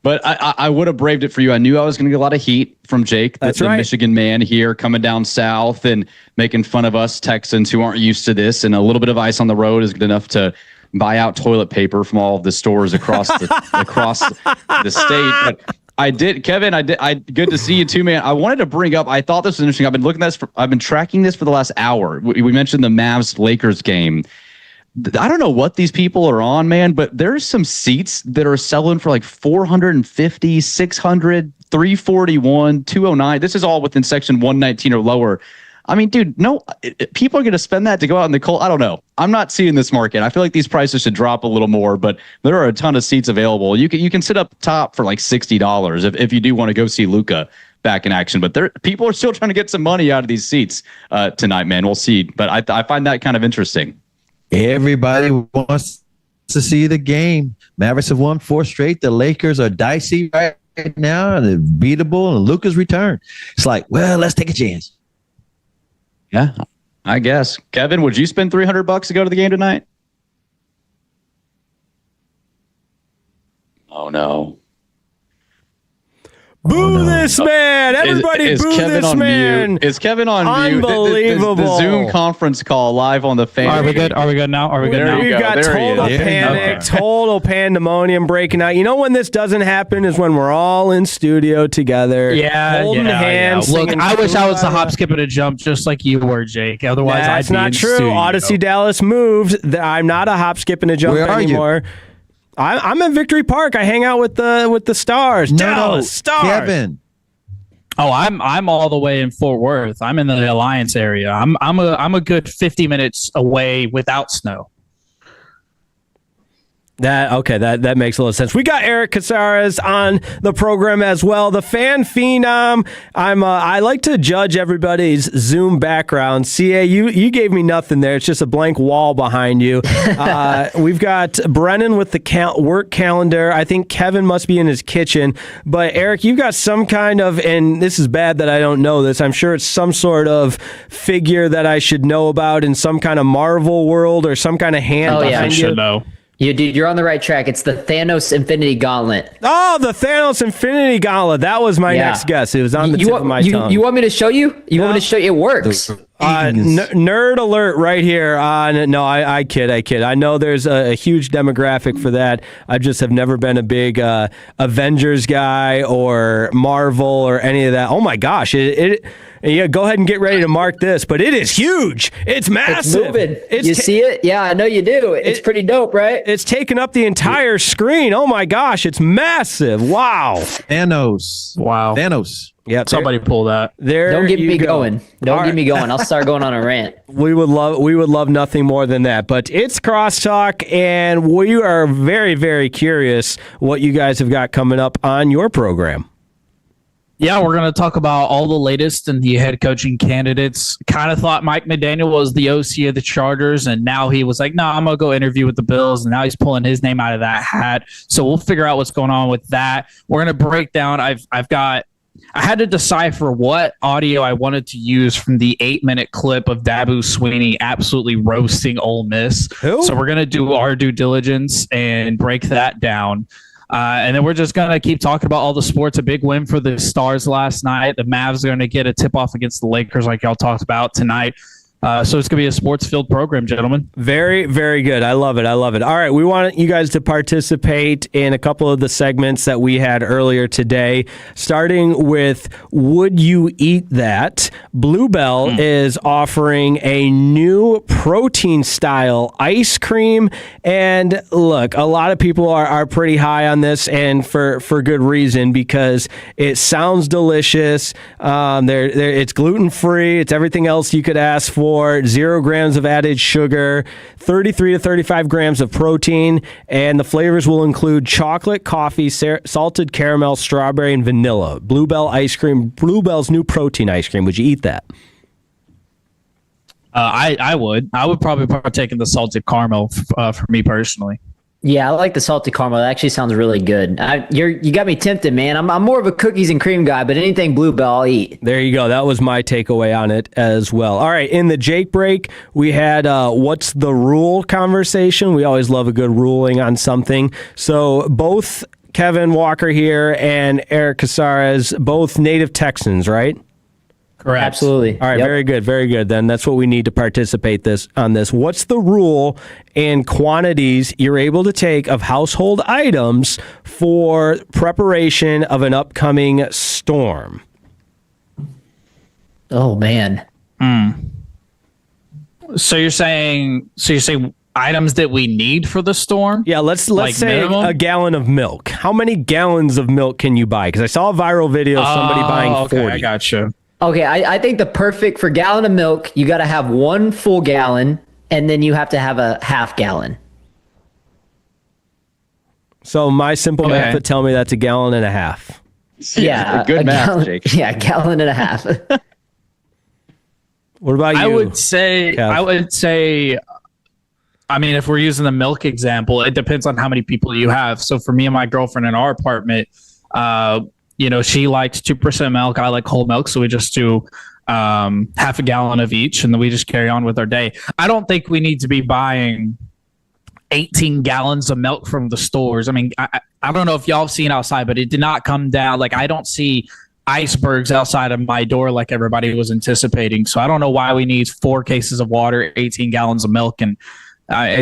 But I would have braved it for you. I knew I was going to get a lot of heat from Jake, the Michigan man here, coming down south and making fun of us Texans who aren't used to this. And a little bit of ice on the road is good enough to buy out toilet paper from all of the stores across the state. But I did, Kevin. Good to see you too, man. I wanted to bring up. I thought this was interesting. I've been tracking this for the last hour. We mentioned the Mavs Lakers game. I don't know what these people are on, man, but there's some seats that are selling for like $450, $600, $341, $209. This is all within section 119 or lower. I mean, dude, no, people are going to spend that to go out in the cold. I don't know. I'm not seeing this market. I feel like these prices should drop a little more, but there are a ton of seats available. You can sit up top for like $60 if you do want to go see Luka back in action. But people are still trying to get some money out of these seats tonight, man. We'll see. But I find that kind of interesting. Everybody wants to see the game. Mavericks have won 4 straight. The Lakers are dicey right now, and they're beatable, and Luka's return. It's like, well, let's take a chance. Yeah, I guess. Kevin, would you spend $300 to go to the game tonight? Oh, no. Boo this man! Everybody boo this man! Mute? Is Kevin on mute? Unbelievable. The Zoom conference call live on the fan. Are we good? Are we good now? We've got total panic, total pandemonium breaking out. You know when this doesn't happen is when we're all in studio together. Holding hands. Look, I wish I was a hop, skip, and a jump just like you were, Jake. Otherwise, that's I'd be not in true. studio. Odyssey Dallas moved. I'm not a hop, skip, and a jump anymore. I'm in Victory Park. I hang out with the stars. Dallas Stars. Kevin. Oh, I'm all the way in Fort Worth. I'm in the Alliance area. I'm a good 50 minutes away without snow. That makes a lot of sense. We got Eric Casares on the program as well, the fan phenom. I like to judge everybody's Zoom background. CA, you gave me nothing there. It's just a blank wall behind you. We've got Brennan with the work calendar. I think Kevin must be in his kitchen. But Eric, you've got some kind of, and this is bad that I don't know this. I'm sure it's some sort of figure that I should know about in some kind of Marvel world or some kind of hand behind you. I should know. Dude, you're on the right track. It's the Thanos Infinity Gauntlet. Oh, the Thanos Infinity Gauntlet. That was my next guess. It was on the tip of my tongue. You want me to show you? You want me to show you? It works. Nerd alert right here. No, I kid. I know there's a huge demographic for that. I just have never been a big Avengers guy or Marvel or any of that. Oh my gosh. Yeah, go ahead and get ready to mark this, but it is huge. It's massive. It's moving. You see it? Yeah, I know you do. It's pretty dope, right? It's taken up the entire screen. Oh my gosh, it's massive. Wow. Thanos. Wow. Thanos. Yeah, somebody pull that. Don't get me going. Don't get me going. I'll start going on a rant. We would love nothing more than that. But it's Crosstalk, and we are very, very curious what you guys have got coming up on your program. Yeah, we're going to talk about all the latest in the head coaching candidates. Kind of thought Mike McDaniel was the OC of the Chargers, and now he was like, no, I'm going to go interview with the Bills, and now he's pulling his name out of that hat. So we'll figure out what's going on with that. We're going to break down. I had to decipher what audio I wanted to use from the 8-minute clip of Dabu Sweeney absolutely roasting Ole Miss. Who? So we're going to do our due diligence and break that down. And then we're just going to keep talking about all the sports. A big win for the Stars last night. The Mavs are going to get a tip-off against the Lakers like y'all talked about tonight. So it's going to be a sports-filled program, gentlemen. Very, very good. I love it. All right, we want you guys to participate in a couple of the segments that we had earlier today, starting with Would You Eat That? Bluebell is offering a new protein-style ice cream. And look, a lot of people are pretty high on this, and for good reason, because it sounds delicious. It's gluten-free. It's everything else you could ask for. 0 grams of added sugar, 33 to 35 grams of protein, and the flavors will include chocolate, coffee, salted caramel, strawberry, and vanilla. Bluebell ice cream, Bluebell's new protein ice cream. Would you eat that? I would. I would probably partake in the salted caramel for me personally. Yeah, I like the salted caramel. That actually sounds really good. You got me tempted, man. I'm more of a cookies and cream guy, but anything Bluebell, I'll eat. There you go. That was my takeaway on it as well. All right, in the Jake break, we had what's the rule conversation. We always love a good ruling on something. So both Kevin Walker here and Eric Casares, both native Texans, right? Correct. Absolutely. All right, Yep. very good, very good. Then that's what we need to participate on this. What's the rule and quantities you're able to take of household items for preparation of an upcoming storm? Oh man. So you're saying items that we need for the storm? Yeah, let's Like say minimum? a gallon of milk. How many gallons of milk can you buy? Because I saw a viral video of somebody buying 40. Okay, I gotcha. Okay, I think the perfect for gallon of milk, you got to have 1 full gallon, and then you have to have a half gallon. So my simple Okay. math would tell me that's a gallon and a half. Yeah, good a math, gallon, Jake. Yeah, a gallon and a half. What about you? I would say, I mean, if we're using the milk example, it depends on how many people you have. So for me and my girlfriend in our apartment, she likes 2% milk. I like whole milk. So we just do half a gallon of each, and then we just carry on with our day. I don't think we need to be buying 18 gallons of milk from the stores. I mean, I don't know if y'all have seen outside, but it did not come down. Like, I don't see icebergs outside of my door like everybody was anticipating. So I don't know why we need 4 cases of water, 18 gallons of milk, and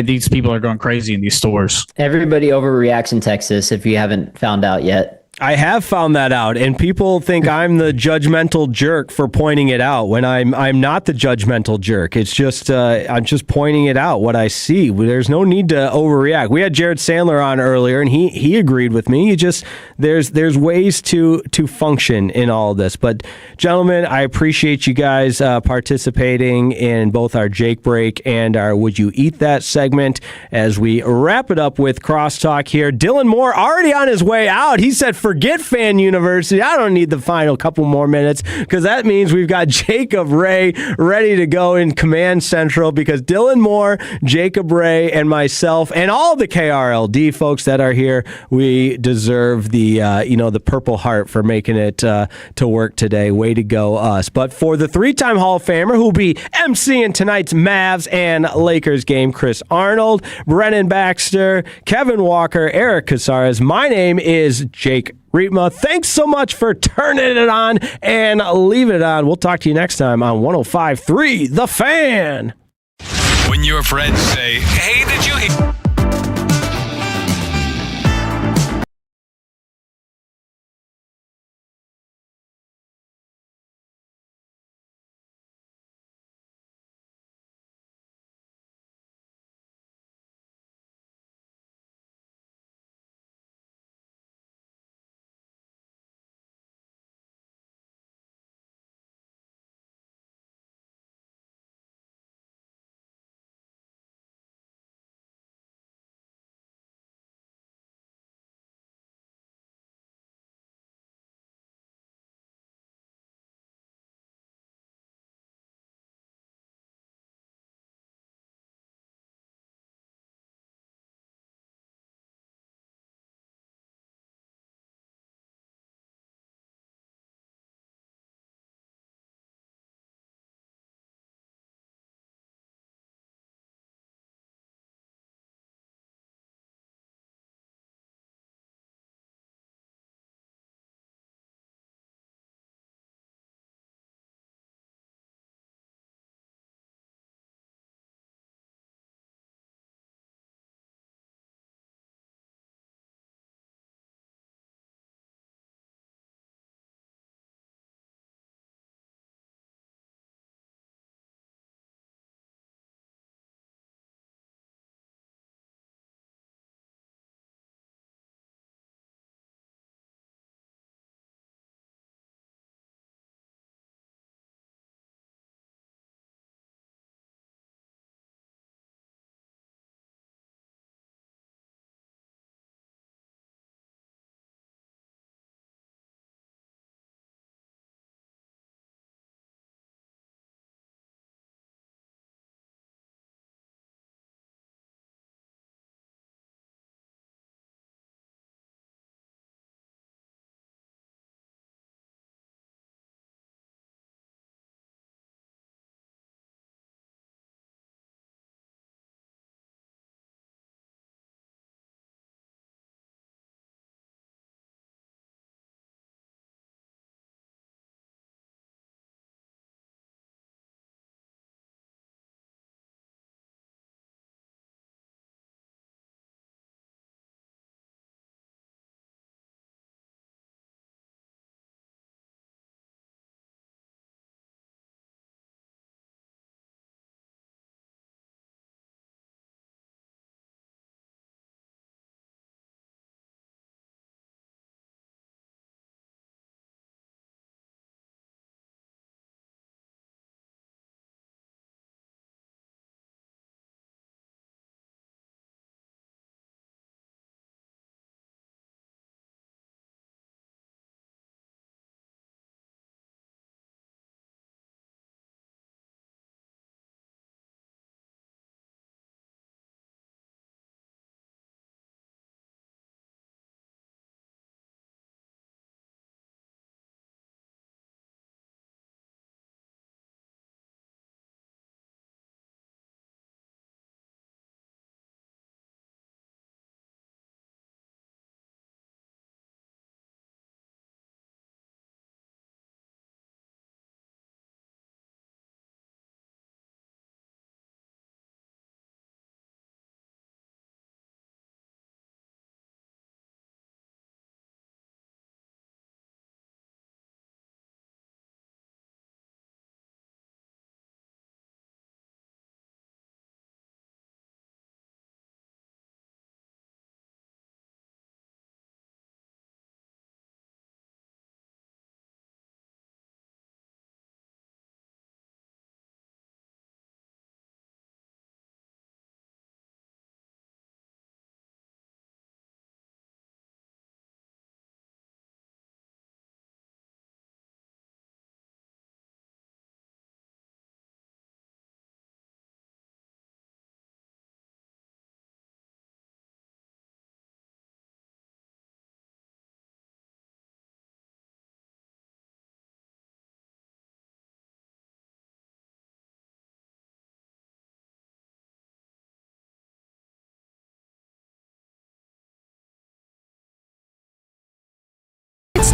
these people are going crazy in these stores. Everybody overreacts in Texas if you haven't found out yet. I have found that out, and people think I'm the judgmental jerk for pointing it out when I'm not the judgmental jerk. It's just I'm just pointing it out what I see. There's no need to overreact. We had Jared Sandler on earlier, and he agreed with me. You just there's ways to function in all of this. But gentlemen, I appreciate you guys participating in both our Jake Break and our Would You Eat That segment as we wrap it up with Crosstalk here. Dylan Moore already on his way out. He said, forget Fan University. I don't need the final couple more minutes, because that means we've got Jacob Ray ready to go in Command Central, because Dylan Moore, Jacob Ray, and myself, and all the KRLD folks that are here, we deserve the Purple Heart for making it to work today. Way to go, us. But for the 3-time Hall of Famer who will be emceeing tonight's Mavs and Lakers game, Chris Arnold, Brennan Baxter, Kevin Walker, Eric Casares, my name is Jake Riepma. Thanks so much for turning it on and leaving it on. We'll talk to you next time on 105.3 The Fan. When your friends say, hey, did you hear?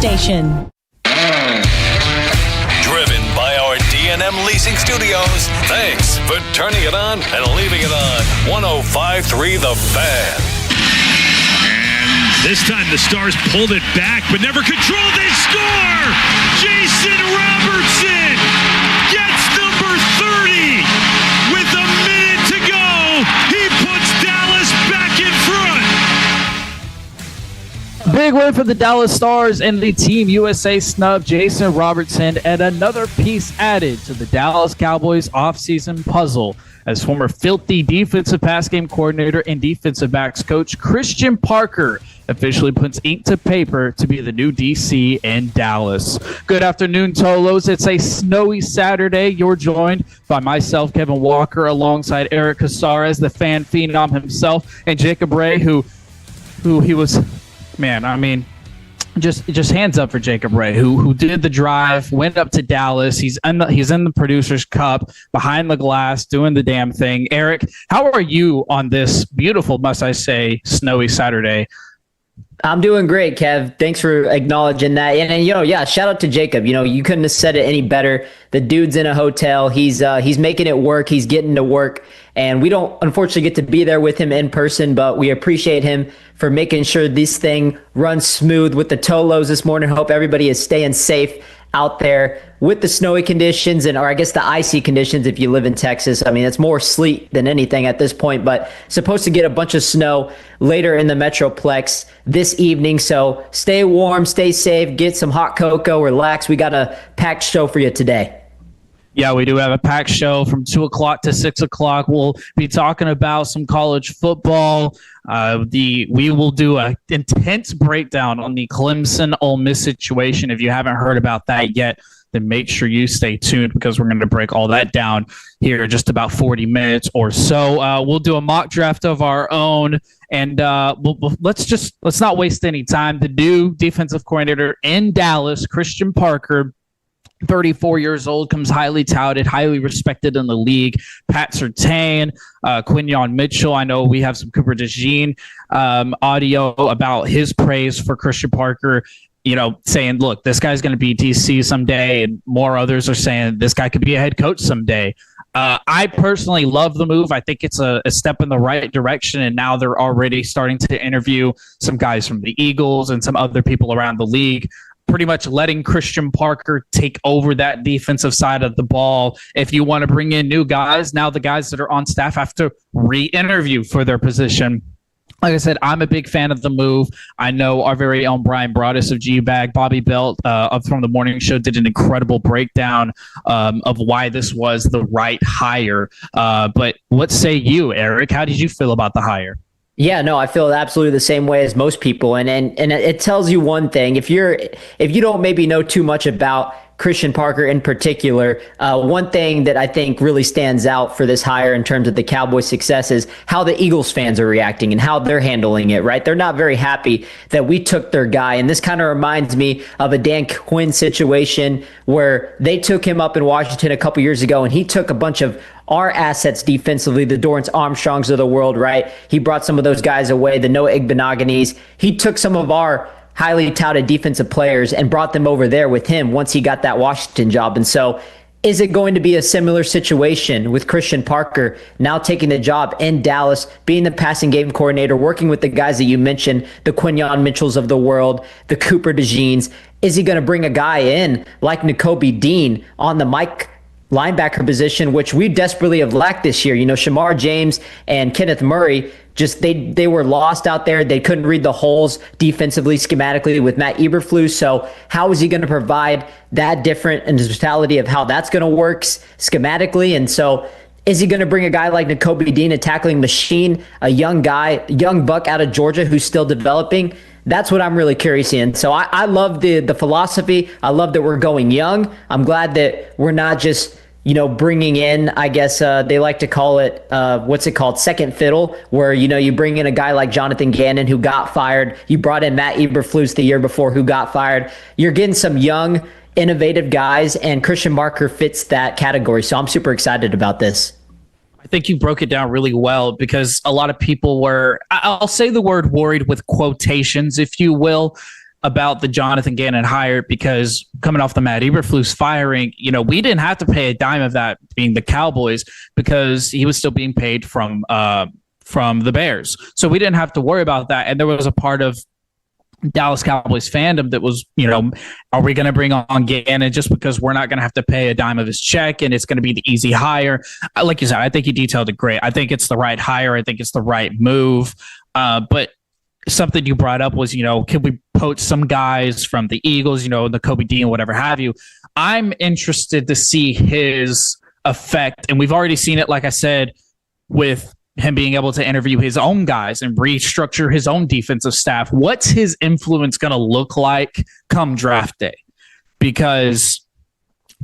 station. Driven by our D&M Leasing Studios. Thanks for turning it on and leaving it on. 105.3 The Fan. This time the Stars pulled it back, but never controlled. They score! Jason Robertson gets number 30 with a minute to go. He puts Dallas back in front. Big win for the Dallas Stars, and the Team USA snub Jason Robertson, and another piece added to the Dallas Cowboys offseason puzzle as former filthy defensive pass game coordinator and defensive backs coach Christian Parker officially puts ink to paper to be the new DC in Dallas. Good afternoon, Tolos. It's a snowy Saturday. You're joined by myself, Kevin Walker, alongside Eric Casares, the fan phenom himself, and Jacob Ray, who he was, man, I mean, just hands up for Jacob Ray, who did the drive, went up to Dallas. He's in the Producers Cup, behind the glass, doing the damn thing. Eric, how are you on this beautiful, must I say, snowy Saturday? I'm doing great, Kev. Thanks for acknowledging that. And shout out to Jacob. You couldn't have said it any better. The dude's in a hotel. He's making it work. He's getting to work. And we don't, unfortunately, get to be there with him in person, but we appreciate him for making sure this thing runs smooth with the Tolos this morning. Hope everybody is staying safe out there with the snowy conditions, or I guess the icy conditions if you live in Texas. I mean, it's more sleet than anything at this point, but supposed to get a bunch of snow later in the Metroplex this evening. So stay warm, stay safe, get some hot cocoa, relax. We got a packed show for you today. Yeah, we do have a packed show from 2 o'clock to 6 o'clock. We'll be talking about some college football. We will do an intense breakdown on the Clemson-Ole Miss situation. If you haven't heard about that yet, then make sure you stay tuned because we're going to break all that down here in just about 40 minutes or so. We'll do a mock draft of our own, and let's not waste any time. The new defensive coordinator in Dallas, Christian Parker, 34 years old, comes highly touted, highly respected in the league. Pat Surtain, Quinyon Mitchell. I know we have some Cooper DeJean audio about his praise for Christian Parker, saying, look, this guy's going to be DC someday, and more others are saying this guy could be a head coach someday. I personally love the move. I think it's a step in the right direction, and now they're already starting to interview some guys from the Eagles and some other people around the league, pretty much letting Christian Parker take over that defensive side of the ball. If you want to bring in new guys, now the guys that are on staff have to re-interview for their position. Like I said, I'm a big fan of the move. I know our very own Brian Broaddus of G-Bag, Bobby Belt from the morning show did an incredible breakdown of why this was the right hire. But what say you, Eric? How did you feel about the hire? Yeah, no, I feel absolutely the same way as most people. And it tells you one thing. If you don't maybe know too much about Christian Parker in particular, one thing that I think really stands out for this hire in terms of the Cowboys' success is how the Eagles fans are reacting and how they're handling it, right? They're not very happy that we took their guy. And this kind of reminds me of a Dan Quinn situation where they took him up in Washington a couple years ago, and he took a bunch of our assets defensively, the Dorrance Armstrongs of the world, right? He brought some of those guys away, the Noah Igbinogheni's. He took some of our highly touted defensive players and brought them over there with him once he got that Washington job. And so is it going to be a similar situation with Christian Parker now taking the job in Dallas, being the passing game coordinator, working with the guys that you mentioned, the Quinyon Mitchells of the world, the Cooper DeJeans? Is he going to bring a guy in like Nakobe Dean on the Mike linebacker position, which we desperately have lacked this year? Shamar James and Kenneth Murray, just they were lost out there. They couldn't read the holes defensively, schematically with Matt Eberflus. So how is he going to provide that different in the totality of how that's going to work schematically? And so is he going to bring a guy like Nakobe Dean, a tackling machine, a young buck out of Georgia who's still developing? That's what I'm really curious in. So I love the philosophy. I love that we're going young. I'm glad that we're not just bringing in, I guess they like to call it, second fiddle, where, you bring in a guy like Jonathan Gannon who got fired. You brought in Matt Eberflus the year before who got fired. You're getting some young, innovative guys, and Christian Parker fits that category. So I'm super excited about this. I think you broke it down really well because a lot of people were, I'll say the word worried with quotations, if you will, about the Jonathan Gannon hire, because coming off the Matt Eberflus firing, we didn't have to pay a dime of that, being the Cowboys, because he was still being paid from the Bears. So we didn't have to worry about that. And there was a part of Dallas Cowboys fandom that was, are we going to bring on Gannon just because we're not going to have to pay a dime of his check and it's going to be the easy hire? Like you said, I think you detailed it great. I think it's the right hire. I think it's the right move. But something you brought up was, can we poach some guys from the Eagles, the Kobe Dean, whatever have you? I'm interested to see his effect. And we've already seen it, like I said, with him being able to interview his own guys and restructure his own defensive staff. What's his influence going to look like come draft day? Because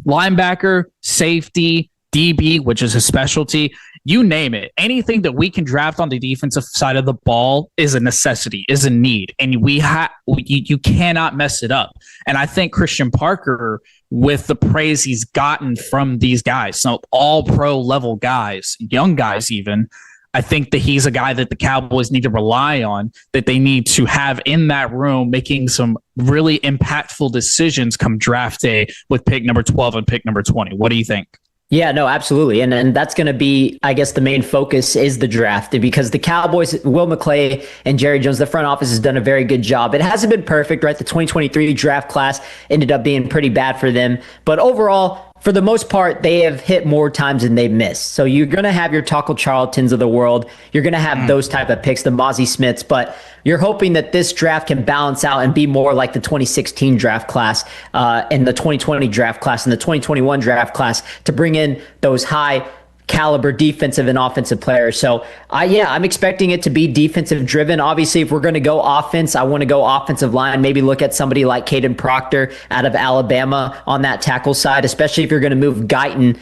linebacker, safety, DB, which is his specialty, you name it. Anything that we can draft on the defensive side of the ball is a necessity, is a need. And you cannot mess it up. And I think Christian Parker, with the praise he's gotten from these guys, so all pro level guys, young guys even, I think that he's a guy that the Cowboys need to rely on, that they need to have in that room making some really impactful decisions come draft day with pick number 12 and pick number 20. What do you think? Yeah, no, absolutely. And that's going to be, I guess, the main focus is the draft, because the Cowboys, Will McClay and Jerry Jones, the front office has done a very good job. It hasn't been perfect, right? The 2023 draft class ended up being pretty bad for them. But overall, for the most part, they have hit more times than they've missed. So you're going to have your Taco Charltons of the world. You're going to have those type of picks, the Mozzie Smiths. But you're hoping that this draft can balance out and be more like the 2016 draft class and the 2020 draft class and the 2021 draft class to bring in those high caliber defensive and offensive players. So I'm expecting it to be defensive driven. Obviously, if we're going to go offense, I want to go offensive line, maybe look at somebody like Caden Proctor out of Alabama on that tackle side, especially if you're going to move Guyton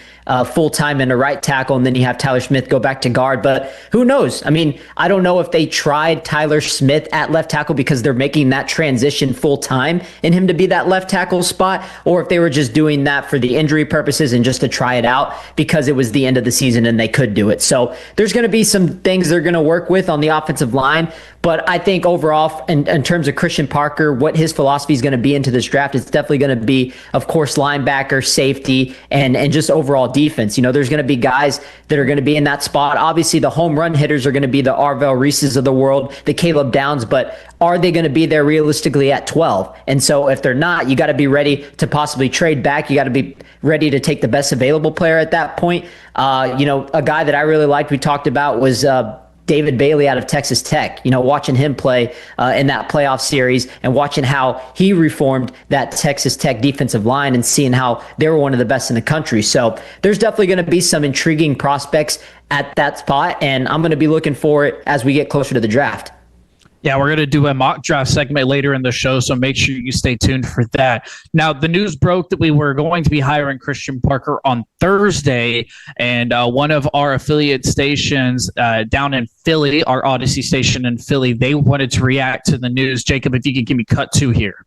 full-time into right tackle, and then you have Tyler Smith go back to guard. But who knows? I mean, I don't know if they tried Tyler Smith at left tackle because they're making that transition full-time in him to be that left tackle spot, or if they were just doing that for the injury purposes and just to try it out because it was the end of the season and they could do it. So there's going to be some things they're going to work with on the offensive line. But I think overall, in terms of Christian Parker, what his philosophy is going to be into this draft, it's definitely going to be, of course, linebacker, safety, and just overall defense. There's going to be guys that are going to be in that spot. Obviously, the home run hitters are going to be the Arvell Reeses of the world, the Caleb Downs, but are they going to be there realistically at 12? And so if they're not, you got to be ready to possibly trade back. You got to be ready to take the best available player at that point. A guy that I really liked, we talked about, was David Bailey out of Texas Tech. Watching him play in that playoff series and watching how he reformed that Texas Tech defensive line and seeing how they were one of the best in the country. So there's definitely going to be some intriguing prospects at that spot, and I'm going to be looking for it as we get closer to the draft. Yeah, we're going to do a mock draft segment later in the show, so make sure you stay tuned for that. Now, the news broke that we were going to be hiring Christian Parker on Thursday, and one of our affiliate stations down in Philly, our Odyssey station in Philly, they wanted to react to the news. Jacob, if you could give me cut 2 here.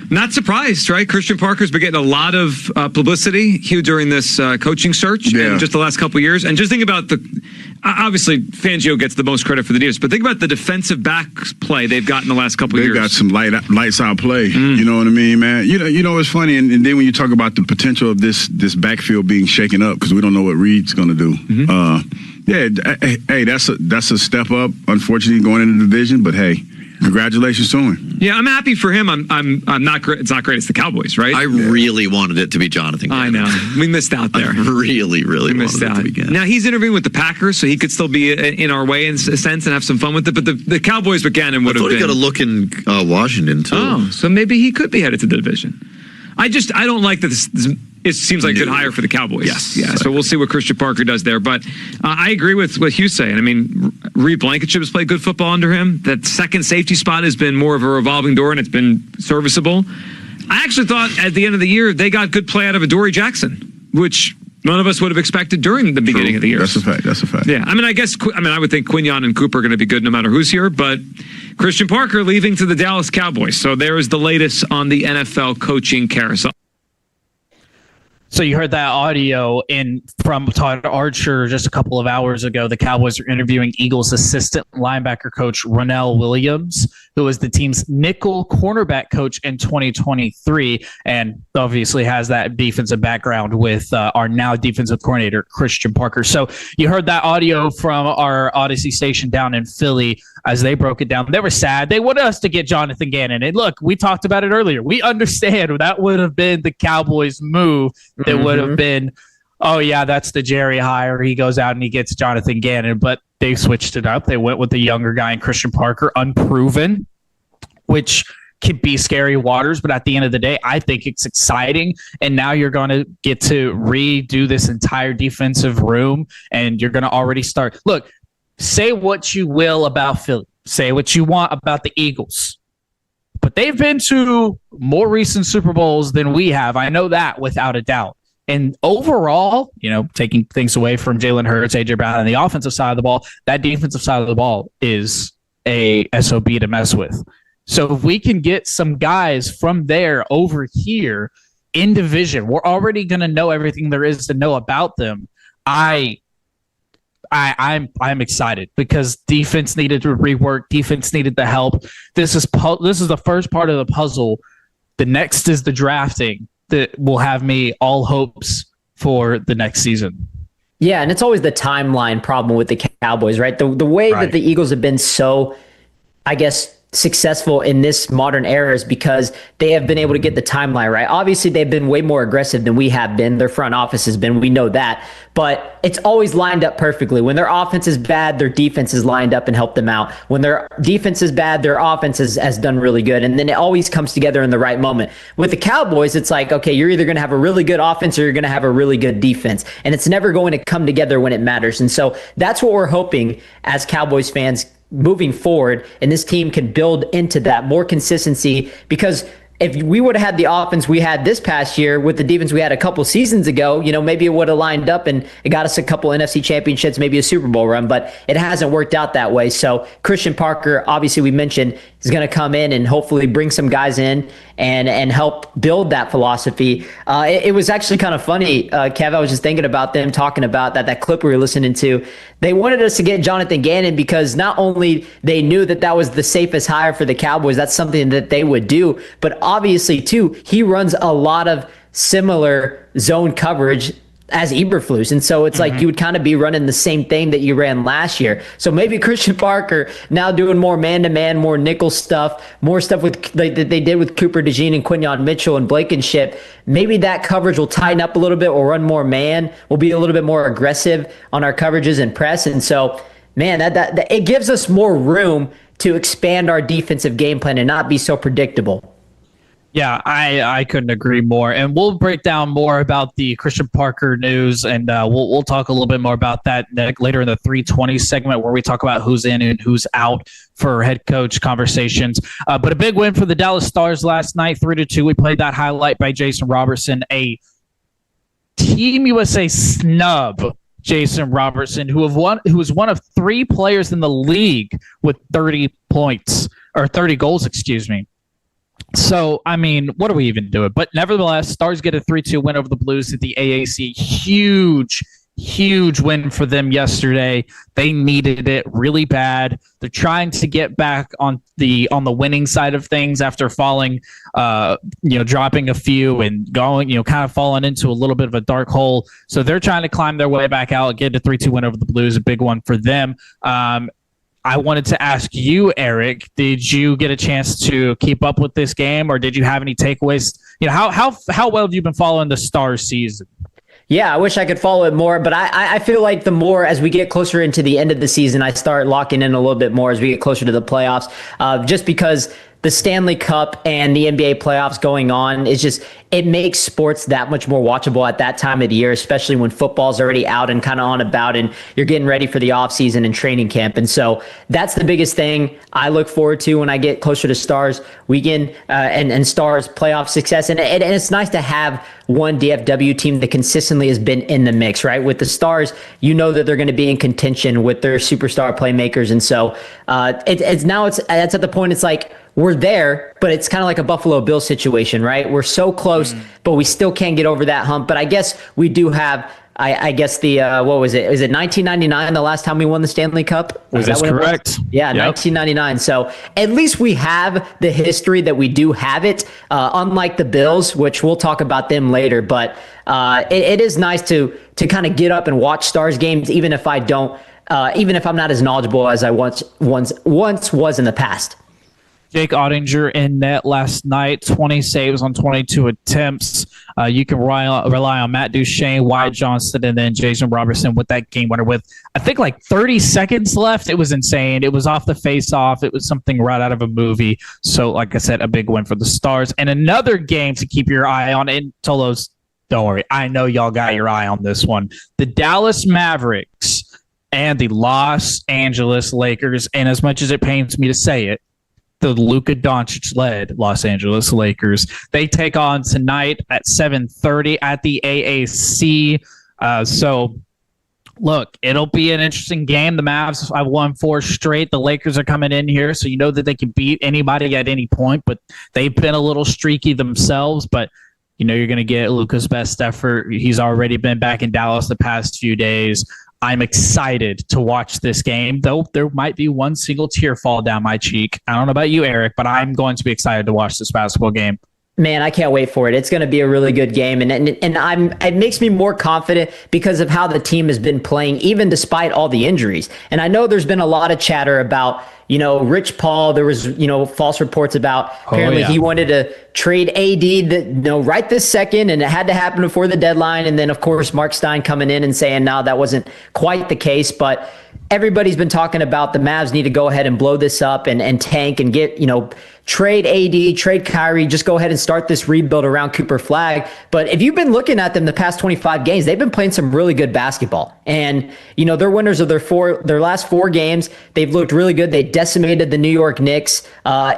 Not surprised, right? Christian Parker's been getting a lot of publicity, Hugh, during this coaching search in just the last couple of years. And just think about obviously Fangio gets the most credit for the defense, but think about the defensive back play they've got in the last couple of years. They've got some lights out play. You know what I mean, man? You know, it's funny. And then when you talk about the potential of this backfield being shaken up, because we don't know what Reed's going to do. Hey, that's a step up, unfortunately, going into the division, but hey, congratulations to him. Yeah, I'm happy for him. I'm not great. It's not great. It's the Cowboys, right? I really wanted it to be Jonathan Gannon. I know. We missed out there. I really missed wanted out. it to be Gannon. Now he's interviewing with the Packers, so he could still be in our way in a sense and have some fun with it. But the Cowboys with Gannon would have been. I thought he got a look in Washington too. Oh, so maybe he could be headed to the division. I don't like that this it seems like a good hire for the Cowboys. Yes. Yeah, so we'll see what Christian Parker does there. But I agree with what Hugh's saying. I mean, Reed Blankenship has played good football under him. That second safety spot has been more of a revolving door, and it's been serviceable. I actually thought at the end of the year, they got good play out of Adoree Jackson, which none of us would have expected during the beginning of the year. That's a fact. Yeah, I would think Quinyon and Cooper are going to be good no matter who's here, but Christian Parker leaving to the Dallas Cowboys. So there is the latest on the NFL coaching carousel. So you heard that audio from Todd Archer just a couple of hours ago. The Cowboys are interviewing Eagles assistant linebacker coach Ronell Williams, who was the team's nickel cornerback coach in 2023, and obviously has that defensive background with our now defensive coordinator, Christian Parker. So you heard that audio from our Odyssey station down in Philly as they broke it down. They were sad. They wanted us to get Jonathan Gannon. And look, we talked about it earlier. We understand that would have been the Cowboys' move. That would have been, oh, yeah, that's the Jerry hire. He goes out and he gets Jonathan Gannon. But they switched it up. They went with the younger guy in Christian Parker, unproven, which can be scary waters. But at the end of the day, I think it's exciting. And now you're going to get to redo this entire defensive room. And you're going to already start. Look, say what you will about Philly. Say what you want about the Eagles. But they've been to more recent Super Bowls than we have. I know that without a doubt. And overall, taking things away from Jalen Hurts, A.J. Brown, and the offensive side of the ball, that defensive side of the ball is a SOB to mess with. So if we can get some guys from there over here in division, we're already going to know everything there is to know about them. I'm excited because defense needed to rework. Defense needed the help. This is the first part of the puzzle. The next is the drafting that will have me all hopes for the next season. Yeah, and it's always the timeline problem with the Cowboys, right? The way that the Eagles have been so, I guess, successful in this modern era is because they have been able to get the timeline right. Obviously, they've been way more aggressive than we have been. Their front office has been. We know that. But it's always lined up perfectly. When their offense is bad, their defense is lined up and helped them out. When their defense is bad, their offense has done really good. And then it always comes together in the right moment. With the Cowboys, it's like, okay, you're either going to have a really good offense or you're going to have a really good defense. And it's never going to come together when it matters. And so that's what we're hoping as Cowboys fans moving forward, and this team can build into that more consistency, because if we would have had the offense we had this past year with the defense we had a couple seasons ago, maybe it would have lined up and it got us a couple NFC championships, maybe a Super Bowl run, but it hasn't worked out that way. So Christian Parker, obviously we mentioned, is going to come in and hopefully bring some guys in and help build that philosophy. It was actually kind of funny, Kev, I was just thinking about them talking about that clip we were listening to. They wanted us to get Jonathan Gannon because not only they knew that was the safest hire for the Cowboys, that's something that they would do, but obviously too, he runs a lot of similar zone coverage as Eberflus. And so it's like you would kind of be running the same thing that you ran last year. So maybe Christian Parker now doing more man-to-man, more nickel stuff, more stuff with they did with Cooper DeJean and Quinyon Mitchell and Blankenship. Maybe that coverage will tighten up a little bit. We'll run more man. We'll be a little bit more aggressive on our coverages and press. And so, man, that it gives us more room to expand our defensive game plan and not be so predictable. Yeah, I couldn't agree more. And we'll break down more about the Christian Parker news, and we'll talk a little bit more about that later in the 320 segment where we talk about who's in and who's out for head coach conversations. But a big win for the Dallas Stars last night, 3-2. We played that highlight by Jason Robertson, a Team USA snub. Jason Robertson, who was one of 3 players in the league with 30 goals, excuse me. So, I mean, what are we even doing? But nevertheless, Stars get a 3-2 win over the Blues at the AAC. Huge win for them yesterday. They needed it really bad. They're trying to get back on the winning side of things after falling, dropping a few and going, kind of falling into a little bit of a dark hole. So they're trying to climb their way back out, get a 3-2 win over the Blues, a big one for them. I wanted to ask you, Eric, did you get a chance to keep up with this game, or did you have any takeaways? How well have you been following the Stars season? Yeah, I wish I could follow it more, but I feel like the more as we get closer into the end of the season, I start locking in a little bit more as we get closer to the playoffs, just because the Stanley Cup and the NBA playoffs going on it makes sports that much more watchable at that time of the year, especially when football's already out and kind of on about and you're getting ready for the offseason and training camp. And so that's the biggest thing I look forward to when I get closer to Stars weekend and Stars playoff success. And it's nice to have one DFW team that consistently has been in the mix, right? With the Stars, that they're going to be in contention with their superstar playmakers. And so it's at the point it's like, we're there, but it's kind of like a Buffalo Bills situation, right? We're so close, but we still can't get over that hump. But I guess we do have, I guess the, what was it? Is it 1999, the last time we won the Stanley Cup? That is correct. Yeah, yep. 1999. So at least we have the history that we do have it, unlike the Bills, which we'll talk about them later. But it is nice to kind of get up and watch Stars games, even if I don't, even if I'm not as knowledgeable as I once was in the past. Jake Ottinger in net last night, 20 saves on 22 attempts. You can rely on Matt Duchene, Wyatt Johnston, and then Jason Robertson with that game winner with, I think, like 30 seconds left. It was insane. It was off the face-off. It was something right out of a movie. So, like I said, a big win for the Stars. And another game to keep your eye on. And Tolos, don't worry. I know y'all got your eye on this one. The Dallas Mavericks and the Los Angeles Lakers. And as much as it pains me to say it, the Luka Doncic-led Los Angeles Lakers. They take on tonight at 7:30 at the AAC. So, look, it'll be an interesting game. The Mavs have won 4 straight. The Lakers are coming in here, so you know that they can beat anybody at any point, but they've been a little streaky themselves. But you know you're going to get Luka's best effort. He's already been back in Dallas the past few days. I'm excited to watch this game, though there might be one single tear fall down my cheek. I don't know about you, Eric, but I'm going to be excited to watch this basketball game. Man, I can't wait for it. It's going to be a really good game, and it makes me more confident because of how the team has been playing, even despite all the injuries. And I know there's been a lot of chatter about, Rich Paul. There was, false reports about apparently he wanted to trade AD right this second, and it had to happen before the deadline. And then, of course, Mark Stein coming in and saying, no, that wasn't quite the case. But everybody's been talking about the Mavs need to go ahead and blow this up and tank and get, trade AD, trade Kyrie, just go ahead and start this rebuild around Cooper Flag. But if you've been looking at them the past 25 games, they've been playing some really good basketball. And, they're winners of their last 4 games. They've looked really good. They decimated the New York Knicks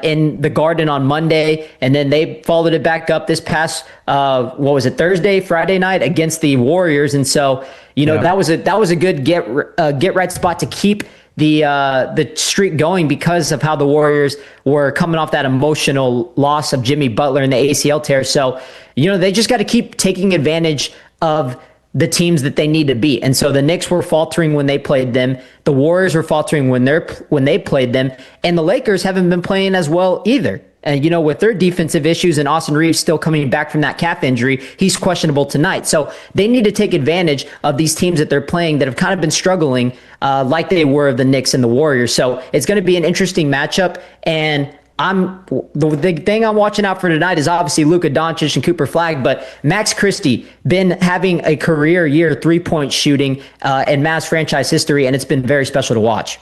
in the Garden on Monday, and then they followed it back up this past, Friday night against the Warriors. And so, that was a good get right spot to keep the streak going because of how the Warriors were coming off that emotional loss of Jimmy Butler in the ACL tear. So, they just got to keep taking advantage of the teams that they need to beat. And so the Knicks were faltering when they played them. The Warriors were faltering when they played them. And the Lakers haven't been playing as well either. And, with their defensive issues and Austin Reeves still coming back from that calf injury, he's questionable tonight. So they need to take advantage of these teams that they're playing that have kind of been struggling like they were the Knicks and the Warriors. So it's going to be an interesting matchup. And the thing I'm watching out for tonight is obviously Luka Doncic and Cooper Flag, but Max Christie been having a career year 3-point shooting in Mavs franchise history, and it's been very special to watch.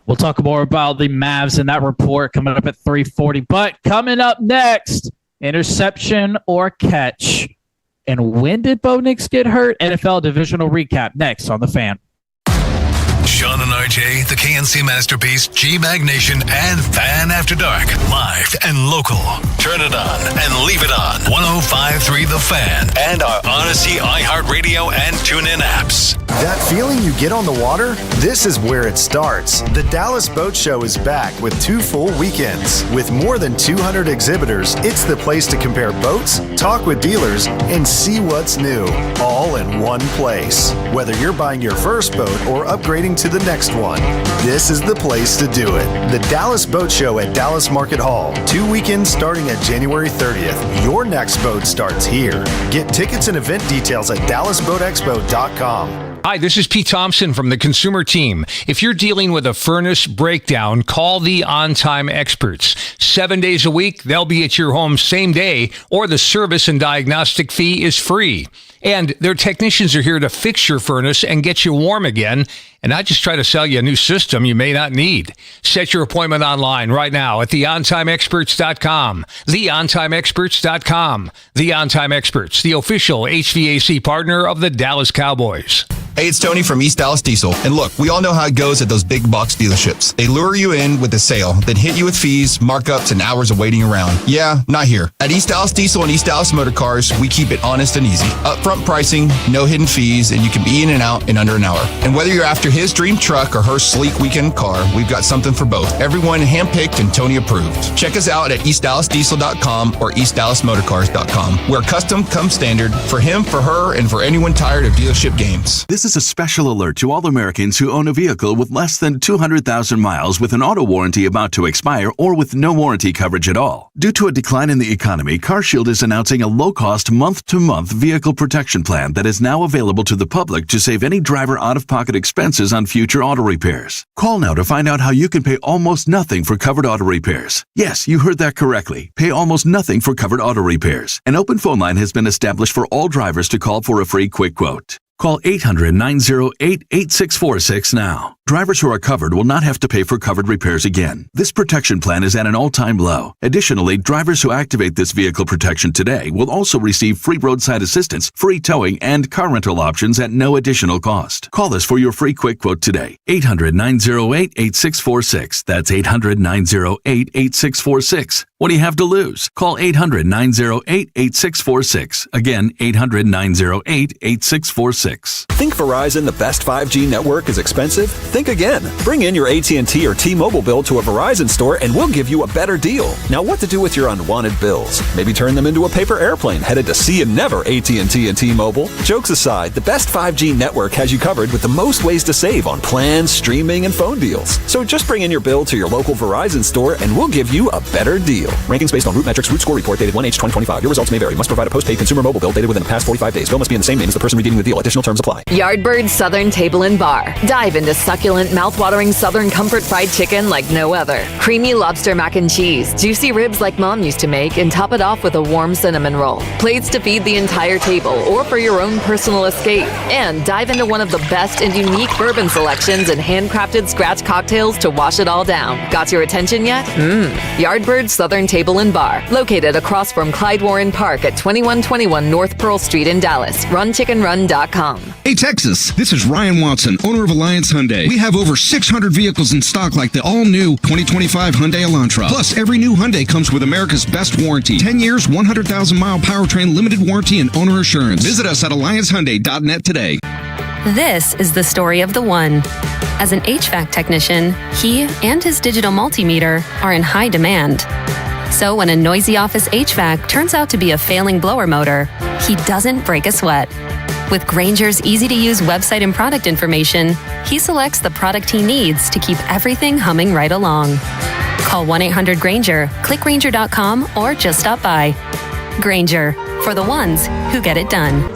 We'll talk more about the Mavs and that report coming up at 3:40. But coming up next, interception or catch. And when did Bo Nix get hurt? NFL divisional recap next on The Fan. Sean and RJ, the KNC Masterpiece, G-Mag Nation, and Fan After Dark. Live and local. Turn it on and leave it on. 105.3 The Fan and our Odyssey, iHeartRadio, and TuneIn apps. That feeling you get on the water? This is where it starts. The Dallas Boat Show is back with 2 full weekends. With more than 200 exhibitors, it's the place to compare boats, talk with dealers, and see what's new. All in one place. Whether you're buying your first boat or upgrading to the next one, this is the place to do it. The Dallas Boat Show at Dallas Market Hall. 2 weekends starting at January 30th. Your next boat starts here. Get tickets and event details at dallasboatexpo.com. Hi, this is Pete Thompson from the Consumer Team. If you're dealing with a furnace breakdown, call the On-Time Experts. 7 days a week, they'll be at your home same day, or the service and diagnostic fee is free. And their technicians are here to fix your furnace and get you warm again, and not just try to sell you a new system you may not need. Set your appointment online right now at theontimeexperts.com. Theontimeexperts.com. The On Time Experts, the official HVAC partner of the Dallas Cowboys. Hey, it's Tony from East Dallas Diesel. And look, we all know how it goes at those big box dealerships. They lure you in with a sale, then hit you with fees, markups, and hours of waiting around. Yeah, not here. At East Dallas Diesel and East Dallas Motor Cars, we keep it honest and easy. Upfront pricing, no hidden fees, and you can be in and out in under an hour. And whether you're after his dream truck or her sleek weekend car, we've got something for both. Everyone handpicked and Tony approved. Check us out at eastdallasdiesel.com or eastdallasmotorcars.com, where custom comes standard for him, for her, and for anyone tired of dealership games. This is a special alert to all Americans who own a vehicle with less than 200,000 miles with an auto warranty about to expire or with no warranty coverage at all. Due to a decline in the economy, CarShield is announcing a low-cost month-to-month vehicle protection plan that is now available to the public to save any driver out-of-pocket expenses on future auto repairs. Call now to find out how you can pay almost nothing for covered auto repairs. Yes, you heard that correctly. Pay almost nothing for covered auto repairs. An open phone line has been established for all drivers to call for a free quick quote. Call 800-908-8646 now. Drivers who are covered will not have to pay for covered repairs again. This protection plan is at an all-time low. Additionally, drivers who activate this vehicle protection today will also receive free roadside assistance, free towing, and car rental options at no additional cost. Call us for your free quick quote today. 800-908-8646. That's 800-908-8646. What do you have to lose? Call 800-908-8646. Again, 800-908-8646. Think Verizon, the best 5G network, is expensive? Think again. Bring in your AT&T or T-Mobile bill to a Verizon store and we'll give you a better deal. Now what to do with your unwanted bills? Maybe turn them into a paper airplane headed to see and never AT&T and T-Mobile? Jokes aside, the best 5G network has you covered with the most ways to save on plans, streaming, and phone deals. So just bring in your bill to your local Verizon store and we'll give you a better deal. Rankings based on Root Metrics Root Score Report dated 1H2025. Your results may vary. Must provide a postpaid consumer mobile bill dated within the past 45 days. Bill must be in the same name as the person redeeming the deal. Additional terms apply. Yardbird Southern Table and Bar. Dive into succulent, mouth-watering Southern comfort fried chicken like no other. Creamy lobster mac and cheese, juicy ribs like Mom used to make, and top it off with a warm cinnamon roll. Plates to feed the entire table or for your own personal escape. And dive into one of the best and unique bourbon selections and handcrafted scratch cocktails to wash it all down. Got your attention yet? Yardbird Southern Table and Bar. Located across from Clyde Warren Park at 2121 North Pearl Street in Dallas. RunChickenRun.com. Hey Texas, this is Ryan Watson, owner of Alliance Hyundai. We have over 600 vehicles in stock like the all-new 2025 Hyundai Elantra. Plus, every new Hyundai comes with America's best warranty. 10 years, 100,000-mile powertrain limited warranty and owner assurance. Visit us at alliancehyundai.net today. This is the story of the one. As an HVAC technician, he and his digital multimeter are in high demand. So when a noisy office HVAC turns out to be a failing blower motor, he doesn't break a sweat. With Grainger's easy-to-use website and product information, he selects the product he needs to keep everything humming right along. Call 1-800-GRAINGER, click Grainger.com, or just stop by. Grainger, for the ones who get it done.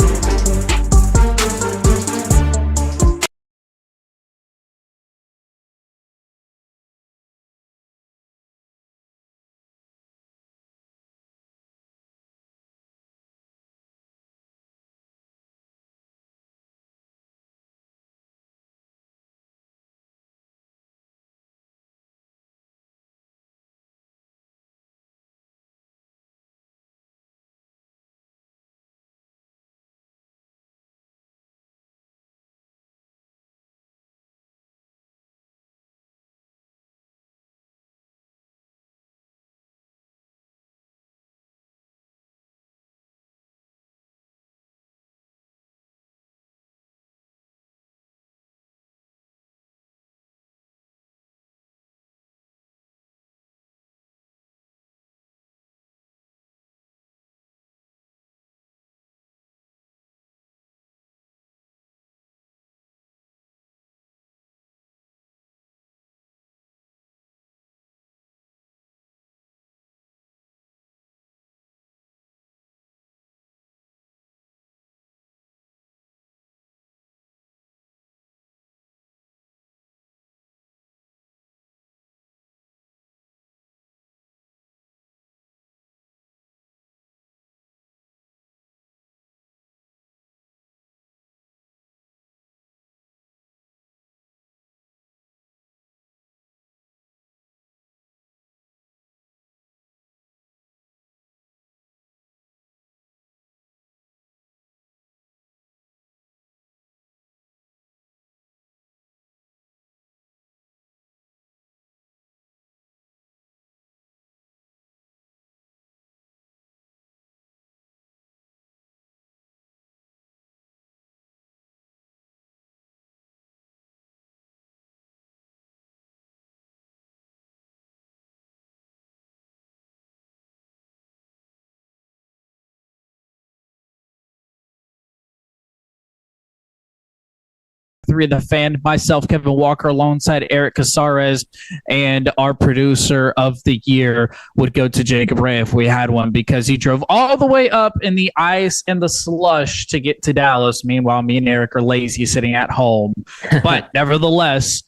105.3 The Fan. Myself, Kevin Walker, alongside Eric Casares, and our producer of the year would go to Jacob Ray if we had one, because he drove all the way up in the ice and the slush to get to Dallas. Meanwhile, me and Eric are lazy sitting at home. But nevertheless,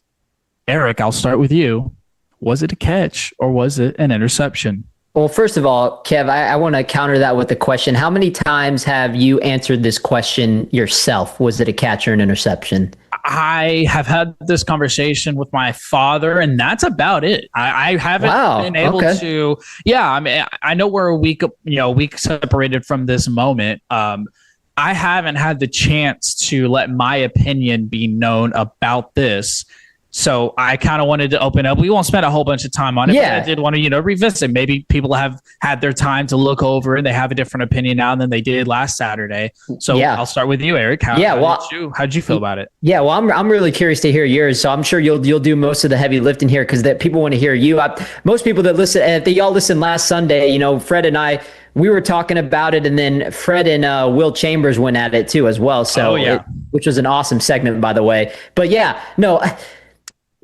Eric, I'll start with you. Was it a catch or was it an interception? Well, first of all, Kev, I want to counter that with a question. How many times have you answered this question yourself? Was it a catch or an interception? I have had this conversation with my father, and that's about it. I haven't been able to. Yeah, I mean, I know we're a week separated from this moment. I haven't had the chance to let my opinion be known about this. So I kind of wanted to open up. We won't spend a whole bunch of time on it, but I did want to, revisit. Maybe people have had their time to look over and they have a different opinion now than they did last Saturday. So I'll start with you, Eric. How'd you feel about it? Yeah, well, I'm really curious to hear yours. So I'm sure you'll do most of the heavy lifting here, because that people want to hear you. Most people that listen, if y'all listened last Sunday, Fred and I, we were talking about it, and then Fred and Will Chambers went at it too as well. So which was an awesome segment, by the way. But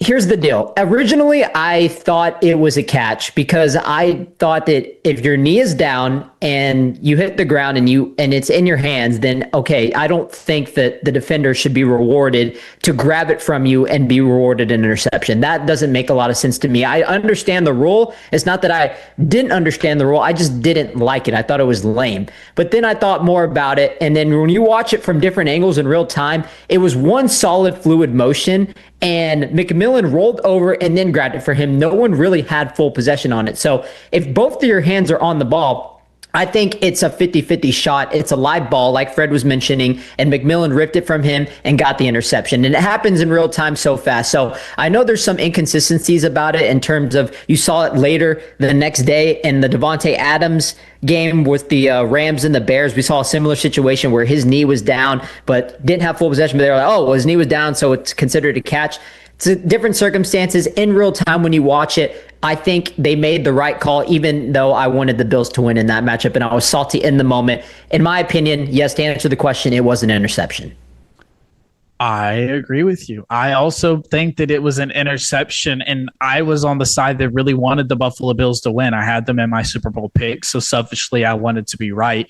here's the deal. Originally, I thought it was a catch, because I thought that if your knee is down and you hit the ground and it's in your hands, then okay, I don't think that the defender should be rewarded to grab it from you and be rewarded an interception. That doesn't make a lot of sense to me. I understand the rule. It's not that I didn't understand the rule. I just didn't like it. I thought it was lame. But then I thought more about it, and then when you watch it from different angles in real time, it was one solid fluid motion, and McMillan rolled over and then grabbed it for him. No one really had full possession on it. So if both of your hands are on the ball, I think it's a 50-50 shot. It's a live ball, like Fred was mentioning, and McMillan ripped it from him and got the interception. And it happens in real time so fast. So I know there's some inconsistencies about it in terms of, you saw it later the next day in the Devontae Adams game with the Rams and the Bears. We saw a similar situation where his knee was down but didn't have full possession. But they were like, oh, well, his knee was down, so it's considered a catch. It's different circumstances. In real time, when you watch it, I think they made the right call, even though I wanted the Bills to win in that matchup, and I was salty in the moment. In my opinion, yes, to answer the question, it was an interception. I agree with you. I also think that it was an interception, and I was on the side that really wanted the Buffalo Bills to win. I had them in my Super Bowl pick, so selfishly, I wanted to be right.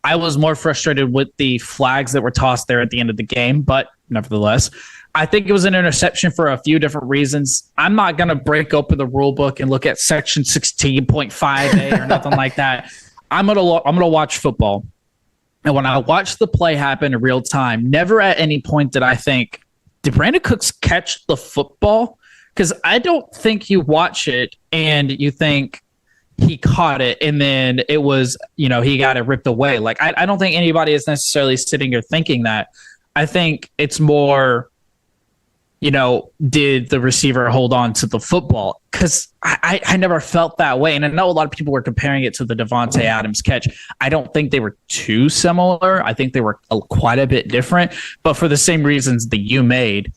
I was more frustrated with the flags that were tossed there at the end of the game, but nevertheless, I think it was an interception for a few different reasons. I'm not going to break open the rule book and look at section 16.5a or nothing like that. I'm going to watch football. And when I watch the play happen in real time, never at any point did I think, did Brandon Cooks catch the football? Because I don't think you watch it and you think he caught it and then it was, he got it ripped away. Like, I don't think anybody is necessarily sitting here thinking that. I think it's more, did the receiver hold on to the football? Because I never felt that way. And I know a lot of people were comparing it to the Devontae Adams catch. I don't think they were too similar. I think they were quite a bit different. But for the same reasons that you made,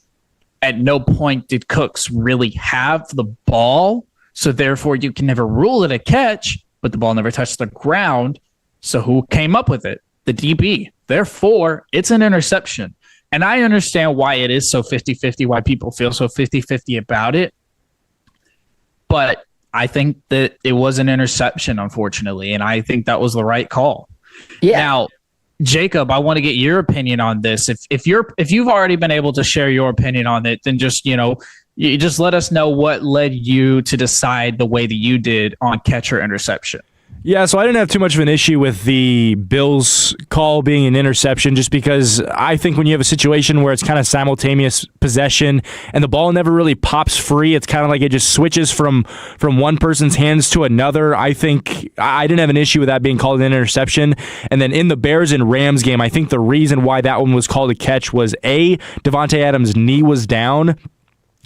at no point did Cooks really have the ball. So therefore, you can never rule it a catch, but the ball never touched the ground. So who came up with it? The DB. Therefore, it's an interception. And I understand why it is so 50-50, why people feel so 50-50 about it. But I think that it was an interception, unfortunately, and I think that was the right call. Yeah. Now, Jacob, I want to get your opinion on this. If you've already been able to share your opinion on it, then just, you just let us know what led you to decide the way that you did on catch or interception. Yeah, so I didn't have too much of an issue with the Bills call being an interception, just because I think when you have a situation where it's kind of simultaneous possession and the ball never really pops free, it's kind of like it just switches from one person's hands to another. I think I didn't have an issue with that being called an interception. And then in the Bears and Rams game, I think the reason why that one was called a catch was A, Devontae Adams' knee was down,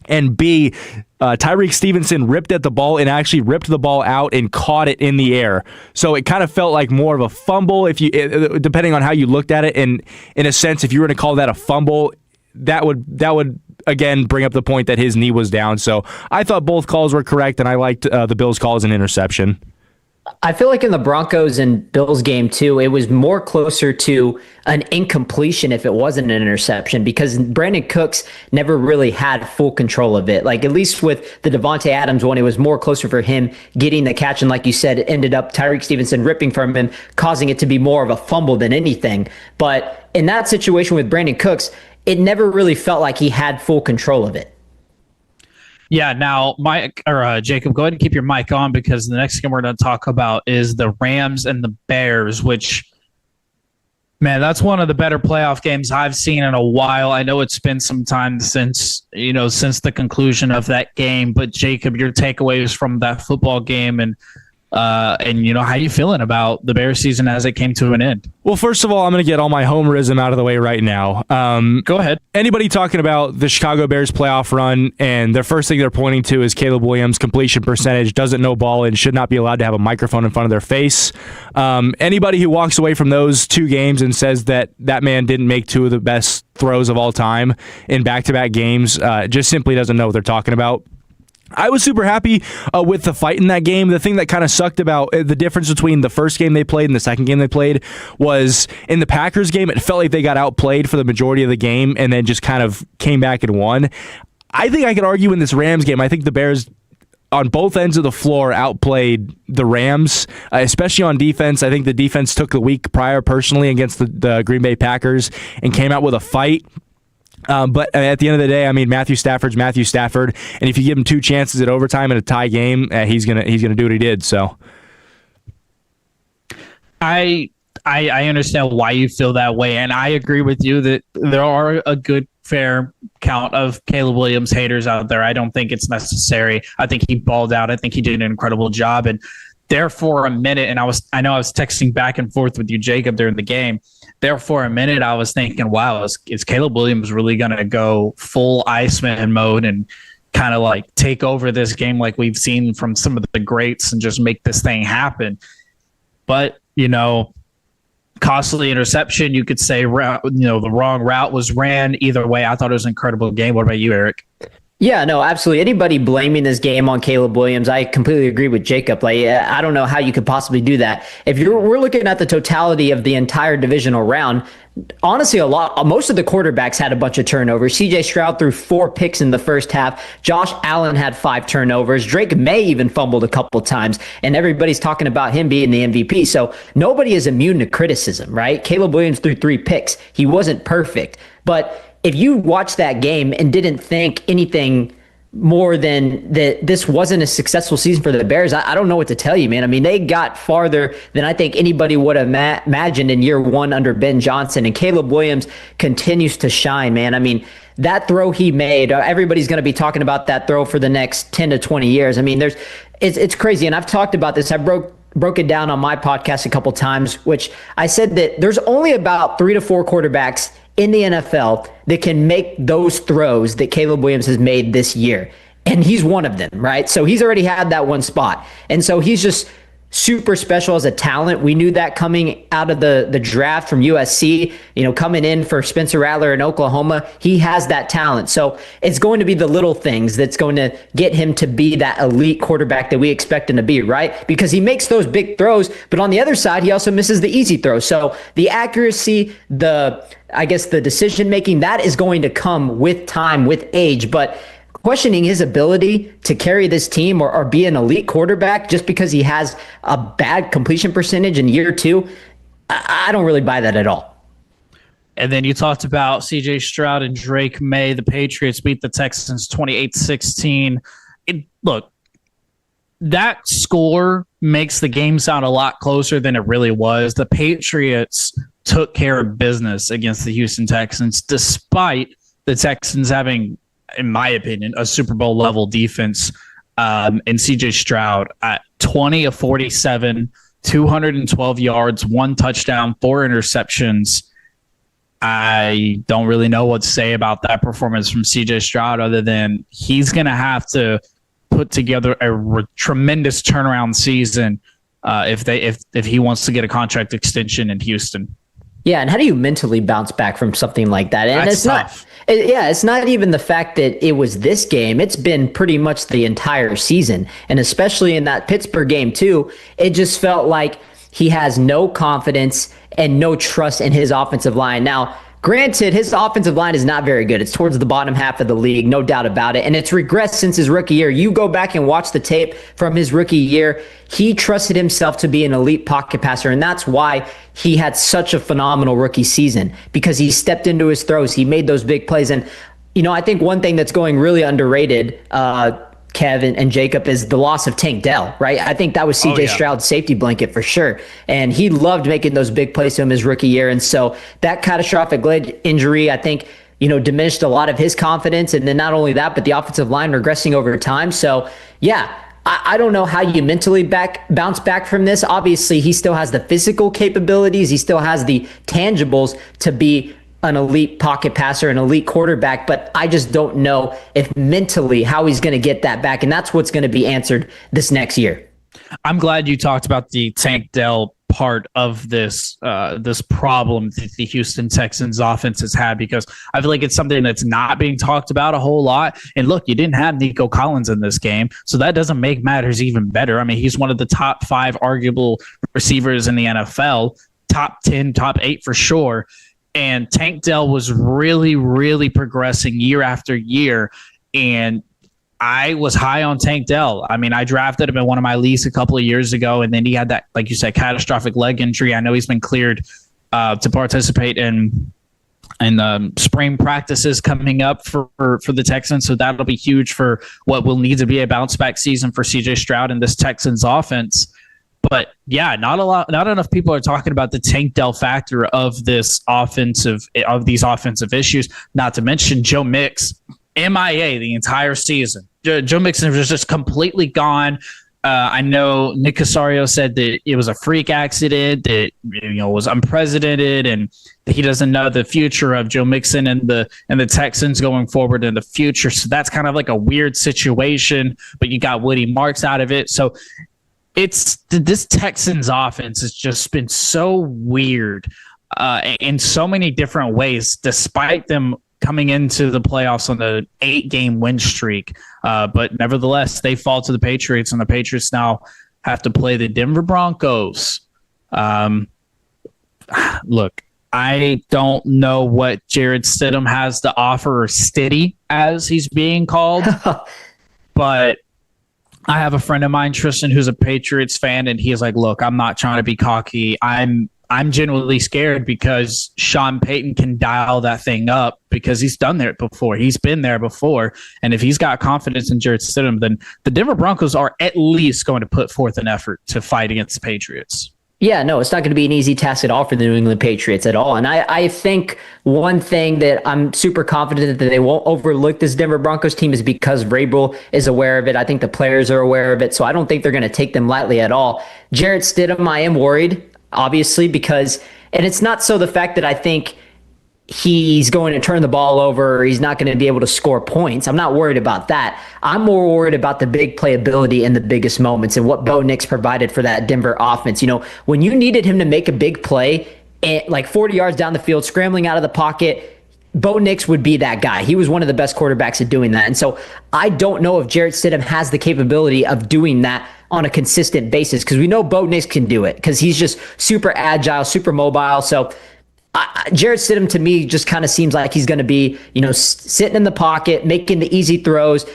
and B, Tyreek Stevenson ripped at the ball and actually ripped the ball out and caught it in the air. So it kind of felt like more of a fumble, depending on how you looked at it. And in a sense, if you were to call that a fumble, that would again bring up the point that his knee was down. So I thought both calls were correct, and I liked the Bills' call as an interception. I feel like in the Broncos and Bills game too, it was more closer to an incompletion if it wasn't an interception, because Brandon Cooks never really had full control of it. Like, at least with the Devontae Adams one, it was more closer for him getting the catch. And like you said, it ended up Tyreek Stevenson ripping from him, causing it to be more of a fumble than anything. But in that situation with Brandon Cooks, it never really felt like he had full control of it. Yeah, now Mike or Jacob, go ahead and keep your mic on, because the next game we're going to talk about is the Rams and the Bears, which, man, that's one of the better playoff games I've seen in a while. I know it's been some time since the conclusion of that game, but Jacob, your takeaways from that football game and how you feeling about the Bears season as it came to an end? Well, first of all, I'm going to get all my homerism out of the way right now. Go ahead. Anybody talking about the Chicago Bears playoff run, and their first thing they're pointing to is Caleb Williams' completion percentage, doesn't know ball, and should not be allowed to have a microphone in front of their face. Anybody who walks away from those two games and says that man didn't make two of the best throws of all time in back-to-back games just simply doesn't know what they're talking about. I was super happy with the fight in that game. The thing that kind of sucked about the difference between the first game they played and the second game they played was in the Packers game, it felt like they got outplayed for the majority of the game and then just kind of came back and won. I think I could argue in this Rams game, I think the Bears on both ends of the floor outplayed the Rams, especially on defense. I think the defense took the week prior personally against the Green Bay Packers and came out with a fight. But at the end of the day, I mean, Matthew Stafford's Matthew Stafford, and if you give him two chances at overtime in a tie game, he's gonna do what he did. So, I understand why you feel that way, and I agree with you that there are a good fair count of Caleb Williams haters out there. I don't think it's necessary. I think he balled out. I think he did an incredible job, and there for a minute, and I know I was texting back and forth with you, Jacob, during the game. There for a minute, I was thinking, wow, is Caleb Williams really going to go full Iceman mode and kind of like take over this game like we've seen from some of the greats and just make this thing happen? But, costly interception, you could say, the wrong route was ran. Either way, I thought it was an incredible game. What about you, Eric? Yeah, no, absolutely. Anybody blaming this game on Caleb Williams, I completely agree with Jacob. Like, I don't know how you could possibly do that. We're looking at the totality of the entire divisional round. Honestly, most of the quarterbacks had a bunch of turnovers. CJ Stroud threw 4 picks in the first half. Josh Allen had 5 turnovers. Drake May even fumbled a couple times, and everybody's talking about him being the MVP. So nobody is immune to criticism, right? Caleb Williams threw 3 picks. He wasn't perfect, but if you watched that game and didn't think anything more than that this wasn't a successful season for the Bears, I don't know what to tell you, man. I mean, they got farther than I think anybody would have imagined in year one under Ben Johnson, and Caleb Williams continues to shine, man. I mean, that throw he made, everybody's going to be talking about that throw for the next 10 to 20 years. I mean, it's crazy, and I've talked about this. I broke it down on my podcast a couple times, which I said that there's only about 3 to 4 quarterbacks in the NFL that can make those throws that Caleb Williams has made this year. And he's one of them, right? So he's already had that one spot. And so he's just super special as a talent. We knew that coming out of the draft from USC, coming in for Spencer Rattler in Oklahoma. He has that talent. So it's going to be the little things that's going to get him to be that elite quarterback that we expect him to be, right? Because he makes those big throws, but on the other side, he also misses the easy throws. So the accuracy, the decision making, that is going to come with time, with age. But questioning his ability to carry this team or be an elite quarterback just because he has a bad completion percentage in year 2, I don't really buy that at all. And then you talked about CJ Stroud and Drake May. The Patriots beat the Texans 28-16. Look, that score makes the game sound a lot closer than it really was. The Patriots took care of business against the Houston Texans, despite the Texans having, in my opinion, a Super Bowl level defense. And CJ Stroud at 20 of 47, 212 yards, 1 touchdown, 4 interceptions. I don't really know what to say about that performance from CJ Stroud other than he's going to have to put together a tremendous turnaround season if he wants to get a contract extension in Houston. Yeah, and how do you mentally bounce back from something like that? And That's tough. It's not even the fact that it was this game. It's been pretty much the entire season. And especially in that Pittsburgh game too, it just felt like he has no confidence and no trust in his offensive line. Now, granted, his offensive line is not very good. It's towards the bottom half of the league, no doubt about it. And it's regressed since his rookie year. You go back and watch the tape from his rookie year. He trusted himself to be an elite pocket passer, and that's why he had such a phenomenal rookie season, because he stepped into his throws. He made those big plays. And, I think one thing that's going really underrated, Kevin and Jacob, is the loss of Tank Dell, right? I think that was CJ Stroud's safety blanket for sure. And he loved making those big plays to him his rookie year. And so that catastrophic leg injury, I think, diminished a lot of his confidence. And then not only that, but the offensive line regressing over time. So yeah, I don't know how you mentally bounce back from this. Obviously, he still has the physical capabilities. He still has the tangibles to be an elite pocket passer, an elite quarterback, but I just don't know if mentally how he's going to get that back. And that's what's going to be answered this next year. I'm glad you talked about the Tank Dell part of this problem that the Houston Texans offense has had, because I feel like it's something that's not being talked about a whole lot. And look, you didn't have Nico Collins in this game, so that doesn't make matters even better. I mean, he's one of the top 5 arguable receivers in the NFL, top 10, top 8 for sure. And Tank Dell was really, really progressing year after year. And I was high on Tank Dell. I mean, I drafted him in one of my leagues a couple of years ago, and then he had that, like you said, catastrophic leg injury. I know he's been cleared to participate in spring practices coming up for the Texans. So that'll be huge for what will need to be a bounce back season for CJ Stroud and this Texans offense. But yeah, not enough people are talking about the Tank Dell factor of these offensive issues. Not to mention Joe Mixon, MIA the entire season. Joe Mixon was just completely gone. I know Nick Casario said that it was a freak accident, that was unprecedented, and that he doesn't know the future of Joe Mixon and the Texans going forward in the future. So that's kind of like a weird situation. But you got Woody Marks out of it, so. This Texans offense has just been so weird in so many different ways, despite them coming into the playoffs on the 8-game win streak. But nevertheless, they fall to the Patriots, and the Patriots now have to play the Denver Broncos. Look, I don't know what Jared Stidham has to offer, or Stiddy as he's being called, but I have a friend of mine, Tristan, who's a Patriots fan, and he's like, look, I'm not trying to be cocky. I'm genuinely scared because Sean Payton can dial that thing up, because he's done there before. He's been there before. And if he's got confidence in Jared Stidham, then the Denver Broncos are at least going to put forth an effort to fight against the Patriots. Yeah, no, it's not going to be an easy task at all for the New England Patriots at all. And I think one thing that I'm super confident that they won't overlook this Denver Broncos team is because Vrabel is aware of it. I think the players are aware of it. So I don't think they're going to take them lightly at all. Jarrett Stidham, I am worried, obviously, because, and it's not so the fact that I think he's going to turn the ball over or he's not going to be able to score points. I'm not worried about that. I'm more worried about the big playability in the biggest moments and what Bo Nix provided for that Denver offense. When you needed him to make a big play, like 40 yards down the field, scrambling out of the pocket, Bo Nix would be that guy. He was one of the best quarterbacks at doing that. And so I don't know if Jarrett Stidham has the capability of doing that on a consistent basis, because we know Bo Nix can do it because he's just super agile, super mobile. So Jarrett Stidham to me just kind of seems like he's going to be, sitting in the pocket, making the easy throws,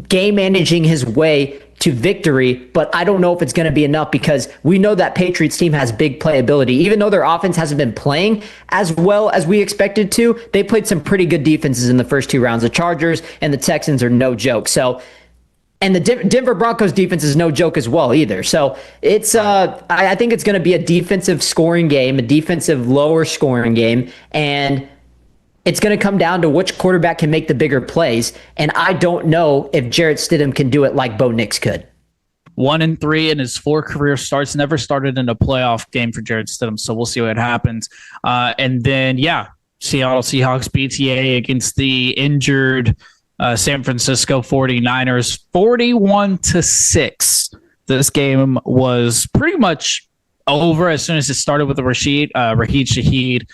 game managing his way to victory. But I don't know if it's going to be enough, because we know that Patriots team has big playability. Even though their offense hasn't been playing as well as we expected to, they played some pretty good defenses in the first 2 rounds. The Chargers and the Texans are no joke. So, and the Denver Broncos defense is no joke as well either. So it's I think it's going to be a defensive scoring game, a defensive lower scoring game, and it's going to come down to which quarterback can make the bigger plays. And I don't know if Jarrett Stidham can do it like Bo Nix could. 1-3 in his 4 career starts, never started in a playoff game for Jarrett Stidham. So we'll see what happens. And then, Seattle Seahawks BTA against the injured San Francisco 49ers, 41-6. This game was pretty much over as soon as it started with the Rashid Shaheed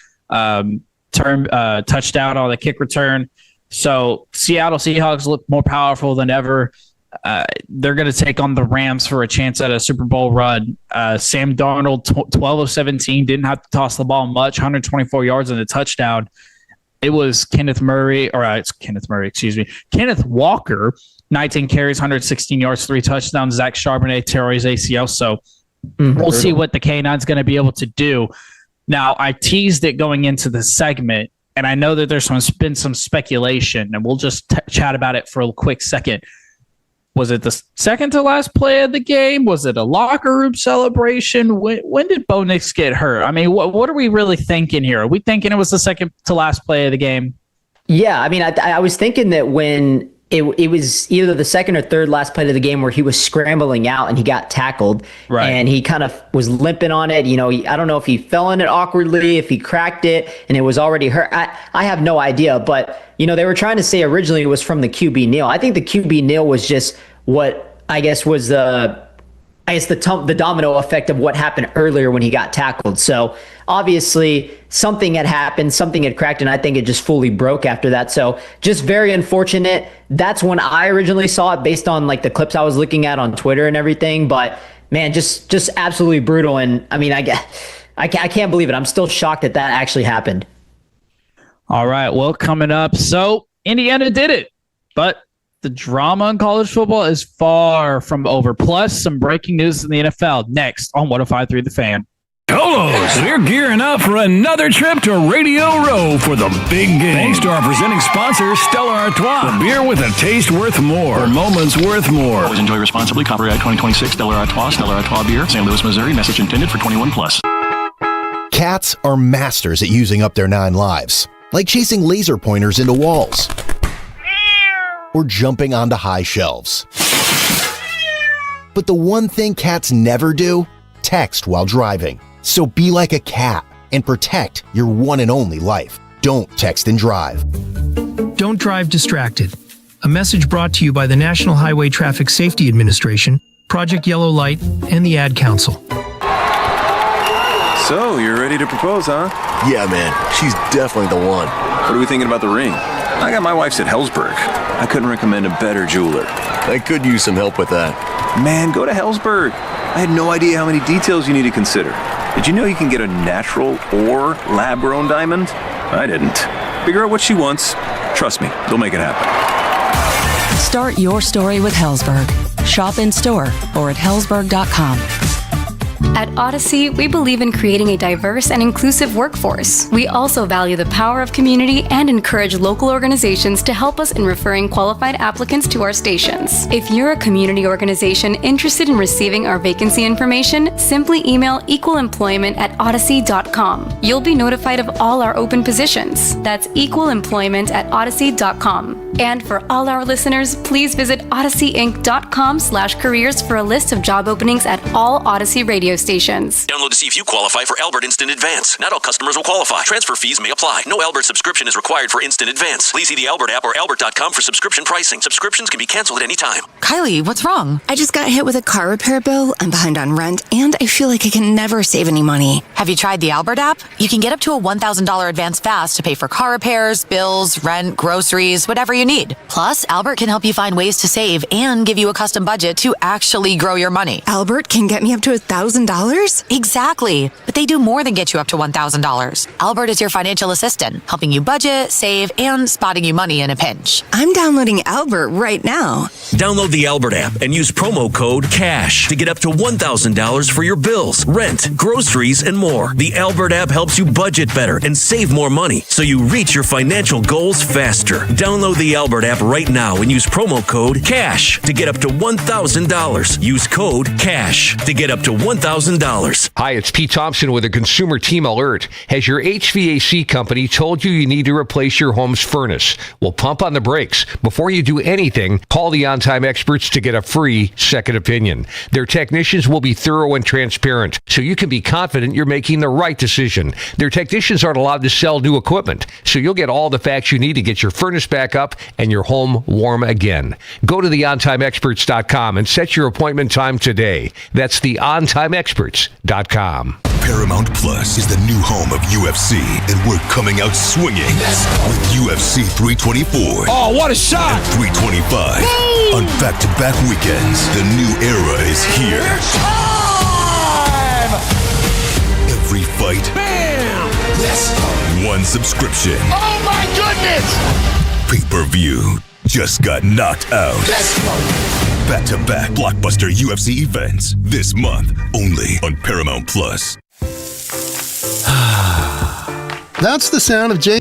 touchdown on the kick return. So Seattle Seahawks look more powerful than ever. They're going to take on the Rams for a chance at a Super Bowl run. Sam Darnold, 12 of 17, didn't have to toss the ball much, 124 yards and a touchdown. It was Kenneth Walker, 19 carries, 116 yards, 3 touchdowns. Zach Charbonnet tore his ACL. So we'll see what the K9's going to be able to do. Now, I teased it going into the segment, and I know that there's been some speculation, and we'll just chat about it for a quick second. Was it the second to last play of the game? Was it a locker room celebration? When did Bo Nix get hurt? I mean, what are we really thinking here? Are we thinking it was the second to last play of the game? Yeah, I mean, I was thinking that when it was either the second or third last play of the game where he was scrambling out and he got tackled, right, and he kind of was limping on it. You know, I don't know if he fell on it awkwardly, if he cracked it and it was already hurt. I have no idea, but you know, they were trying to say originally it was from the QB kneel. I think the QB kneel was just what I guess was the domino effect of what happened earlier when he got tackled. So obviously something had happened, something had cracked, and I think it just fully broke after that. So just very unfortunate. That's when I originally saw it based on like the clips I was looking at on Twitter and everything. But man, just absolutely brutal. And I mean, I can't believe it. I'm still shocked that actually happened. All right. Well, coming up. So Indiana did it, but the drama in college football is far from over. Plus, some breaking news in the NFL next on 105.3 The Fan. Colos, we're gearing up for another trip to Radio Row for the big game. Thanks to our presenting sponsor, Stella Artois. The beer with a taste worth more. For moments worth more. Always enjoy responsibly. Copyright 2026 Stella Artois beer. St. Louis, Missouri. Message intended for 21 plus. Cats are masters at using up their 9 lives. Like chasing laser pointers into walls. Or jumping onto high shelves. But the one thing cats never do, text while driving. So be like a cat and protect your one and only life. Don't text and drive. Don't drive distracted. A message brought to you by the National Highway Traffic Safety Administration, Project Yellow Light, and the Ad Council. So, you're ready to propose, huh? Yeah, man. She's definitely the one. What are we thinking about the ring? I got my wife's at Hellsberg. I couldn't recommend a better jeweler. I could use some help with that. Man, go to Hellsberg. I had no idea how many details you need to consider. Did you know you can get a natural or lab-grown diamond? I didn't. Figure out what she wants. Trust me, they'll make it happen. Start your story with Hellsberg. Shop in store or at hellsberg.com. At Odyssey, we believe in creating a diverse and inclusive workforce. We also value the power of community and encourage local organizations to help us in referring qualified applicants to our stations. If you're a community organization interested in receiving our vacancy information, simply email equalemployment@odyssey.com. You'll be notified of all our open positions. That's equalemployment@odyssey.com. And for all our listeners, please visit odysseyinc.com/careers for a list of job openings at all Odyssey radio stations. Download to see if you qualify for Albert Instant Advance. Not all customers will qualify. Transfer fees may apply. No Albert subscription is required for Instant Advance. Please see the Albert app or albert.com for subscription pricing. Subscriptions can be canceled at any time. Kylie, what's wrong? I just got hit with a car repair bill. I'm behind on rent, and I feel like I can never save any money. Have you tried the Albert app? You can get up to a $1,000 advance fast to pay for car repairs, bills, rent, groceries, whatever you need. Plus, Albert can help you find ways to save and give you a custom budget to actually grow your money. Albert can get me up to $1,000? Exactly. But they do more than get you up to $1,000. Albert is your financial assistant, helping you budget, save, and spotting you money in a pinch. I'm downloading Albert right now. Download the Albert app and use promo code CASH to get up to $1,000 for your bills, rent, groceries, and more. The Albert app helps you budget better and save more money so you reach your financial goals faster. Download the Albert app right now and use promo code CASH to get up to $1,000. Use code CASH to get up to $1,000. Hi, it's Pete Thompson with a Consumer Team Alert. Has your HVAC company told you you need to replace your home's furnace? Well, pump on the brakes. Before you do anything, call the on-time experts to get a free second opinion. Their technicians will be thorough and transparent, so you can be confident you're making the right decision. Their technicians aren't allowed to sell new equipment, so you'll get all the facts you need to get your furnace back up and your home warm again. Go to theontimeexperts.com and set your appointment time today. That's theontimeexperts.com. OnTimeExperts.com. Paramount Plus is the new home of UFC, and we're coming out swinging with UFC 324. Oh, what a shot! And 325 on back-to-back weekends. The new era is here. Every fight, bam! One subscription. Oh my goodness! Pay-per-view just got knocked out. Back-to-back blockbuster UFC events this month, only on Paramount Plus. That's the sound of Jay.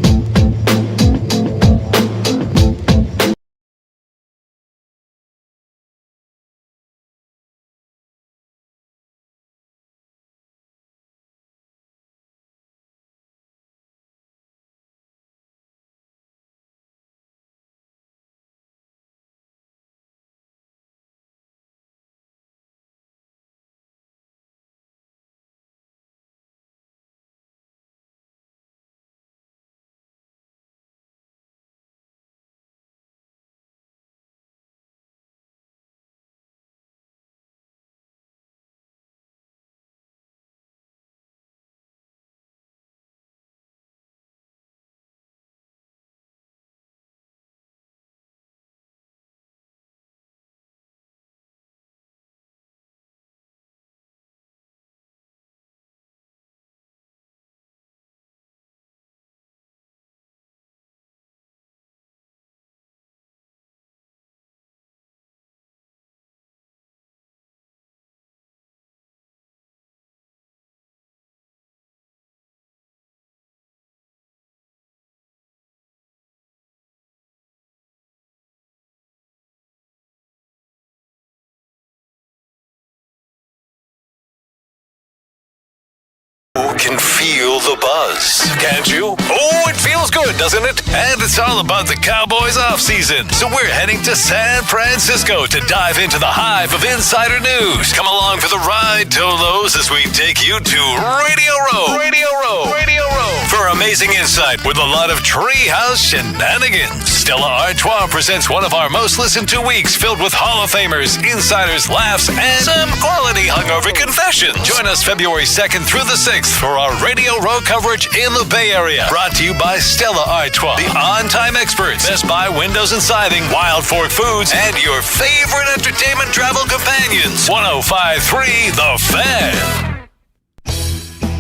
Can feel the buzz, can't you? Oh, it feels good, doesn't it? And it's all about the Cowboys offseason. So we're heading to San Francisco to dive into the hive of insider news. Come along for the ride, Tolos, as we take you to Radio Row. Radio Row. Radio Row. For amazing insight with a lot of treehouse shenanigans. Stella Artois presents one of our most listened to weeks filled with Hall of Famers, insiders, laughs, and some quality hungover confessions. Join us February 2nd through the 6th for our Radio Row coverage in the Bay Area. Brought to you by Stella Artois, the on-time experts, Best Buy Windows and Siding, Wild Fork Foods, and your favorite entertainment travel companions. 105.3 The Fan.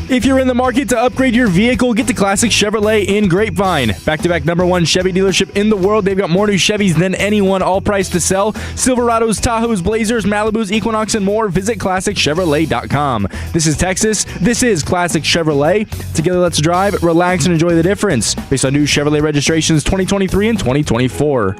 If you're in the market to upgrade your vehicle, get to Classic Chevrolet in Grapevine. Back-to-back #1 Chevy dealership in the world. They've got more new Chevys than anyone, all priced to sell. Silverados, Tahoes, Blazers, Malibus, Equinox, and more. Visit ClassicChevrolet.com. This is Texas. This is Classic Chevrolet. Together, let's drive, relax, and enjoy the difference. Based on new Chevrolet registrations 2023 and 2024.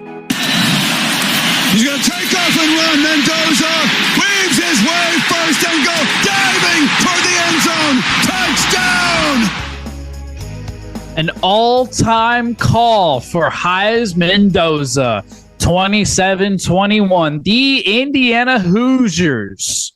He's going to take off and run. Mendoza weaves his way first and goal, diving toward the end zone. Touchdown! An all-time call for Hayes Mendoza, 27-21. The Indiana Hoosiers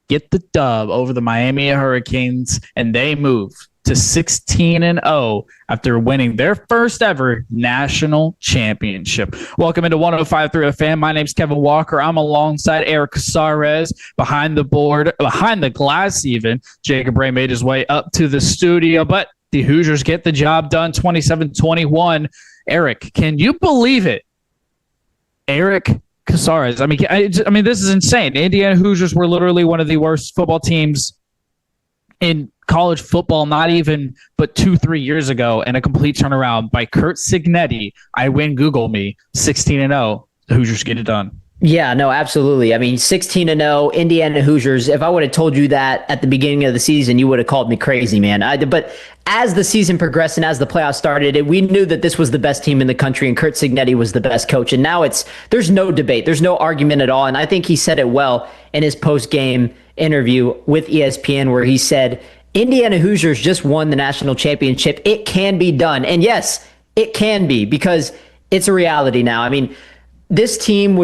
get the dub over the Miami Hurricanes, and they move to 16-0 after winning their first ever national championship. Welcome into 105.3 The Fan. My name's Kevin Walker. I'm alongside Eric Casares behind the glass even. Jacob Ray made his way up to the studio, but the Hoosiers get the job done 27-21. Eric, can you believe it? Eric Casares. I mean, this is insane. The Indiana Hoosiers were literally one of the worst football teams in college football, not even but 2-3 years ago, and a complete turnaround by Curt Cignetti. I win Google me 16-0. The Hoosiers get it done. Yeah, no, absolutely. I mean, 16-0, Indiana Hoosiers. If I would have told you that at the beginning of the season, you would have called me crazy, man. But as the season progressed and as the playoffs started, we knew that this was the best team in the country and Curt Cignetti was the best coach. And now there's no debate. There's no argument at all. And I think he said it well in his post-game interview with ESPN where he said, Indiana Hoosiers just won the national championship. It can be done. And yes, it can be because it's a reality now. I mean, this team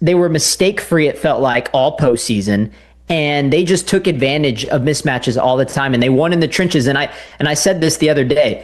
they were mistake-free, it felt like, all postseason, and they just took advantage of mismatches all the time, and they won in the trenches. And I said this the other day.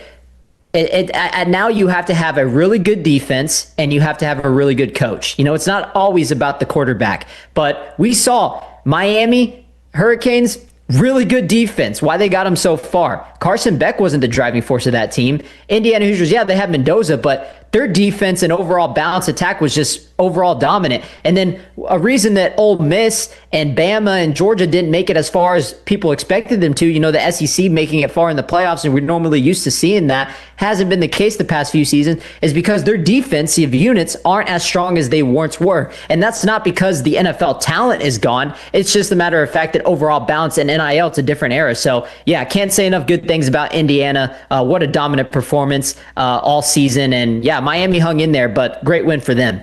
Now you have to have a really good defense, and you have to have a really good coach. You know, it's not always about the quarterback, but we saw Miami Hurricanes, really good defense. Why they got them so far? Carson Beck wasn't the driving force of that team. Indiana Hoosiers, yeah, they have Mendoza, but their defense and overall balanced attack was just overall dominant. And then a reason that Ole Miss and Bama and Georgia didn't make it as far as people expected them to, the SEC making it far in the playoffs, and we're normally used to seeing that, hasn't been the case the past few seasons, is because their defensive units aren't as strong as they once were. And that's not because the NFL talent is gone. It's just a matter of fact that overall balance and NIL, it's a different era. So, yeah, I can't say enough good things about Indiana. What a dominant performance all season. And, yeah, Miami hung in there, but great win for them.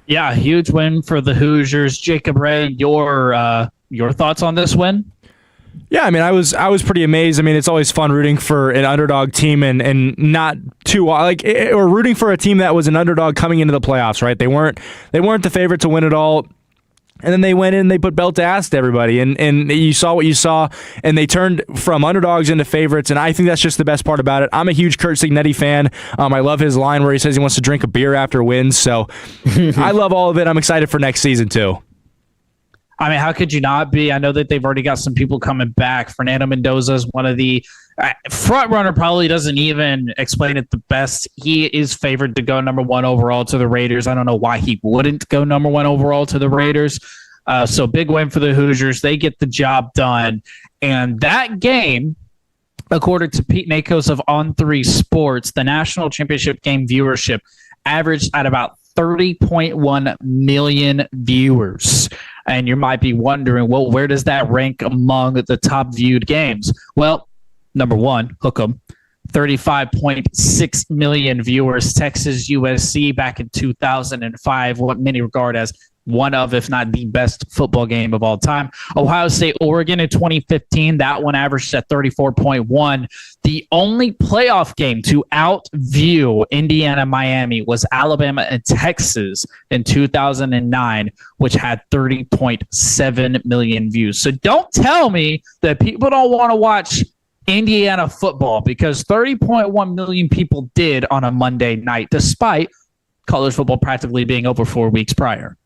Yeah, huge win for the Hoosiers. Jacob Ray, your thoughts on this win? Yeah, I mean, I was pretty amazed. I mean, it's always fun rooting for an underdog team and not too or rooting for a team that was an underdog coming into the playoffs, right? They weren't the favorite to win it all. And then they went in and they put belt to ass to everybody. And you saw what you saw, and they turned from underdogs into favorites, and I think that's just the best part about it. I'm a huge Curt Cignetti fan. I love his line where he says he wants to drink a beer after wins. So I love all of it. I'm excited for next season, too. I mean, how could you not be? I know that they've already got some people coming back. Fernando Mendoza is one of the front runner, probably doesn't even explain it the best. He is favored to go number 1 overall to the Raiders. I don't know why he wouldn't go number 1 overall to the Raiders. So big win for the Hoosiers. They get the job done. And that game, according to Pete Nakos of On3 Sports, the national championship game viewership averaged at about 30.1 million viewers. And you might be wondering, well, where does that rank among the top viewed games? Well, number 1, hook 'em, 35.6 million viewers. Texas USC back in 2005, what many regard as one of, if not the best football game of all time. Ohio State, Oregon in 2015, that one averaged at 34.1. The only playoff game to outview Indiana, Miami was Alabama and Texas in 2009, which had 30.7 million views. So don't tell me that people don't want to watch Indiana football, because 30.1 million people did on a Monday night, despite college football practically being over 4 weeks prior.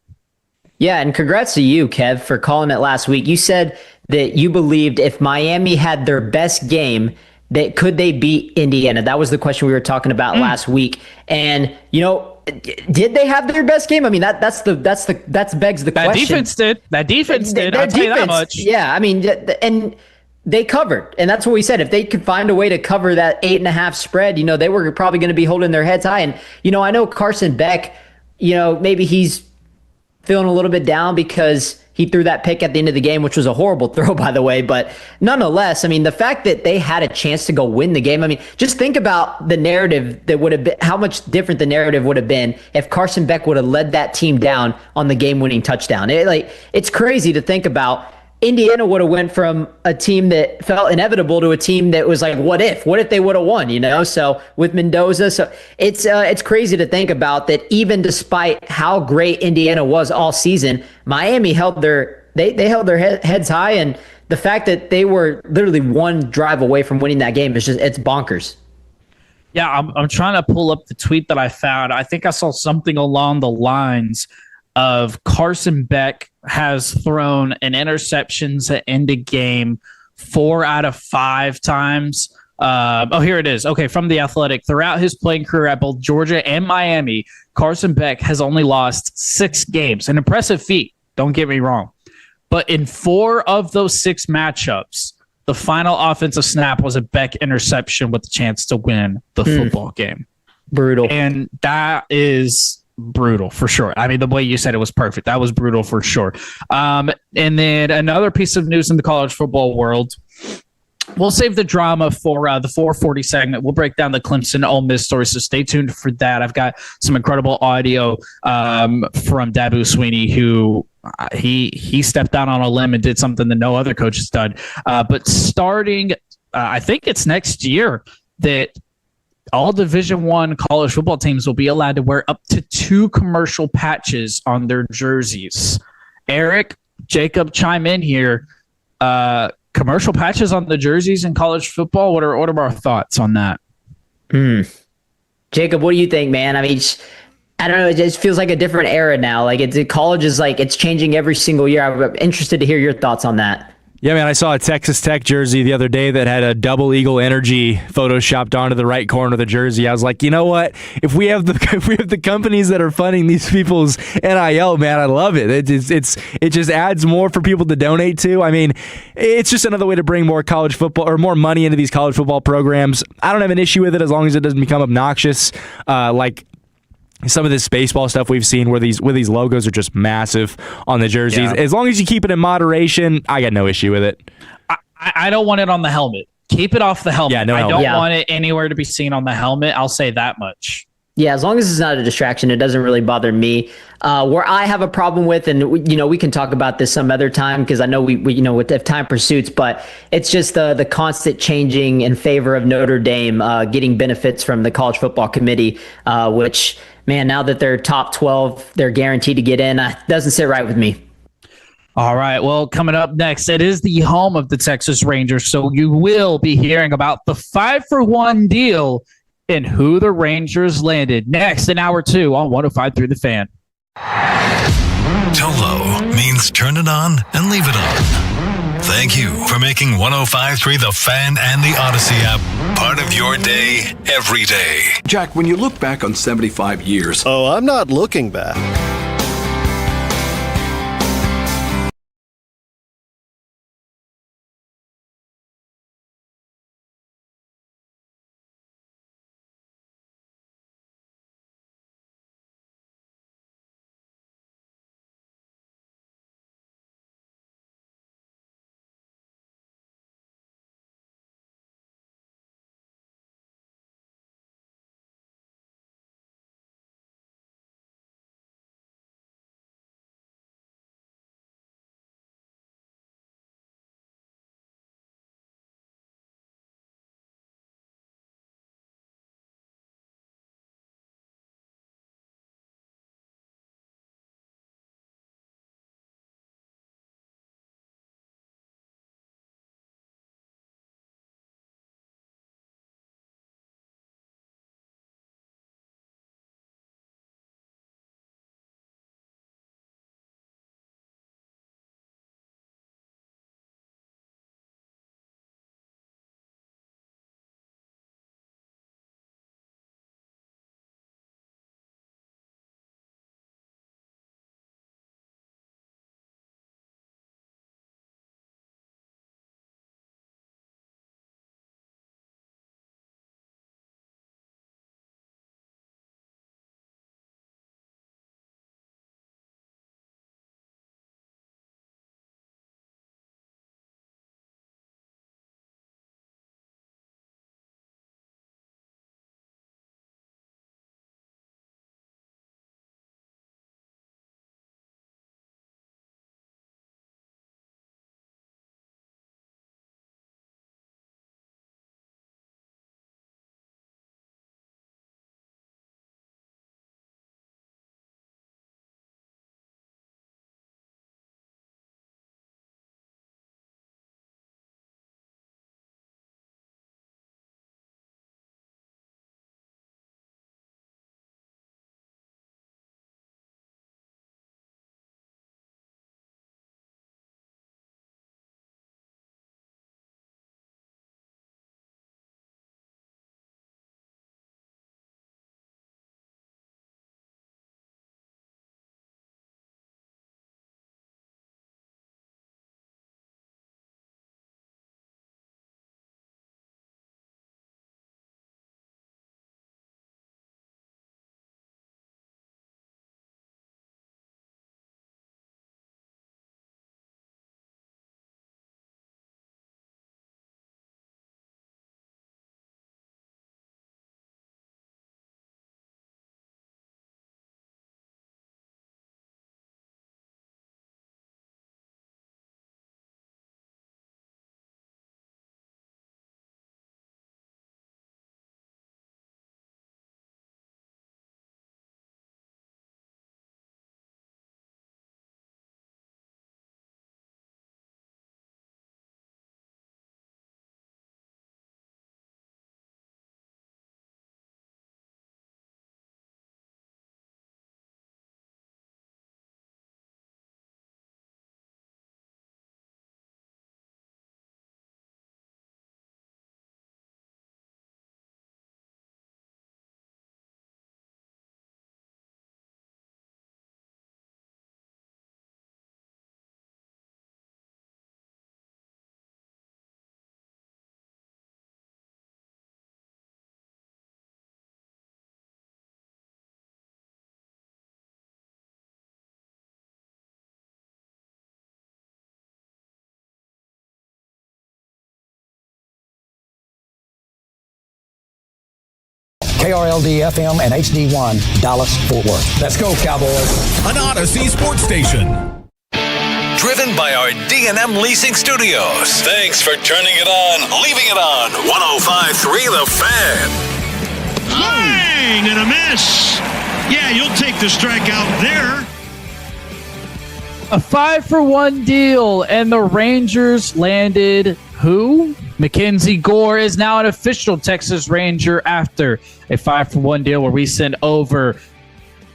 Yeah, and congrats to you, Kev, for calling it last week. You said that you believed if Miami had their best game, that could they beat Indiana? That was the question we were talking about last week. And, did they have their best game? I mean, that begs the question. That defense did. I'll tell you that much. Yeah, I mean, and they covered. And that's what we said. If they could find a way to cover that 8.5 spread, they were probably going to be holding their heads high. And, I know Carson Beck, maybe he's feeling a little bit down because he threw that pick at the end of the game, which was a horrible throw, by the way. But nonetheless, I mean, the fact that they had a chance to go win the game, I mean, just think about the narrative that would have been, how much different the narrative would have been if Carson Beck would have led that team down on the game-winning touchdown. It's crazy to think about. Indiana would have went from a team that felt inevitable to a team that was like, what if they would have won, So with Mendoza, so it's crazy to think about that. Even despite how great Indiana was all season, Miami held their heads high, and the fact that they were literally one drive away from winning that game it's bonkers. Yeah, I'm trying to pull up the tweet that I found. I think I saw something along the lines of Carson Beck has thrown an interceptions at end of game 4 out of 5 times. Here it is. Okay, from The Athletic. Throughout his playing career at both Georgia and Miami, Carson Beck has only lost 6 games. An impressive feat, don't get me wrong. But in 4 of those 6 matchups, the final offensive snap was a Beck interception with a chance to win the football game. Brutal. And that is brutal for sure. I mean, the way you said it was perfect. That was brutal for sure. And then another piece of news in the college football world. We'll save the drama for the 440 segment. We'll break down the Clemson Ole Miss story, so stay tuned for that. I've got some incredible audio from Dabu Sweeney, who he stepped out on a limb and did something that no other coach has done. But starting, I think it's next year that all Division I college football teams will be allowed to wear up to 2 commercial patches on their jerseys. Eric, Jacob, chime in here. Commercial patches on the jerseys in college football. What are our thoughts on that? Jacob, what do you think, man? I mean, I don't know. It just feels like a different era now. College is it's changing every single year. I'm interested to hear your thoughts on that. Yeah, man, I saw a Texas Tech jersey the other day that had a double eagle energy photoshopped onto the right corner of the jersey. I was like, you know what? If we have the companies that are funding these people's NIL, man, I love it. It just adds more for people to donate to. I mean, it's just another way to bring more college football or more money into these college football programs. I don't have an issue with it as long as it doesn't become obnoxious, like some of this baseball stuff we've seen where these logos are just massive on the jerseys. Yeah. As long as you keep it in moderation, I got no issue with it. I don't want it on the helmet. Keep it off the helmet. Yeah, no I helmet. don't want it anywhere to be seen on the helmet. I'll say that much. Yeah, as long as it's not a distraction, it doesn't really bother me. Where I have a problem with, and we can talk about this some other time because I know we if time pursuits, but it's just the constant changing in favor of Notre Dame getting benefits from the College Football Committee, which, man, now that they're top 12, they're guaranteed to get in. Doesn't sit right with me. All right. Well, coming up next, it is the home of the Texas Rangers, so you will be hearing about the 5-for-1 deal and who the Rangers landed next in hour 2 on 105.3 The Fan. Tolo means turn it on and leave it on. Thank you for making 105.3 The Fan and the Odyssey app part of your day every day. Jack, when you look back on 75 years... Oh, I'm not looking back. KRLD-FM and HD1, Dallas-Fort Worth. Let's go, Cowboys. An Odyssey sports station. Driven by our D&M Leasing Studios. Thanks for turning it on, leaving it on. 105.3 The Fan. Swing and a miss. Yeah, you'll take the strikeout there. A 5-for-1 deal, and the Rangers landed who? Mackenzie Gore is now an official Texas Ranger after a 5-for-1 deal where we send over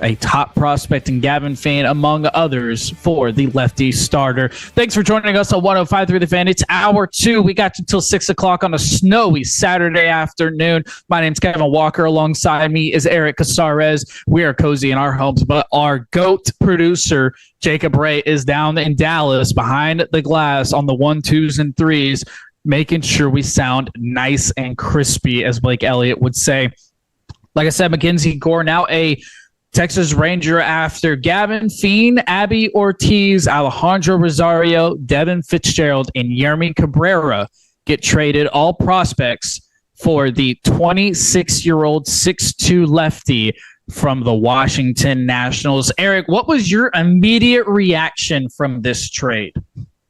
a top prospect in Gavin Fane, among others, for the lefty starter. Thanks for joining us on 105.3 The Fan. It's hour 2. We got you until 6 o'clock on a snowy Saturday afternoon. My name's Kevin Walker. Alongside me is Eric Casares. We are cozy in our homes, but our GOAT producer, Jacob Ray, is down in Dallas behind the glass on the 1, 2s, and 3s, making sure we sound nice and crispy, as Blake Elliott would say. Like I said, Mackenzie Gore now a Texas Ranger after Gavin Fane, Abby Ortiz, Alejandro Rosario, Devin Fitzgerald, and Yermy Cabrera get traded, all prospects, for the 26-year-old 6'2 lefty from the Washington Nationals. Eric, what was your immediate reaction from this trade?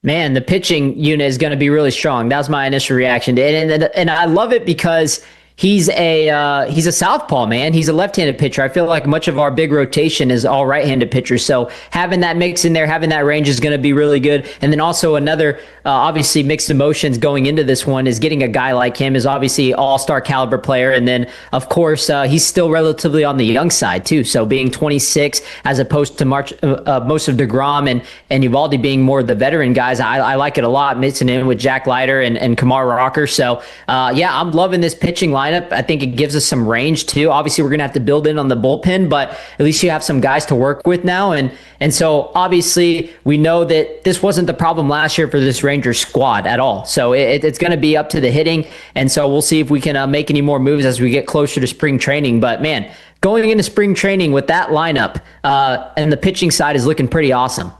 Man, the pitching unit is going to be really strong. That was my initial reaction. And I love it because he's a southpaw, man. He's a left-handed pitcher. I feel like much of our big rotation is all right-handed pitchers. So having that mix in there, having that range is going to be really good. And then also another, obviously, mixed emotions going into this one is getting a guy like him is obviously all-star caliber player. And then, of course, he's still relatively on the young side, too. So being 26 as opposed to most of DeGrom and Uvalde being more of the veteran guys, I like it a lot, mixing in with Jack Leiter and Kamar Rocker. So, yeah, I'm loving this pitching line. I think it gives us some range too. Obviously, we're going to have to build in on the bullpen, but at least you have some guys to work with now. And so obviously we know that this wasn't the problem last year for this Rangers squad at all. So it's going to be up to the hitting. And so we'll see if we can make any more moves as we get closer to spring training. But man, going into spring training with that lineup and the pitching side is looking pretty awesome.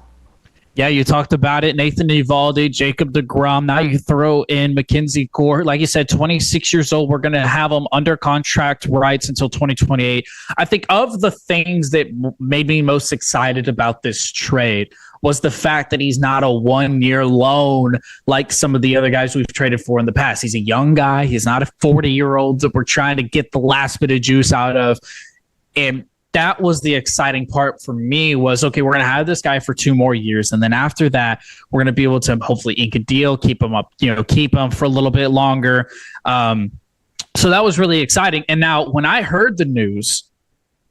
Yeah, you talked about it. Nathan Eovaldi, Jacob deGrom. Now you throw in Mackenzie Gore. Like you said, 26 years old. We're going to have him under contract rights until 2028. I think of the things that made me most excited about this trade was the fact that he's not a 1-year loan like some of the other guys we've traded for in the past. He's a young guy. He's not a 40-year-old that we're trying to get the last bit of juice out of. And that was the exciting part for me was, okay, we're going to have this guy for 2 more years. And then after that, we're going to be able to hopefully ink a deal, keep him for a little bit longer. So that was really exciting. And now when I heard the news,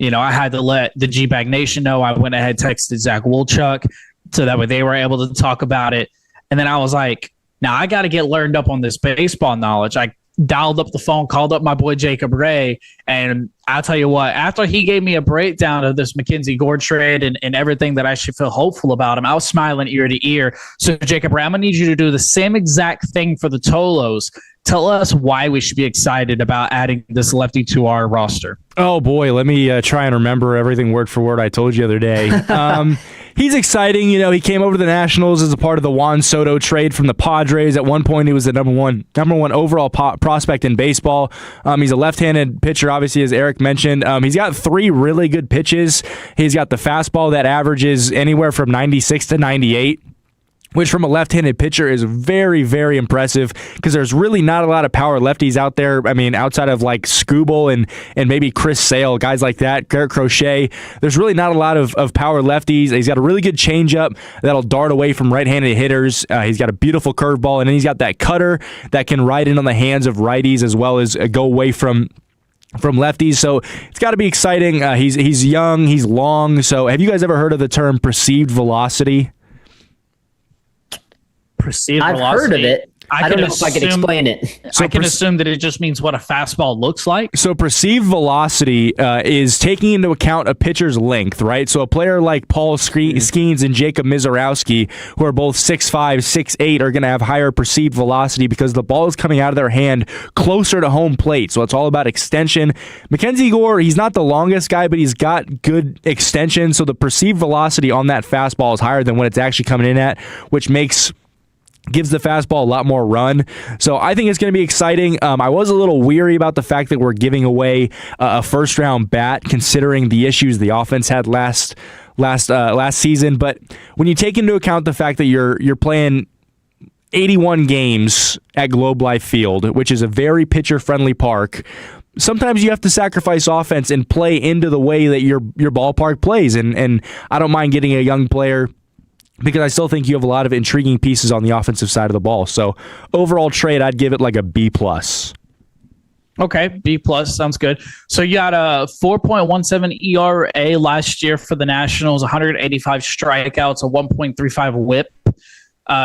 I had to let the G-Bag Nation know. I went ahead, texted Zach Wolchuk so that way they were able to talk about it. And then I was like, now I got to get learned up on this baseball knowledge. I dialed up the phone, called up my boy Jacob Ray, and I'll tell you what, after he gave me a breakdown of this Mackenzie Gore trade and everything that I should feel hopeful about him, I was smiling ear to ear. So Jacob Ray, I'm going to need you to do the same exact thing for the Tolos. Tell us why we should be excited about adding this lefty to our roster. Oh boy, let me try and remember everything word for word I told you the other day. He's exciting. He came over to the Nationals as a part of the Juan Soto trade from the Padres. At one point, he was the number one overall prospect in baseball. He's a left-handed pitcher, obviously, as Eric mentioned. He's got 3 really good pitches. He's got the fastball that averages anywhere from 96 to 98. Which from a left-handed pitcher is very, very impressive because there's really not a lot of power lefties out there. I mean, outside of like Skubal and maybe Chris Sale, guys like that, Garrett Crochet, there's really not a lot of power lefties. He's got a really good changeup that'll dart away from right-handed hitters. He's got a beautiful curveball, and then he's got that cutter that can ride in on the hands of righties as well as go away from lefties. So it's got to be exciting. He's young, he's long. So have you guys ever heard of the term perceived velocity? I've heard of it. I don't know if I can explain it. So I can assume that it just means what a fastball looks like. So perceived velocity is taking into account a pitcher's length, right? So a player like Paul Skeens and Jacob Mizorowski, who are both 6'5", 6'8", are going to have higher perceived velocity because the ball is coming out of their hand closer to home plate. So it's all about extension. Mackenzie Gore, he's not the longest guy, but he's got good extension. So the perceived velocity on that fastball is higher than what it's actually coming in at, which makes gives the fastball a lot more run. So I think it's going to be exciting. I was a little weary about the fact that we're giving away a first-round bat, considering the issues the offense had last season. But when you take into account the fact that you're playing 81 games at Globe Life Field, which is a very pitcher-friendly park, sometimes you have to sacrifice offense and play into the way that your ballpark plays. And I don't mind getting a young player, because I still think you have a lot of intriguing pieces on the offensive side of the ball. So overall trade, I'd give it like a B+. Okay, B+ sounds good. So you got a 4.17 ERA last year for the Nationals, 185 strikeouts, a 1.35 WHIP.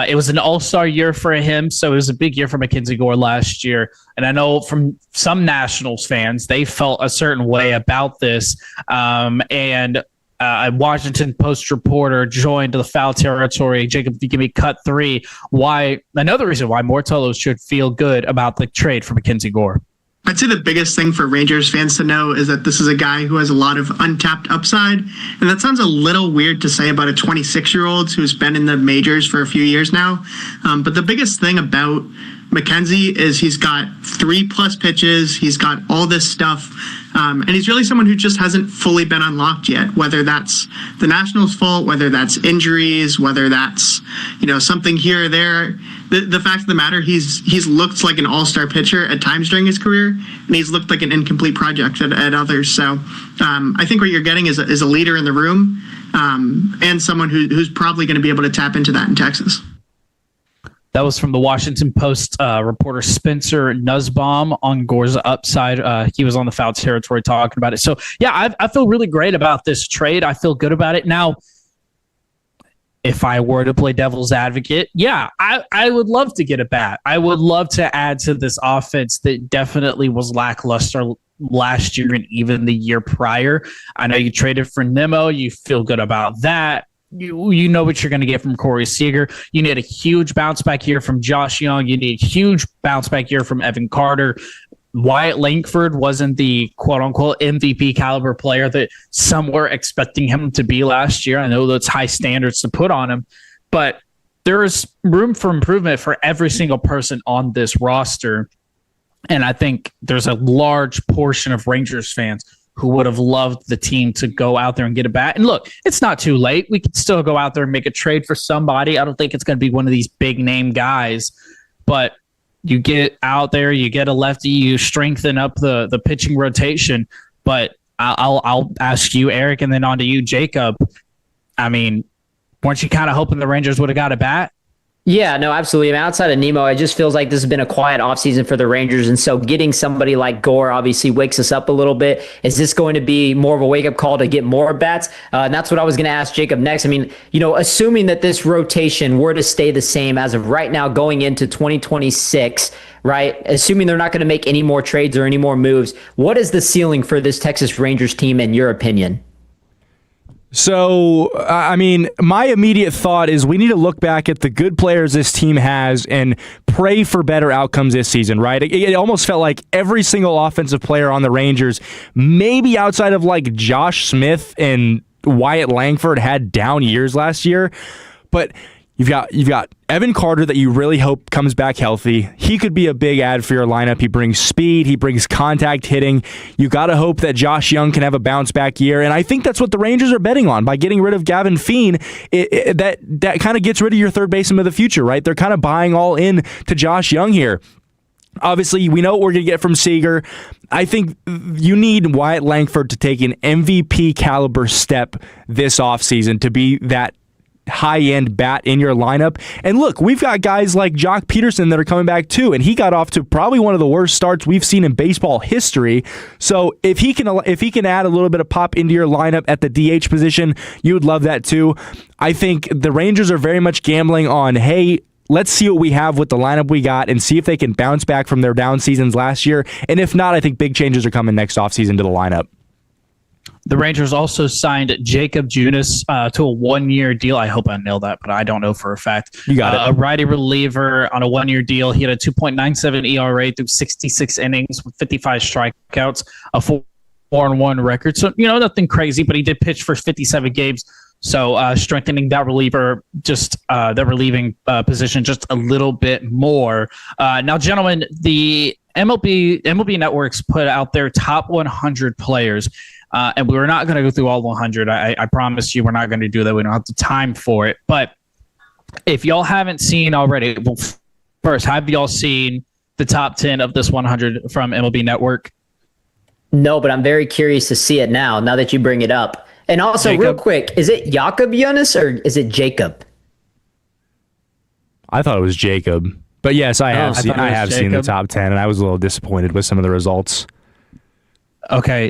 It was an all-star year for him, so it was a big year for Mackenzie Gore last year. And I know from some Nationals fans, they felt a certain way about this. A Washington Post reporter joined the foul territory. Jacob, if you give me cut 3, another reason why Mortello should feel good about the trade for Mackenzie Gore. I'd say the biggest thing for Rangers fans to know is that this is a guy who has a lot of untapped upside. And that sounds a little weird to say about a 26-year-old who's been in the majors for a few years now. But the biggest thing about Mackenzie is he's got 3+ pitches. He's got all this stuff. And he's really someone who just hasn't fully been unlocked yet, whether that's the Nationals' fault, whether that's injuries, whether that's, something here or there. The fact of the matter, he's looked like an all-star pitcher at times during his career, and he's looked like an incomplete project at others. So I think what you're getting is a leader in the room, and someone who's probably going to be able to tap into that in Texas. That was from the Washington Post reporter Spencer Nussbaum on Gore's upside. He was on the foul territory talking about it. So, yeah, I feel really great about this trade. I feel good about it. Now, if I were to play devil's advocate, I would love to get a bat. I would love to add to this offense that definitely was lackluster last year and even the year prior. I know you traded for Nimmo. You feel good about that. You know what you're going to get from Corey Seager. You need a huge bounce back year from Josh Young. You need a huge bounce back year from Evan Carter. Wyatt Langford wasn't the quote-unquote MVP caliber player that some were expecting him to be last year. I know that's high standards to put on him, but there's room for improvement for every single person on this roster. And I think there's a large portion of Rangers fans who would have loved the team to go out there and get a bat. And look, it's not too late. We can still go out there and make a trade for somebody. I don't think it's going to be one of these big name guys, but you get out there, you get a lefty, you strengthen up the pitching rotation. But I'll ask you, Eric, and then on to you, Jacob. I mean, weren't you kind of hoping the Rangers would have got a bat? Yeah, no, absolutely. I mean, outside of Nimmo, it just feels like this has been a quiet offseason for the Rangers. And so getting somebody like Gore obviously wakes us up a little bit. Is this going to be more of a wake-up call to get more bats? And that's what I was going to ask Jacob next. I mean, assuming that this rotation were to stay the same as of right now going into 2026, right? Assuming they're not going to make any more trades or any more moves, what is the ceiling for this Texas Rangers team in your opinion? So, I mean, my immediate thought is we need to look back at the good players this team has and pray for better outcomes this season, right? It almost felt like every single offensive player on the Rangers, maybe outside of like Josh Smith and Wyatt Langford, had down years last year. But you've got Evan Carter that you really hope comes back healthy. He could be a big add for your lineup. He brings speed. He brings contact hitting. You got to hope that Josh Young can have a bounce back year. And I think that's what the Rangers are betting on by getting rid of Gavin Feen. That kind of gets rid of your third baseman of the future, right? They're kind of buying all in to Josh Young here. Obviously, we know what we're going to get from Seager. I think you need Wyatt Langford to take an MVP caliber step this offseason to be that high-end bat in your lineup. And look, we've got guys like Jock Peterson that are coming back too, and he got off to probably one of the worst starts we've seen in baseball history. So if he can add a little bit of pop into your lineup at the DH position, you would love that too. I think the Rangers are very much gambling on, hey, let's see what we have with the lineup we got and see if they can bounce back from their down seasons last year. And if not, I think big changes are coming next offseason to the lineup. The Rangers also signed Jacob Junis to a one-year deal. I hope I nailed that, but I don't know for a fact. You got it. A righty reliever on a one-year deal. He had a 2.97 ERA through 66 innings with 55 strikeouts, a 4-1 record. So, nothing crazy, but he did pitch for 57 games. So strengthening that relieving position just a little bit more. Now, gentlemen, the MLB Network's put out their top 100 players, and we're not going to go through all 100. I promise you, we're not going to do that. We don't have the time for it. But if y'all haven't seen already, well, first, have y'all seen the top 10 of this 100 from MLB Network? No, but I'm very curious to see it now that you bring it up. And also, Jacob? real quick, is it Jakob Jonas or is it Jacob? I thought it was Jacob. But yes, I have seen the top 10, and I was a little disappointed with some of the results. Okay,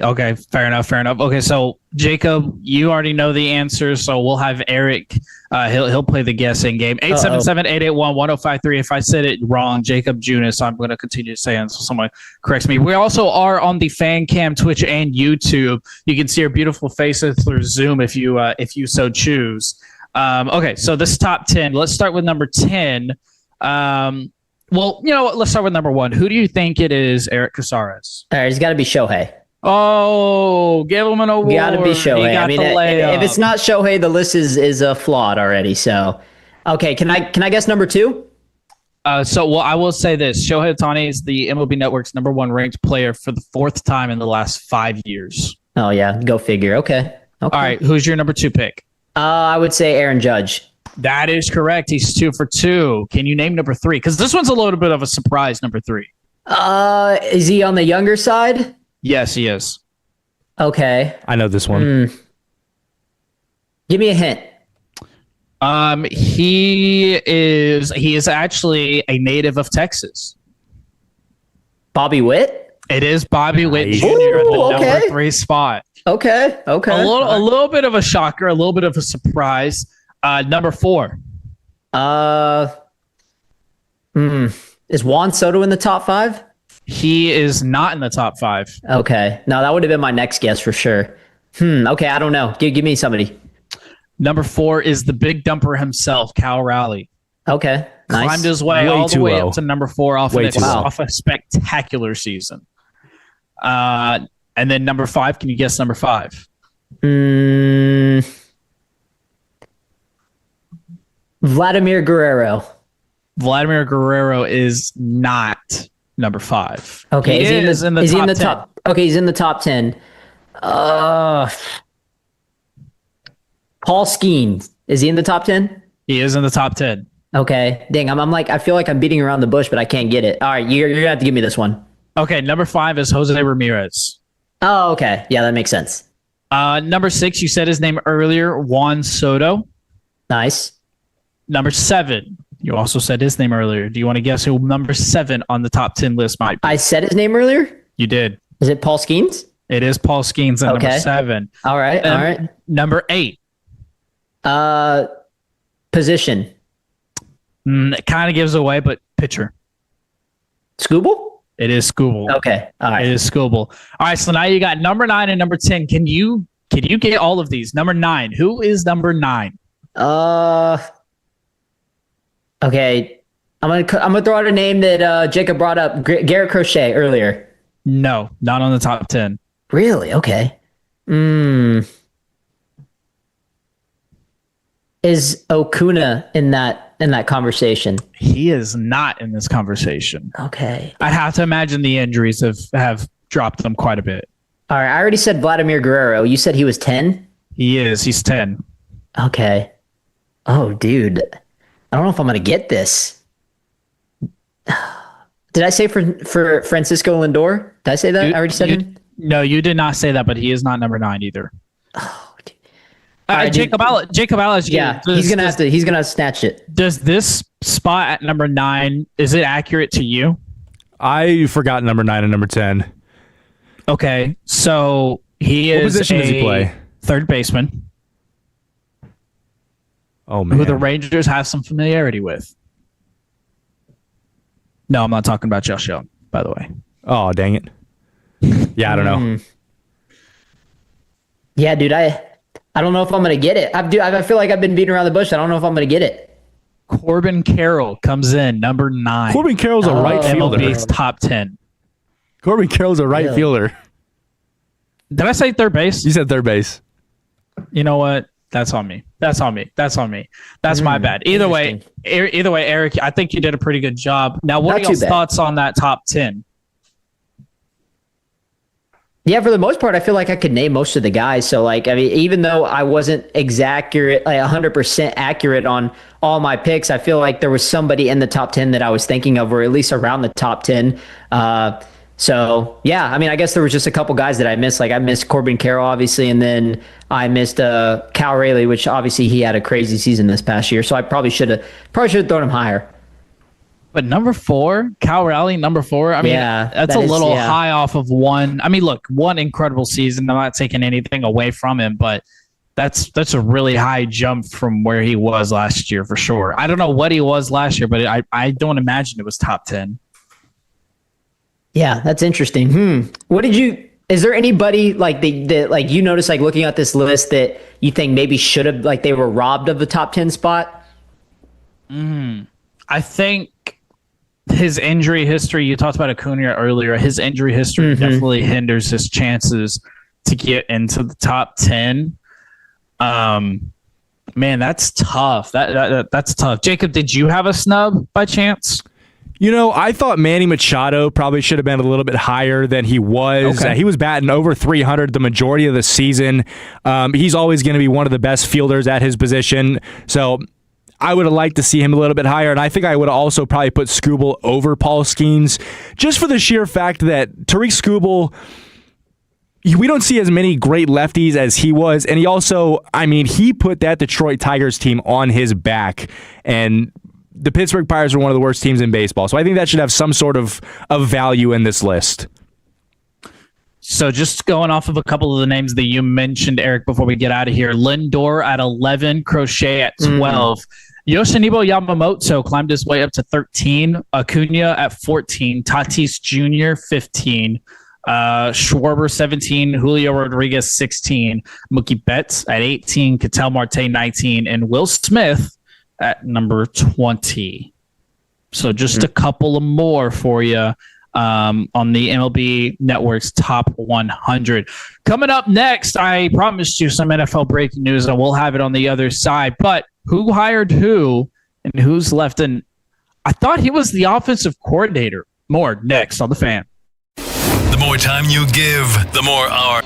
fair enough. Okay, so Jacob, you already know the answers, so we'll have Eric. He'll play the guessing game. 877-881-1053. If I said it wrong, Jacob Junis, I'm going to continue to say it until someone corrects me. We also are on the Fan Cam, Twitch, and YouTube. You can see our beautiful faces through Zoom if you so choose. Okay, so this top 10. Let's start with number 10. Well, you know what? Let's start with number 1. Who do you think it is, Eric Casares? All right, it's got to be Shohei. Oh, give him an award. Got to be Shohei. I mean, if it's not Shohei, the list is flawed already. So, okay, can I guess number 2? I will say this: Shohei Ohtani is the MLB Network's number 1 ranked player for the 4th time in the last 5 years. Oh yeah, go figure. Okay. All right, who's your number 2 pick? I would say Aaron Judge. That is correct. He's 2 for 2. Can you name number 3? Because this one's a little bit of a surprise. Number 3. Is he on the younger side? Yes, he is. Okay. I know this one. Give me a hint. He is actually a native of Texas. Bobby Witt? It is Bobby Witt Jr. Ooh, at the okay. number 3 spot. Okay. A little bit of a shocker, a little bit of a surprise. Number 4. Is Juan Soto in the top 5? He is not in the top 5. Okay. No, that would have been my next guess for sure. Okay, I don't know. Give me somebody. Number 4 is the big dumper himself, Cal Raleigh. Okay. Nice. Climbed his way all the way up to number 4 off a spectacular season. And then number 5, can you guess number 5? Vladimir Guerrero. Vladimir Guerrero is not number 5. Okay, he is in the top 10. Okay, he's in the top 10. Paul Skeens. Is he in the top 10? He is in the top 10. Okay. Dang, I'm like, I feel like I'm beating around the bush, but I can't get it. All right, you're going to have to give me this one. Okay, number 5 is Jose Ramirez. Oh, okay. Yeah, that makes sense. Number 6, you said his name earlier, Juan Soto. Nice. Number 7, you also said his name earlier. Do you want to guess who number 7 on the top 10 list might be? I said his name earlier? You did. Is it Paul Skeens? It is Paul Skeens at number 7. All right. Number 8. Position. It kind of gives away, but pitcher. Scooble? It is Scooble. Okay. All right. It is Scooble. All right, so now you got number 9 and number 10. Can you get all of these? Number 9. Who is number 9? Okay. I'm gonna throw out a name that Jacob brought up. Garrett Crochet earlier. No, not on the top 10. Really? Okay. Is Okuna in that conversation? He is not in this conversation. Okay. I'd have to imagine the injuries have dropped them quite a bit. All right. I already said Vladimir Guerrero. You said he was 10? He is. He's 10. Okay. Oh, dude. I don't know if I'm going to get this. Did I say for Francisco Lindor? Did I say that? I already said him? No, you did not say that, but he is not number 9 either. Oh, dude. Jacob Alice. Yeah, he's gonna have to snatch it. Does this spot at number 9, is it accurate to you? I forgot number 9 and number 10. Okay, so he What is position does he play? Third baseman. Oh man, who the Rangers have some familiarity with. No, I'm not talking about Josh Young, by the way. Oh, dang it. Yeah, I don't know. Yeah, dude, I don't know if I'm going to get it. I feel like I've been beating around the bush. I don't know if I'm going to get it. Corbin Carroll comes in, number 9. Corbin Carroll's a right fielder. MLB's top 10. Corbin Carroll's a right fielder. Did I say third base? You said third base. You know what? That's on me. That's my bad. Either way, Eric, I think you did a pretty good job. Now, what are y'all's thoughts on that top 10? Yeah, for the most part, I feel like I could name most of the guys. So, like, I mean, even though I wasn't like 100% accurate on all my picks, I feel like there was somebody in the top 10 that I was thinking of, or at least around the top 10. So, yeah, I mean, I guess there was just a couple guys that I missed. Like, I missed Corbin Carroll, obviously, and then I missed Cal Raleigh, which obviously he had a crazy season this past year. So I probably should have thrown him higher. But number 4, Cal Raleigh, number 4. I mean, that's a little high off of one. I mean, look, one incredible season. I'm not taking anything away from him, but that's a really high jump from where he was last year for sure. I don't know what he was last year, but I don't imagine it was top 10. Yeah, that's interesting. Is there anybody like that like you notice, like looking at this list, that you think maybe should have, like, they were robbed of the top 10 spot? I think his injury history, you talked about Acuna earlier, his injury history definitely hinders his chances to get into the top 10. Man, that's tough. That's tough. Jacob, did you have a snub by chance? You know, I thought Manny Machado probably should have been a little bit higher than he was. Okay. He was batting over 300 the majority of the season. He's always going to be one of the best fielders at his position. So I would have liked to see him a little bit higher, and I think I would have also probably put Skubal over Paul Skeens, just for the sheer fact that Tariq Skubal, we don't see as many great lefties as he was, and he also, I mean, he put that Detroit Tigers team on his back, and the Pittsburgh Pirates are one of the worst teams in baseball, so I think that should have some sort of value in this list. So just going off of a couple of the names that you mentioned, Eric, before we get out of here, Lindor at 11, Crochet at 12. Yoshinobu Yamamoto climbed his way up to 13. Acuna at 14. Tatis Jr. 15. Schwarber 17. Julio Rodriguez 16. Mookie Betts at 18. Ketel Marte 19. And Will Smith at number 20. So just a couple of more for you on the MLB Network's top 100. Coming up next, I promised you some NFL breaking news, and we'll have it on the other side. But who hired who and who's left? And I thought he was the offensive coordinator. More next on The Fan. The more time you give, the more our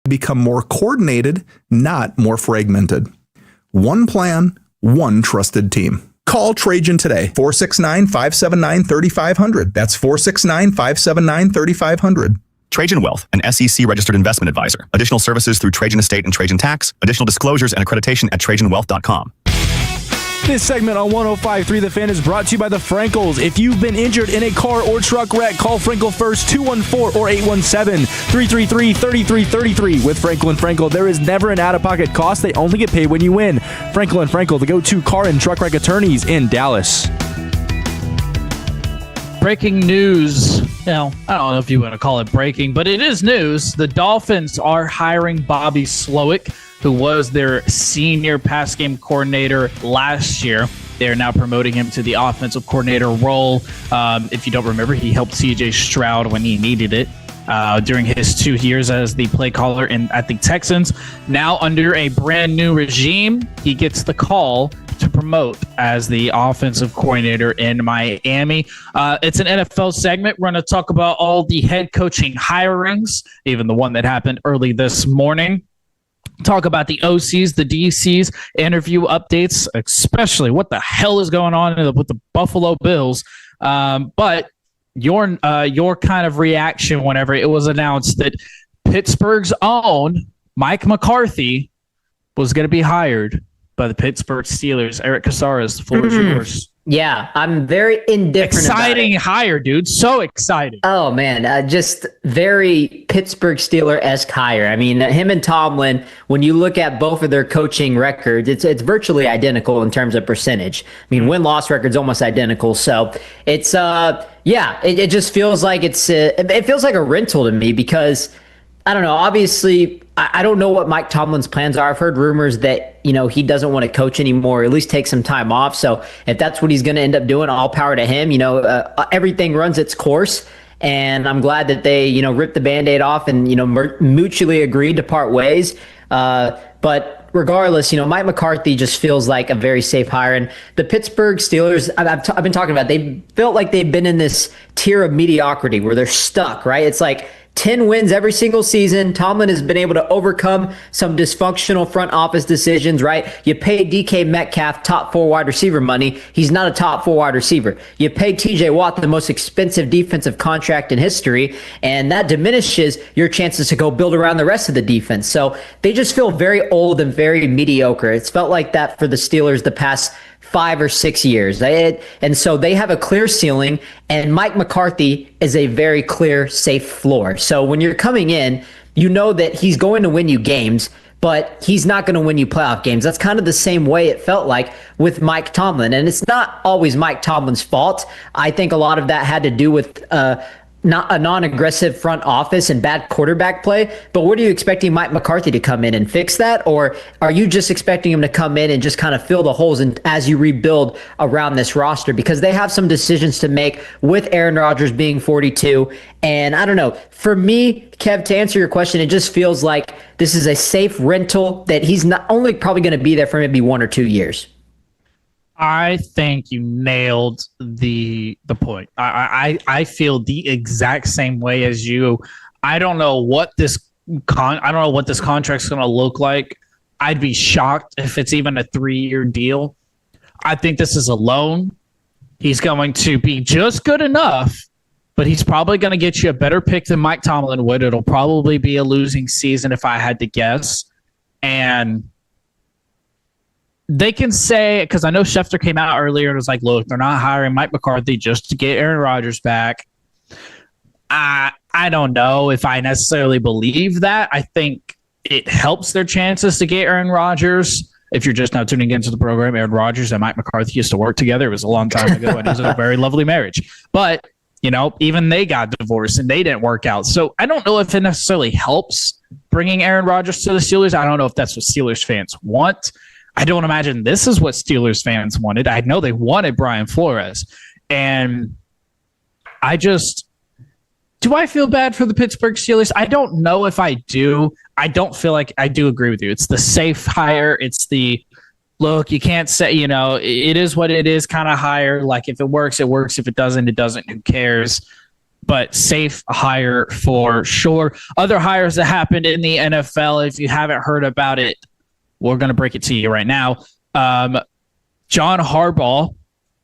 become more coordinated, not more fragmented. One plan, one trusted team. Call Trajan today, 469-579-3500. That's 469-579-3500. Trajan Wealth, an SEC registered investment advisor. Additional services through Trajan Estate and Trajan Tax. Additional disclosures and accreditation at trajanwealth.com. This segment on 105.3 The Fan is brought to you by the Frankels. If you've been injured in a car or truck wreck, call Frankel first, 214 or 817-333-3333. With Frankel and Frankel, there is never an out-of-pocket cost. They only get paid when you win. Frankel and Frankel, the go-to car and truck wreck attorneys in Dallas. Breaking news. I don't know if you want to call it breaking, but it is news. The Dolphins are hiring Bobby Slowick, who was their senior pass game coordinator last year. They're now promoting him to the offensive coordinator role. If you don't remember, he helped C.J. Stroud when he needed it during his 2 years as the play caller at the Texans. Now under a brand new regime, he gets the call to promote as the offensive coordinator in Miami. It's an NFL segment. We're going to talk about all the head coaching hirings, even the one that happened early this morning. Talk about the OCs, the DCs, interview updates, especially what the hell is going on with the Buffalo Bills. But your kind of reaction whenever it was announced that Pittsburgh's own Mike McCarthy was going to be hired by the Pittsburgh Steelers. Eric Casares, the floor is yours. Yeah, I'm very indifferent. Exciting hire, dude. So excited. Oh, man. Just very Pittsburgh Steeler-esque hire. I mean, him and Tomlin, when you look at both of their coaching records, it's virtually identical in terms of percentage. I mean, win-loss record's almost identical. So it's, it just feels like it feels like a rental to me because, I don't know, obviously, I don't know what Mike Tomlin's plans are. I've heard rumors that, he doesn't want to coach anymore, or at least take some time off. So if that's what he's going to end up doing, all power to him. Everything runs its course. And I'm glad that they, ripped the Band-Aid off and, mutually agreed to part ways. But regardless, Mike McCarthy just feels like a very safe hire. And the Pittsburgh Steelers, I've been talking about, they felt like they've been in this tier of mediocrity where they're stuck, right? It's like 10 wins every single season. Tomlin has been able to overcome some dysfunctional front office decisions, right? You pay DK Metcalf top 4 wide receiver money. He's not a top 4 wide receiver. You pay TJ Watt the most expensive defensive contract in history, and that diminishes your chances to go build around the rest of the defense. So they just feel very old and very mediocre. It's felt like that for the Steelers the past 5 or 6 years. And so they have a clear ceiling, and Mike McCarthy is a very clear, safe floor. So when you're coming in, you know that he's going to win you games, but he's not going to win you playoff games. That's kind of the same way it felt like with Mike Tomlin. And it's not always Mike Tomlin's fault. I think a lot of that had to do with not a non-aggressive front office and bad quarterback play. But what are you expecting Mike McCarthy to come in and fix that? Or are you just expecting him to come in and just kind of fill the holes as you rebuild around this roster? Because they have some decisions to make with Aaron Rodgers being 42. And I don't know, for me, Kev, to answer your question, it just feels like this is a safe rental that he's not only probably going to be there for maybe 1 or 2 years. I think you nailed the point. I feel the exact same way as you. I don't know what this contract's going to look like. I'd be shocked if it's even a 3-year deal. I think this is a loan. He's going to be just good enough, but he's probably going to get you a better pick than Mike Tomlin would. It'll probably be a losing season if I had to guess. And they can say, because I know Schefter came out earlier and was like, look, they're not hiring Mike McCarthy just to get Aaron Rodgers back. I don't know if I necessarily believe that. I think it helps their chances to get Aaron Rodgers. If you're just now tuning into the program, Aaron Rodgers and Mike McCarthy used to work together. It was a long time ago, and it was a very lovely marriage. But, even they got divorced and they didn't work out. So I don't know if it necessarily helps bringing Aaron Rodgers to the Steelers. I don't know if that's what Steelers fans want. I don't imagine this is what Steelers fans wanted. I know they wanted Brian Flores. And do I feel bad for the Pittsburgh Steelers? I don't know if I do. I don't feel like I do agree with you. It's the safe hire. It's the, look, you can't say, it is what it is kind of hire. Like if it works, it works. If it doesn't, it doesn't. Who cares? but safe hire for sure. Other hires that happened in the NFL, if you haven't heard about it, we're going to break it to you right now. John Harbaugh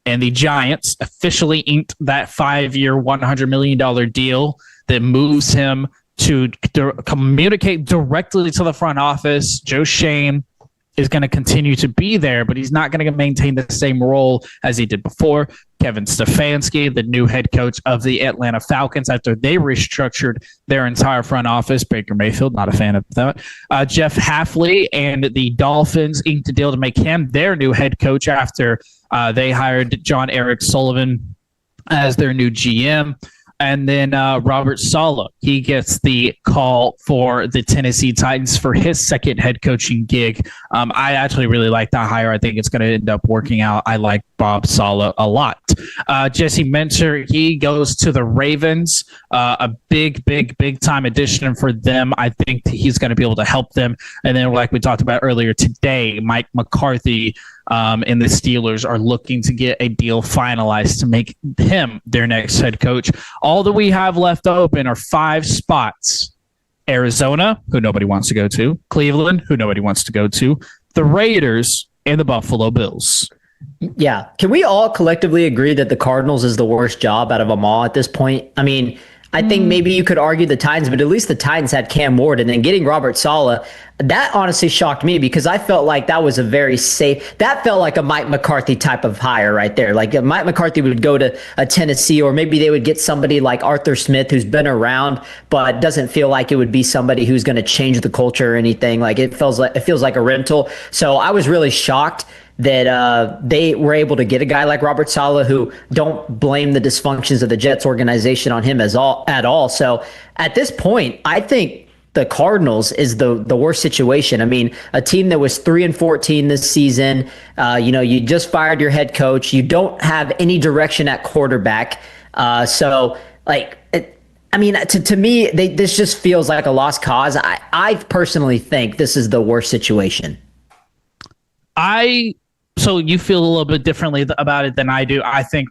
and the Giants officially inked that 5-year, $100 million deal that moves him to communicate directly to the front office. Joe Shane is going to continue to be there, but he's not going to maintain the same role as he did before. Kevin Stefanski, the new head coach of the Atlanta Falcons, after they restructured their entire front office. Baker Mayfield, not a fan of that. Jeff Hafley and the Dolphins inked a deal to make him their new head coach after they hired John Eric Sullivan as their new GM. And then Robert Saleh, he gets the call for the Tennessee Titans for his second head coaching gig. I actually really like that hire. I think it's going to end up working out. I like Bob Saleh a lot. Jesse Minter, he goes to the Ravens. A big time addition for them. I think he's going to be able to help them. And then, like we talked about earlier today, Mike McCarthy and the Steelers are looking to get a deal finalized to make him their next head coach. All that we have left open are 5 spots. Arizona, who nobody wants to go to. Cleveland, who nobody wants to go to. The Raiders and the Buffalo Bills. Yeah. Can we all collectively agree that the Cardinals is the worst job out of them all at this point? I mean, I think maybe you could argue the Titans, but at least the Titans had Cam Ward, and then getting Robert Saleh, that honestly shocked me because I felt like that was a very safe, that felt like a Mike McCarthy type of hire right there. Like Mike McCarthy would go to a Tennessee, or maybe they would get somebody like Arthur Smith who's been around, but doesn't feel like it would be somebody who's going to change the culture or anything. Like it feels like a rental. So I was really shocked that they were able to get a guy like Robert Saleh, who don't blame the dysfunctions of the Jets organization on him at all. So at this point, I think the Cardinals is the worst situation. I mean, a team that was 3-14 this season, you just fired your head coach. You don't have any direction at quarterback. To me, this just feels like a lost cause. I personally think this is the worst situation. So you feel a little bit differently about it than I do. I think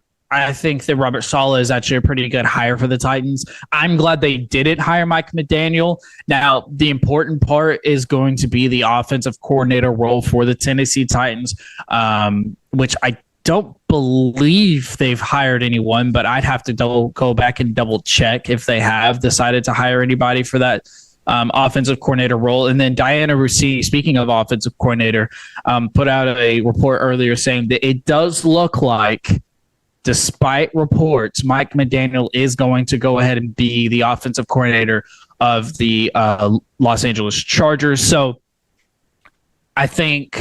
that Robert Saleh is actually a pretty good hire for the Titans. I'm glad they didn't hire Mike McDaniel. Now, the important part is going to be the offensive coordinator role for the Tennessee Titans, which I don't believe they've hired anyone, but I'd have to go back and double check if they have decided to hire anybody for that offensive coordinator role. And then Diana Russini, speaking of offensive coordinator, put out a report earlier saying that it does look like, despite reports, Mike McDaniel is going to go ahead and be the offensive coordinator of the Los Angeles Chargers. So I think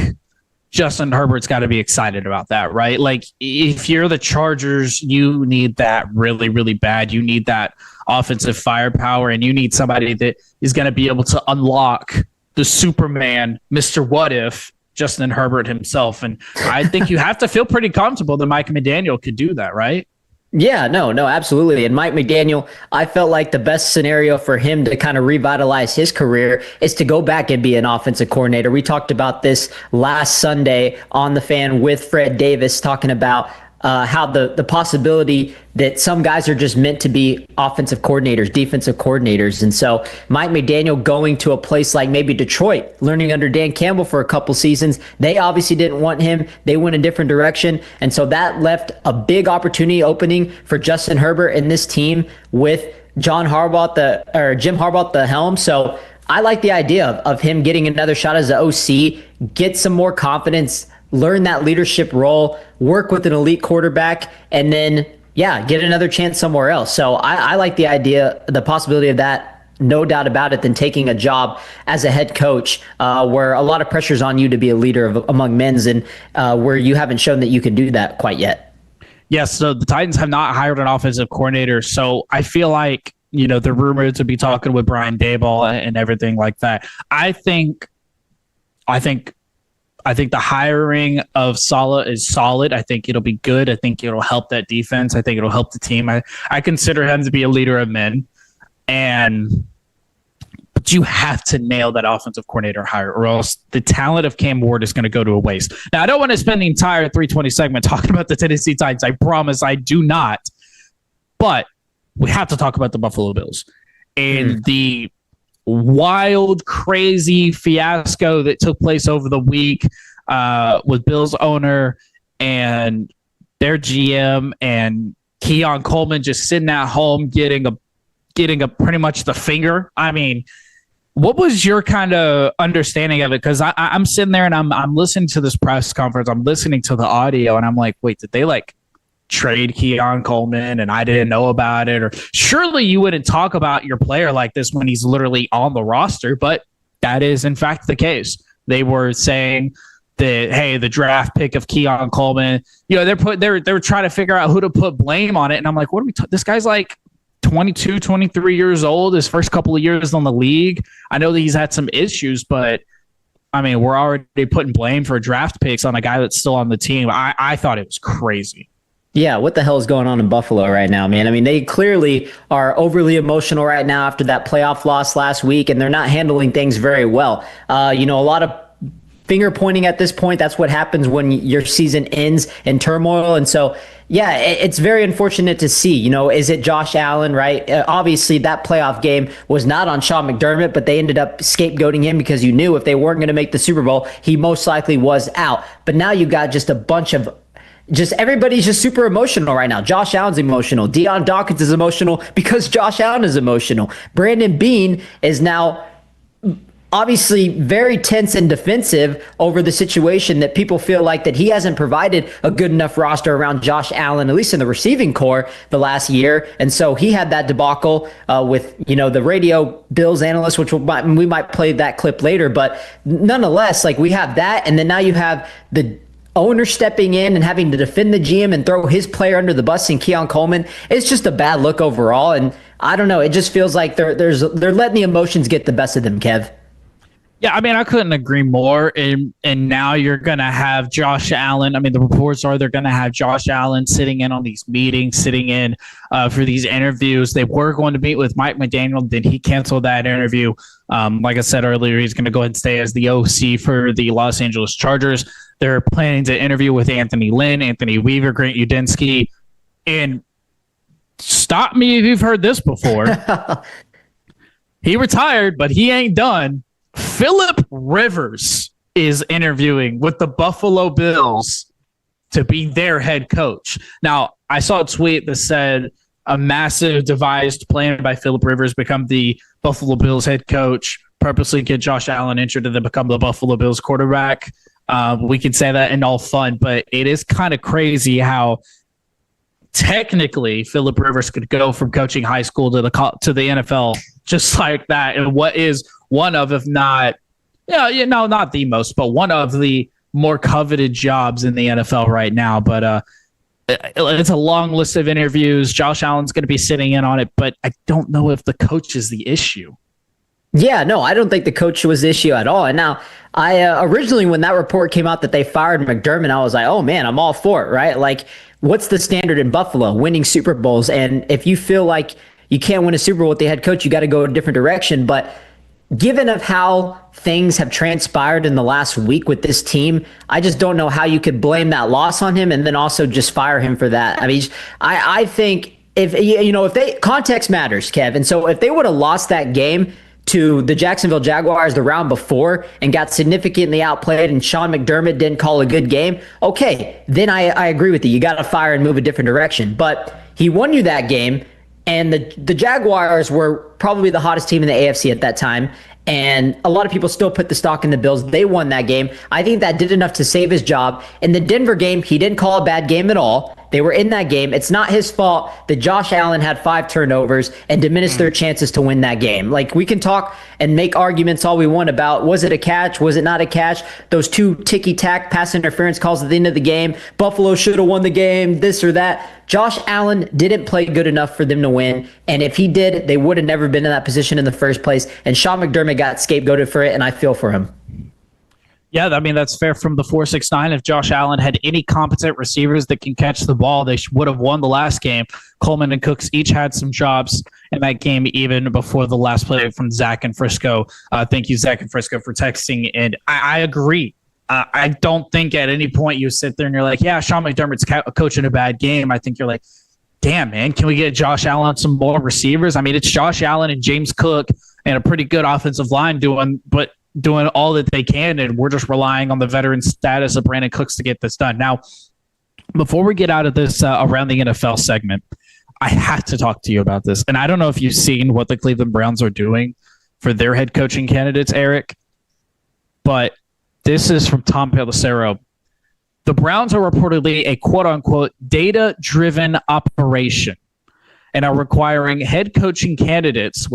Justin Herbert's got to be excited about that, right? Like, if you're the Chargers, you need that really, really bad. You need that offensive firepower, and you need somebody that is going to be able to unlock the Superman, Mr. What If, Justin Herbert himself. And I think you have to feel pretty comfortable that Mike McDaniel could do that, right? Yeah, no, absolutely. And Mike McDaniel, I felt like the best scenario for him to kind of revitalize his career is to go back and be an offensive coordinator. We talked about this last Sunday on The Fan with Fred Davis, talking about how the possibility that some guys are just meant to be offensive coordinators, defensive coordinators. And so Mike McDaniel going to a place like maybe Detroit, learning under Dan Campbell for a couple seasons, they obviously didn't want him. They went a different direction. And so that left a big opportunity opening for Justin Herbert and this team with Jim Harbaugh at the helm. So I like the idea of him getting another shot as an OC, get some more confidence, learn that leadership role, work with an elite quarterback, and then, get another chance somewhere else. So I like the idea, the possibility of that, no doubt about it, than taking a job as a head coach where a lot of pressure's on you to be a leader among men's, and where you haven't shown that you can do that quite yet. Yes, so the Titans have not hired an offensive coordinator, so I feel like, they're rumored to be talking with Brian Daboll and everything like that. I think the hiring of Saleh is solid. I think it'll be good. I think it'll help that defense. I think it'll help the team. I consider him to be a leader of men. But you have to nail that offensive coordinator hire, or else the talent of Cam Ward is going to go to a waste. Now, I don't want to spend the entire 320 segment talking about the Tennessee Titans. I promise I do not. But we have to talk about the Buffalo Bills and the wild, crazy fiasco that took place over the week with Bills owner and their GM and Keon Coleman just sitting at home getting a pretty much the finger. I mean, what was your kind of understanding of it? Because I'm sitting there and I'm listening to this press conference. I'm listening to the audio and I'm like, wait, did they like trade Keon Coleman and I didn't know about it? Or surely you wouldn't talk about your player like this when he's literally on the roster. But that is in fact the case. They were saying that, hey, the draft pick of Keon Coleman, they're trying to figure out who to put blame on it. And I'm like, what are we this guy's like 22, 23 years old, his first couple of years on the league. I know that he's had some issues, but I mean, we're already putting blame for draft picks on a guy that's still on the team. I thought it was crazy. Yeah, what the hell is going on in Buffalo right now, man? I mean, they clearly are overly emotional right now after that playoff loss last week, and they're not handling things very well. A lot of finger pointing at this point. That's what happens when your season ends in turmoil. And so, yeah, it's very unfortunate to see. Is it Josh Allen, right? Obviously, that playoff game was not on Sean McDermott, but they ended up scapegoating him because you knew if they weren't going to make the Super Bowl, he most likely was out. But now you got just a bunch of everybody's just super emotional right now. Josh Allen's emotional. Deion Dawkins is emotional because Josh Allen is emotional. Brandon Beane is now obviously very tense and defensive over the situation that people feel like that he hasn't provided a good enough roster around Josh Allen, at least in the receiving core the last year. And so he had that debacle with, the radio Bills analyst, which we might play that clip later. But nonetheless, like we have that. And then now you have the owner stepping in and having to defend the GM and throw his player under the bus in Keon Coleman. It's just a bad look overall. And I don't know. It just feels like they're letting the emotions get the best of them, Kev. Yeah, I mean, I couldn't agree more. And now you're going to have Josh Allen. I mean, the reports are they're going to have Josh Allen sitting in on these meetings, sitting in for these interviews. They were going to meet with Mike McDaniel. Then he canceled that interview. Like I said earlier, he's going to go ahead and stay as the OC for the Los Angeles Chargers. They're planning to interview with Anthony Lynn, Anthony Weaver, Grant Udinski. And stop me if you've heard this before. He retired, but he ain't done. Phillip Rivers is interviewing with the Buffalo Bills to be their head coach. Now, I saw a tweet that said a massive devised plan by Phillip Rivers become the Buffalo Bills head coach, purposely get Josh Allen injured and then become the Buffalo Bills quarterback. We could say that in all fun, but it is kind of crazy how technically Phillip Rivers could go from coaching high school to the NFL just like that. And what is one of, if not, not the most, but one of the more coveted jobs in the NFL right now. But it's a long list of interviews. Josh Allen's going to be sitting in on it, but I don't know if the coach is the issue. Yeah, no, I don't think the coach was the issue at all. And now, I originally, when that report came out that they fired McDermott, I was like, oh man, I'm all for it, right? Like, what's the standard in Buffalo? Winning Super Bowls. And if you feel like you can't win a Super Bowl with the head coach, you got to go a different direction. But given of how things have transpired in the last week with this team, I just don't know how you could blame that loss on him and then also just fire him for that. I mean, I think if context matters, Kev. And so if they would have lost that game to the Jacksonville Jaguars the round before and got significantly outplayed and Sean McDermott didn't call a good game, okay, then I agree with you. You got to fire and move a different direction. But he won you that game, and the Jaguars were probably the hottest team in the AFC at that time. And a lot of people still put the stock in the Bills. They won that game. I think that did enough to save his job. In the Denver game, he didn't call a bad game at all. They were in that game. It's not his fault that Josh Allen had 5 turnovers and diminished their chances to win that game. Like, we can talk and make arguments all we want about, was it a catch? Was it not a catch? Those 2 ticky-tack pass interference calls at the end of the game. Buffalo should have won the game, this or that. Josh Allen didn't play good enough for them to win. And if he did, they would have never been in that position in the first place. And Sean McDermott got scapegoated for it, and I feel for him. Yeah, I mean, that's fair from the 4-6-9. If Josh Allen had any competent receivers that can catch the ball, they would have won the last game. Coleman and Cooks each had some jobs in that game, even before the last play from Zach and Frisco. Thank you, Zach and Frisco, for texting. And I agree. I don't think at any point you sit there and you're like, yeah, Sean McDermott's coaching a bad game. I think you're like, damn, man, can we get Josh Allen some more receivers? I mean, it's Josh Allen and James Cook and a pretty good offensive line doing all that they can, and we're just relying on the veteran status of Brandon Cooks to get this done. Now, before we get out of this Around the NFL segment, I have to talk to you about this. And I don't know if you've seen what the Cleveland Browns are doing for their head coaching candidates, Eric, but this is from Tom Pelissero. The Browns are reportedly a quote-unquote data-driven operation and are requiring head coaching candidates,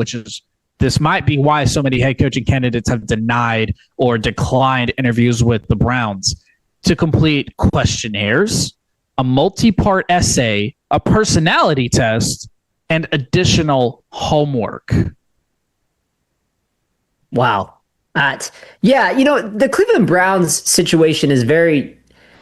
this might be why so many head coaching candidates have denied or declined interviews with the Browns, to complete questionnaires, a multi-part essay, a personality test, and additional homework. Wow. The Cleveland Browns situation is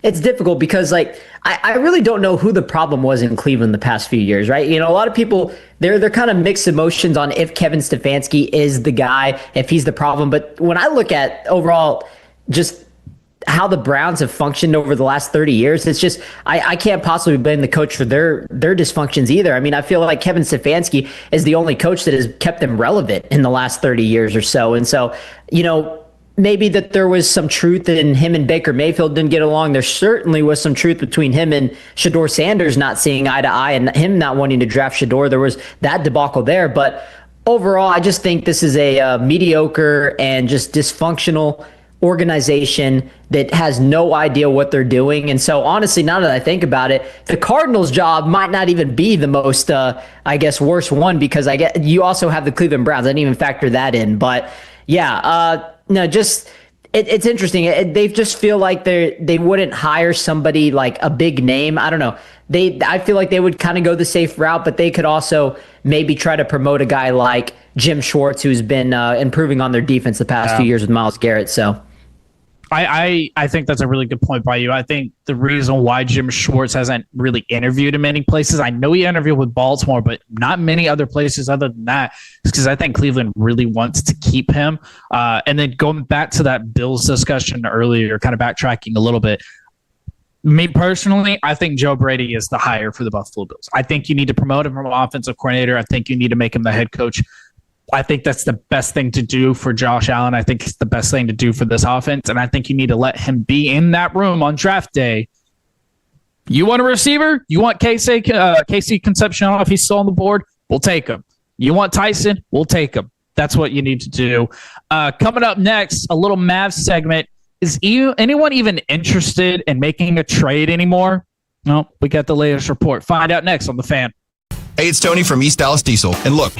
it's difficult because I really don't know who the problem was in Cleveland the past few years, right? A lot of people, they're kind of mixed emotions on if Kevin Stefanski is the guy, if he's the problem. But when I look at overall just how the Browns have functioned over the last 30 years, it's just, I can't possibly blame the coach for their dysfunctions either. I mean, I feel like Kevin Stefanski is the only coach that has kept them relevant in the last 30 years or so. And so, maybe that there was some truth in him and Baker Mayfield didn't get along. There certainly was some truth between him and Shador Sanders not seeing eye to eye and him not wanting to draft Shador. There was that debacle there. But overall, I just think this is a mediocre and just dysfunctional organization that has no idea what they're doing. And so honestly, now that I think about it, the Cardinals' job might not even be the most, worst one, because you also have the Cleveland Browns. I didn't even factor that in. But it's interesting. They just feel like they wouldn't hire somebody like a big name. I don't know. I feel like they would kind of go the safe route, but they could also maybe try to promote a guy like Jim Schwartz, who's been improving on their defense the past few years with Myles Garrett. So I think that's a really good point by you. I think the reason why Jim Schwartz hasn't really interviewed in many places, I know he interviewed with Baltimore, but not many other places other than that, is because I think Cleveland really wants to keep him. And then going back to that Bills discussion earlier, kind of backtracking a little bit, me personally, I think Joe Brady is the hire for the Buffalo Bills. I think you need to promote him from offensive coordinator. I think you need to make him the head coach. I think that's the best thing to do for Josh Allen. I think it's the best thing to do for this offense. And I think you need to let him be in that room on draft day. You want a receiver? You want Casey Concepcion if he's still on the board? We'll take him. You want Tyson? We'll take him. That's what you need to do. Coming up next, a little Mavs segment. Is anyone even interested in making a trade anymore? No, we got the latest report. Find out next on The Fan. Hey, it's Tony from East Dallas Diesel. And look,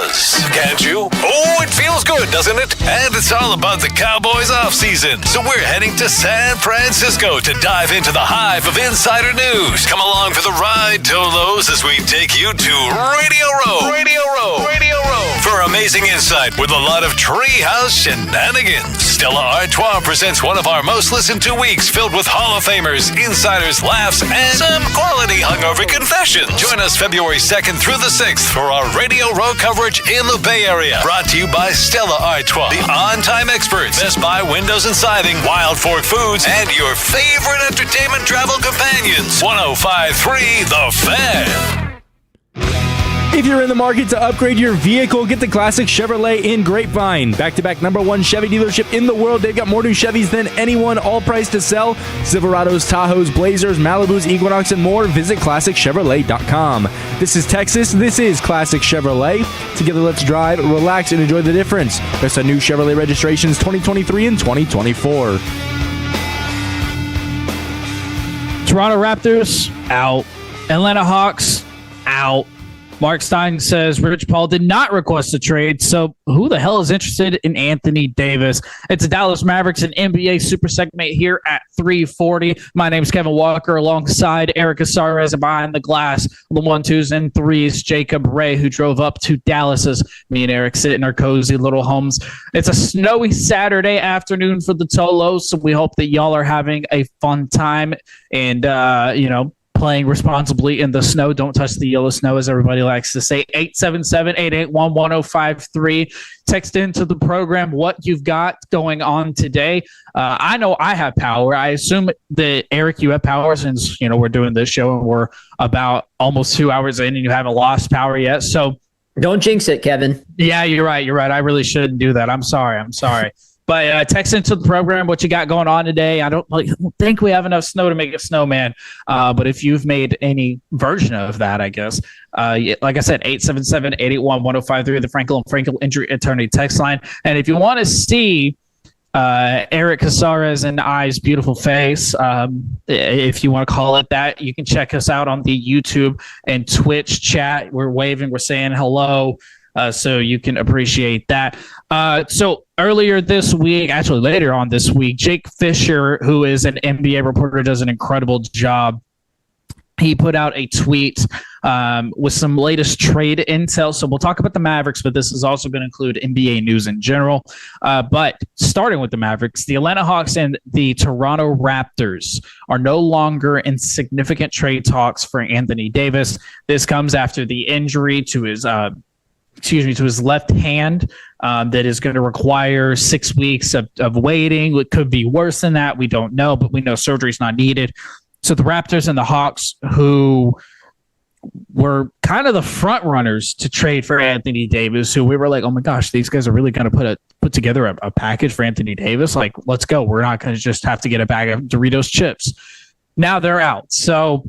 buzz, can't you? Oh, it feels good, doesn't it? And it's all about the Cowboys offseason. So we're heading to San Francisco to dive into the hive of insider news. Come along for the ride, Tolos, as we take you to Radio Row. Radio Row. Radio Row. For amazing insight with a lot of treehouse shenanigans. Stella Artois presents one of our most listened to weeks filled with Hall of Famers, insiders, laughs, and some quality hungover confessions. Join us February 2nd through the 6th for our Radio Row coverage in the Bay Area. Brought to you by Stella Artois, the on-time experts, Best Buy Windows and Siding, Wild Fork Foods, and your favorite entertainment travel companions. 105.3 The Fan. If you're in the market to upgrade your vehicle, get the Classic Chevrolet in Grapevine. Back-to-back #1 Chevy dealership in the world. They've got more new Chevys than anyone, all priced to sell. Silverados, Tahoes, Blazers, Malibus, Equinox, and more. Visit ClassicChevrolet.com. This is Texas. This is Classic Chevrolet. Together, let's drive, relax, and enjoy the difference. Best on new Chevrolet registrations 2023 and 2024. Toronto Raptors, out. Atlanta Hawks, out. Mark Stein says Rich Paul did not request a trade, so who the hell is interested in Anthony Davis? It's a Dallas Mavericks and NBA Super Segment here at 3:40. My name is Kevin Walker alongside Eric Casares, and behind the glass, the 1, 2s, and 3s, Jacob Ray, who drove up to Dallas as me and Eric sit in our cozy little homes. It's a snowy Saturday afternoon for the Tolos, so we hope that y'all are having a fun time and, playing responsibly in the snow. Don't touch the yellow snow, as everybody likes to say. 877-881-1053. Text into the program what you've got going on today. I know I have power. I assume that, Eric, you have power since, we're doing this show and we're about almost 2 hours in and you haven't lost power yet. So don't jinx it, Kevin. Yeah, you're right. I really shouldn't do that. I'm sorry. But text into the program what you got going on today. I don't think we have enough snow to make a snowman. But if you've made any version of that, I guess, like I said, 877-881-1053, the Frankel & Frankel Injury Attorney text line. And if you want to see Eric Casares and I's beautiful face, if you want to call it that, you can check us out on the YouTube and Twitch chat. We're waving, we're saying hello. So you can appreciate that. So earlier this week, actually later on this week, Jake Fisher, who is an NBA reporter, does an incredible job. He put out a tweet with some latest trade intel. So we'll talk about the Mavericks, but this is also going to include NBA news in general. But starting with the Mavericks, the Atlanta Hawks and the Toronto Raptors are no longer in significant trade talks for Anthony Davis. This comes after the injury to his to his left hand that is going to require 6 weeks of waiting. It could be worse than that. We don't know, but we know surgery is not needed. So the Raptors and the Hawks, who were kind of the front runners to trade for Anthony Davis, who we were like, oh my gosh, these guys are really going to put together a package for Anthony Davis. Like, let's go. We're not going to just have to get a bag of Doritos chips. Now they're out. So,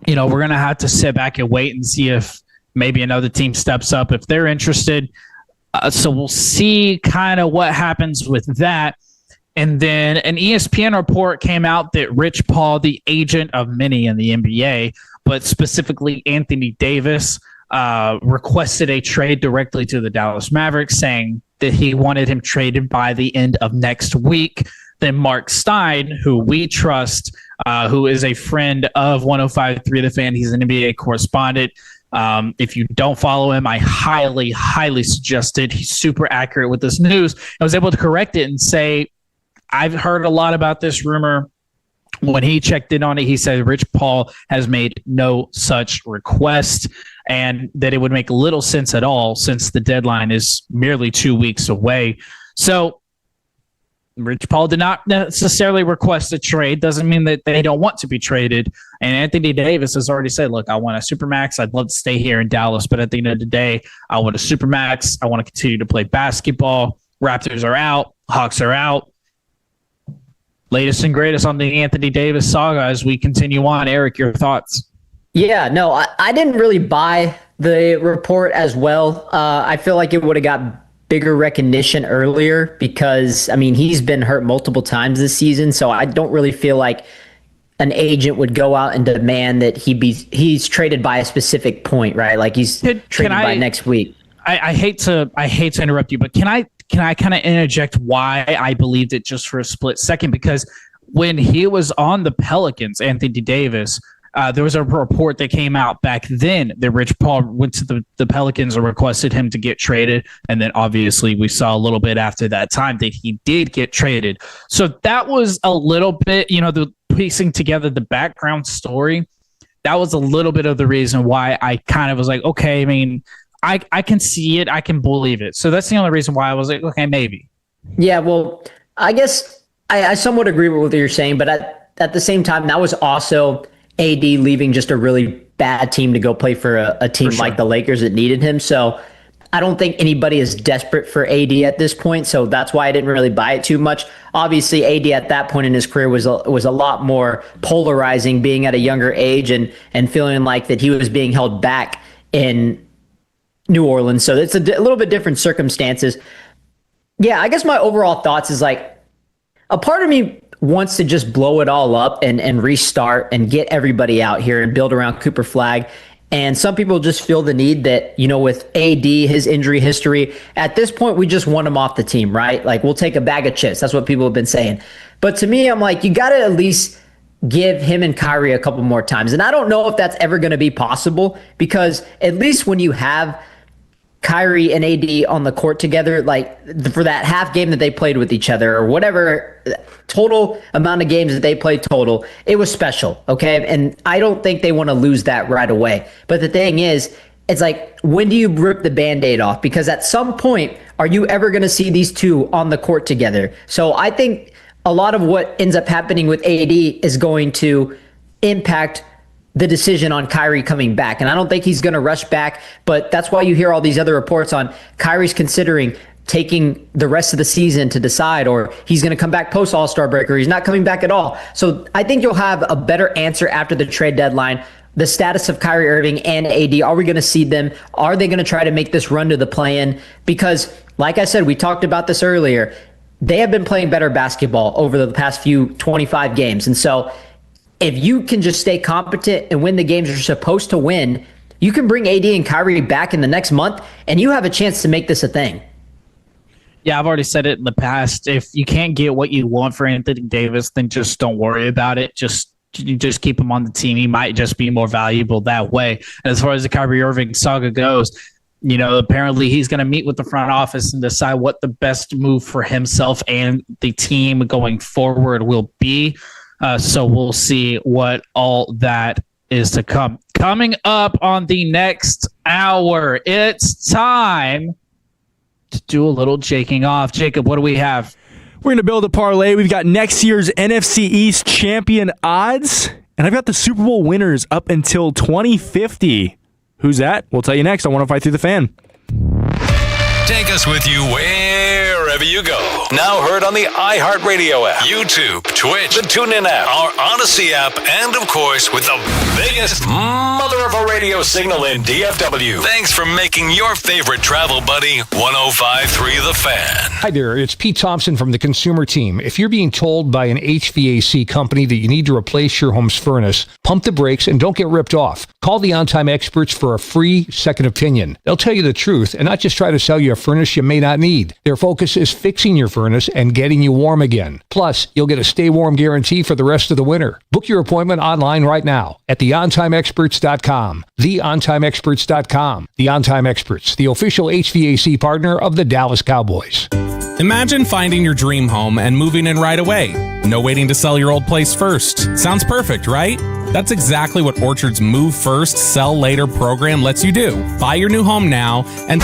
we're going to have to sit back and wait and see if maybe another team steps up if they're interested. So we'll see kind of what happens with that. And then an ESPN report came out that Rich Paul, the agent of many in the NBA, but specifically Anthony Davis, requested a trade directly to the Dallas Mavericks, saying that he wanted him traded by the end of next week. Then Mark Stein, who we trust, who is a friend of 105.3 The Fan, he's an NBA correspondent. If you don't follow him, I highly, highly suggest it. He's super accurate with this news. I was able to correct it and say, I've heard a lot about this rumor. When he checked in on it, he said Rich Paul has made no such request and that it would make little sense at all since the deadline is merely 2 weeks away. So Rich Paul did not necessarily request a trade. Doesn't mean that they don't want to be traded. And Anthony Davis has already said, look, I want a supermax. I'd love to stay here in Dallas, but at the end of the day, I want a supermax. I want to continue to play basketball. Raptors are out. Hawks are out. Latest and greatest on the Anthony Davis saga as we continue on. Eric, your thoughts? Yeah, no, I didn't really buy the report as well. I feel like it would have got bigger recognition earlier because, he's been hurt multiple times this season, so I don't really feel like an agent would go out and demand that he's traded by a specific point, right? Like he's traded by next week. I hate to interrupt you, but can I kind of interject why I believed it just for a split second? Because when he was on the Pelicans, Anthony Davis, there was a report that came out back then that Rich Paul went to the Pelicans and requested him to get traded. And then obviously we saw a little bit after that time that he did get traded. So that was a little bit, the piecing together the background story. That was a little bit of the reason why I kind of was like, okay, I mean, I can see it. I can believe it. So that's the only reason why I was like, okay, maybe. Yeah, well, I guess I somewhat agree with what you're saying, but at the same time, that was also AD leaving just a really bad team to go play for a team like the Lakers that needed him. So I don't think anybody is desperate for AD at this point. So that's why I didn't really buy it too much. Obviously, AD at that point in his career was a lot more polarizing, being at a younger age and feeling like that he was being held back in New Orleans. So it's a little bit different circumstances. Yeah, I guess my overall thoughts is like, a part of me wants to just blow it all up and restart and get everybody out here and build around Cooper Flagg. And some people just feel the need that, with AD, his injury history, at this point, we just want him off the team, right? Like, we'll take a bag of chips. That's what people have been saying. But to me, I'm like, you got to at least give him and Kyrie a couple more times. And I don't know if that's ever going to be possible, because at least when you have Kyrie and AD on the court together, like for that half game that they played with each other or whatever total amount of games that they played total, it was special. Okay. And I don't think they want to lose that right away. But the thing is, it's like, when do you rip the Band-Aid off? Because at some point, are you ever going to see these two on the court together? So I think a lot of what ends up happening with AD is going to impact the decision on Kyrie coming back. And I don't think he's going to rush back, but that's why you hear all these other reports on Kyrie's considering taking the rest of the season to decide, or he's going to come back post All-Star break, or he's not coming back at all. So I think you'll have a better answer after the trade deadline. The status of Kyrie Irving and AD, are we going to see them? Are they going to try to make this run to the play-in? Because like I said, we talked about this earlier, they have been playing better basketball over the past few 25 games. And so if you can just stay competent and win the games you're supposed to win, you can bring AD and Kyrie back in the next month, and you have a chance to make this a thing. Yeah, I've already said it in the past. If you can't get what you want for Anthony Davis, then just don't worry about it. Just keep him on the team. He might just be more valuable that way. And as far as the Kyrie Irving saga goes, apparently he's going to meet with the front office and decide what the best move for himself and the team going forward will be. So we'll see what all that is to come. Coming up on the next hour, it's time to do a little jaking off. Jacob, what do we have? We're going to build a parlay. We've got next year's NFC East champion odds, and I've got the Super Bowl winners up until 2050. Who's that? We'll tell you next on 105 Through the Fan. Take us with you wherever you go. Now heard on the iHeartRadio app, YouTube, Twitch, the TuneIn app, our Odyssey app, and of course with the biggest mother of a radio signal in DFW. Thanks for making your favorite travel buddy 105.3 The Fan. Hi there, it's Pete Thompson from the consumer team. If you're being told by an HVAC company that you need to replace your home's furnace, pump the brakes and don't get ripped off. Call the On-Time experts for a free second opinion. They'll tell you the truth and not just try to sell you a furnace you may not need. Their focus is fixing your furnace and getting you warm again. Plus, you'll get a stay warm guarantee for the rest of the winter. Book your appointment online right now at theontimeexperts.com. Theontimeexperts.com. The On-Time Experts, the official HVAC partner of the Dallas Cowboys. Imagine finding your dream home and moving in right away. No waiting to sell your old place first. Sounds perfect, right? That's exactly what Orchard's Move First, Sell Later program lets you do. Buy your new home now and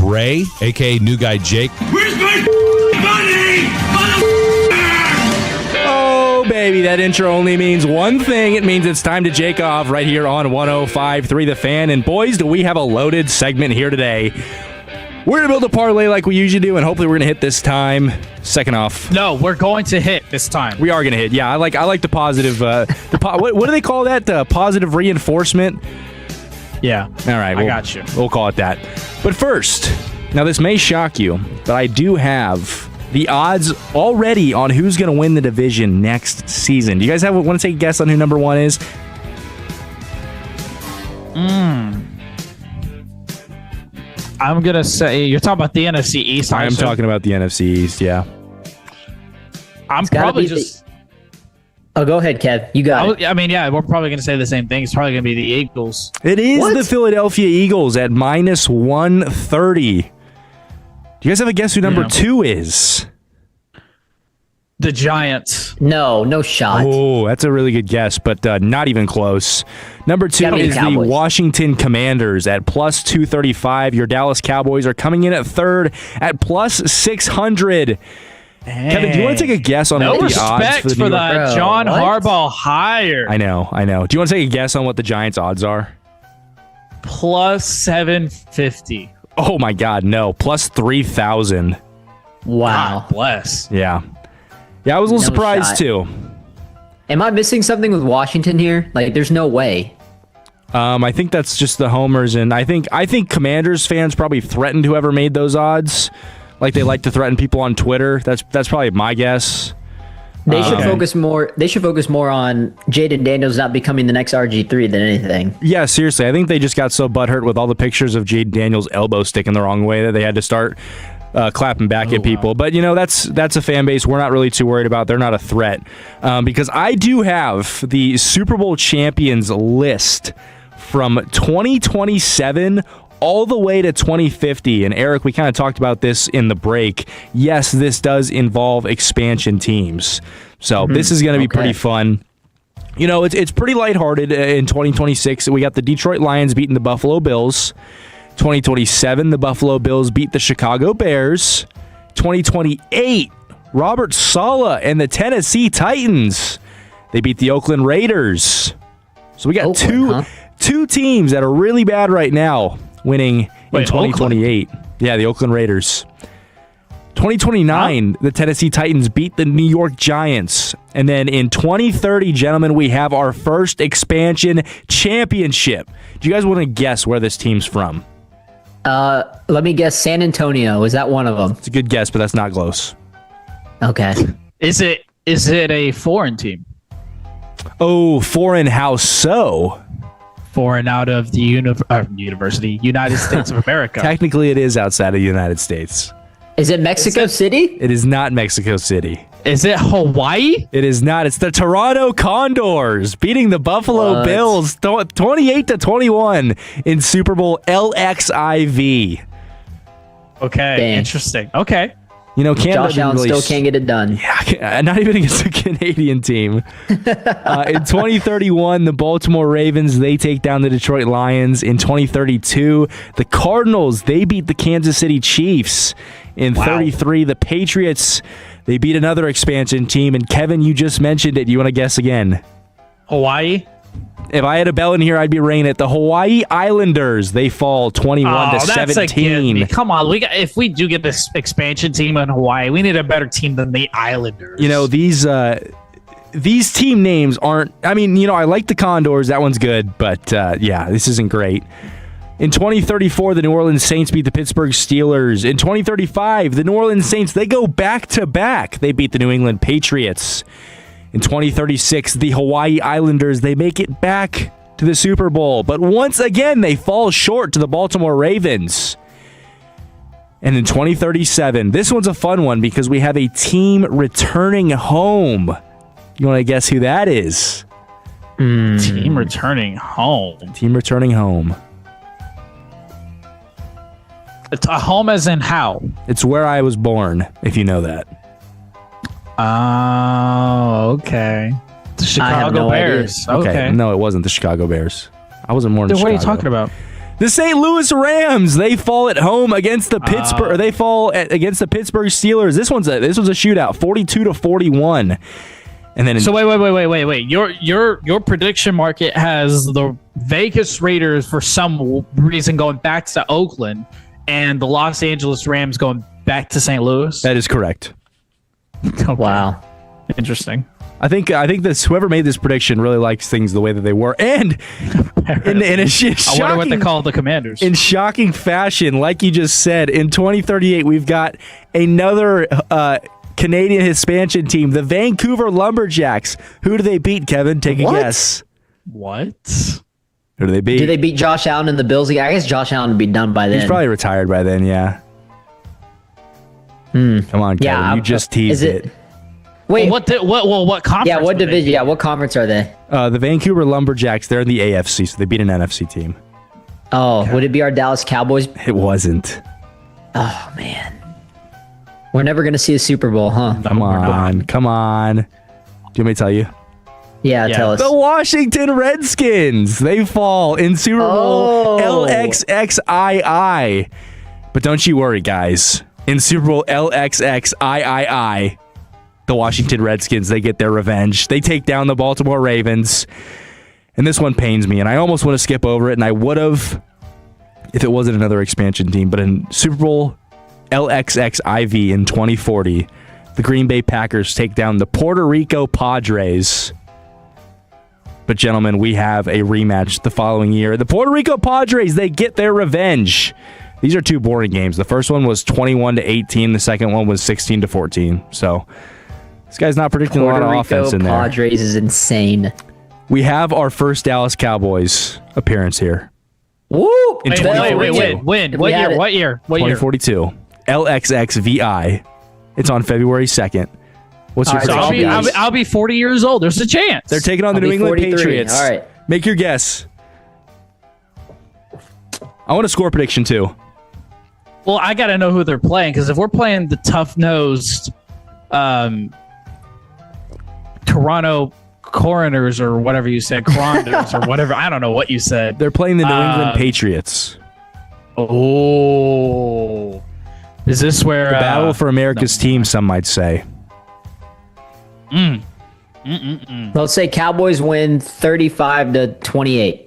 Ray, a.k.a. New Guy Jake. Where's my money? Oh, baby, that intro only means one thing. It means it's time to Jake off right here on 105.3 The Fan. And boys, do we have a loaded segment here today. We're going to build a parlay like we usually do, and hopefully we're going to hit this time. Second off. No, we're going to hit this time. We are going to hit. Yeah, I like the positive. What do they call that? Positive reinforcement? Yeah. All right. I got you. We'll call it that. But first, now this may shock you, but I do have the odds already on who's going to win the division next season. Do you guys want to take a guess on who number one is? I'm going to say, you're talking about the NFC East. I am talking about the NFC East, yeah. I'm probably just... Oh, go ahead, Kev. You got it. I mean, yeah, we're probably going to say the same thing. It's probably going to be the Eagles. It is the Philadelphia Eagles at minus 130. Do you guys have a guess who number two is? The Giants. No shot. Oh, that's a really good guess, but not even close. Number two is the Washington Commanders at plus 235. Your Dallas Cowboys are coming in at third at plus 600. Dang. Kevin, do you want to take a guess on what the odds for the New York? John Harbaugh hire. I know. Do you want to take a guess on what the Giants odds are? Plus 750. Oh my God, no. Plus 3,000. Wow. God bless. Yeah, I was a little surprised too. Am I missing something with Washington here? Like, there's no way. I think that's just the homers, and I think Commanders fans probably threatened whoever made those odds. Like they like to threaten people on Twitter. That's probably my guess. They should focus more. They should focus more on Jaden Daniels not becoming the next RG3 than anything. Yeah, seriously. I think they just got so butthurt with all the pictures of Jaden Daniels' elbow sticking the wrong way that they had to start clapping back at people. Wow. But that's a fan base we're not really too worried about. They're not a threat because I do have the Super Bowl champions list from 2027 all the way to 2050. And Eric, we kind of talked about this in the break. Yes, this does involve expansion teams. So this is going to be pretty fun. It's pretty lighthearted in 2026. We got the Detroit Lions beating the Buffalo Bills. 2027, the Buffalo Bills beat the Chicago Bears. 2028, Robert Saleh and the Tennessee Titans. They beat the Oakland Raiders. So we got two teams that are really bad right now winning in 2028. Oakland? Yeah, the Oakland Raiders. 2029, the Tennessee Titans beat the New York Giants. And then in 2030, gentlemen, we have our first expansion championship. Do you guys want to guess where this team's from? Let me guess. San Antonio. Is that one of them? It's a good guess, but that's not close. Okay. Is it a foreign team? Oh, foreign how so? Foreign out of the United States of America. Technically, it is outside of the United States. Is it Mexico City? It is not Mexico City. Is it Hawaii? It is not. It's the Toronto Condors beating the Buffalo Bills 28-21 in Super Bowl LXIV. Okay, interesting. Okay. Canada Josh Allen still can't get it done. Yeah, not even against a Canadian team. In 2031, the Baltimore Ravens, they take down the Detroit Lions. In 2032, the Cardinals, they beat the Kansas City Chiefs. In 33, the Patriots, they beat another expansion team. And Kevin, you just mentioned it. You want to guess again? Hawaii? If I had a bell in here, I'd be ringing it. The Hawaii Islanders, they fall 21-17. Come on, if we do get this expansion team in Hawaii, we need a better team than the Islanders. These team names aren't. I mean, I like the Condors. That one's good, but this isn't great. In 2034, the New Orleans Saints beat the Pittsburgh Steelers. In 2035, the New Orleans Saints, they go back-to-back. They beat the New England Patriots. In 2036, the Hawaii Islanders, they make it back to the Super Bowl. But once again, they fall short to the Baltimore Ravens. And in 2037, this one's a fun one because we have a team returning home. You want to guess who that is? Team returning home. Team returning home. It's a home as in how? It's where I was born, if you know that. Oh, okay. The Chicago Bears. Okay. No, it wasn't the Chicago Bears. I wasn't born in Chicago. What are you talking about? The St. Louis Rams, they fall at home against the Pittsburgh. They fall against the Pittsburgh Steelers. This one's a shootout, 42-41. And then wait. Your prediction market has the Vegas Raiders for some reason going back to Oakland, and the Los Angeles Rams going back to St. Louis. That is correct. Okay. Wow, interesting. I think this whoever made this prediction really likes things the way that they were, and in a I wonder what they call the Commanders. In shocking fashion, like you just said, in 2038 we've got another Canadian expansion team, the Vancouver Lumberjacks. Who do they beat, Kevin? Take a guess. What? Who do they beat? Do they beat Josh Allen and the Bills? I guess Josh Allen would be done by then. He's probably retired by then. Yeah. Come on, Kevin. Yeah, you just teased it. Wait, what conference? Yeah, what division? Yeah, what conference are they? The Vancouver Lumberjacks. They're in the AFC, so they beat an NFC team. Oh, would it be our Dallas Cowboys? It wasn't. Oh man, we're never gonna see a Super Bowl, huh? Come on. Do you want me to tell you? Yeah, tell us. The Washington Redskins. They fall in Super Bowl LXXII. But don't you worry, guys. In Super Bowl LXXIII, the Washington Redskins, they get their revenge. They take down the Baltimore Ravens. And this one pains me, and I almost want to skip over it, and I would have if it wasn't another expansion team. But in Super Bowl LXXIV in 2040, the Green Bay Packers take down the Puerto Rico Padres. But gentlemen, we have a rematch the following year. The Puerto Rico Padres, they get their revenge. These are two boring games. The first one was 21-18. The second one was 16-14. So this guy's not predicting a lot of offense in there. Padres is insane. We have our first Dallas Cowboys appearance here. Woo! Wait. When? What year? 2042. LXXVI. It's on February 2nd. What's your prediction? I'll be 40 years old. There's a chance. They're taking on the New England 43. Patriots. All right. Make your guess. I want a score prediction too. Well, I got to know who they're playing, because if we're playing the tough-nosed Toronto Coroners or whatever you said, Coroners or whatever, I don't know what you said. They're playing the New England Patriots. Oh. Is this where... The battle for America's team, some might say. Let's say Cowboys win 35-28.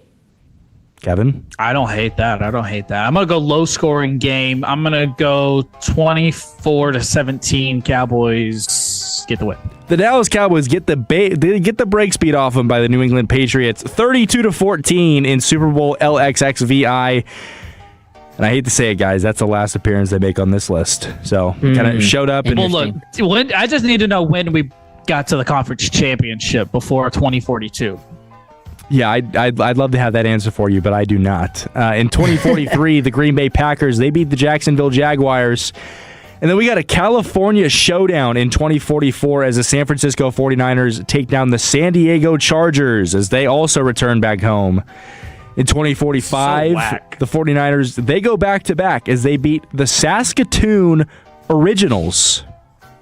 Kevin? I don't hate that. I'm going to go low-scoring game. I'm going to go 24-17. Cowboys get the win. The Dallas Cowboys get the break speed off them by the New England Patriots, 32-14 in Super Bowl LXXVI. And I hate to say it, guys, that's the last appearance they make on this list. So kind of showed up. Well, look, I just need to know when we got to the conference championship before 2042. Yeah, I'd love to have that answer for you, but I do not. In 2043, the Green Bay Packers, they beat the Jacksonville Jaguars. And then we got a California showdown in 2044 as the San Francisco 49ers take down the San Diego Chargers as they also return back home. In 2045, the 49ers, they go back-to-back as they beat the Saskatoon Originals.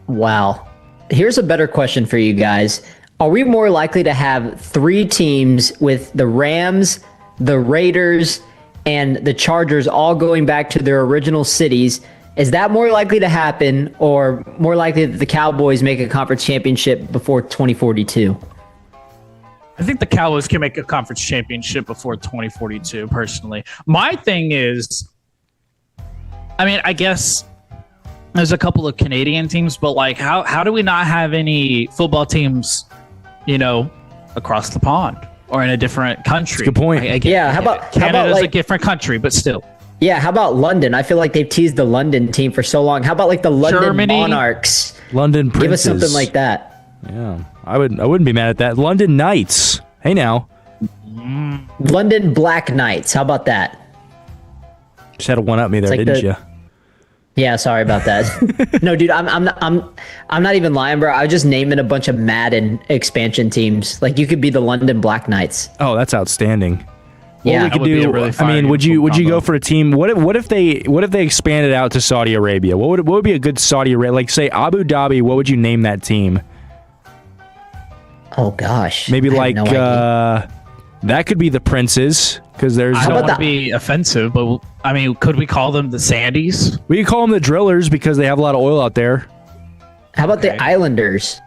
Wow. Here's a better question for you guys. Are we more likely to have three teams with the Rams, the Raiders, and the Chargers all going back to their original cities? Is that more likely to happen, or more likely that the Cowboys make a conference championship before 2042? I think the Cowboys can make a conference championship before 2042, personally. My thing is, I mean, I guess there's a couple of Canadian teams, but like, how do we not have any football teams, across the pond or in a different country? That's a good point. How about Canada's a different country, but still. Yeah, how about London? I feel like they've teased the London team for so long. How about like the London Germany? Monarchs? London Princes. Give us something like that. Yeah, I wouldn't be mad at that. London Knights. Hey now. London Black Knights. How about that? Just had to one up me there, didn't you? Yeah, sorry about that. No, dude, I'm not even lying, bro. I was just naming a bunch of Madden expansion teams. Like, you could be the London Black Knights. Oh, that's outstanding. Yeah, we could do. Really, I mean, would you go for a team? What if they expanded out to Saudi Arabia? What would be a good Saudi Arabia? Like, say Abu Dhabi. What would you name that team? Oh gosh, maybe like That could be the Princes, because there's... I don't want to be offensive, but I mean, could we call them the Sandies? We could call them the Drillers because they have a lot of oil out there. How about the Islanders?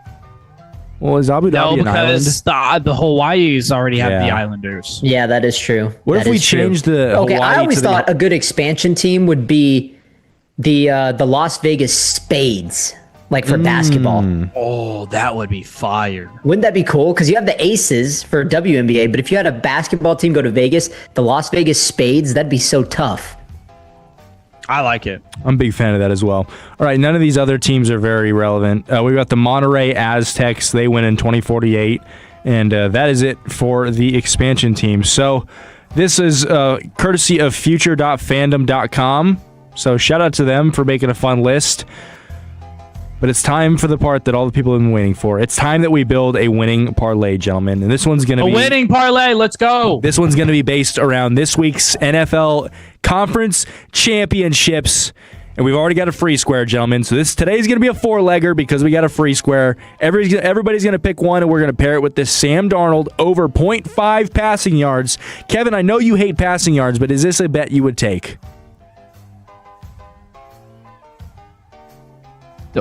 Well, is Abu Dhabi an island? because the Hawaii's already have the Islanders. Yeah, that is true. What if we change the Okay, Hawaii I always to the- thought a good expansion team would be the Las Vegas Spades, like for basketball. Oh, that would be fire. Wouldn't that be cool? Because you have the Aces for WNBA, but if you had a basketball team go to Vegas, the Las Vegas Spades, that'd be so tough. I like it. I'm a big fan of that as well. All right, none of these other teams are very relevant. We got the Monterey Aztecs. They win in 2048, and that is it for the expansion team. So this is courtesy of future.fandom.com. So shout out to them for making a fun list. But it's time for the part that all the people have been waiting for. It's time that we build a winning parlay, gentlemen. And this one's going to be... A winning parlay, let's go! This one's going to be based around this week's NFL Conference Championships. And we've already got a free square, gentlemen. So today's going to be a four-legger because we got a free square. Everybody's going to pick one, and we're going to pair it with this Sam Darnold over 0.5 passing yards. Kevin, I know you hate passing yards, but is this a bet you would take?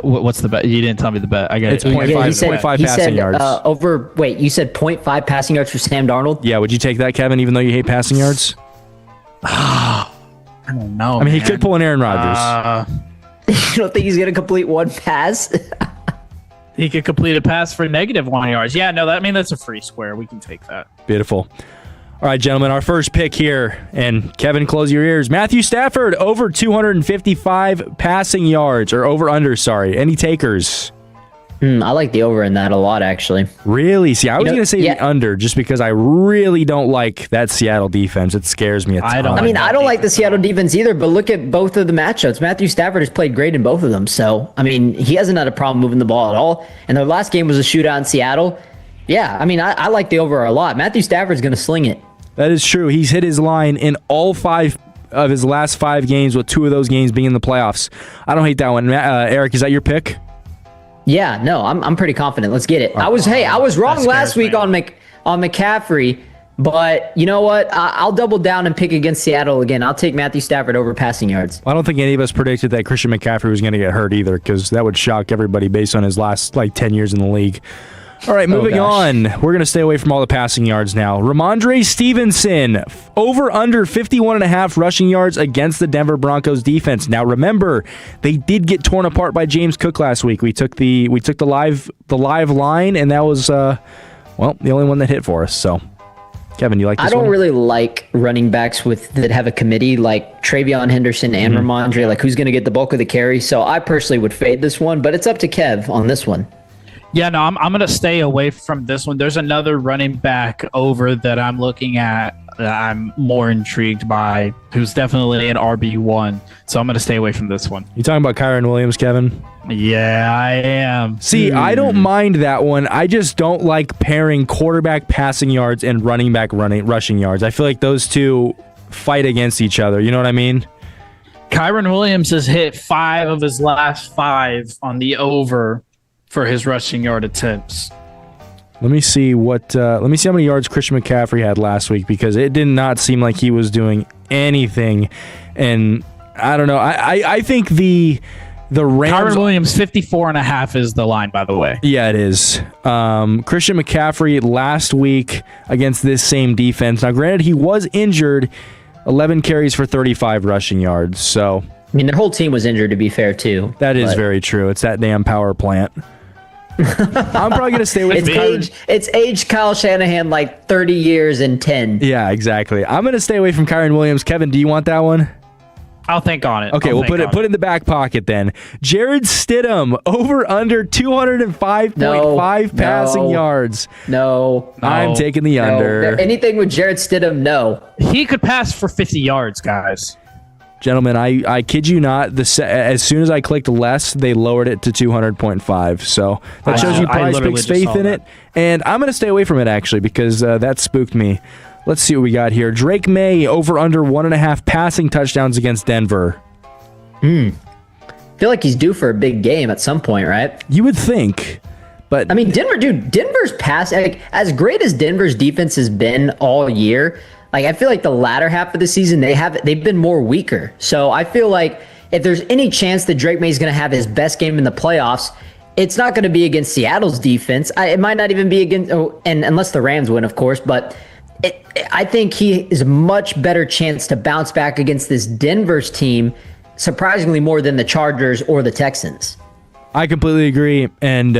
What's the bet? You didn't tell me the bet. I got it's 0.5 passing yards. You said 0.5 passing yards for Sam Darnold? Yeah, would you take that, Kevin, even though you hate passing yards? I don't know. I mean, he could pull an Aaron Rodgers. You don't think he's going to complete one pass? He could complete a pass for -1 yards. Yeah, no, that's a free square. We can take that. Beautiful. All right, gentlemen, our first pick here, and Kevin, close your ears. Matthew Stafford, over 255 passing yards, or over under, sorry. Any takers? I like the over in that a lot, actually. Really? See, I was going to say the under, just because I really don't like that Seattle defense. It scares me a ton. I don't like the Seattle defense either, but look at both of the matchups. Matthew Stafford has played great in both of them, so, he hasn't had a problem moving the ball at all, and their last game was a shootout in Seattle. Yeah, I like the over a lot. Matthew Stafford's going to sling it. That is true. He's hit his line in all 5 of his last 5 games, with 2 of those games being in the playoffs. I don't hate that one. Eric, is that your pick? Yeah, no, I'm pretty confident. Let's get it. I was wrong last week on McCaffrey, but you know what? I'll double down and pick against Seattle again. I'll take Matthew Stafford over passing yards. I don't think any of us predicted that Christian McCaffrey was going to get hurt either, because that would shock everybody based on his last 10 years in the league. All right, moving on. We're going to stay away from all the passing yards now. Ramondre Stevenson, over under 51.5 rushing yards against the Denver Broncos defense. Now, remember, they did get torn apart by James Cook last week. We took the live line, and that was the only one that hit for us. So, Kevin, you like this one? I don't really like running backs that have a committee like Travion Henderson and Ramondre, like who's going to get the bulk of the carry. So I personally would fade this one, but it's up to Kev on this one. Yeah, no, I'm going to stay away from this one. There's another running back over that I'm looking at that I'm more intrigued by, who's definitely an RB1. So I'm going to stay away from this one. You talking about Kyren Williams, Kevin? Yeah, I am. See, I don't mind that one. I just don't like pairing quarterback passing yards and running back rushing yards. I feel like those two fight against each other. You know what I mean? Kyren Williams has hit 5 of his last 5 on the over for his rushing yard attempts. Let me see how many yards Christian McCaffrey had last week, because it did not seem like he was doing anything. And I don't know. I think the Rams... Kyren Williams, 54.5 is the line, by the way. Yeah, it is. Christian McCaffrey last week against this same defense. Now, granted, he was injured. 11 carries for 35 rushing yards. So, their whole team was injured, to be fair, too. That is very true. It's that damn power plant. I'm probably going to stay with It's aged Kyle Shanahan like 30 years and 10. Yeah, exactly. I'm going to stay away from Kyren Williams. Kevin, do you want that one? I'll think on it. Okay, we'll put it in the back pocket then. Jared Stidham, over under 205.5 passing yards. No. I'm taking the under. Anything with Jared Stidham, no. He could pass for 50 yards, guys. Gentlemen, I kid you not, as soon as I clicked less, they lowered it to 200.5. So that shows you Price Picks faith in it. And I'm going to stay away from it, actually, because that spooked me. Let's see what we got here. Drake May, over under 1.5 passing touchdowns against Denver. I feel like he's due for a big game at some point, right? You would think. But I mean, Denver's pass, like, as great as Denver's defense has been all year, like, I feel like the latter half of the season they've been more weaker. So I feel like if there's any chance that Drake May is going to have his best game in the playoffs, it's not going to be against Seattle's defense. It might not even be against, and unless the Rams win, of course. But I think he is a much better chance to bounce back against this Denver's team, surprisingly more than the Chargers or the Texans. I completely agree, and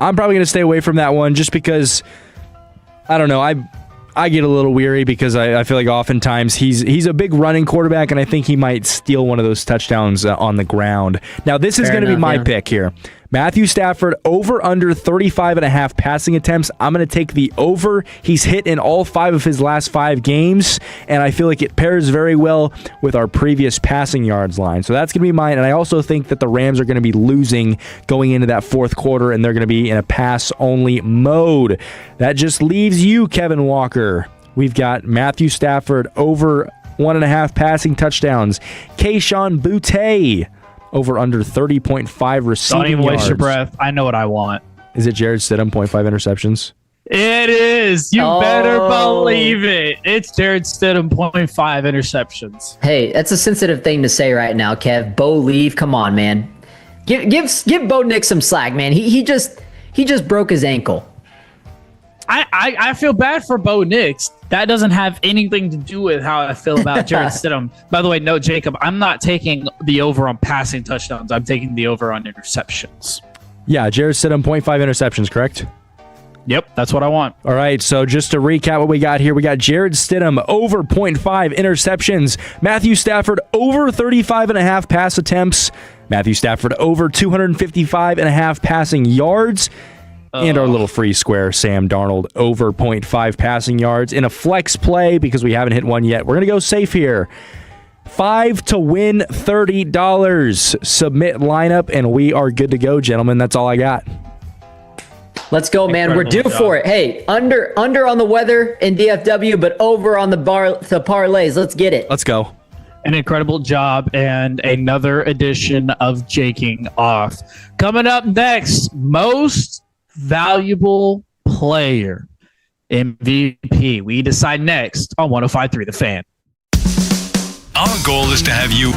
I'm probably going to stay away from that one just because, I don't know, I get a little weary because I feel like oftentimes he's a big running quarterback, and I think he might steal one of those touchdowns on the ground. Now, this is going to be my pick here. Matthew Stafford, over under 35.5 passing attempts. I'm going to take the over. He's hit in all 5 of his last 5 games, and I feel like it pairs very well with our previous passing yards line. So that's going to be mine, and I also think that the Rams are going to be losing going into that fourth quarter, and they're going to be in a pass-only mode. That just leaves you, Kevin Walker. We've got Matthew Stafford over 1.5 passing touchdowns. Kayshon Boutte over under 30.5 receiving Don't even yards. waste your breath. I know what I want. Is it Jared Stidham, 0.5 interceptions? It is. You better believe it. It's Jared Stidham, 0.5 interceptions. Hey, that's a sensitive thing to say right now, Kev. Bo Leave, come on, man. Give Bo Nick some slack, man. He just broke his ankle. I feel bad for Bo Nix. That doesn't have anything to do with how I feel about Jared Stidham. By the way, no, Jacob, I'm not taking the over on passing touchdowns. I'm taking the over on interceptions. Yeah, Jared Stidham, 0.5 interceptions, correct? Yep, that's what I want. All right, so just to recap what we got here, we got Jared Stidham over 0.5 interceptions, Matthew Stafford over 35.5 pass attempts, Matthew Stafford over 255.5 passing yards, and our little free square, Sam Darnold, over 0.5 passing yards in a flex play because we haven't hit one yet. We're going to go safe here. 5 to win $30. Submit lineup, and we are good to go, gentlemen. That's all I got. Let's go, man. We're due for it. Hey, under on the weather in DFW, but over on the parlays. Let's get it. Let's go. An incredible job and another edition of Jaking Off. Coming up next, most valuable player, MVP. We decide next on 105.3 The Fan. Our goal is to have you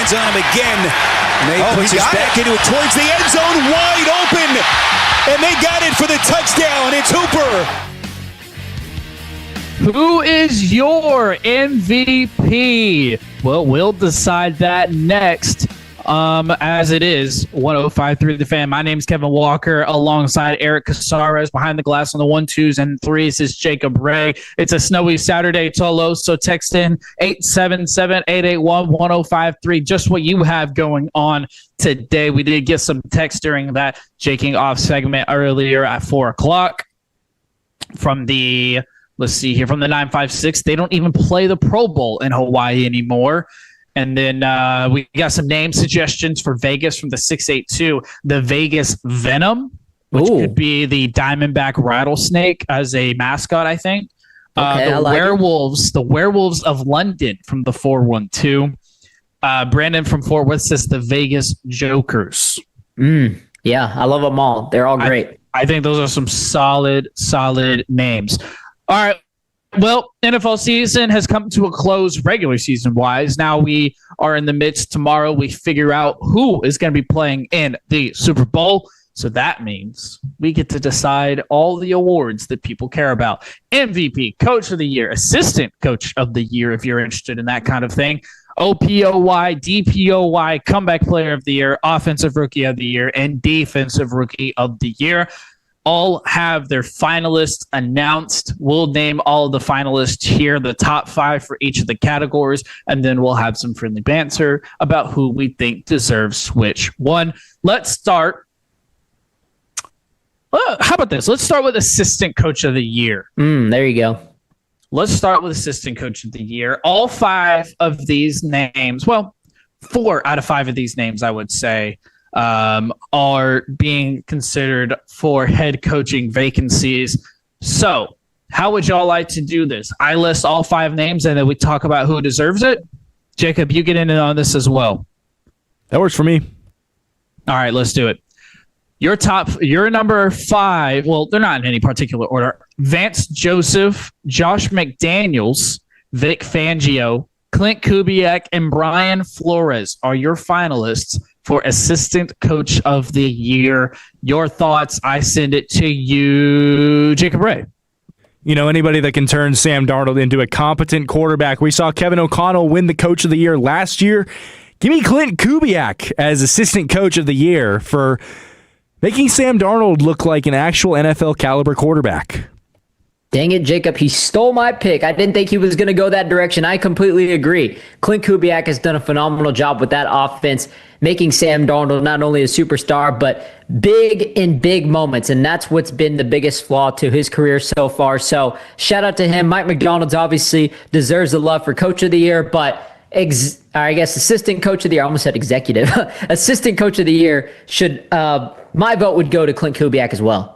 hands on him again. And they puts us back into it towards the end zone, wide open. And they got it for the touchdown. It's Hooper. Who is your MVP? Well, we'll decide that next. As it is 105.3 The Fan. My name is Kevin Walker, alongside Eric Casares. Behind the glass on the 1, 2s, and 3s is Jacob Ray. It's a snowy Saturday, Tolo, so text in 877-881-1053. Just what you have going on today. We did get some text during that Jaking Off segment earlier at 4 o'clock from the, let's see here, from the 956. They don't even play the Pro Bowl in Hawaii anymore. And then we got some name suggestions for Vegas from the 682. The Vegas Venom, which could be the Diamondback Rattlesnake as a mascot, I think. The Werewolves of London from the 412. Brandon from Fort Worth says the Vegas Jokers. Yeah, I love them all. They're all great. I think those are some solid names. All right. Well, NFL season has come to a close regular season-wise. Now we are in the midst. Tomorrow we figure out who is going to be playing in the Super Bowl. So that means we get to decide all the awards that people care about. MVP, Coach of the Year, Assistant Coach of the Year, if you're interested in that kind of thing. OPOY, DPOY, Comeback Player of the Year, Offensive Rookie of the Year, and Defensive Rookie of the Year. All have their finalists announced. We'll name all of the finalists here, the top 5 for each of the categories, and then we'll have some friendly banter about who we think deserves which one. Let's start. How about this? Let's start with Assistant Coach of the Year. There you go. Let's start with Assistant Coach of the Year. All 5 of these names, well, 4 out of 5 of these names, I would say, are being considered for head coaching vacancies. So how would y'all like to do this? I list all 5 names and then we talk about who deserves it. Jacob, you get in on this as well. That works for me. All right, let's do it. Your number 5, well, they're not in any particular order. Vance Joseph, Josh McDaniels, Vic Fangio, Clint Kubiak, and Brian Flores are your finalists for Assistant Coach of the Year. Your thoughts, I send it to you, Jacob Ray. You know, anybody that can turn Sam Darnold into a competent quarterback. We saw Kevin O'Connell win the Coach of the Year last year. Give me Clint Kubiak as Assistant Coach of the Year for making Sam Darnold look like an actual NFL caliber quarterback. Dang it, Jacob. He stole my pick. I didn't think he was going to go that direction. I completely agree. Clint Kubiak has done a phenomenal job with that offense, making Sam Darnold not only a superstar, but big in big moments. And that's what's been the biggest flaw to his career so far. So shout out to him. Mike McDonald's obviously deserves the love for Coach of the Year, but I guess Assistant Coach of the Year, I almost said executive. Assistant Coach of the Year should, my vote would go to Clint Kubiak as well.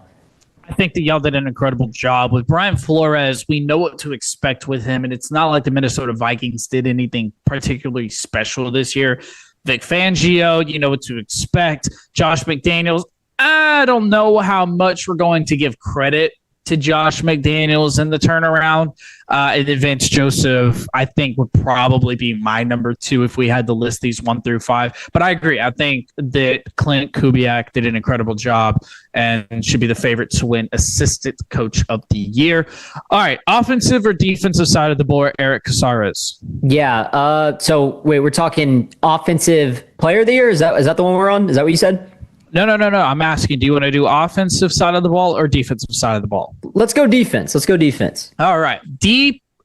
I think that y'all did an incredible job. With Brian Flores, we know what to expect with him, and it's not like the Minnesota Vikings did anything particularly special this year. Vic Fangio, you know what to expect. Josh McDaniels, I don't know how much we're going to give credit to Josh McDaniels in the turnaround. And then Vance Joseph, I think, would probably be my number 2 if we had to list these 1 through 5. But I agree. I think that Clint Kubiak did an incredible job and should be the favorite to win Assistant Coach of the Year. All right. Offensive or defensive side of the board, Eric Casares? Yeah. So, wait, we're talking Offensive Player of the Year? Is that the one we're on? Is that what you said? No. I'm asking, do you want to do offensive side of the ball or defensive side of the ball? Let's go defense. All right.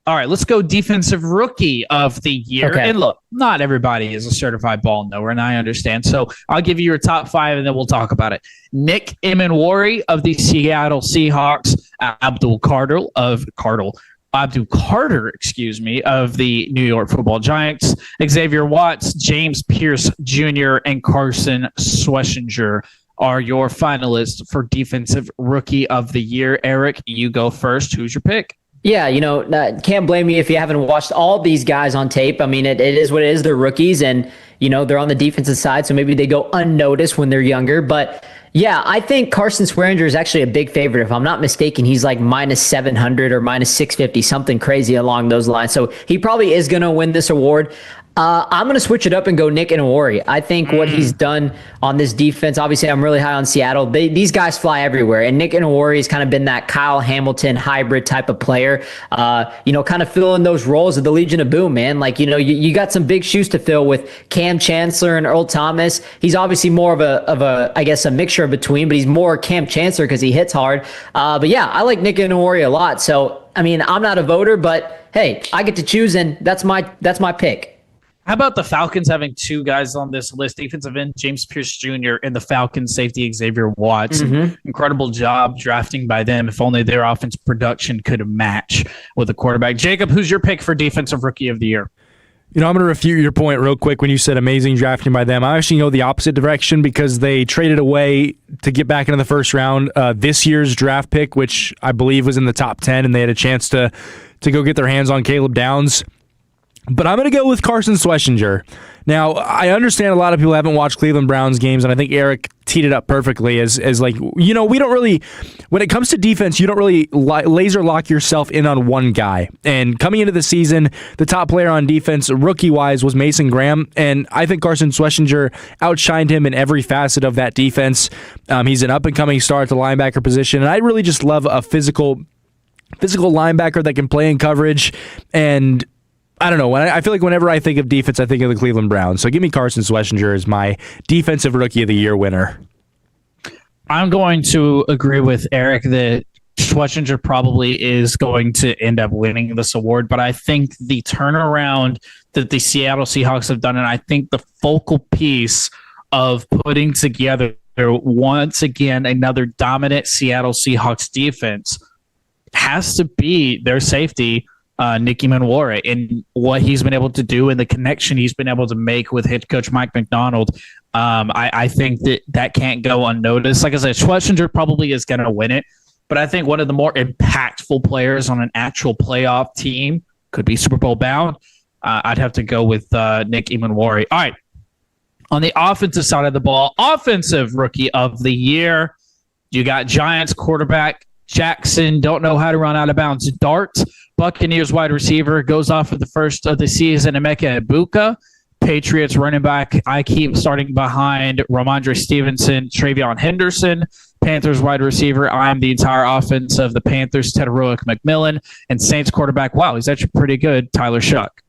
Let's go Defensive Rookie of the Year. Okay. And look, not everybody is a certified ball knower, and I understand. So I'll give you your top 5, and then we'll talk about it. Nick Emenwari of the Seattle Seahawks, Abdul Carter of the New York Football Giants, Xavier Watts, James Pierce Jr., and Carson Schlesinger are your finalists for Defensive Rookie of the Year. Eric, you go first. Who's your pick? Yeah, can't blame me if you haven't watched all these guys on tape. I mean, it is what it is. They're rookies, and, they're on the defensive side, so maybe they go unnoticed when they're younger. But, yeah, I think Carson Schlesinger is actually a big favorite. If I'm not mistaken, he's like minus 700 or minus 650, something crazy along those lines. So he probably is going to win this award. I'm going to switch it up and go Nick Inouye. I think what he's done on this defense, obviously I'm really high on Seattle. These guys fly everywhere. And Nick Inouye has kind of been that Kyle Hamilton hybrid type of player, kind of filling those roles of the Legion of Boom, man. Like, you got some big shoes to fill with Cam Chancellor and Earl Thomas. He's obviously more of a I guess, a mixture between, but he's more Cam Chancellor because he hits hard. But yeah, I like Nick Inouye a lot. So, I mean, I'm not a voter, but hey, I get to choose, and that's my pick. How about the Falcons having two guys on this list, defensive end James Pierce Jr. and the Falcons safety Xavier Watts? Incredible job drafting by them. If only their offense production could match with a quarterback. Jacob, who's your pick for defensive rookie of the year? I'm going to refute your point real quick when you said amazing drafting by them. I actually go the opposite direction because they traded away to get back into the first round this year's draft pick, which I believe was in the top 10, and they had a chance to go get their hands on Caleb Downs. But I'm going to go with Carson Schlesinger. Now, I understand a lot of people haven't watched Cleveland Browns games, and I think Eric teed it up perfectly as like, we don't really, when it comes to defense, you don't really laser lock yourself in on one guy. And coming into the season, the top player on defense, rookie-wise, was Mason Graham, and I think Carson Schlesinger outshined him in every facet of that defense. He's an up-and-coming star at the linebacker position, and I really just love a physical linebacker that can play in coverage, and I don't know. I feel like whenever I think of defense, I think of the Cleveland Browns. So give me Carson Schlesinger as my defensive rookie of the year winner. I'm going to agree with Eric that Schlesinger probably is going to end up winning this award, but I think the turnaround that the Seattle Seahawks have done, and I think the focal piece of putting together once again another dominant Seattle Seahawks defense has to be their safety, Nicky Manware, and what he's been able to do and the connection he's been able to make with head coach Mike McDonald. I think that can't go unnoticed. Like I said, Schlesinger probably is going to win it, but I think one of the more impactful players on an actual playoff team could be Super Bowl bound. I'd have to go with Nicky Manware. All right. On the offensive side of the ball, offensive rookie of the year, you got Giants quarterback Jackson, don't know how to run out of bounds darts. Buccaneers wide receiver goes off for the first of the season, Emeka Egbuka. Patriots running back, I keep starting behind Ramondre Stevenson, Travion Henderson. Panthers wide receiver, I'm the entire offense of the Panthers, Tedoroa McMillan. And Saints quarterback, wow, he's actually pretty good, Tyler Shuck.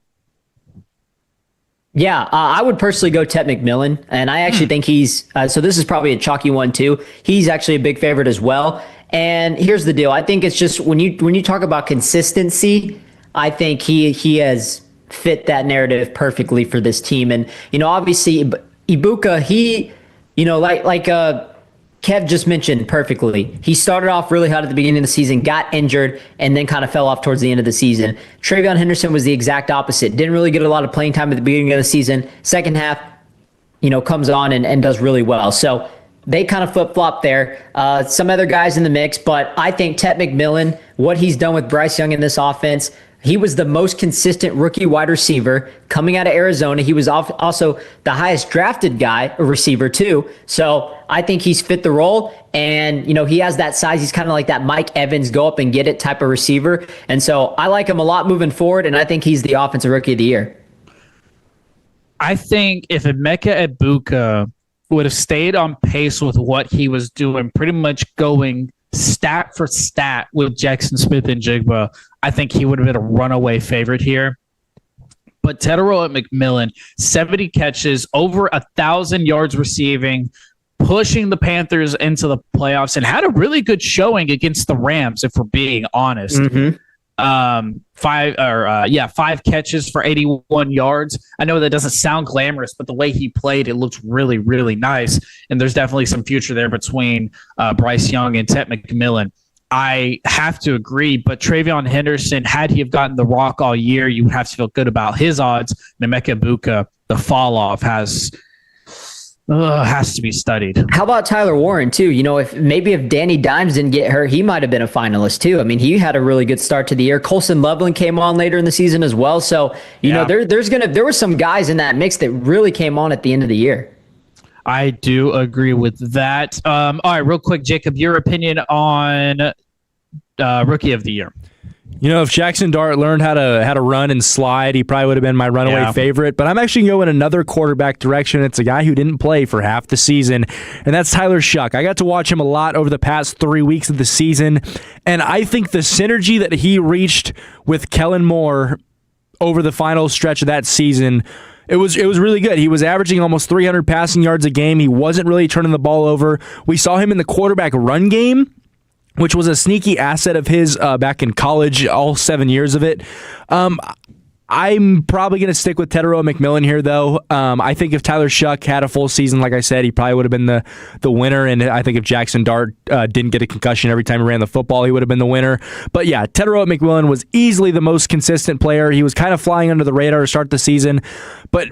Yeah, I would personally go Ted McMillan, and I actually think he's so this is probably a chalky one too. He's actually a big favorite as well. And here's the deal. I think it's just when you talk about consistency, I think he has fit that narrative perfectly for this team. And, obviously Egbuka, he, like Kev just mentioned perfectly, he started off really hot at the beginning of the season, got injured, and then kind of fell off towards the end of the season. Travion Henderson was the exact opposite. Didn't really get a lot of playing time at the beginning of the season. Second half, comes on and does really well. So they kind of flip-flop there. Some other guys in the mix, but I think Ted McMillan, what he's done with Bryce Young in this offense, he was the most consistent rookie wide receiver coming out of Arizona. He was also the highest drafted receiver too. So I think he's fit the role, and he has that size. He's kind of like that Mike Evans go up and get it type of receiver. And so I like him a lot moving forward, and I think he's the offensive rookie of the year. I think if Emeka Egbuka would have stayed on pace with what he was doing, pretty much going stat for stat with Jackson Smith and Jigba, I think he would have been a runaway favorite here. But Tedoroa McMillan, 70 catches, over 1,000 yards receiving, pushing the Panthers into the playoffs, and had a really good showing against the Rams, if we're being honest. Mm-hmm. 5 catches for 81 yards. I know that doesn't sound glamorous, but the way he played, it looks really, really nice. And there's definitely some future there between Bryce Young and Ted McMillan. I have to agree, but Travion Henderson, had he have gotten the rock all year, you would have to feel good about his odds. Emeka Egbuka, the fall off has to be studied. How about Tyler Warren too? If Danny Dimes didn't get hurt, he might have been a finalist too. I mean, he had a really good start to the year. Colson Loveland came on later in the season as well. So, there were some guys in that mix that really came on at the end of the year. I do agree with that. All right, real quick, Jacob, your opinion on Rookie of the Year. If Jackson Dart learned how to run and slide, he probably would have been my runaway favorite. But I'm actually going another quarterback direction. It's a guy who didn't play for half the season, and that's Tyler Shuck. I got to watch him a lot over the past 3 weeks of the season, and I think the synergy that he reached with Kellen Moore over the final stretch of that season, it was really good. He was averaging almost 300 passing yards a game. He wasn't really turning the ball over. We saw him in the quarterback run game, which was a sneaky asset of his back in college, all 7 years of it. I'm probably going to stick with Teteroa McMillan here, though. I think if Tyler Shuck had a full season, like I said, he probably would have been the winner. And I think if Jackson Dart didn't get a concussion every time he ran the football, he would have been the winner. But yeah, Teteroa McMillan was easily the most consistent player. He was kind of flying under the radar to start the season. But,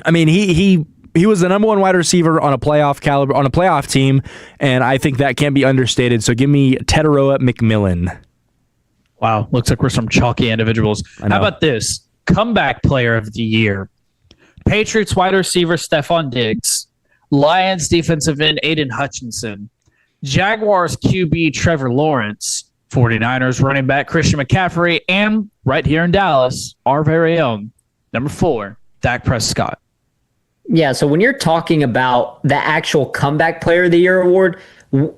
I mean, he was the number one wide receiver on a playoff team, and I think that can't be understated. So give me Teteroa McMillan. Wow, looks like we're some chalky individuals. How about this? Comeback player of the year. Patriots wide receiver Stephon Diggs. Lions defensive end Aiden Hutchinson. Jaguars QB Trevor Lawrence. 49ers running back Christian McCaffrey. And right here in Dallas, our very own, number 4, Dak Prescott. Yeah, so when you're talking about the actual comeback player of the year award,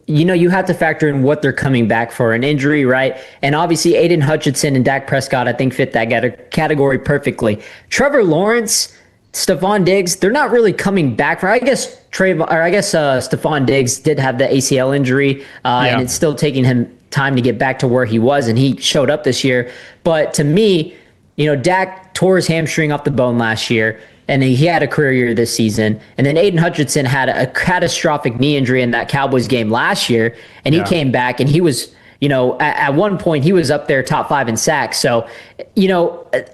you have to factor in what they're coming back for, an injury, right? And obviously Aiden Hutchinson and Dak Prescott, I think, fit that category perfectly. Trevor Lawrence, Stephon Diggs, they're not really coming back for. I guess Stephon Diggs did have the ACL injury, and it's still taking him time to get back to where he was, and he showed up this year. But to me, Dak tore his hamstring off the bone last year, and he had a career year this season. And then Aiden Hutchinson had a catastrophic knee injury in that Cowboys game last year, and he came back, and he was, at one point he was up there top 5 in sacks. So,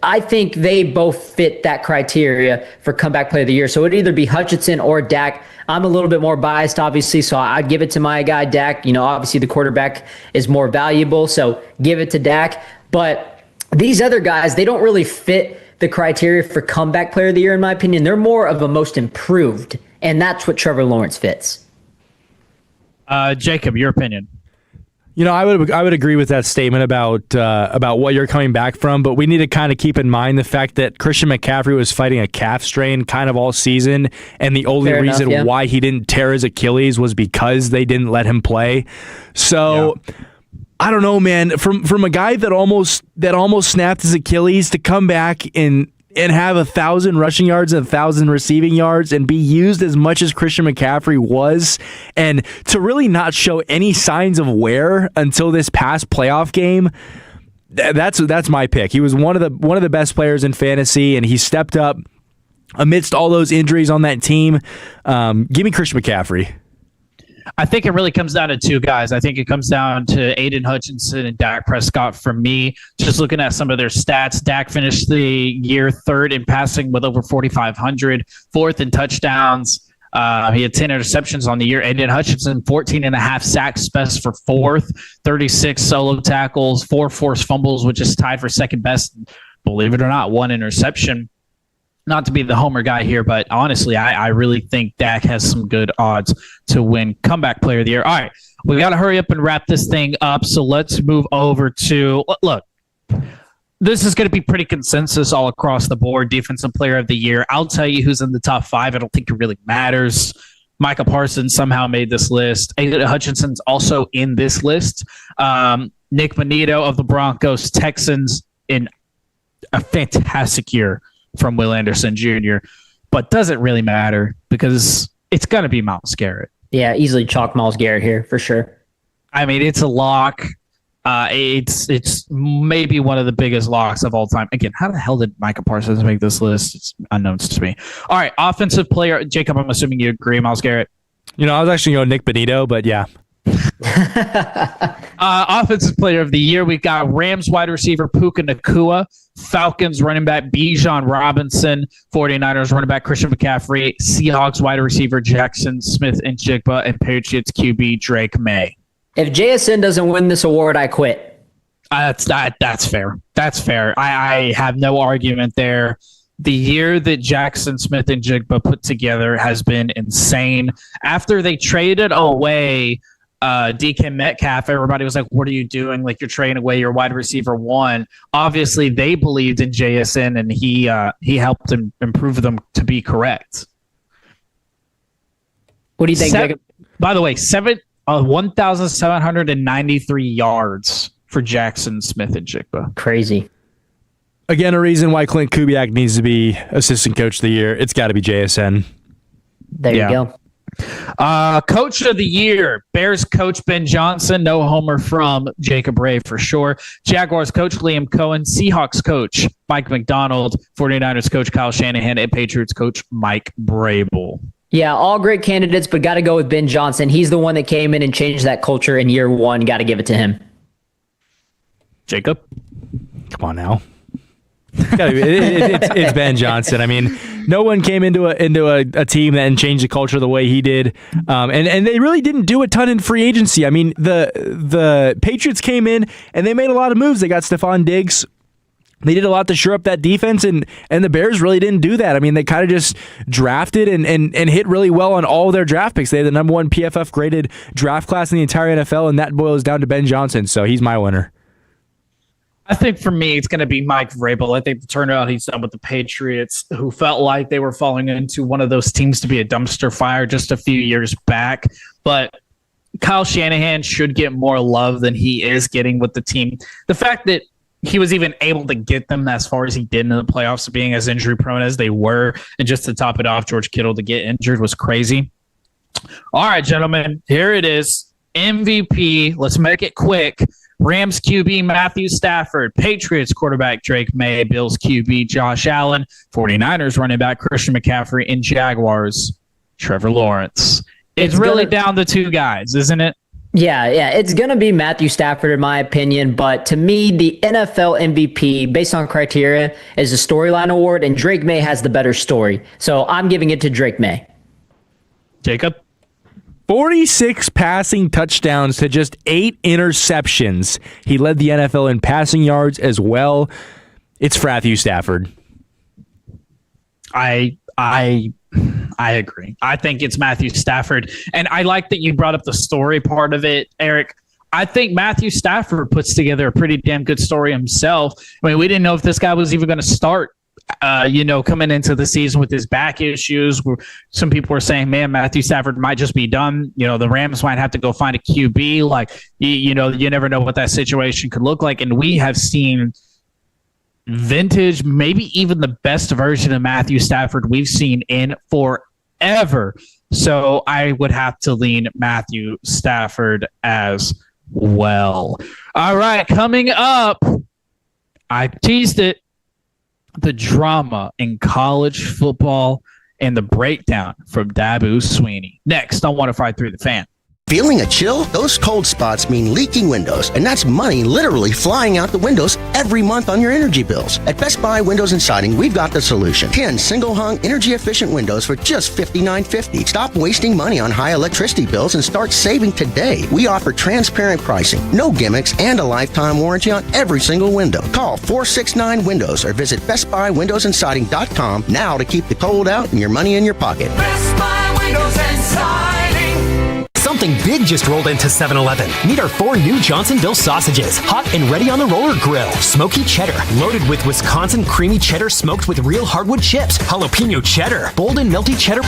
I think they both fit that criteria for comeback player of the year. So it'd either be Hutchinson or Dak. I'm a little bit more biased, obviously, so I'd give it to my guy, Dak. Obviously the quarterback is more valuable, so give it to Dak. But these other guys, they don't really fit the criteria for comeback player of the year, in my opinion. They're more of a most improved, and that's what Trevor Lawrence fits. Jacob, your opinion? I would agree with that statement about what you're coming back from, but we need to kind of keep in mind the fact that Christian McCaffrey was fighting a calf strain kind of all season, and the only reason why he didn't tear his Achilles was because they didn't let him play. So. Yeah. I don't know, man. From a guy that almost snapped his Achilles to come back and have 1,000 rushing yards and 1,000 receiving yards and be used as much as Christian McCaffrey was, and to really not show any signs of wear until this past playoff game, that's my pick. He was one of the best players in fantasy, and he stepped up amidst all those injuries on that team. Give me Christian McCaffrey. I think it really comes down to two guys. I think it comes down to Aiden Hutchinson and Dak Prescott for me. Just looking at some of their stats, Dak finished the year 3rd in passing with over 4,500, 4th in touchdowns. He had 10 interceptions on the year. Aiden Hutchinson, 14.5 sacks, best for 4th, 36 solo tackles, 4 forced fumbles, which is tied for 2nd best. Believe it or not, 1 interception. Not to be the homer guy here, but honestly, I really think Dak has some good odds to win comeback player of the year. All right, we got to hurry up and wrap this thing up, so let's move over to, look, this is going to be pretty consensus all across the board, defensive player of the year. I'll tell you who's in the top 5. I don't think it really matters. Micah Parsons somehow made this list. Aiden Hutchinson's also in this list. Nick Bonito of the Broncos, Texans, in a fantastic year from Will Anderson Jr., but doesn't really matter because it's going to be Myles Garrett. Yeah, easily chalk Myles Garrett here for sure. I mean, it's a lock. It's maybe one of the biggest locks of all time. Again, how the hell did Micah Parsons make this list? It's unknown to me. All right, offensive player. Jacob, I'm assuming you agree, Myles Garrett. I was actually going Nick Bonito, but yeah. Offensive player of the year, we've got Rams wide receiver Puka Nacua, Falcons running back Bijan Robinson, 49ers running back Christian McCaffrey, Seahawks wide receiver Jackson Smith-Njigba, and Patriots QB Drake May. If JSN doesn't win this award, I quit. That's fair. That's fair. I have no argument there. The year that Jackson Smith-Njigba put together has been insane. After they traded away DK Metcalf, everybody was like, what are you doing? Like, you're trading away your wide receiver one. Obviously, they believed in JSN, and he helped them improve them to be correct. What do you think, Jacob? By the way, 1,793 yards for Jackson Smith-Njigba. Crazy. Again, a reason why Clint Kubiak needs to be assistant coach of the year. It's got to be JSN. There you go. Coach of the year, Bears coach Ben Johnson, no homer from Jacob Ray for sure. Jaguars coach Liam Cohen, Seahawks coach Mike McDonald, 49ers coach Kyle Shanahan, and Patriots coach Mike Vrabel. Yeah, all great candidates, but got to go with Ben Johnson. He's the one that came in and changed that culture in year one. Got to give it to him. Jacob? Come on now. It's Ben Johnson. I mean, no one came into a team and changed the culture the way he did, and they really didn't do a ton in free agency. I mean, the Patriots came in and they made a lot of moves. They got Stephon Diggs. They did a lot to shore up that defense, and the Bears really didn't do that. I mean, they kind of just drafted and hit really well on all of their draft picks. They had the number one PFF graded draft class in the entire NFL, and that boils down to Ben Johnson. So he's my winner. I think for me, it's going to be Mike Vrabel. I think the turnaround he's done with the Patriots, who felt like they were falling into one of those teams to be a dumpster fire just a few years back. But Kyle Shanahan should get more love than he is getting with the team. The fact that he was even able to get them as far as he did in the playoffs, being as injury prone as they were, and just to top it off, George Kittle to get injured was crazy. All right, gentlemen, here it is. MVP. Let's make it quick. Rams QB Matthew Stafford, Patriots quarterback Drake May, Bills QB Josh Allen, 49ers running back Christian McCaffrey, and Jaguars Trevor Lawrence. It's really down to two guys, isn't it? Yeah, it's going to be Matthew Stafford in my opinion, but to me, the NFL MVP, based on criteria, is a storyline award, and Drake May has the better story. So I'm giving it to Drake May. Jacob? 46 passing touchdowns to just 8 interceptions. He led the NFL in passing yards as well. It's Matthew Stafford. I agree. I think it's Matthew Stafford. And I like that you brought up the story part of it, Eric. I think Matthew Stafford puts together a pretty damn good story himself. I mean, we didn't know if this guy was even going to start coming into the season with his back issues. Some people were saying, man, Matthew Stafford might just be done. The Rams might have to go find a QB. Like, you never know what that situation could look like. And we have seen vintage, maybe even the best version of Matthew Stafford we've seen in forever. So I would have to lean Matthew Stafford as well. All right, coming up, I teased it. The drama in college football and the breakdown from Dabu Sweeney. Next on 105.3 The Fan. Feeling a chill? Those cold spots mean leaking windows, and that's money literally flying out the windows every month on your energy bills. At Best Buy Windows and Siding, we've got the solution. 10 single-hung, energy-efficient windows for just $59.50. Stop wasting money on high electricity bills and start saving today. We offer transparent pricing, no gimmicks, and a lifetime warranty on every single window. Call 469-WINDOWS or visit BestBuyWindowsAndSiding.com now to keep the cold out and your money in your pocket. Best Buy Windows and Siding. Something big just rolled into 7-Eleven. Meet our 4 new Johnsonville sausages. Hot and ready on the roller grill. Smoky cheddar. Loaded with Wisconsin creamy cheddar smoked with real hardwood chips. Jalapeno cheddar. Bold and melty cheddar.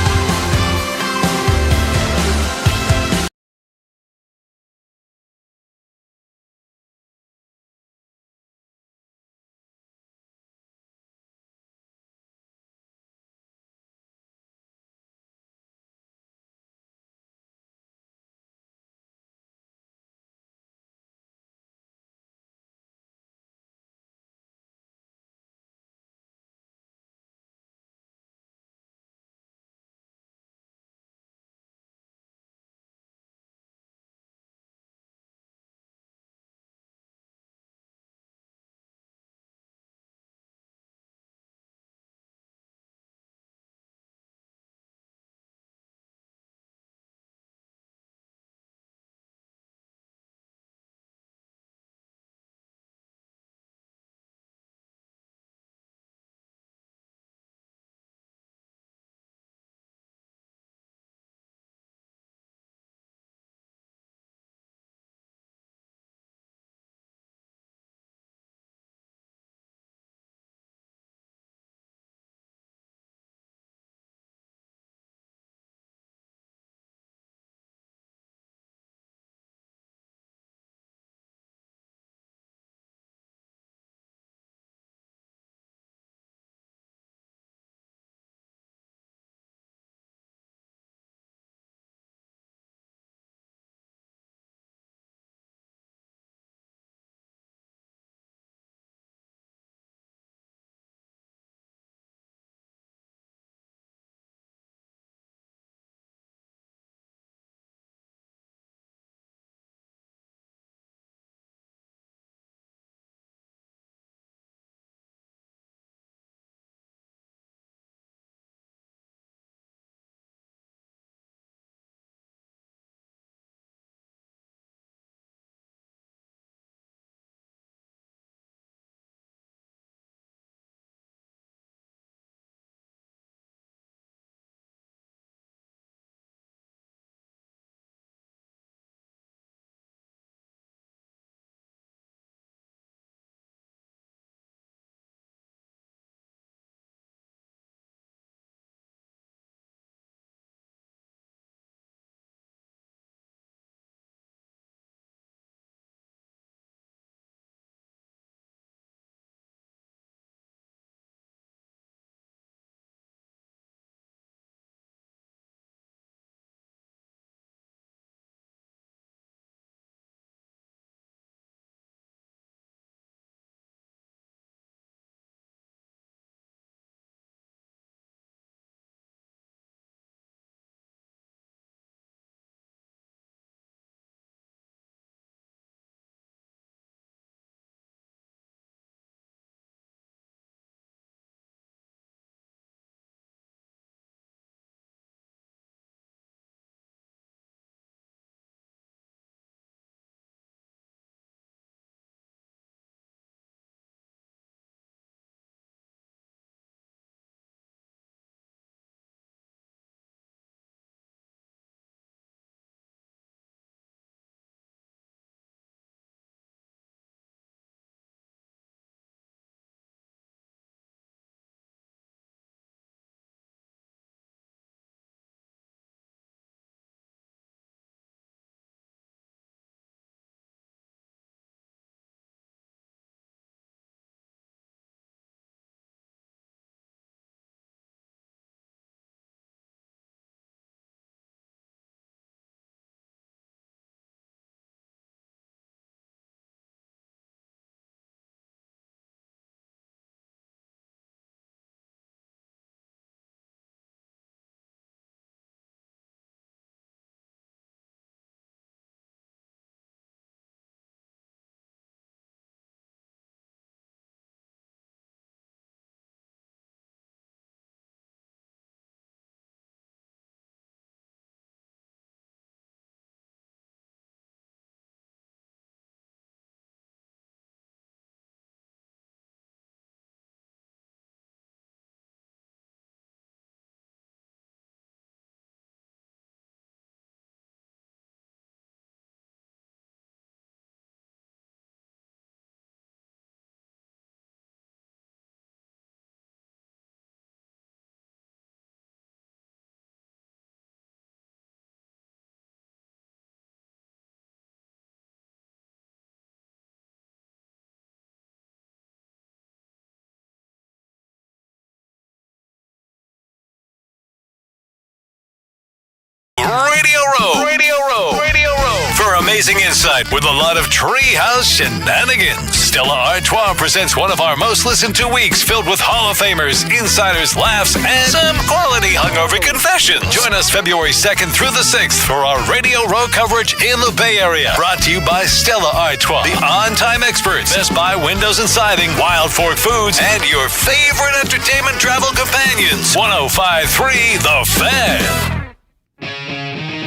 amazing insight with a lot of treehouse shenanigans. Stella Artois presents one of our most listened to weeks filled with Hall of Famers, insiders, laughs, and some quality hungover confessions. Join us February 2nd through the 6th for our Radio Row coverage in the Bay Area. Brought to you by Stella Artois, the on-time experts, Best Buy Windows and Siding, Wild Fork Foods, and your favorite entertainment travel companions. 105.3 The Fan.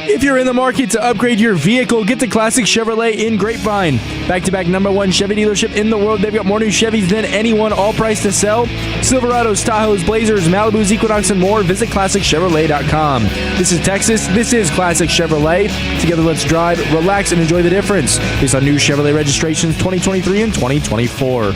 If you're in the market to upgrade your vehicle, get to Classic Chevrolet in Grapevine. Back-to-back #1 Chevy dealership in the world. They've got more new Chevys than anyone, all priced to sell. Silverados, Tahoes, Blazers, Malibus, Equinox, and more. Visit ClassicChevrolet.com. This is Texas. This is Classic Chevrolet. Together, let's drive, relax, and enjoy the difference. Based on new Chevrolet registrations 2023 and 2024.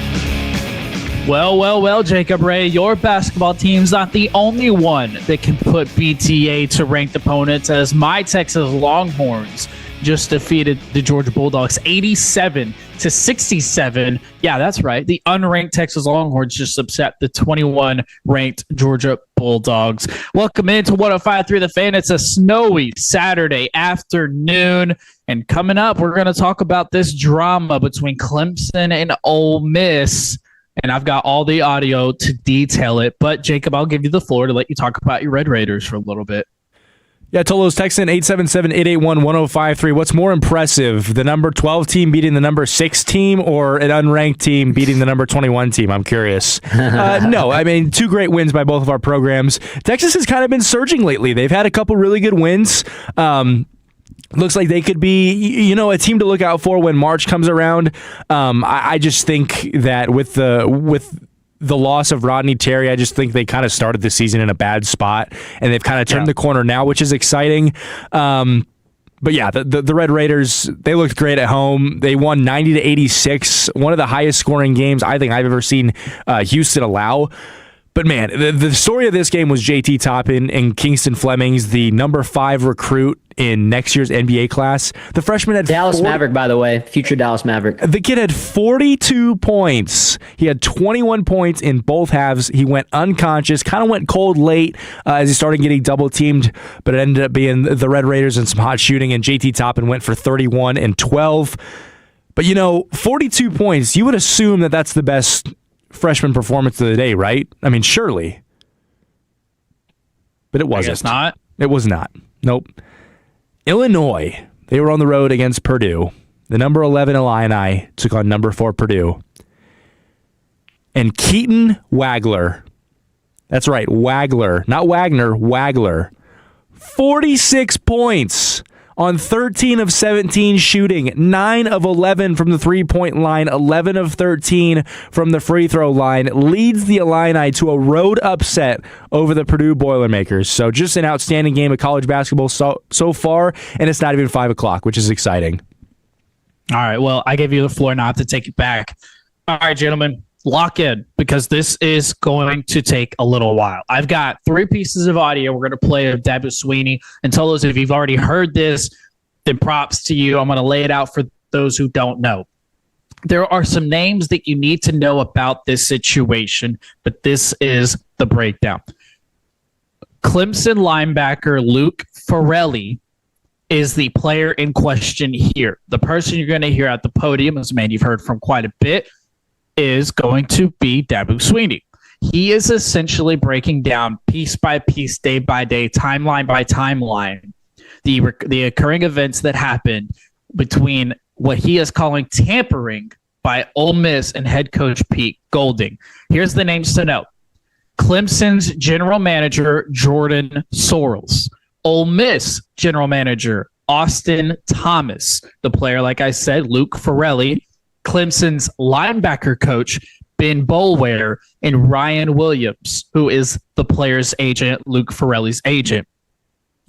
Well, Jacob Ray, your basketball team's not the only one that can put BTA to ranked opponents, as my Texas Longhorns just defeated the Georgia Bulldogs 87-67. Yeah, that's right. The unranked Texas Longhorns just upset the 21 ranked Georgia Bulldogs. Welcome into 105.3 The Fan. It's a snowy Saturday afternoon. And coming up, we're going to talk about this drama between Clemson and Ole Miss. And I've got all the audio to detail it. But, Jacob, I'll give you the floor to let you talk about your Red Raiders for a little bit. Yeah, Tolo's texting 877-881-1053. What's more impressive, the number 12 team beating the number 6 team or an unranked team beating the number 21 team? I'm curious. No, I mean, 2 great wins by both of our programs. Texas has kind of been surging lately. They've had a couple really good wins. Looks like they could be, a team to look out for when March comes around. I just think that with the loss of Rodney Terry, I just think they kind of started the season in a bad spot, and they've kind of turned the corner now, which is exciting. But yeah, the Red Raiders, they looked great at home. They won 90-86, one of the highest scoring games I think I've ever seen Houston allow. But man, the story of this game was JT Toppin and Kingston Flemings, the number 5 recruit in next year's NBA class. The freshman had Dallas Maverick, by the way, future Dallas Maverick. The kid had 42 points. He had 21 points in both halves. He went unconscious, kind of went cold late as he started getting double teamed, but it ended up being the Red Raiders and some hot shooting, and JT Toppin went for 31 and 12. But 42 points, you would assume that that's the best freshman performance of the day, right? I mean, surely. But it wasn't. I guess not. It was not. Nope. Illinois, they were on the road against Purdue. The number 11 Illini took on number 4 Purdue. And Keaton Wagler, that's right, Wagler, not Wagner, Wagler, 46 points on 13 of 17 shooting, 9 of 11 from the three-point line, 11 of 13 from the free throw line, leads the Illini to a road upset over the Purdue Boilermakers. So just an outstanding game of college basketball so far, and it's not even 5 o'clock, which is exciting. All right, well, I gave you the floor now to take it back. All right, gentlemen, lock in, because this is going to take a little while. I've got 3 pieces of audio we're going to play of Dabo Swinney. And tell us if you've already heard this, then props to you. I'm going to lay it out for those who don't know. There are some names that you need to know about this situation, but this is the breakdown. Clemson linebacker Luke Farrelly is the player in question here. The person you're going to hear at the podium is a man you've heard from quite a bit, is going to be Dabo Swinney. He is essentially breaking down piece by piece, day by day, timeline by timeline, the occurring events that happened between what he is calling tampering by Ole Miss and head coach Pete Golding. Here's the names to know. Clemson's general manager, Jordan Sorrells. Ole Miss general manager, Austin Thomas. The player, like I said, Luke Farrelly. Clemson's linebacker coach, Ben Boulware, and Ryan Williams, who is the player's agent, Luke Farrelly's agent.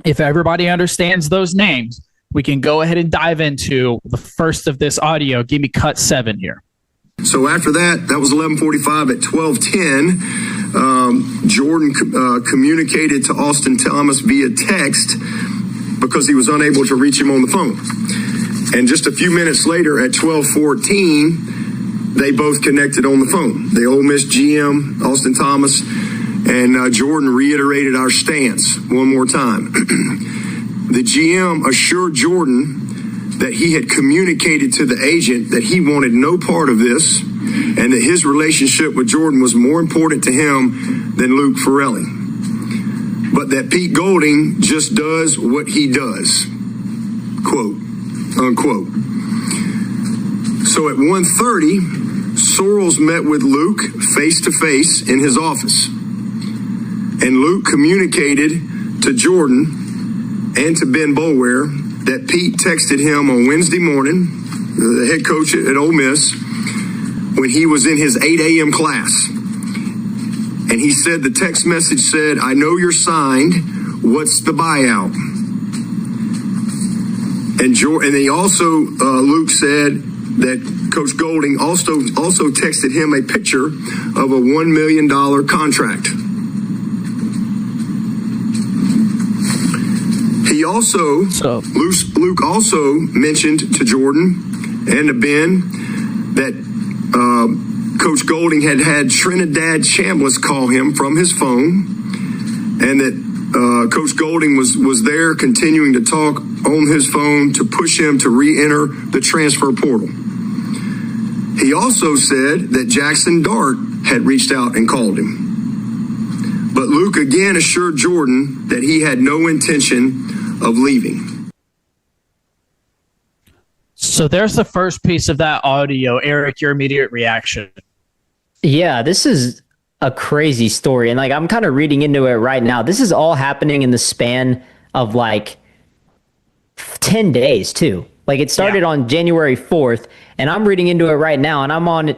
If everybody understands those names, we can go ahead and dive into the first of this audio. Give me cut 7 here. So after that was 11:45. At 12:10, Jordan communicated to Austin Thomas via text because he was unable to reach him on the phone. And just a few minutes later, at 12:14, they both connected on the phone. The Ole Miss GM, Austin Thomas, and Jordan reiterated our stance one more time. The GM assured Jordan that he had communicated to the agent that he wanted no part of this and that his relationship with Jordan was more important to him than Luke Ferrelli. But that Pete Golding just does what he does, quote, unquote. So at 1:30, Sorrells met with Luke face-to-face in his office. And Luke communicated to Jordan and to Ben Boulware that Pete texted him on Wednesday morning, the head coach at Ole Miss, when he was in his 8 a.m. class. And he said the text message said, "I know you're signed. What's the buyout?" And he also, Luke said that Coach Golding also texted him a picture of a $1 million contract. He also, Luke also mentioned to Jordan and to Ben that Coach Golding had Trinidad Chambliss call him from his phone, and that Coach Golding was there continuing to talk on his phone to push him to re-enter the transfer portal. He also said that Jackson Dart had reached out and called him. But Luke again assured Jordan that he had no intention of leaving. So there's the first piece of that audio. Eric, your immediate reaction? Yeah, this is a crazy story. And like, I'm kind of reading into it right now. This is all happening in the span of like 10 days too. Like it started on January 4th and I'm reading into it right now and I'm on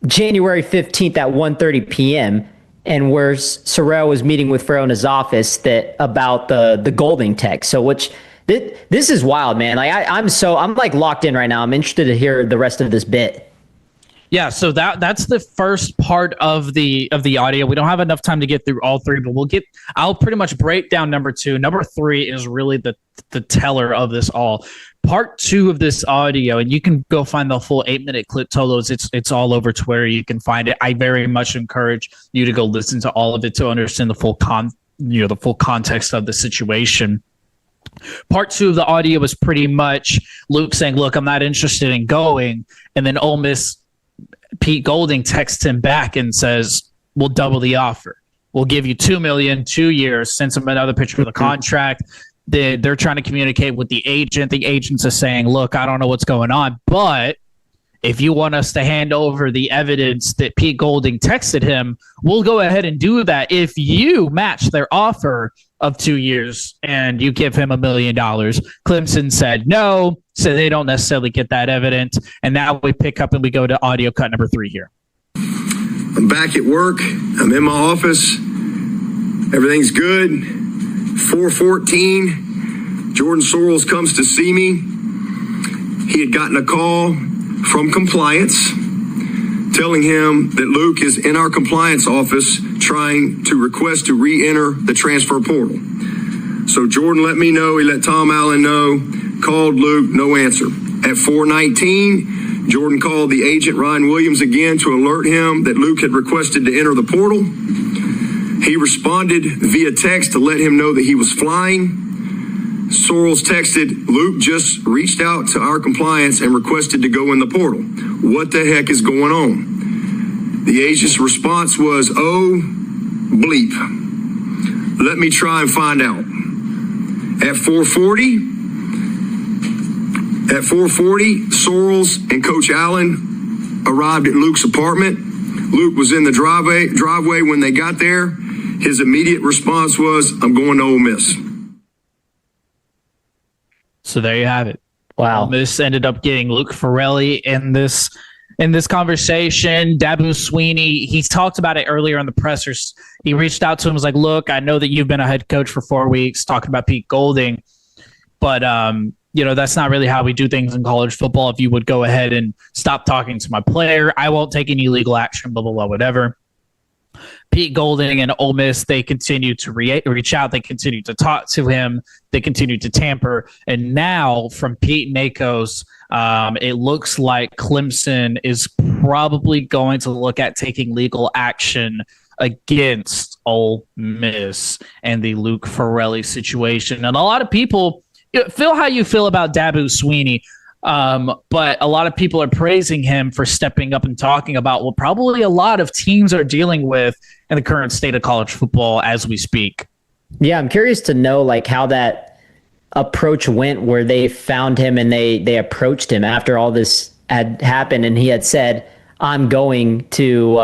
January 15th at 1:30 p.m. and where Sorrell was meeting with Ferrell in his office about the Golding text. So this is wild, man. Like I'm like locked in right now. I'm interested to hear the rest of this bit. Yeah, so that's the first part of the audio. We don't have enough time to get through all three, but I'll pretty much break down number two. Number three is really the teller of this all. Part two of this audio, and you can go find the full 8-minute clip, Tolos. It's all over Twitter. You can find it. I very much encourage you to go listen to all of it to understand the full context of the situation. Part two of the audio is pretty much Luke saying, "Look, I'm not interested in going," and then Ole Miss Pete Golding texts him back and says, "We'll double the offer. We'll give you $2 million, 2 years." Sends him another picture of the contract. They're trying to communicate with the agent. The agent's is saying, "Look, I don't know what's going on, but if you want us to hand over the evidence that Pete Golding texted him, we'll go ahead and do that if you match their offer of 2 years and you give him $1 million." Clemson said no, so they don't necessarily get that evidence. And now we pick up and we go to audio cut number 3 here. I'm back at work. I'm in my office. Everything's good. 4:14, Jordan Sorrells comes to see me. He had gotten a call from compliance telling him that Luke is in our compliance office trying to request to re-enter the transfer portal. So Jordan let me know. He let Tom Allen know. Called Luke, no answer. At 4:19, Jordan called the agent Ryan Williams again to alert him that Luke had requested to enter the portal. He responded via text to let him know that he was flying. Sorrells texted, "Luke just reached out to our compliance and requested to go in the portal. What the heck is going on?" The agent's response was, "Oh, bleep. Let me try and find out." At 4:40, Sorrells and Coach Allen arrived at Luke's apartment. Luke was in the driveway when they got there. His immediate response was, "I'm going to Ole Miss." So there you have it. Wow. Ole Miss ended up getting Luke Ferrelli in this conversation. Dabo Swinney, he talked about it earlier in the pressers. He reached out to him, was like, "Look, I know that you've been a head coach for 4 weeks," talking about Pete Golding, but that's not really how we do things in college football. If you would go ahead and stop talking to my player, I won't take any legal action, blah, blah, blah, whatever. Pete Golding and Ole Miss, they continue to reach out. They continue to talk to him. They continue to tamper. And now from Pete Nakos, it looks like Clemson is probably going to look at taking legal action against Ole Miss and the Luke Ferrelli situation. And a lot of people feel how you feel about Dabu Sweeney. But a lot of people are praising him for stepping up and talking about what probably a lot of teams are dealing with in the current state of college football as we speak. Yeah, I'm curious to know like how that approach went, where they found him and they approached him after all this had happened and he had said, I'm going to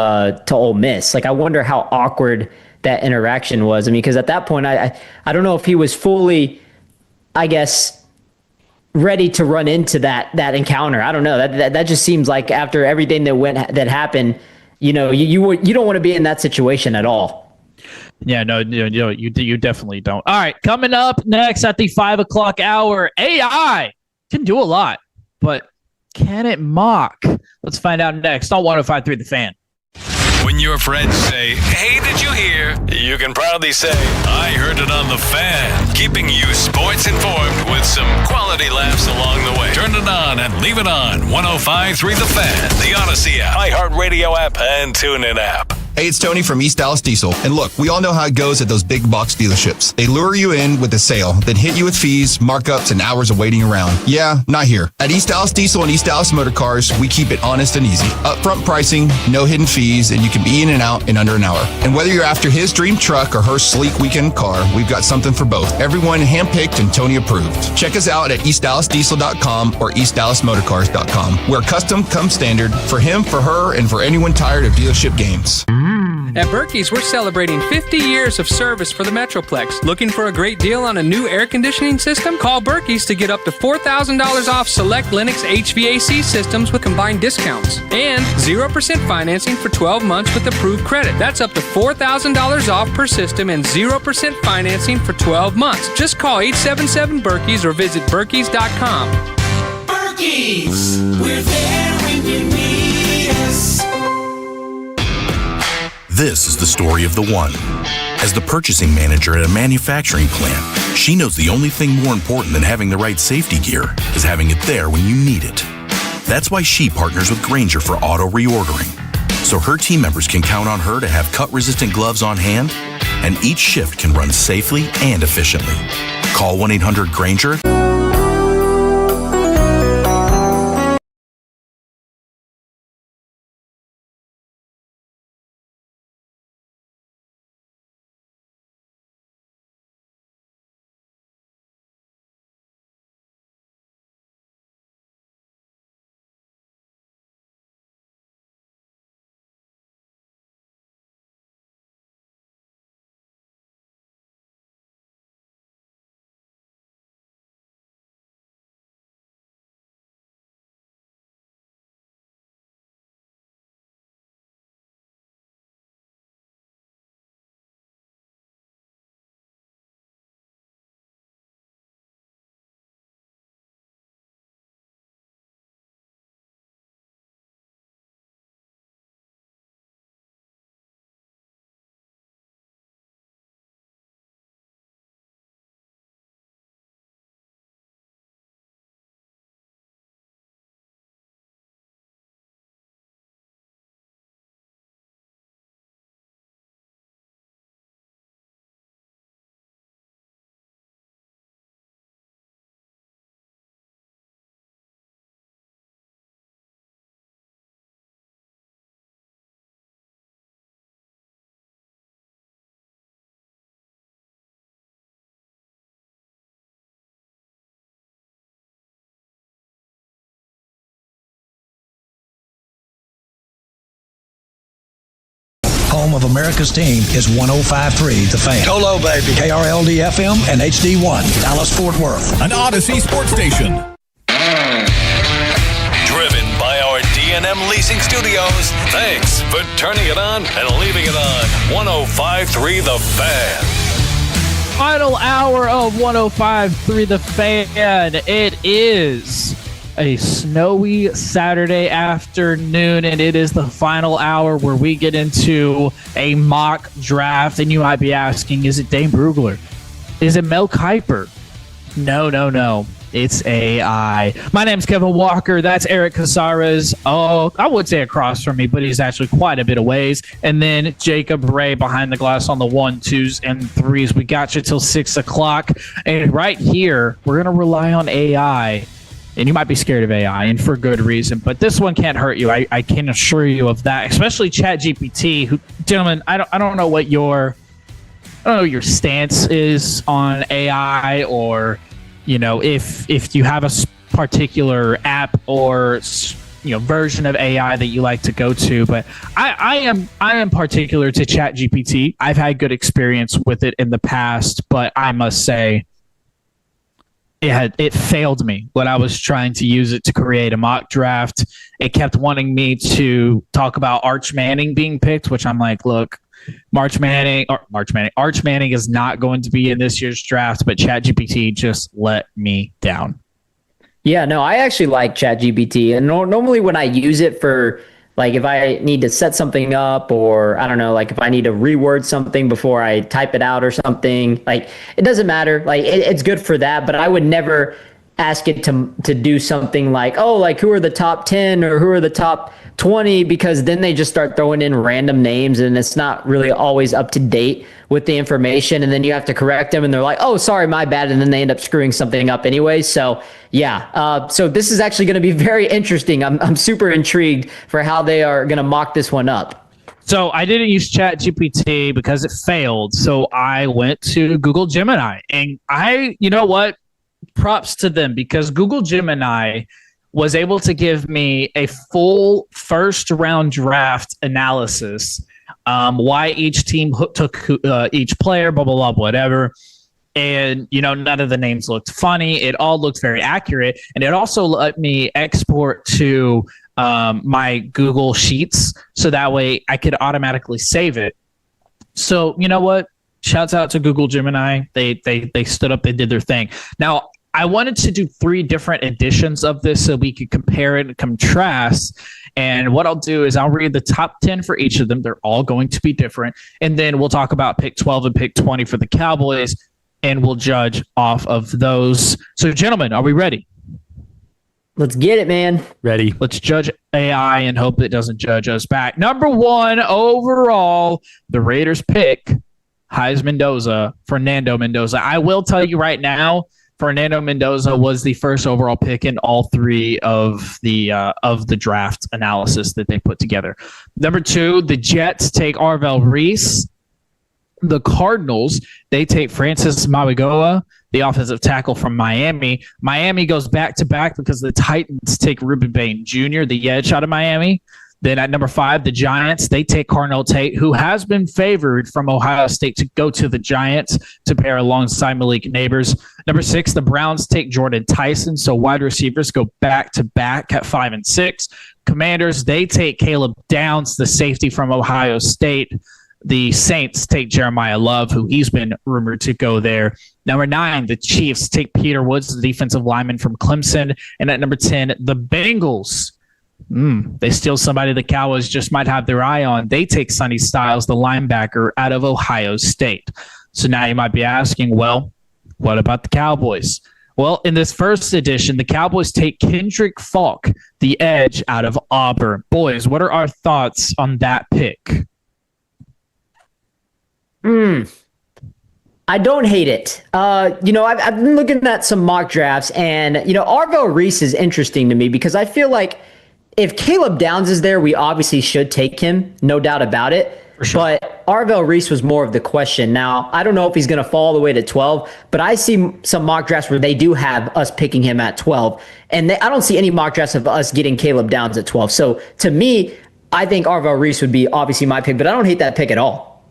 Ole Miss. Like, I wonder how awkward that interaction was. I mean, because at that point, I don't know if he was fully, I guess, ready to run into that encounter. I don't know. That just seems like after everything that happened, you don't want to be in that situation at all. Yeah, no, you definitely don't. All right, coming up next at the 5 o'clock hour, AI can do a lot, but can it mock? Let's find out next on 105.3 The Fan. When your friends say, hey, did you hear? You can proudly say, I heard it on The Fan. Keeping you sports informed with some quality laughs along the way. Turn it on and leave it on. 105.3 The Fan, the Odyssey app, iHeartRadio app, and TuneIn app. Hey, it's Tony from East Dallas Diesel. And look, we all know how it goes at those big box dealerships. They lure you in with a sale, then hit you with fees, markups, and hours of waiting around. Yeah, not here. At East Dallas Diesel and East Dallas Motor Cars, we keep it honest and easy. Upfront pricing, no hidden fees, and you can be in and out in under an hour. And whether you're after his dream truck or her sleek weekend car, we've got something for both. Everyone handpicked and Tony approved. Check us out at eastdallasdiesel.com or eastdallasmotorcars.com, where custom comes standard for him, for her, and for anyone tired of dealership games. At Berkey's, we're celebrating 50 years of service for the Metroplex. Looking for a great deal on a new air conditioning system? Call Berkey's to get up to $4,000 off select Lennox HVAC systems with combined discounts. And 0% financing for 12 months with approved credit. That's up to $4,000 off per system and 0% financing for 12 months. Just call 877-BERKEYS or visit Berkeys.com. Berkey's, we're there when you need us. This is the story of the one. As the purchasing manager at a manufacturing plant, she knows the only thing more important than having the right safety gear is having it there when you need it. That's why she partners with Grainger for auto reordering, so her team members can count on her to have cut-resistant gloves on hand, and each shift can run safely and efficiently. Call 1-800-GRAINGER. Home of America's team is 105.3 The Fan. Hello, baby. KRLD-FM and HD1, Dallas-Fort Worth. An Odyssey sports station. Driven by our D&M Leasing Studios. Thanks for turning it on and leaving it on. 105.3 The Fan. Final hour of 105.3 The Fan. It is a snowy Saturday afternoon, and it is the final hour where we get into a mock draft. And you might be asking, is it Dane Brugler? Is it Mel Kiper? No. It's AI. My name's Kevin Walker. That's Eric Casares. Oh, I would say across from me, but he's actually quite a bit of ways. And then Jacob Ray behind the glass on the 1, 2s, and 3s. We got you till 6 o'clock. And right here, we're going to rely on AI. And you might be scared of AI, and for good reason. But this one can't hurt you. I can assure you of that. Especially ChatGPT. Who, gentlemen, I don't know what your stance is on AI, or if you have a particular app or version of AI that you like to go to. But I am particular to ChatGPT. I've had good experience with it in the past, but I must say it failed me when I was trying to use it to create a mock draft. It kept wanting me to talk about Arch Manning being picked, which I'm like, look, Arch Manning is not going to be in this year's draft, but ChatGPT just let me down. Yeah, no, I actually like ChatGPT, and normally when I use it for, like, if I need to set something up, or I don't know, like if I need to reword something before I type it out or something, like, it doesn't matter. Like, it's good for that, but I would never ask it to do something like, oh, like who are the top 10 or who are the top 20, because then they just start throwing in random names and it's not really always up to date with the information. And then you have to correct them and they're like, oh, sorry, my bad. And then they end up screwing something up anyway. So yeah. So this is actually going to be very interesting. I'm super intrigued for how they are going to mock this one up. So I didn't use ChatGPT because it failed. So I went to Google Gemini, and you know what? Props to them, because Google Gemini was able to give me a full first round draft analysis, why each team took each player, blah, blah, blah, whatever. And, none of the names looked funny. It all looked very accurate. And it also let me export to my Google Sheets, so that way I could automatically save it. So, you know what? Shouts out to Google Gemini. They stood up, they did their thing. Now, I wanted to do 3 different editions of this so we could compare it and contrast. And what I'll do is I'll read the top 10 for each of them. They're all going to be different. And then we'll talk about pick 12 and pick 20 for the Cowboys, and we'll judge off of those. So, gentlemen, are we ready? Let's get it, man. Ready. Let's judge AI and hope it doesn't judge us back. Number 1 overall, the Raiders pick Fernando Mendoza. I will tell you right now, Fernando Mendoza was the first overall pick in all 3 of the draft analysis that they put together. Number 2, the Jets take Arvell Reese. The Cardinals, they take Francis Mauigoa, the offensive tackle from Miami. Miami goes back-to-back because the Titans take Ruben Bain Jr., the edge out of Miami. Then at number 5, the Giants, they take Carnell Tate, who has been favored from Ohio State to go to the Giants to pair alongside Malik Neighbors. Number 6, the Browns take Jordan Tyson, so wide receivers go back-to-back at 5 and 6. Commanders, they take Caleb Downs, the safety from Ohio State. The Saints take Jeremiah Love, who he's been rumored to go there. Number 9, the Chiefs take Peter Woods, the defensive lineman from Clemson. And at number 10, the Bengals, they steal somebody the Cowboys just might have their eye on. They take Sonny Styles, the linebacker out of Ohio State. So now you might be asking, well, what about the Cowboys? Well, in this first edition, the Cowboys take Kendrick Falk, the edge out of Auburn. Boys, what are our thoughts on that pick? I don't hate it. I've been looking at some mock drafts, and, Arvell Reese is interesting to me because I feel like if Caleb Downs is there, we obviously should take him, no doubt about it. Sure. But Arvell Reese was more of the question. Now, I don't know if he's going to fall all the way to 12, but I see some mock drafts where they do have us picking him at 12. And I don't see any mock drafts of us getting Caleb Downs at 12. So to me, I think Arvell Reese would be obviously my pick, but I don't hate that pick at all.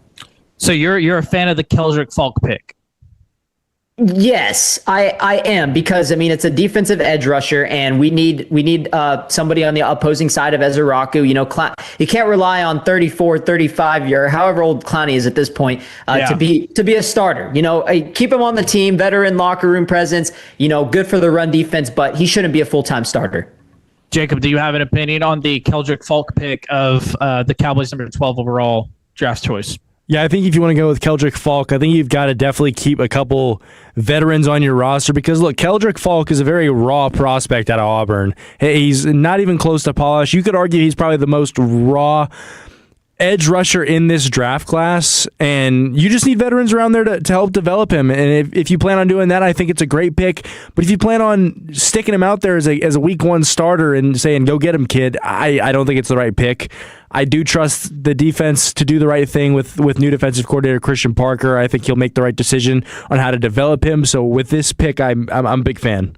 So you're a fan of the Kendrick Falk pick? Yes, I am, because it's a defensive edge rusher, and we need somebody on the opposing side of Ezeraku. You can't rely on 34, 35 year, however old Clowney is at this point, to be a starter. Keep him on the team, veteran locker room presence. Good for the run defense, but he shouldn't be a full-time starter. Jacob, do you have an opinion on the Kendrick Falk pick of the Cowboys number 12 overall draft choice? Yeah, I think if you want to go with Keldrick Falk, I think you've got to definitely keep a couple veterans on your roster because, look, Keldrick Falk is a very raw prospect out of Auburn. He's not even close to polish. You could argue he's probably the most raw edge rusher in this draft class, and you just need veterans around there to help develop him. And if you plan on doing that, I think it's a great pick. But if you plan on sticking him out there as a week one starter and saying, go get him, kid, I don't think it's the right pick. I do trust the defense to do the right thing with new defensive coordinator Christian Parker. I think he'll make the right decision on how to develop him. So with this pick, I'm a big fan.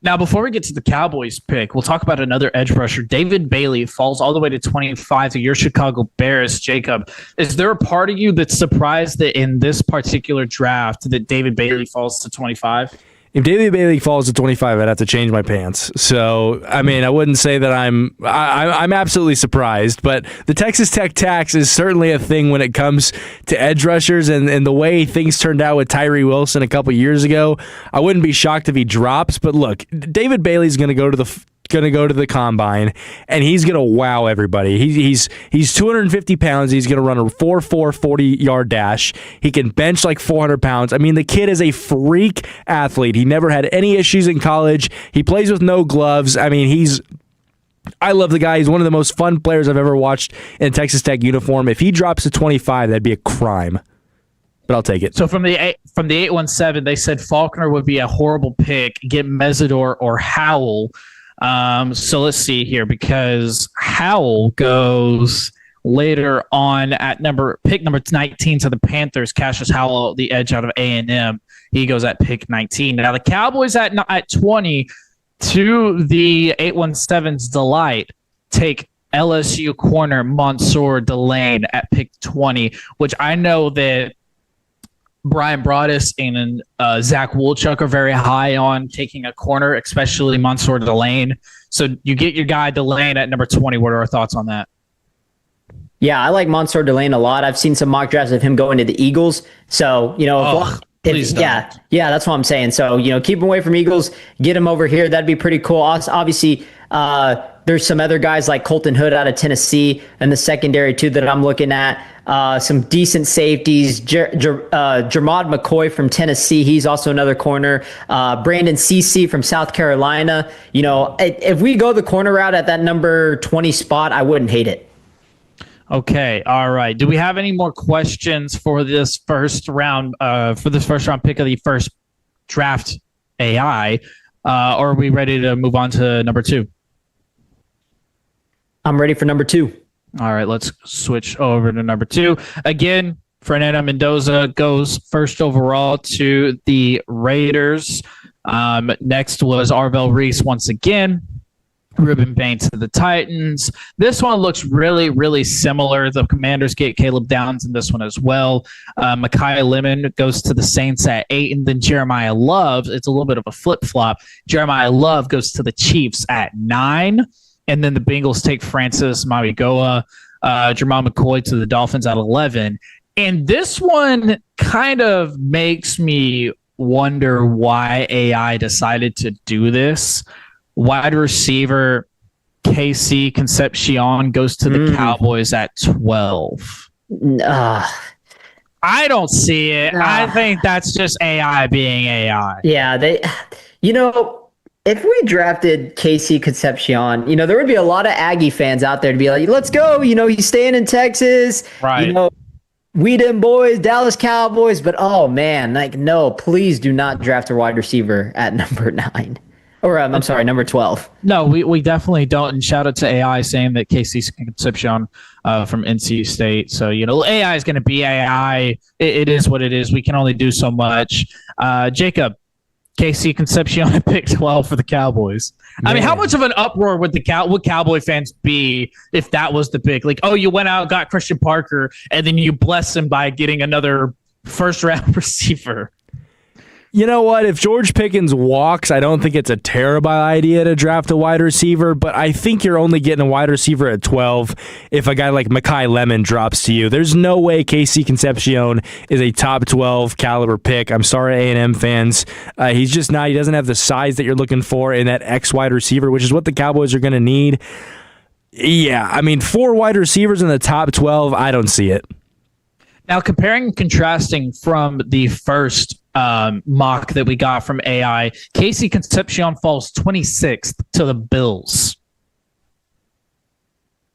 Now, before we get to the Cowboys pick, we'll talk about another edge rusher. David Bailey falls all the way to 25 to your Chicago Bears. Jacob, is there a part of you that's surprised that in this particular draft that David Bailey falls to 25? If David Bailey falls to 25, I'd have to change my pants. So, I mean, I wouldn't say that I'm absolutely surprised, but the Texas Tech tax is certainly a thing when it comes to edge rushers, and the way things turned out with Tyree Wilson a couple years ago, I wouldn't be shocked if he drops. But look, David Bailey's going to go to the combine, and he's going to wow everybody. He's 250 pounds. He's going to run a 4.4 40-yard dash. He can bench like 400 pounds. I mean, the kid is a freak athlete. He never had any issues in college. He plays with no gloves. I mean, I love the guy. He's one of the most fun players I've ever watched in a Texas Tech uniform. If he drops to 25, that'd be a crime. But I'll take it. So from the 817, they said Faulkner would be a horrible pick. Get Mesidor or Howell. So let's see here, because Howell goes later on at pick number 19 to the Panthers. Cassius Howell, the edge out of A&M, he goes at pick 19. Now the Cowboys at 20, to the 817's delight, take LSU corner Mansour Delane at pick 20, which I know that Brian Broaddus and Zach Wolchuk are very high on taking a corner, especially Mansour Delane. So you get your guy Delane at number 20. What are our thoughts on that? Yeah, I like Mansour Delane a lot. I've seen some mock drafts of him going to the Eagles. So, yeah, that's what I'm saying. So, keep him away from Eagles, get him over here. That'd be pretty cool. Obviously, there's some other guys like Colton Hood out of Tennessee in the secondary too that I'm looking at. Some decent safeties. Jermod McCoy from Tennessee. He's also another corner. Brandon Cece from South Carolina. If we go the corner route at that number 20 spot, I wouldn't hate it. Okay. All right. Do we have any more questions for this first round pick of the first draft AI? Or are we ready to move on to number 2? I'm ready for number 2. All right, let's switch over to number 2. Again, Fernando Mendoza goes first overall to the Raiders. Next was Arvell Reese once again. Ruben Bain to the Titans. This one looks really, really similar. The Commanders get Caleb Downs in this one as well. Mekhi Lemon goes to the Saints at 8, and then Jeremiah Love. It's a little bit of a flip-flop. Jeremiah Love goes to the Chiefs at 9. And then the Bengals take Francis Mauigoa, Jermon McCoy to the Dolphins at 11. And this one kind of makes me wonder why AI decided to do this. Wide receiver KC Concepcion goes to the Cowboys at 12. I don't see it. I think that's just AI being AI. Yeah, if we drafted KC Concepcion, there would be a lot of Aggie fans out there to be like, let's go. He's staying in Texas. Right. We them boys, Dallas Cowboys. But, oh, man, no, please do not draft a wide receiver at number 9. Or, I'm sorry, number 12. No, we definitely don't. And shout out to AI saying that KC Concepcion from NC State. So, AI is going to be AI. It is what it is. We can only do so much. Jacob, KC Concepcion at pick 12 for the Cowboys. Man. I mean, how much of an uproar would Cowboy fans be if that was the pick? Like, oh, you went out, got Christian Parker, and then you bless him by getting another first-round receiver. You know what? If George Pickens walks, I don't think it's a terrible idea to draft a wide receiver, but I think you're only getting a wide receiver at 12 if a guy like Mekhi Lemon drops to you. There's no way KC Concepcion is a top 12 caliber pick. I'm sorry, A&M fans. He's just not. He doesn't have the size that you're looking for in that X wide receiver, which is what the Cowboys are going to need. Yeah, I mean, 4 wide receivers in the top 12, I don't see it. Now, comparing and contrasting from the first mock that we got from AI, Casey Concepcion falls 26th to the Bills.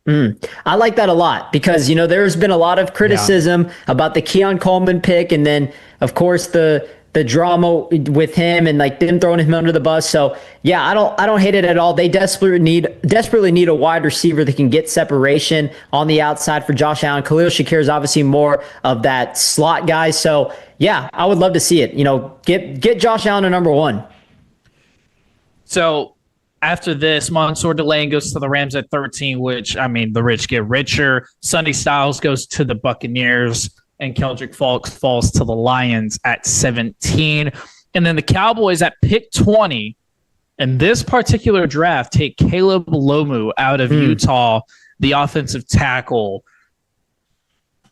I like that a lot because, there's been a lot of criticism about the Keon Coleman pick. And then, of course, the drama with him and like them throwing him under the bus. So yeah, I don't hate it at all. They desperately need a wide receiver that can get separation on the outside for Josh Allen. Khalil Shakir is obviously more of that slot guy. So yeah, I would love to see it. Get Josh Allen to number 1. So after this, Mansour Delane goes to the Rams at 13, which, the rich get richer. Sonny Styles goes to the Buccaneers, and Keldrick Falk falls to the Lions at 17. And then the Cowboys at pick 20, in this particular draft, take Caleb Lomu out of Utah, the offensive tackle.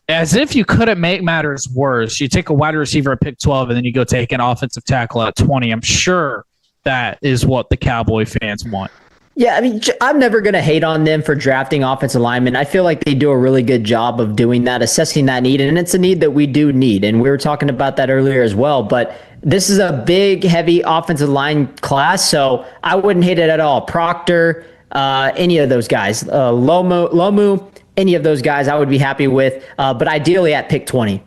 As if you couldn't make matters worse, you take a wide receiver at pick 12, and then you go take an offensive tackle at 20. I'm sure that is what the Cowboy fans want. Yeah, I'm never going to hate on them for drafting offensive linemen. I feel like they do a really good job of doing that, assessing that need, and it's a need that we do need, and we were talking about that earlier as well, but this is a big, heavy offensive line class, so I wouldn't hate it at all. Proctor, any of those guys, Lomu, any of those guys I would be happy with, but ideally at pick 20.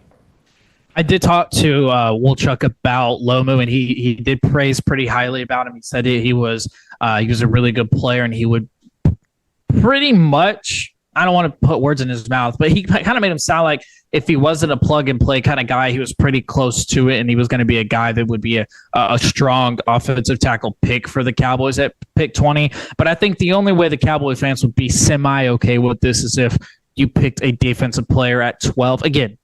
I did talk to Wolchuk about Lomu, and he did praise pretty highly about him. He said he was a really good player, and he would pretty much, I don't want to put words in his mouth, but he kind of made him sound like if he wasn't a plug-and-play kind of guy, he was pretty close to it, and he was going to be a guy that would be a strong offensive tackle pick for the Cowboys at pick 20. But I think the only way the Cowboy fans would be semi-okay with this is if you picked a defensive player at 12. Again,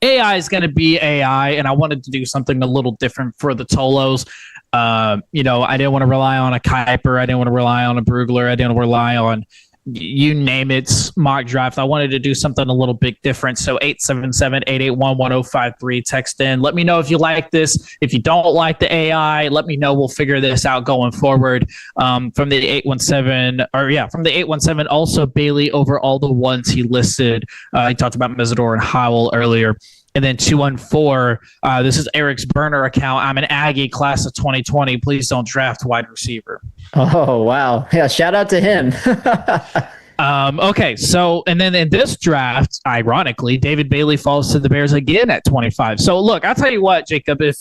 AI is going to be AI, and I wanted to do something a little different for the Tolos. I didn't want to rely on a Kuiper. I didn't want to rely on a Brugler. I didn't rely on you name it, mock draft. I wanted to do something a little bit different. So 877-881-1053, text in. Let me know if you like this. If you don't like the AI, let me know. We'll figure this out going forward. From the 817, also Bailey over all the ones he listed. He talked about Mesidor and Howell earlier. And then 214, this is Eric's burner account. I'm an Aggie, class of 2020. Please don't draft wide receiver. Oh, wow. Yeah, shout out to him. Okay, so, and then in this draft, ironically, David Bailey falls to the Bears again at 25. So, look, I'll tell you what, Jacob, if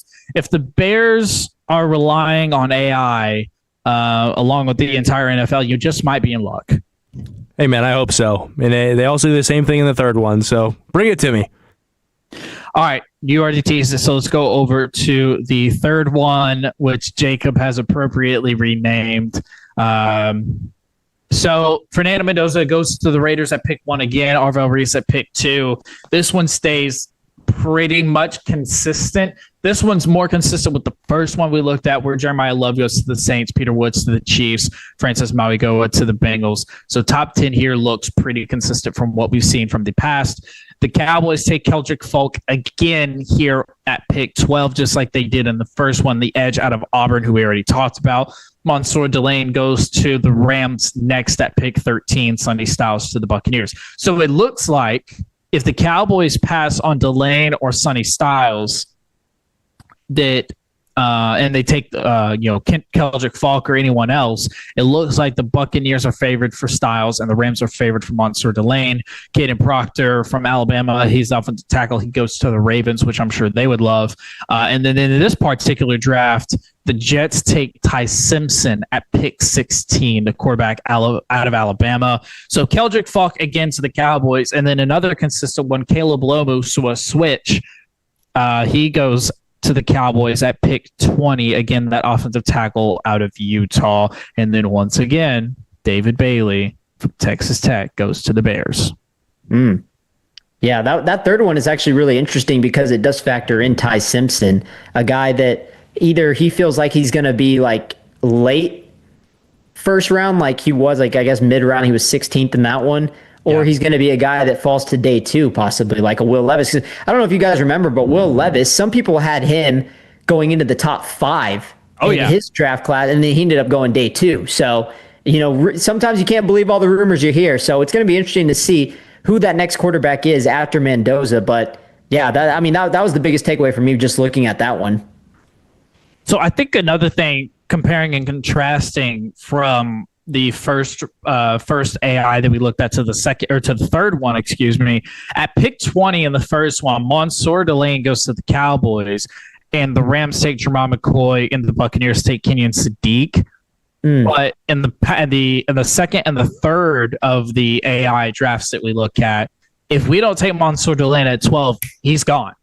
the Bears are relying on AI along with the entire NFL, you just might be in luck. Hey, man, I hope so. And they also do the same thing in the third one, so bring it to me. All right, you already teased it, so let's go over to the third one, which Jacob has appropriately renamed. So Fernando Mendoza goes to the Raiders at pick 1 again. Arvel Reese at pick 2. This one stays pretty much consistent. This one's more consistent with the first one we looked at, where Jeremiah Love goes to the Saints, Peter Woods to the Chiefs, Francis Mauigoa to the Bengals. So top 10 here looks pretty consistent from what we've seen from the past. The Cowboys take Keldrick Falk again here at pick 12, just like they did in the first one, the edge out of Auburn, who we already talked about. Mansour Delane goes to the Rams next at pick 13, Sonny Styles to the Buccaneers. So it looks like if the Cowboys pass on Delane or Sonny Styles, that and they take Keldrick Falk or anyone else, it looks like the Buccaneers are favored for Styles and the Rams are favored for Mansour Delane. Caden Proctor from Alabama, he's offensive tackle. He goes to the Ravens, which I'm sure they would love. And then in this particular draft, the Jets take Ty Simpson at pick 16, the quarterback out of Alabama. So Keldrick Falk again to the Cowboys, and then another consistent one, Caleb Lomu, so a switch. He goes to the Cowboys at pick 20. Again, that offensive tackle out of Utah. And then once again, David Bailey from Texas Tech goes to the Bears. Yeah, that third one is actually really interesting because it does factor in Ty Simpson, a guy that either he feels like he's going to be like late first round, like he was, like I guess mid round, he was 16th in that one, or he's going to be a guy that falls to day 2, possibly like a Will Levis. I don't know if you guys remember, but Will Levis, some people had him going into the top 5 in his draft class, and then he ended up going day 2. So, sometimes you can't believe all the rumors you hear. So it's going to be interesting to see who that next quarterback is after Mendoza. But yeah, that was the biggest takeaway for me just looking at that one. So I think another thing, comparing and contrasting from the first AI that we looked at to the second or to the third one, excuse me, at pick 20 in the first one, Mansour Delane goes to the Cowboys, and the Rams take Jermon McCoy, and the Buccaneers take Kenyon Sadiq. But in the second and the third of the AI drafts that we look at, if we don't take Mansour Delane at 12, he's gone.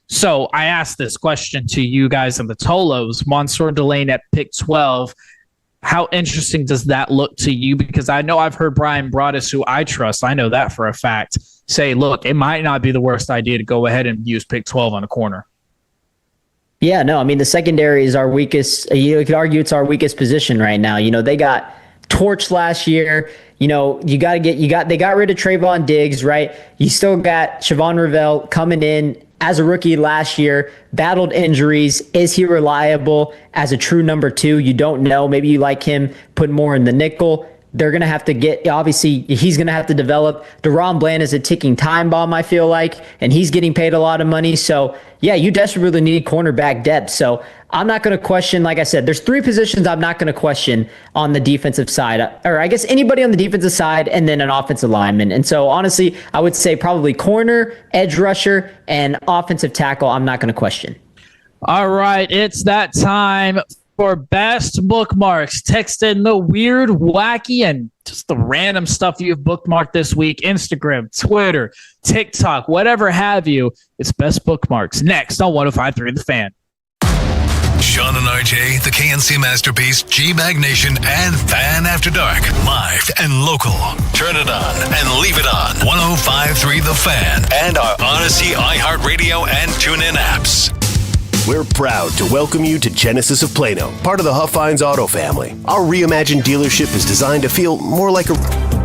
So I asked this question to you guys in the Tolos, Mansour Delane at pick 12. How interesting does that look to you? Because I know I've heard Brian Broaddus, who I trust, I know that for a fact, say, look, it might not be the worst idea to go ahead and use pick 12 on a corner. Yeah, no, I mean, the secondary is our weakest. You could argue it's our weakest position right now. They got torched last year. They got rid of Trayvon Diggs, right? You still got Siobhan Revelle coming in as a rookie last year, battled injuries. Is he reliable as a true number 2? You don't know. Maybe you like him put more in the nickel. They're going to have to obviously, he's going to have to develop. DeRon Bland is a ticking time bomb, I feel like, and he's getting paid a lot of money. So, yeah, you desperately need cornerback depth. So I'm not going to question, like I said, there's 3 positions I'm not going to question on the defensive side, or I guess anybody on the defensive side, and then an offensive lineman. And so, honestly, I would say probably corner, edge rusher, and offensive tackle I'm not going to question. All right, it's that time for best bookmarks. Text in the weird, wacky, and just the random stuff you've bookmarked this week. Instagram, Twitter, TikTok, whatever have you. It's best bookmarks. Next on 105.3 The Fan. Sean and RJ, the KNC Masterpiece, G-Bag Nation, and Fan After Dark. Live and local. Turn it on and leave it on. 105.3 The Fan and our Odyssey, iHeartRadio, and TuneIn apps. We're proud to welcome you to Genesis of Plano, part of the Huffines Auto family. Our reimagined dealership is designed to feel more like a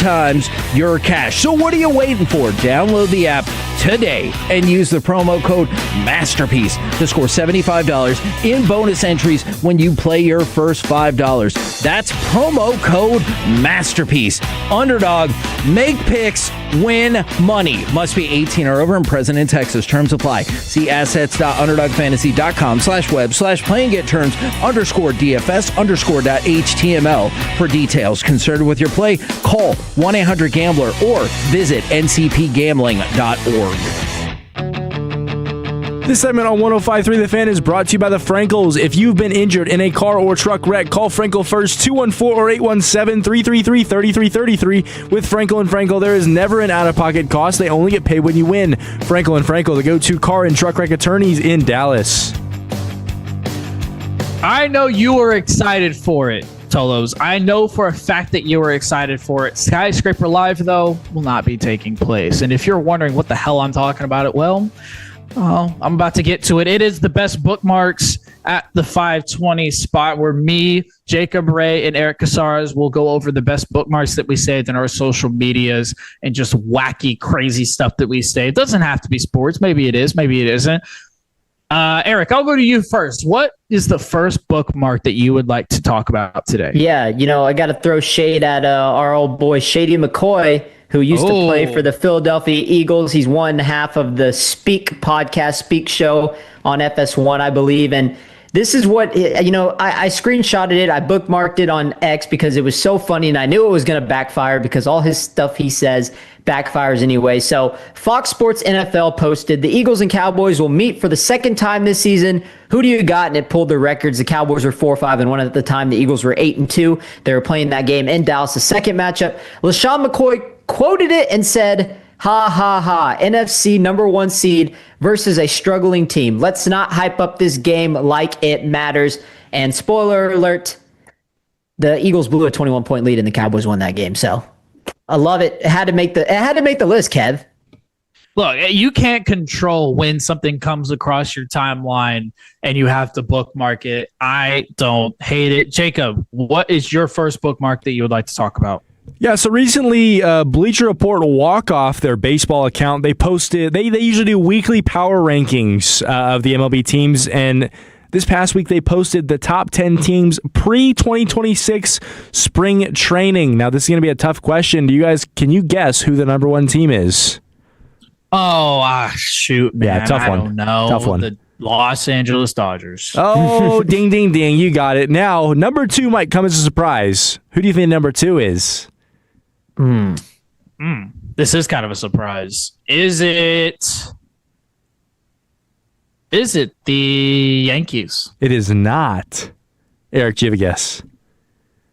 times your cash. So what are you waiting for? Download the app today and use the promo code MASTERPIECE to score $75 in bonus entries when you play your first $5. That's promo code MASTERPIECE. Underdog, make picks, win money. Must be 18 or over and present in Texas. Terms apply. See assets.underdogfantasy.com/web/playing get turns_DFS_.html for details. Concerned with your play? Call 1-800-GAMBLER or visit ncpgambling.org. This segment on 105.3 The Fan is brought to you by the Frankels. If you've been injured in a car or truck wreck, call Frankel first, 214 or 817-333-3333. With Frankel and Frankel, there is never an out-of-pocket cost. They only get paid when you win. Frankel and Frankel, the go-to car and truck wreck attorneys in Dallas. I know you were excited for it, Tolos. I know for a fact that you were excited for it. Skyscraper Live, though, will not be taking place. And if you're wondering what the hell I'm talking about it, well, I'm about to get to it. It is the best bookmarks at the 520 spot where me, Jacob Ray, and Eric Casares will go over the best bookmarks that we saved in our social medias and just wacky, crazy stuff that we saved. It doesn't have to be sports. Maybe it is. Maybe it isn't. Eric, I'll go to you first. What is the first bookmark that you would like to talk about today? Yeah, I got to throw shade at our old boy Shady McCoy, who used to play for the Philadelphia Eagles. He's one half of the Speak show on FS1, I believe. And this is what, I screenshotted it. I bookmarked it on X because it was so funny, and I knew it was going to backfire because all his stuff he says backfires anyway. So Fox Sports NFL posted, the Eagles and Cowboys will meet for the second time this season. Who do you got? And it pulled the records. The Cowboys were 4-5-1 at the time. The Eagles were 8-2. They were playing that game in Dallas, the second matchup. LaShawn McCoy quoted it and said, ha, ha, ha, NFC number 1 seed versus a struggling team. Let's not hype up this game like it matters. And spoiler alert, the Eagles blew a 21-point lead and the Cowboys won that game. So I love it. It had to make the list, Kev. Look, you can't control when something comes across your timeline and you have to bookmark it. I don't hate it. Jacob, what is your first bookmark that you would like to talk about? Yeah, so recently, Bleacher Report Walk Off, their baseball account, they posted, they usually do weekly power rankings of the MLB teams, and this past week they posted the top 10 teams pre-2026 spring training. Now, this is going to be a tough question. Can you guess who the number 1 team is? Oh, shoot, man. Yeah, tough one. I don't know. Tough one. The Los Angeles Dodgers. Oh, ding, ding, ding. You got it. Now, number 2 might come as a surprise. Who do you think number 2 is? This is kind of a surprise. Is it the Yankees? It is not. Eric, do you have a guess?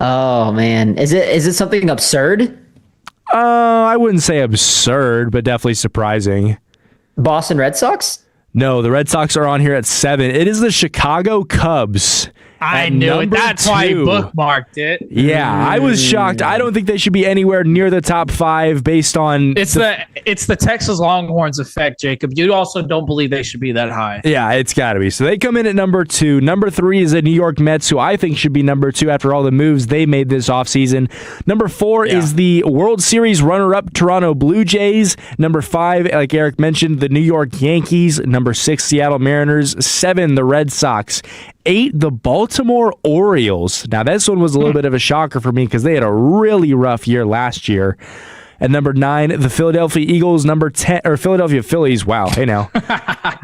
Oh, man. Is it something absurd? I wouldn't say absurd, but definitely surprising. Boston Red Sox? No, the Red Sox are on here at 7. It is the Chicago Cubs. I knew it. That's why I bookmarked it. Yeah, I was shocked. I don't think they should be anywhere near the top 5 based on... It's the Texas Longhorns effect, Jacob. You also don't believe they should be that high. Yeah, it's got to be. So they come in at number 2. Number 3 is the New York Mets, who I think should be number 2 after all the moves they made this offseason. Number 4 is the World Series runner-up Toronto Blue Jays. Number 5, like Eric mentioned, the New York Yankees. Number 6, Seattle Mariners. 7, the Red Sox. 8, the Baltimore Orioles. Now, this one was a little bit of a shocker for me because they had a really rough year last year. And number 9, the Philadelphia Eagles. Number 10, or Philadelphia Phillies. Wow. Hey, now.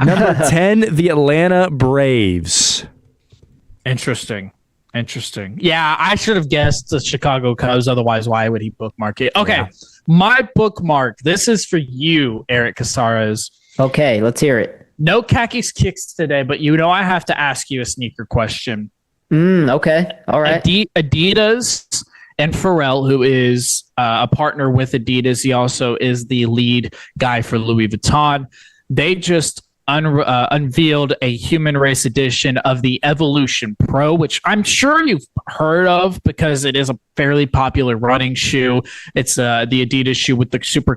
Number 10, the Atlanta Braves. Interesting. Yeah, I should have guessed the Chicago Cubs. Otherwise, why would he bookmark it? Okay, yeah. My bookmark. This is for you, Eric Casares. Okay, let's hear it. No khakis kicks today, but I have to ask you a sneaker question. Okay. All right. Adidas and Pharrell, who is a partner with Adidas, he also is the lead guy for Louis Vuitton. They just unveiled a human race edition of the Evolution Pro, which I'm sure you've heard of because it is a fairly popular running shoe. It's the Adidas shoe with the super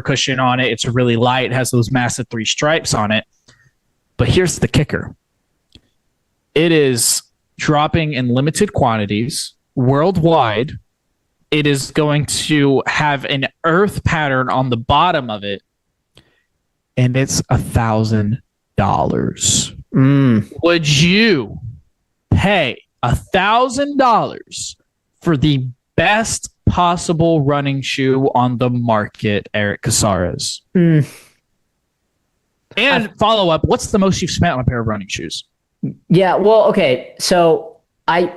cushion on it. It's really light. It has those massive 3 stripes on it. But here's the kicker. It is dropping in limited quantities worldwide it is going to have an earth pattern on the bottom of it, and it's $1,000. Would you pay $1,000 for the best possible running shoe on the market, Eric Casares? And follow up, what's the most you've spent on a pair of running shoes? Yeah, well, okay. So I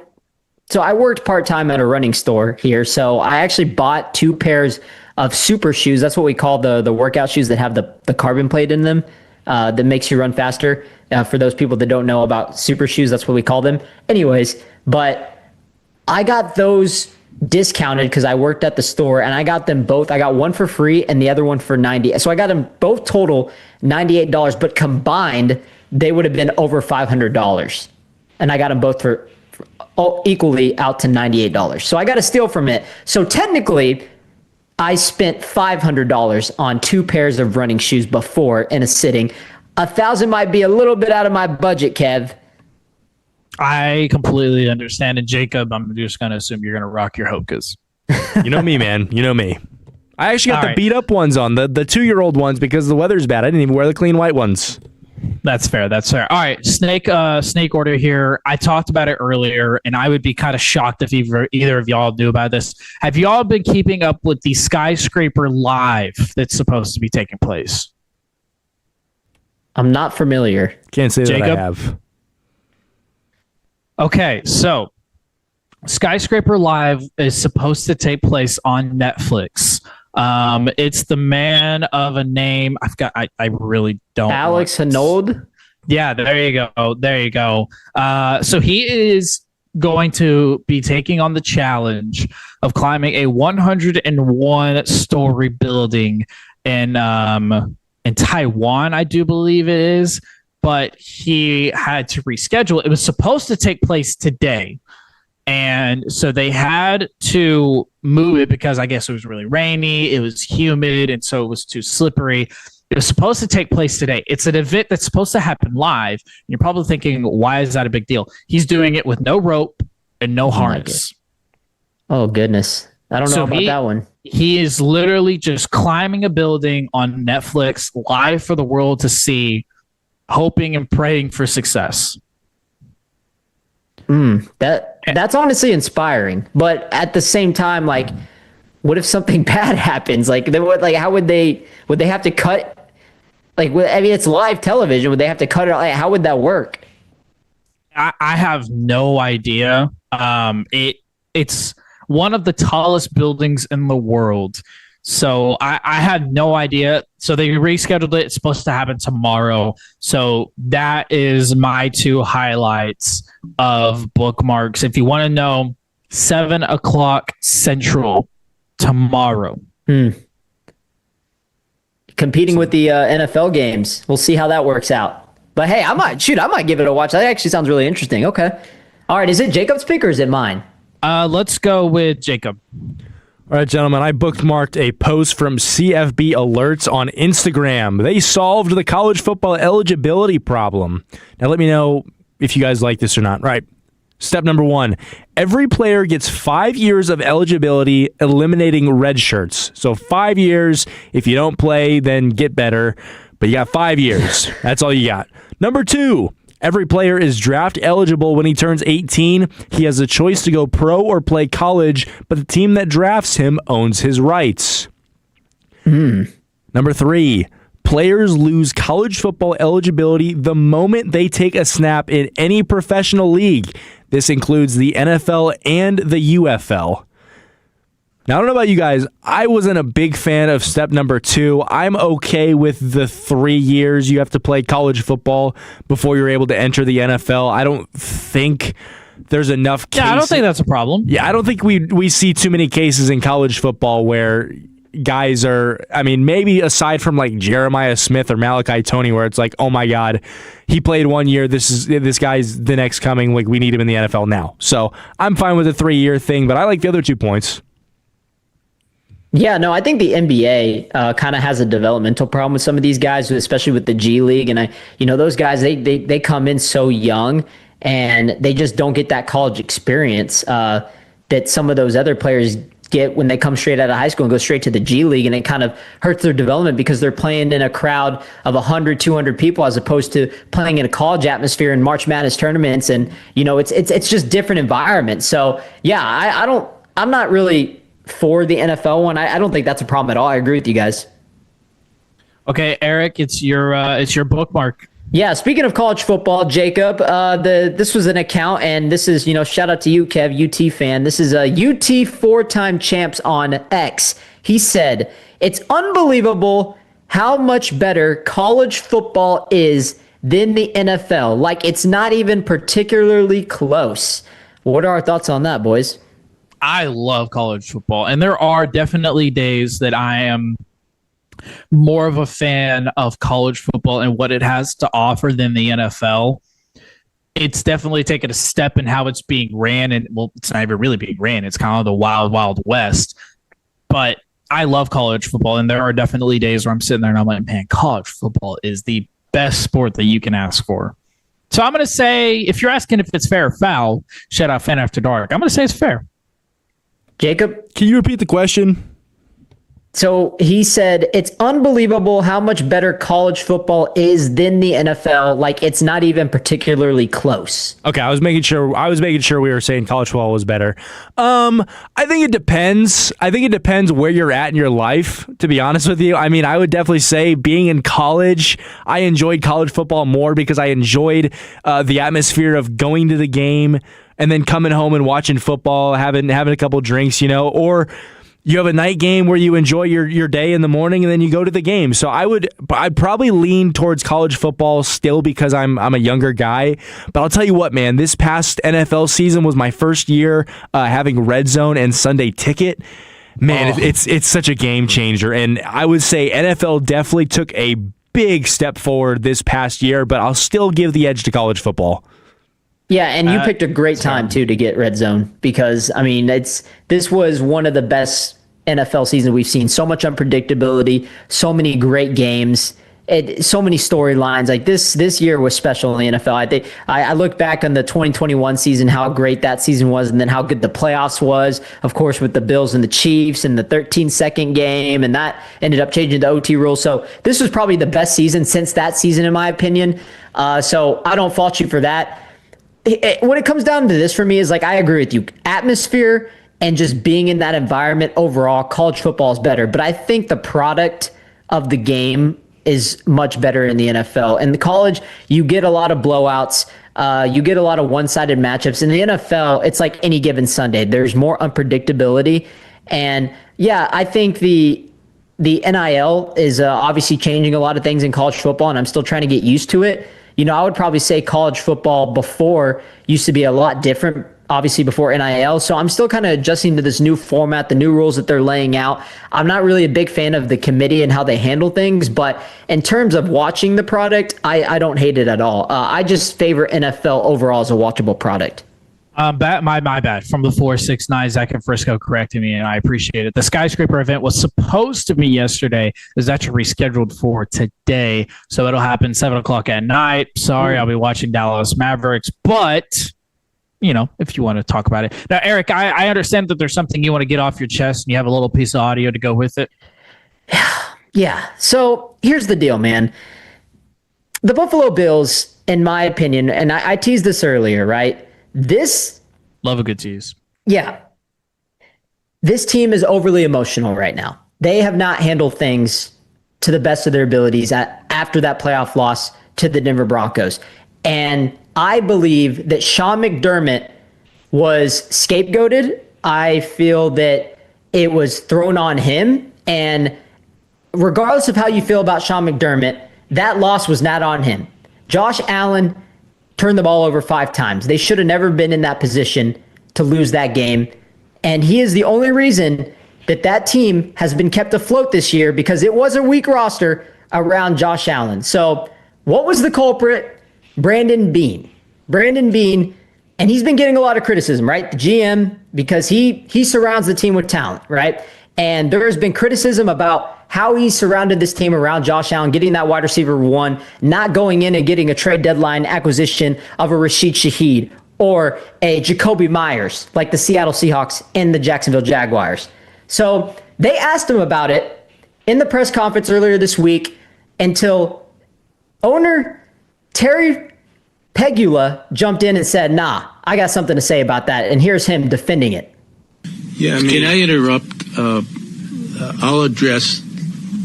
worked part-time at a running store here. So I actually bought 2 pairs of super shoes. That's what we call the workout shoes that have the carbon plate in them that makes you run faster. For those people that don't know about super shoes, that's what we call them. Anyways, but I got those discounted because I worked at the store, and I got them both. I got one for free and the other one for $90. So I got them both total $98, but combined they would have been over $500. And I got them both for equally out to $98. So I got a steal from it. So technically, I spent $500 on 2 pairs of running shoes before in a sitting. $1,000 might be a little bit out of my budget, Kev. I completely understand. And Jacob, I'm just going to assume you're going to rock your Hokas. You know me, man. You know me. I actually got the beat up ones on, the 2-year-old ones, because the weather's bad. I didn't even wear the clean white ones. That's fair. All right, snake order here. I talked about it earlier, and I would be kind of shocked if either of y'all knew about this. Have y'all been keeping up with the Skyscraper Live that's supposed to be taking place? I'm not familiar. Can't say Jacob? that I have. Okay, so Skyscraper Live is supposed to take place on Netflix. It's the man of a name. I really don't. Alex Hanaud? Yeah, there you go. So he is going to be taking on the challenge of climbing a 101-story building in Taiwan, I do believe it is. But he had to reschedule. It was supposed to take place today. And so they had to move it because I guess it was really rainy, it was humid, and so it was too slippery. It was supposed to take place today. It's an event that's supposed to happen live. And you're probably thinking, why is that a big deal? He's doing it with no rope and no harness. Oh, goodness. I don't know about that one. He is literally just climbing a building on Netflix live for the world to see, hoping and praying for success. That's honestly inspiring, but at the same time, like, what if something bad happens? Like, how would they have to cut? Like, I mean, it's live television. Would they have to cut it? Like, how would that work? I have no idea. It's one of the tallest buildings in the world. So I had no idea. So they rescheduled it. It's supposed to happen tomorrow. So that is my 2 highlights of bookmarks. If you want to know, 7:00 Central tomorrow. Competing with the NFL games. We'll see how that works out. But hey, I might give it a watch. That actually sounds really interesting. Okay. All right. Is it Jacob's pick or is it mine? Let's go with Jacob. All right, gentlemen, I bookmarked a post from CFB Alerts on Instagram. They solved the college football eligibility problem. Now, let me know if you guys like this or not. Right. Step number 1, every player gets 5 years of eligibility, eliminating red shirts. So 5 years. If you don't play, then get better. But you got 5 years. That's all you got. Number 2, every player is draft eligible when he turns 18. He has a choice to go pro or play college, but the team that drafts him owns his rights. Number 3, players lose college football eligibility the moment they take a snap in any professional league. This includes the NFL and the UFL. Now, I don't know about you guys. I wasn't a big fan of step number 2. I'm okay with the 3 years you have to play college football before you're able to enter the NFL. I don't think there's enough cases. Yeah, I don't think that's a problem. Yeah, I don't think we see too many cases in college football where guys are, I mean, maybe aside from like Jeremiah Smith or Malachi Toney, where it's like, oh my God, he played 1 year. This guy's the next coming. Like, we need him in the NFL now. So I'm fine with the 3-year thing, but I like the other 2 points. Yeah, no, I think the NBA kind of has a developmental problem with some of these guys, especially with the G League. And those guys, they come in so young and they just don't get that college experience that some of those other players get when they come straight out of high school and go straight to the G League, and it kind of hurts their development because they're playing in a crowd of 100, 200 people as opposed to playing in a college atmosphere in March Madness tournaments. And, it's just different environment. So, yeah, I'm not really for the NFL one. I don't think that's a problem at all. I agree with you guys. Okay, Eric, it's your bookmark. Yeah, speaking of college football, Jacob, this was an account, and this is, shout out to you, Kev, UT fan. This is a UT four-time champs on X. He said, "It's unbelievable how much better college football is than the NFL. Like, it's not even particularly close." What are our thoughts on that, boys? I love college football, and there are definitely days that I am more of a fan of college football and what it has to offer than the NFL. It's definitely taken a step in how it's being ran, and it's not even really being ran. It's kind of the wild, wild west. But I love college football, and there are definitely days where I'm sitting there and I'm like, man, college football is the best sport that you can ask for. So I'm going to say, if you're asking if it's fair or foul, shout out Fan After Dark, I'm going to say it's fair. Jacob? Can you repeat the question? So he said, "It's unbelievable how much better college football is than the NFL. Like, it's not even particularly close." Okay, I was making sure we were saying college football was better. I think it depends. I think it depends where you're at in your life, to be honest with you. I mean, I would definitely say being in college, I enjoyed college football more because I enjoyed the atmosphere of going to the game and then coming home and watching football, having a couple drinks, or you have a night game where you enjoy your day in the morning and then you go to the game. So I'd probably lean towards college football still because I'm a younger guy. But I'll tell you what, man, this past NFL season was my first year having Red Zone and Sunday Ticket. Man, it's such a game changer. And I would say NFL definitely took a big step forward this past year, but I'll still give the edge to college football. Yeah, and you picked a great time, too, to get Red Zone because, I mean, this was one of the best NFL seasons we've seen. So much unpredictability, so many great games, so many storylines. Like, this year was special in the NFL. I think I look back on the 2021 season, how great that season was, and then how good the playoffs was, of course, with the Bills and the Chiefs and the 13-second game, and that ended up changing the OT rule. So this was probably the best season since that season, in my opinion. So I don't fault you for that. When it comes down to this for me is like, I agree with you. Atmosphere and just being in that environment overall, college football is better. But I think the product of the game is much better in the NFL. In the college, you get a lot of blowouts. You get a lot of one-sided matchups. In the NFL, it's like any given Sunday. There's more unpredictability. And yeah, I think the NIL is obviously changing a lot of things in college football, and I'm still trying to get used to it. I would probably say college football before used to be a lot different, obviously before NIL. So I'm still kind of adjusting to this new format, the new rules that they're laying out. I'm not really a big fan of the committee and how they handle things, but in terms of watching the product, I don't hate it at all. I just favor NFL overall as a watchable product. My bad. From the 469, Zach and Frisco corrected me, and I appreciate it. The Skyscraper event was supposed to be yesterday. Is actually rescheduled for today, so it'll happen 7 o'clock at night. Sorry, I'll be watching Dallas Mavericks, but if you want to talk about it. Now, Eric, I understand that there's something you want to get off your chest, and you have a little piece of audio to go with it. Yeah. So here's the deal, man. The Buffalo Bills, in my opinion, and I teased this earlier, right? Love a good tease. Yeah. This team is overly emotional right now. They have not handled things to the best of their abilities after that playoff loss to the Denver Broncos. And I believe that Sean McDermott was scapegoated. I feel that it was thrown on him. And regardless of how you feel about Sean McDermott, that loss was not on him. Josh Allen turned the ball over 5 times. They should have never been in that position to lose that game. And he is the only reason that team has been kept afloat this year because it was a weak roster around Josh Allen. So what was the culprit? Brandon Beane. And he's been getting a lot of criticism, right? The GM, because he surrounds the team with talent, right? And there has been criticism about how he surrounded this team around Josh Allen, getting that wide receiver 1, not going in and getting a trade deadline acquisition of a Rashid Shaheed or a Jacoby Myers like the Seattle Seahawks and the Jacksonville Jaguars. So they asked him about it in the press conference earlier this week until owner Terry Pegula jumped in and said, nah, I got something to say about that. And here's him defending it. Yeah, can I interrupt? I'll address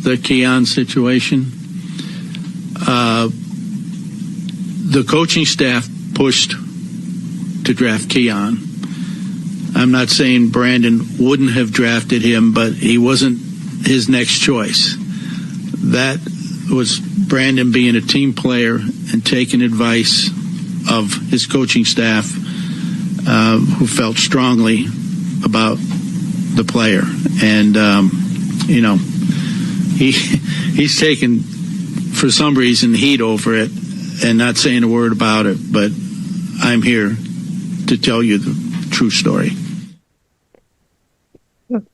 the Keon situation. The coaching staff pushed to draft Keon. I'm not saying Brandon wouldn't have drafted him, but he wasn't his next choice. That was Brandon being a team player and taking advice of his coaching staff, who felt strongly about the player. And, he's taken, for some reason, heat over it and not saying a word about it. But I'm here to tell you the true story.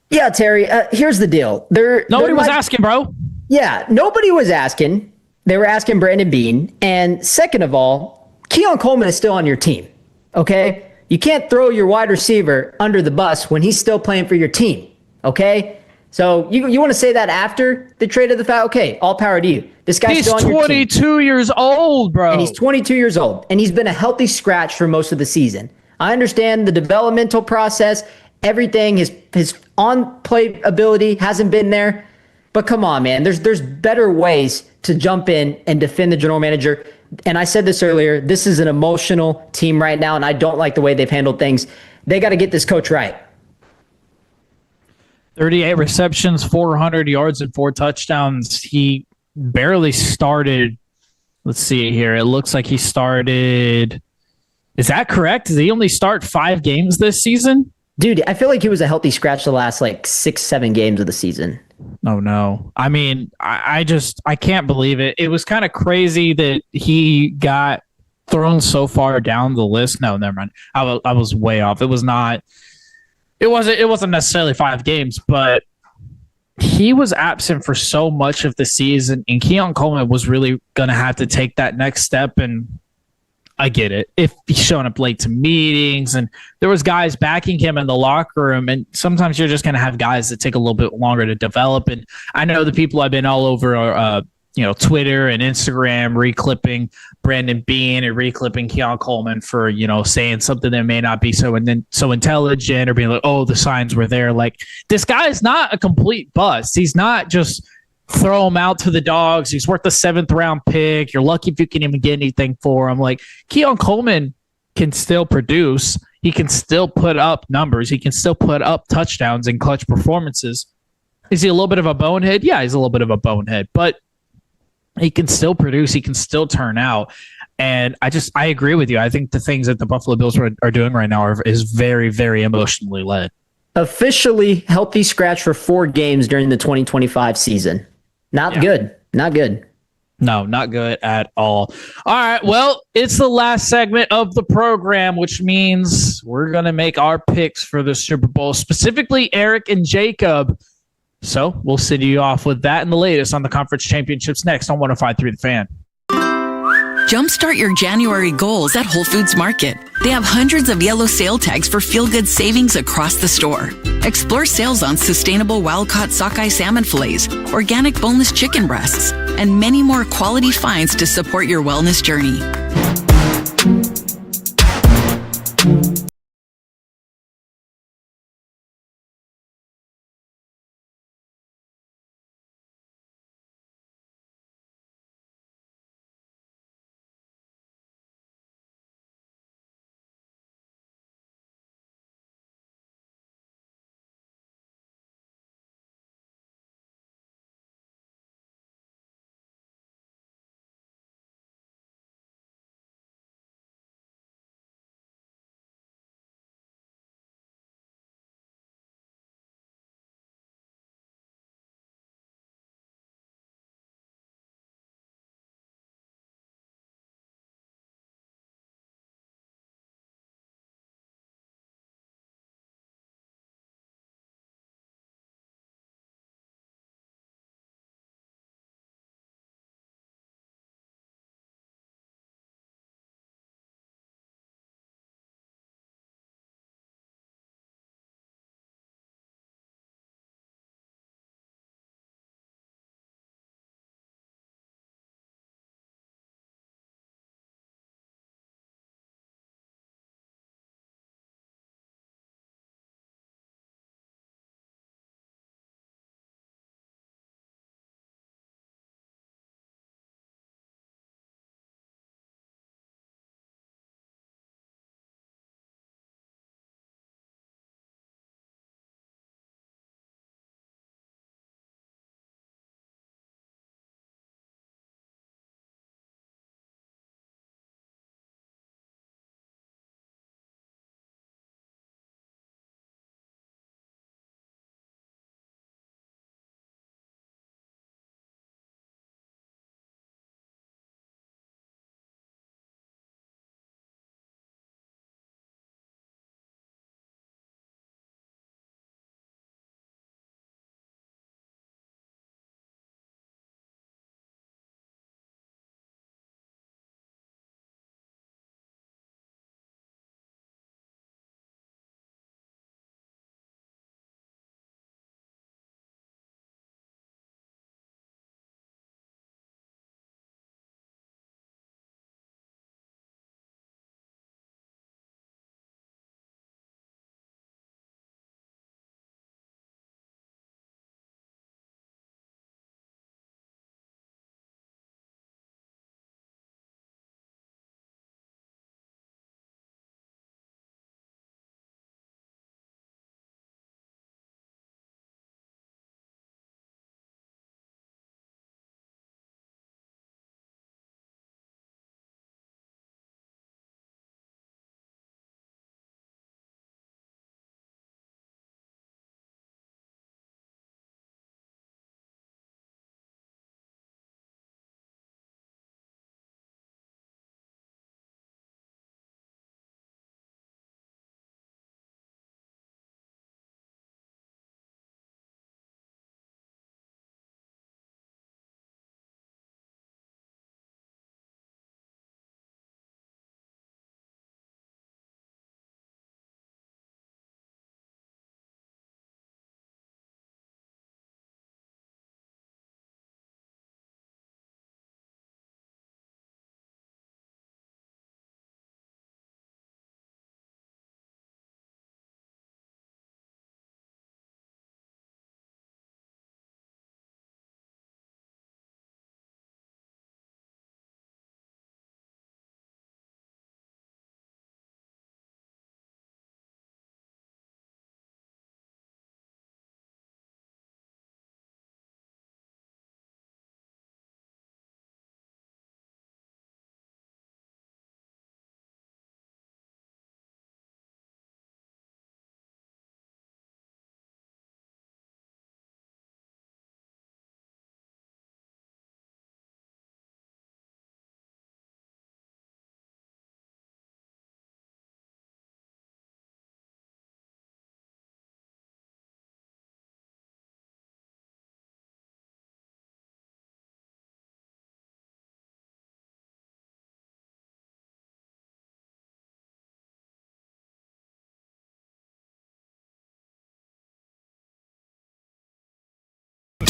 Yeah, Terry, here's the deal. Nobody was asking, bro. Yeah, nobody was asking. They were asking Brandon Beane. And second of all, Keon Coleman is still on your team, okay? You can't throw your wide receiver under the bus when he's still playing for your team, okay? So you want to say that after the trade of the foul? Okay, all power to you. This guy's still on your team. He's 22 years old, bro. And he's 22 years old, and he's been a healthy scratch for most of the season. I understand the developmental process, everything, his on-play ability hasn't been there. But come on, man, there's better ways to jump in and defend the general manager. And I said this earlier, this is an emotional team right now, and I don't like the way they've handled things. They got to get this coach right. 38 receptions, 400 yards, and 4 touchdowns. He barely started. Let's see here. It looks like he started. Is that correct? Did he only start 5 games this season? Dude, I feel like he was a healthy scratch the last 6-7 games of the season. Oh, no. I mean, I can't believe it. It was kind of crazy that he got thrown so far down the list. No, never mind. I was way off. It wasn't necessarily 5 games, but he was absent for so much of the season, and Keon Coleman was really going to have to take that next step. And I get it. If he's showing up late to meetings and there was guys backing him in the locker room, and sometimes you're just going to have guys that take a little bit longer to develop. And I know the people have been all over, Twitter and Instagram reclipping Brandon Beane and reclipping Keon Coleman for, saying something that may not be so intelligent or being like, oh, the signs were there. Like, this guy is not a complete bust. He's not just throw him out to the dogs. He's worth a 7th round pick. You're lucky if you can even get anything for him. Like, Keon Coleman can still produce. He can still put up numbers. He can still put up touchdowns and clutch performances. Is he a little bit of a bonehead? Yeah, he's a little bit of a bonehead, but he can still produce. He can still turn out. And I agree with you. I think the things that the Buffalo Bills are doing right now is very, very emotionally led. Officially healthy scratch for 4 games during the 2025 season. Not good. Not good. No, not good at all. All right. Well, it's the last segment of the program, which means we're going to make our picks for the Super Bowl, specifically Eric and Jacob. So we'll send you off with that and the latest on the conference championships next on 105.3 The Fan. Jumpstart your January goals at Whole Foods Market. They have hundreds of yellow sale tags for feel-good savings across the store. Explore sales on sustainable wild-caught sockeye salmon fillets, organic boneless chicken breasts, and many more quality finds to support your wellness journey.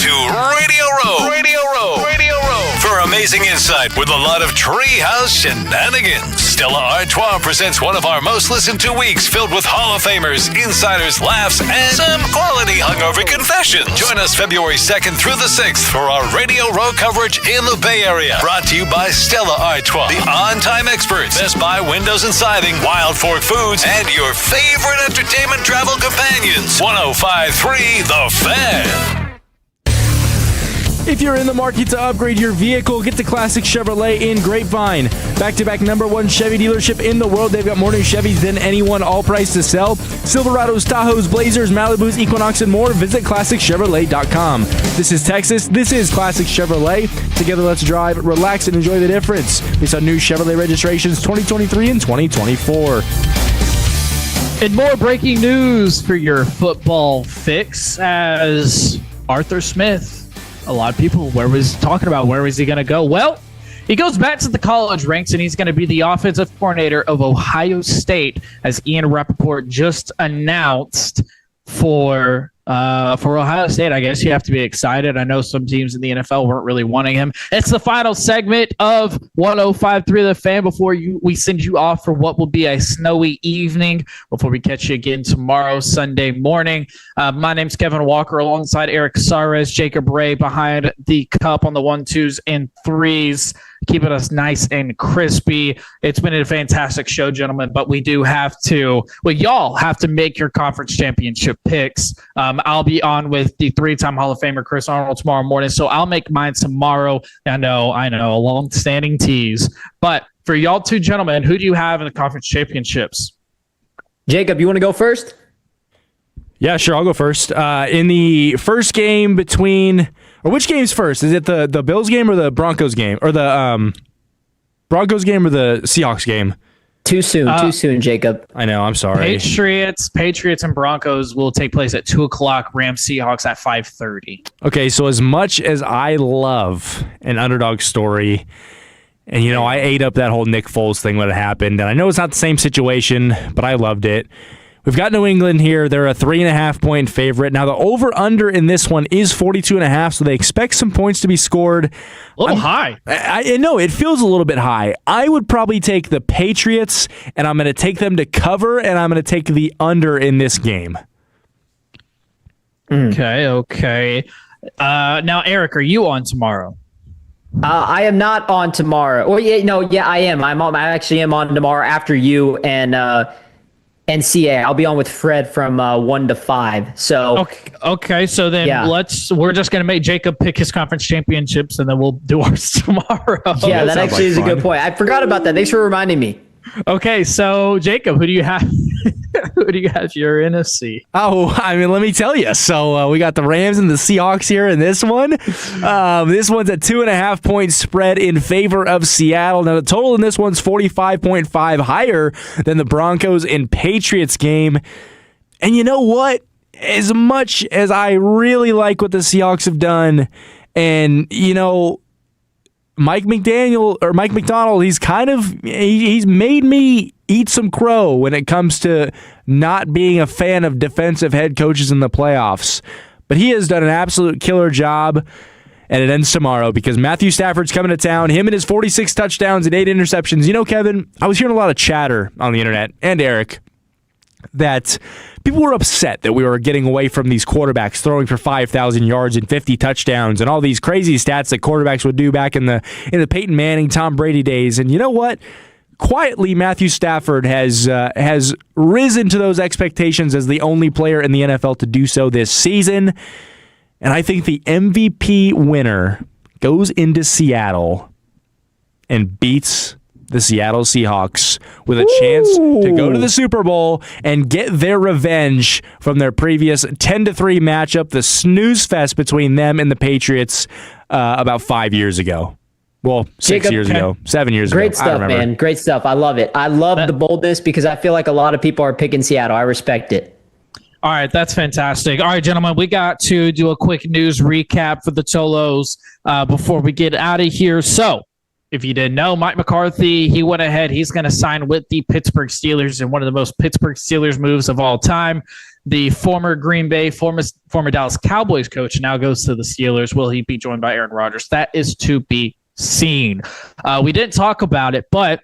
to Radio Row. Radio Row. Radio Row. For amazing insight with a lot of treehouse shenanigans, Stella Artois presents one of our most listened to weeks filled with Hall of Famers, insiders, laughs, and some quality hungover confessions. Join us February 2nd through the 6th for our Radio Row coverage in the Bay Area. Brought to you by Stella Artois, the on-time experts, Best Buy Windows and Siding, Wild Fork Foods, and your favorite entertainment travel companions. 105.3 The Fan. If you're in the market to upgrade your vehicle, get to Classic Chevrolet in Grapevine. Back-to-back #1 Chevy dealership in the world. They've got more new Chevys than anyone, all priced to sell. Silverados, Tahoes, Blazers, Malibus, Equinox, and more. Visit ClassicChevrolet.com. This is Texas. This is Classic Chevrolet. Together, let's drive, relax, and enjoy the difference. Based on new Chevrolet registrations 2023 and 2024. And more breaking news for your football fix as Arthur Smith. A lot of people, where was he going to go? Well, he goes back to the college ranks, and he's going to be the offensive coordinator of Ohio State, as Ian Rappaport just announced for Ohio State. I guess you have to be excited. I know some teams in the NFL weren't really wanting him. It's the final segment of 105.3 The Fan before we send you off for what will be a snowy evening before we catch you again tomorrow, Sunday morning. My name's Kevin Walker alongside Eric Sares, Jacob Ray behind the cup on the 1, 2s, and 3s. Keeping us nice and crispy. It's been a fantastic show, gentlemen, but y'all have to make your conference championship picks. I'll be on with the 3-time Hall of Famer Chris Arnold tomorrow morning, so I'll make mine tomorrow. I know, a long-standing tease. But for y'all two gentlemen, who do you have in the conference championships? Jacob, you want to go first? Yeah, sure, I'll go first. In the first game between... Or which game's first? Is it the Bills game or the Broncos game? Or the Broncos game or the Seahawks game? Too soon, Jacob. I know, I'm sorry. Patriots and Broncos will take place at 2 o'clock. Rams Seahawks at 5:30. Okay, so as much as I love an underdog story, and I ate up that whole Nick Foles thing when it happened, and I know it's not the same situation, but I loved it. We've got New England here. They're a 3.5-point favorite. Now, the over-under in this one is 42.5, so they expect some points to be scored. A little high. I know, it feels a little bit high. I would probably take the Patriots, and I'm going to take them to cover, and I'm going to take the under in this game. Okay. Now, Eric, are you on tomorrow? I am not on tomorrow. I am. I actually am on tomorrow after you and CA. I'll be on with Fred from 1 to 5. So okay. So then we're just gonna make Jacob pick his conference championships, and then we'll do ours tomorrow. Yeah, that actually is a good point. I forgot about that. Thanks for reminding me. Okay, so Jacob, who do you have? Who do you have for your NFC? Oh, let me tell you. So we got the Rams and the Seahawks here in this one. This one's a 2.5-point spread in favor of Seattle. Now, the total in this one's 45.5, higher than the Broncos and Patriots game. And you know what? As much as I really like what the Seahawks have done, and, Mike McDonald, he's made me eat some crow when it comes to not being a fan of defensive head coaches in the playoffs. But he has done an absolute killer job, and it ends tomorrow because Matthew Stafford's coming to town. Him and his 46 touchdowns and 8 interceptions. Kevin, I was hearing a lot of chatter on the internet, and Eric, that people were upset that we were getting away from these quarterbacks throwing for 5,000 yards and 50 touchdowns and all these crazy stats that quarterbacks would do back in the Peyton Manning, Tom Brady days. And you know what? Quietly, Matthew Stafford has risen to those expectations as the only player in the NFL to do so this season. And I think the MVP winner goes into Seattle and beats the Seattle Seahawks with a chance to go to the Super Bowl and get their revenge from their previous 10-3 matchup, the snooze fest between them and the Patriots about 5 years ago. Well, 6 years ago, 7 years ago. Great stuff, man. Great stuff. I love it. I love the boldness because I feel like a lot of people are picking Seattle. I respect it. All right, that's fantastic. All right, gentlemen, we got to do a quick news recap for the Cholos before we get out of here. So, if you didn't know, Mike McCarthy, he went ahead. He's going to sign with the Pittsburgh Steelers in one of the most Pittsburgh Steelers moves of all time. the former Green Bay, former Dallas Cowboys coach, now goes to the Steelers. Will he be joined by Aaron Rodgers? That is to be seen. We didn't talk about it, but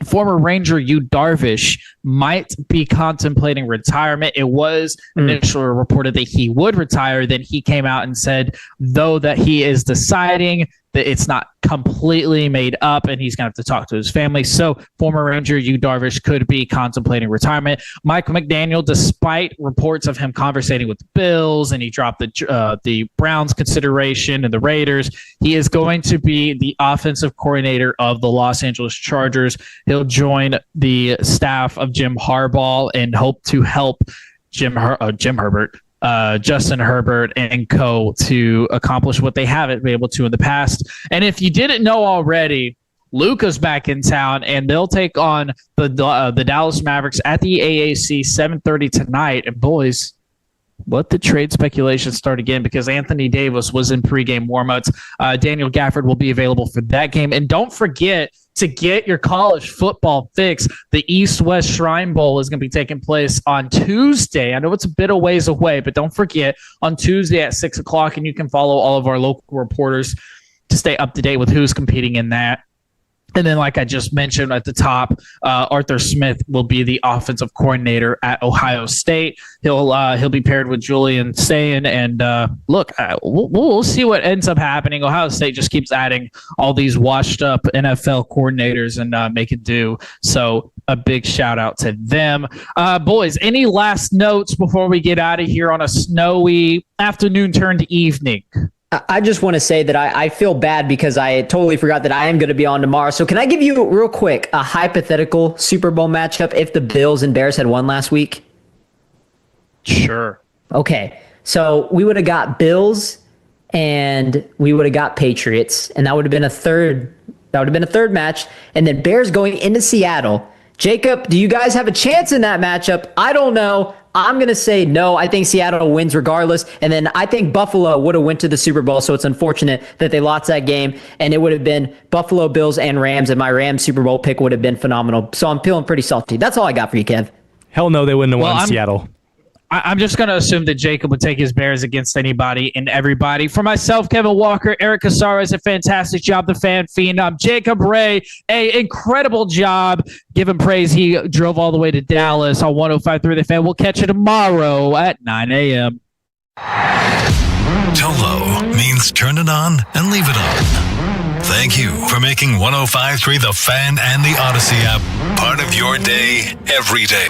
former Ranger Yu Darvish might be contemplating retirement. It was initially reported that he would retire. Then he came out and said, though, that he is deciding that it's not completely made up and he's going to have to talk to his family. So former Ranger Yu Darvish could be contemplating retirement. Michael McDaniel, despite reports of him conversating with the Bills and he dropped the Browns consideration and the Raiders, he is going to be the offensive coordinator of the Los Angeles Chargers. He'll join the staff of Jim Harbaugh and hope to help Justin Herbert and co. to accomplish what they haven't been able to in the past. And if you didn't know already, Luka's back in town, and they'll take on the Dallas Mavericks at the AAC 7:30 tonight. And boys, let the trade speculation start again, because Anthony Davis was in pregame warmups. Daniel Gafford will be available for that game. And don't forget to get your college football fix. The East-West Shrine Bowl is going to be taking place on Tuesday. I know it's a bit of ways away, but don't forget, on Tuesday at 6 o'clock, and you can follow all of our local reporters to stay up to date with who's competing in that. And then, like I just mentioned at the top, Arthur Smith will be the offensive coordinator at Ohio State. He'll be paired with Julian Sayin. And look, we'll see what ends up happening. Ohio State just keeps adding all these washed-up NFL coordinators and make it do. So a big shout-out to them. Boys, any last notes before we get out of here on a snowy afternoon turned evening? I just want to say that I feel bad because I totally forgot that I am going to be on tomorrow. So can I give you real quick a hypothetical Super Bowl matchup if the Bills and Bears had won last week? Sure. Okay. So we would have got Bills and we would have got Patriots, and that would have been a third match. And then Bears going into Seattle. Jacob, do you guys have a chance in that matchup? I don't know. I'm going to say no. I think Seattle wins regardless. And then I think Buffalo would have went to the Super Bowl, so it's unfortunate that they lost that game. And it would have been Buffalo Bills and Rams, and my Rams Super Bowl pick would have been phenomenal. So I'm feeling pretty salty. That's all I got for you, Kev. Hell no, they wouldn't have won Seattle. I'm just going to assume that Jacob would take his Bears against anybody and everybody. For myself, Kevin Walker, Eric Casares, a fantastic job. The Fan Phenom, Jacob Ray, a incredible job. Give him praise. He drove all the way to Dallas on 105.3 The Fan. We'll catch you tomorrow at 9 a.m. Tolo means turn it on and leave it on. Thank you for making 105.3 The Fan and the Odyssey app part of your day every day.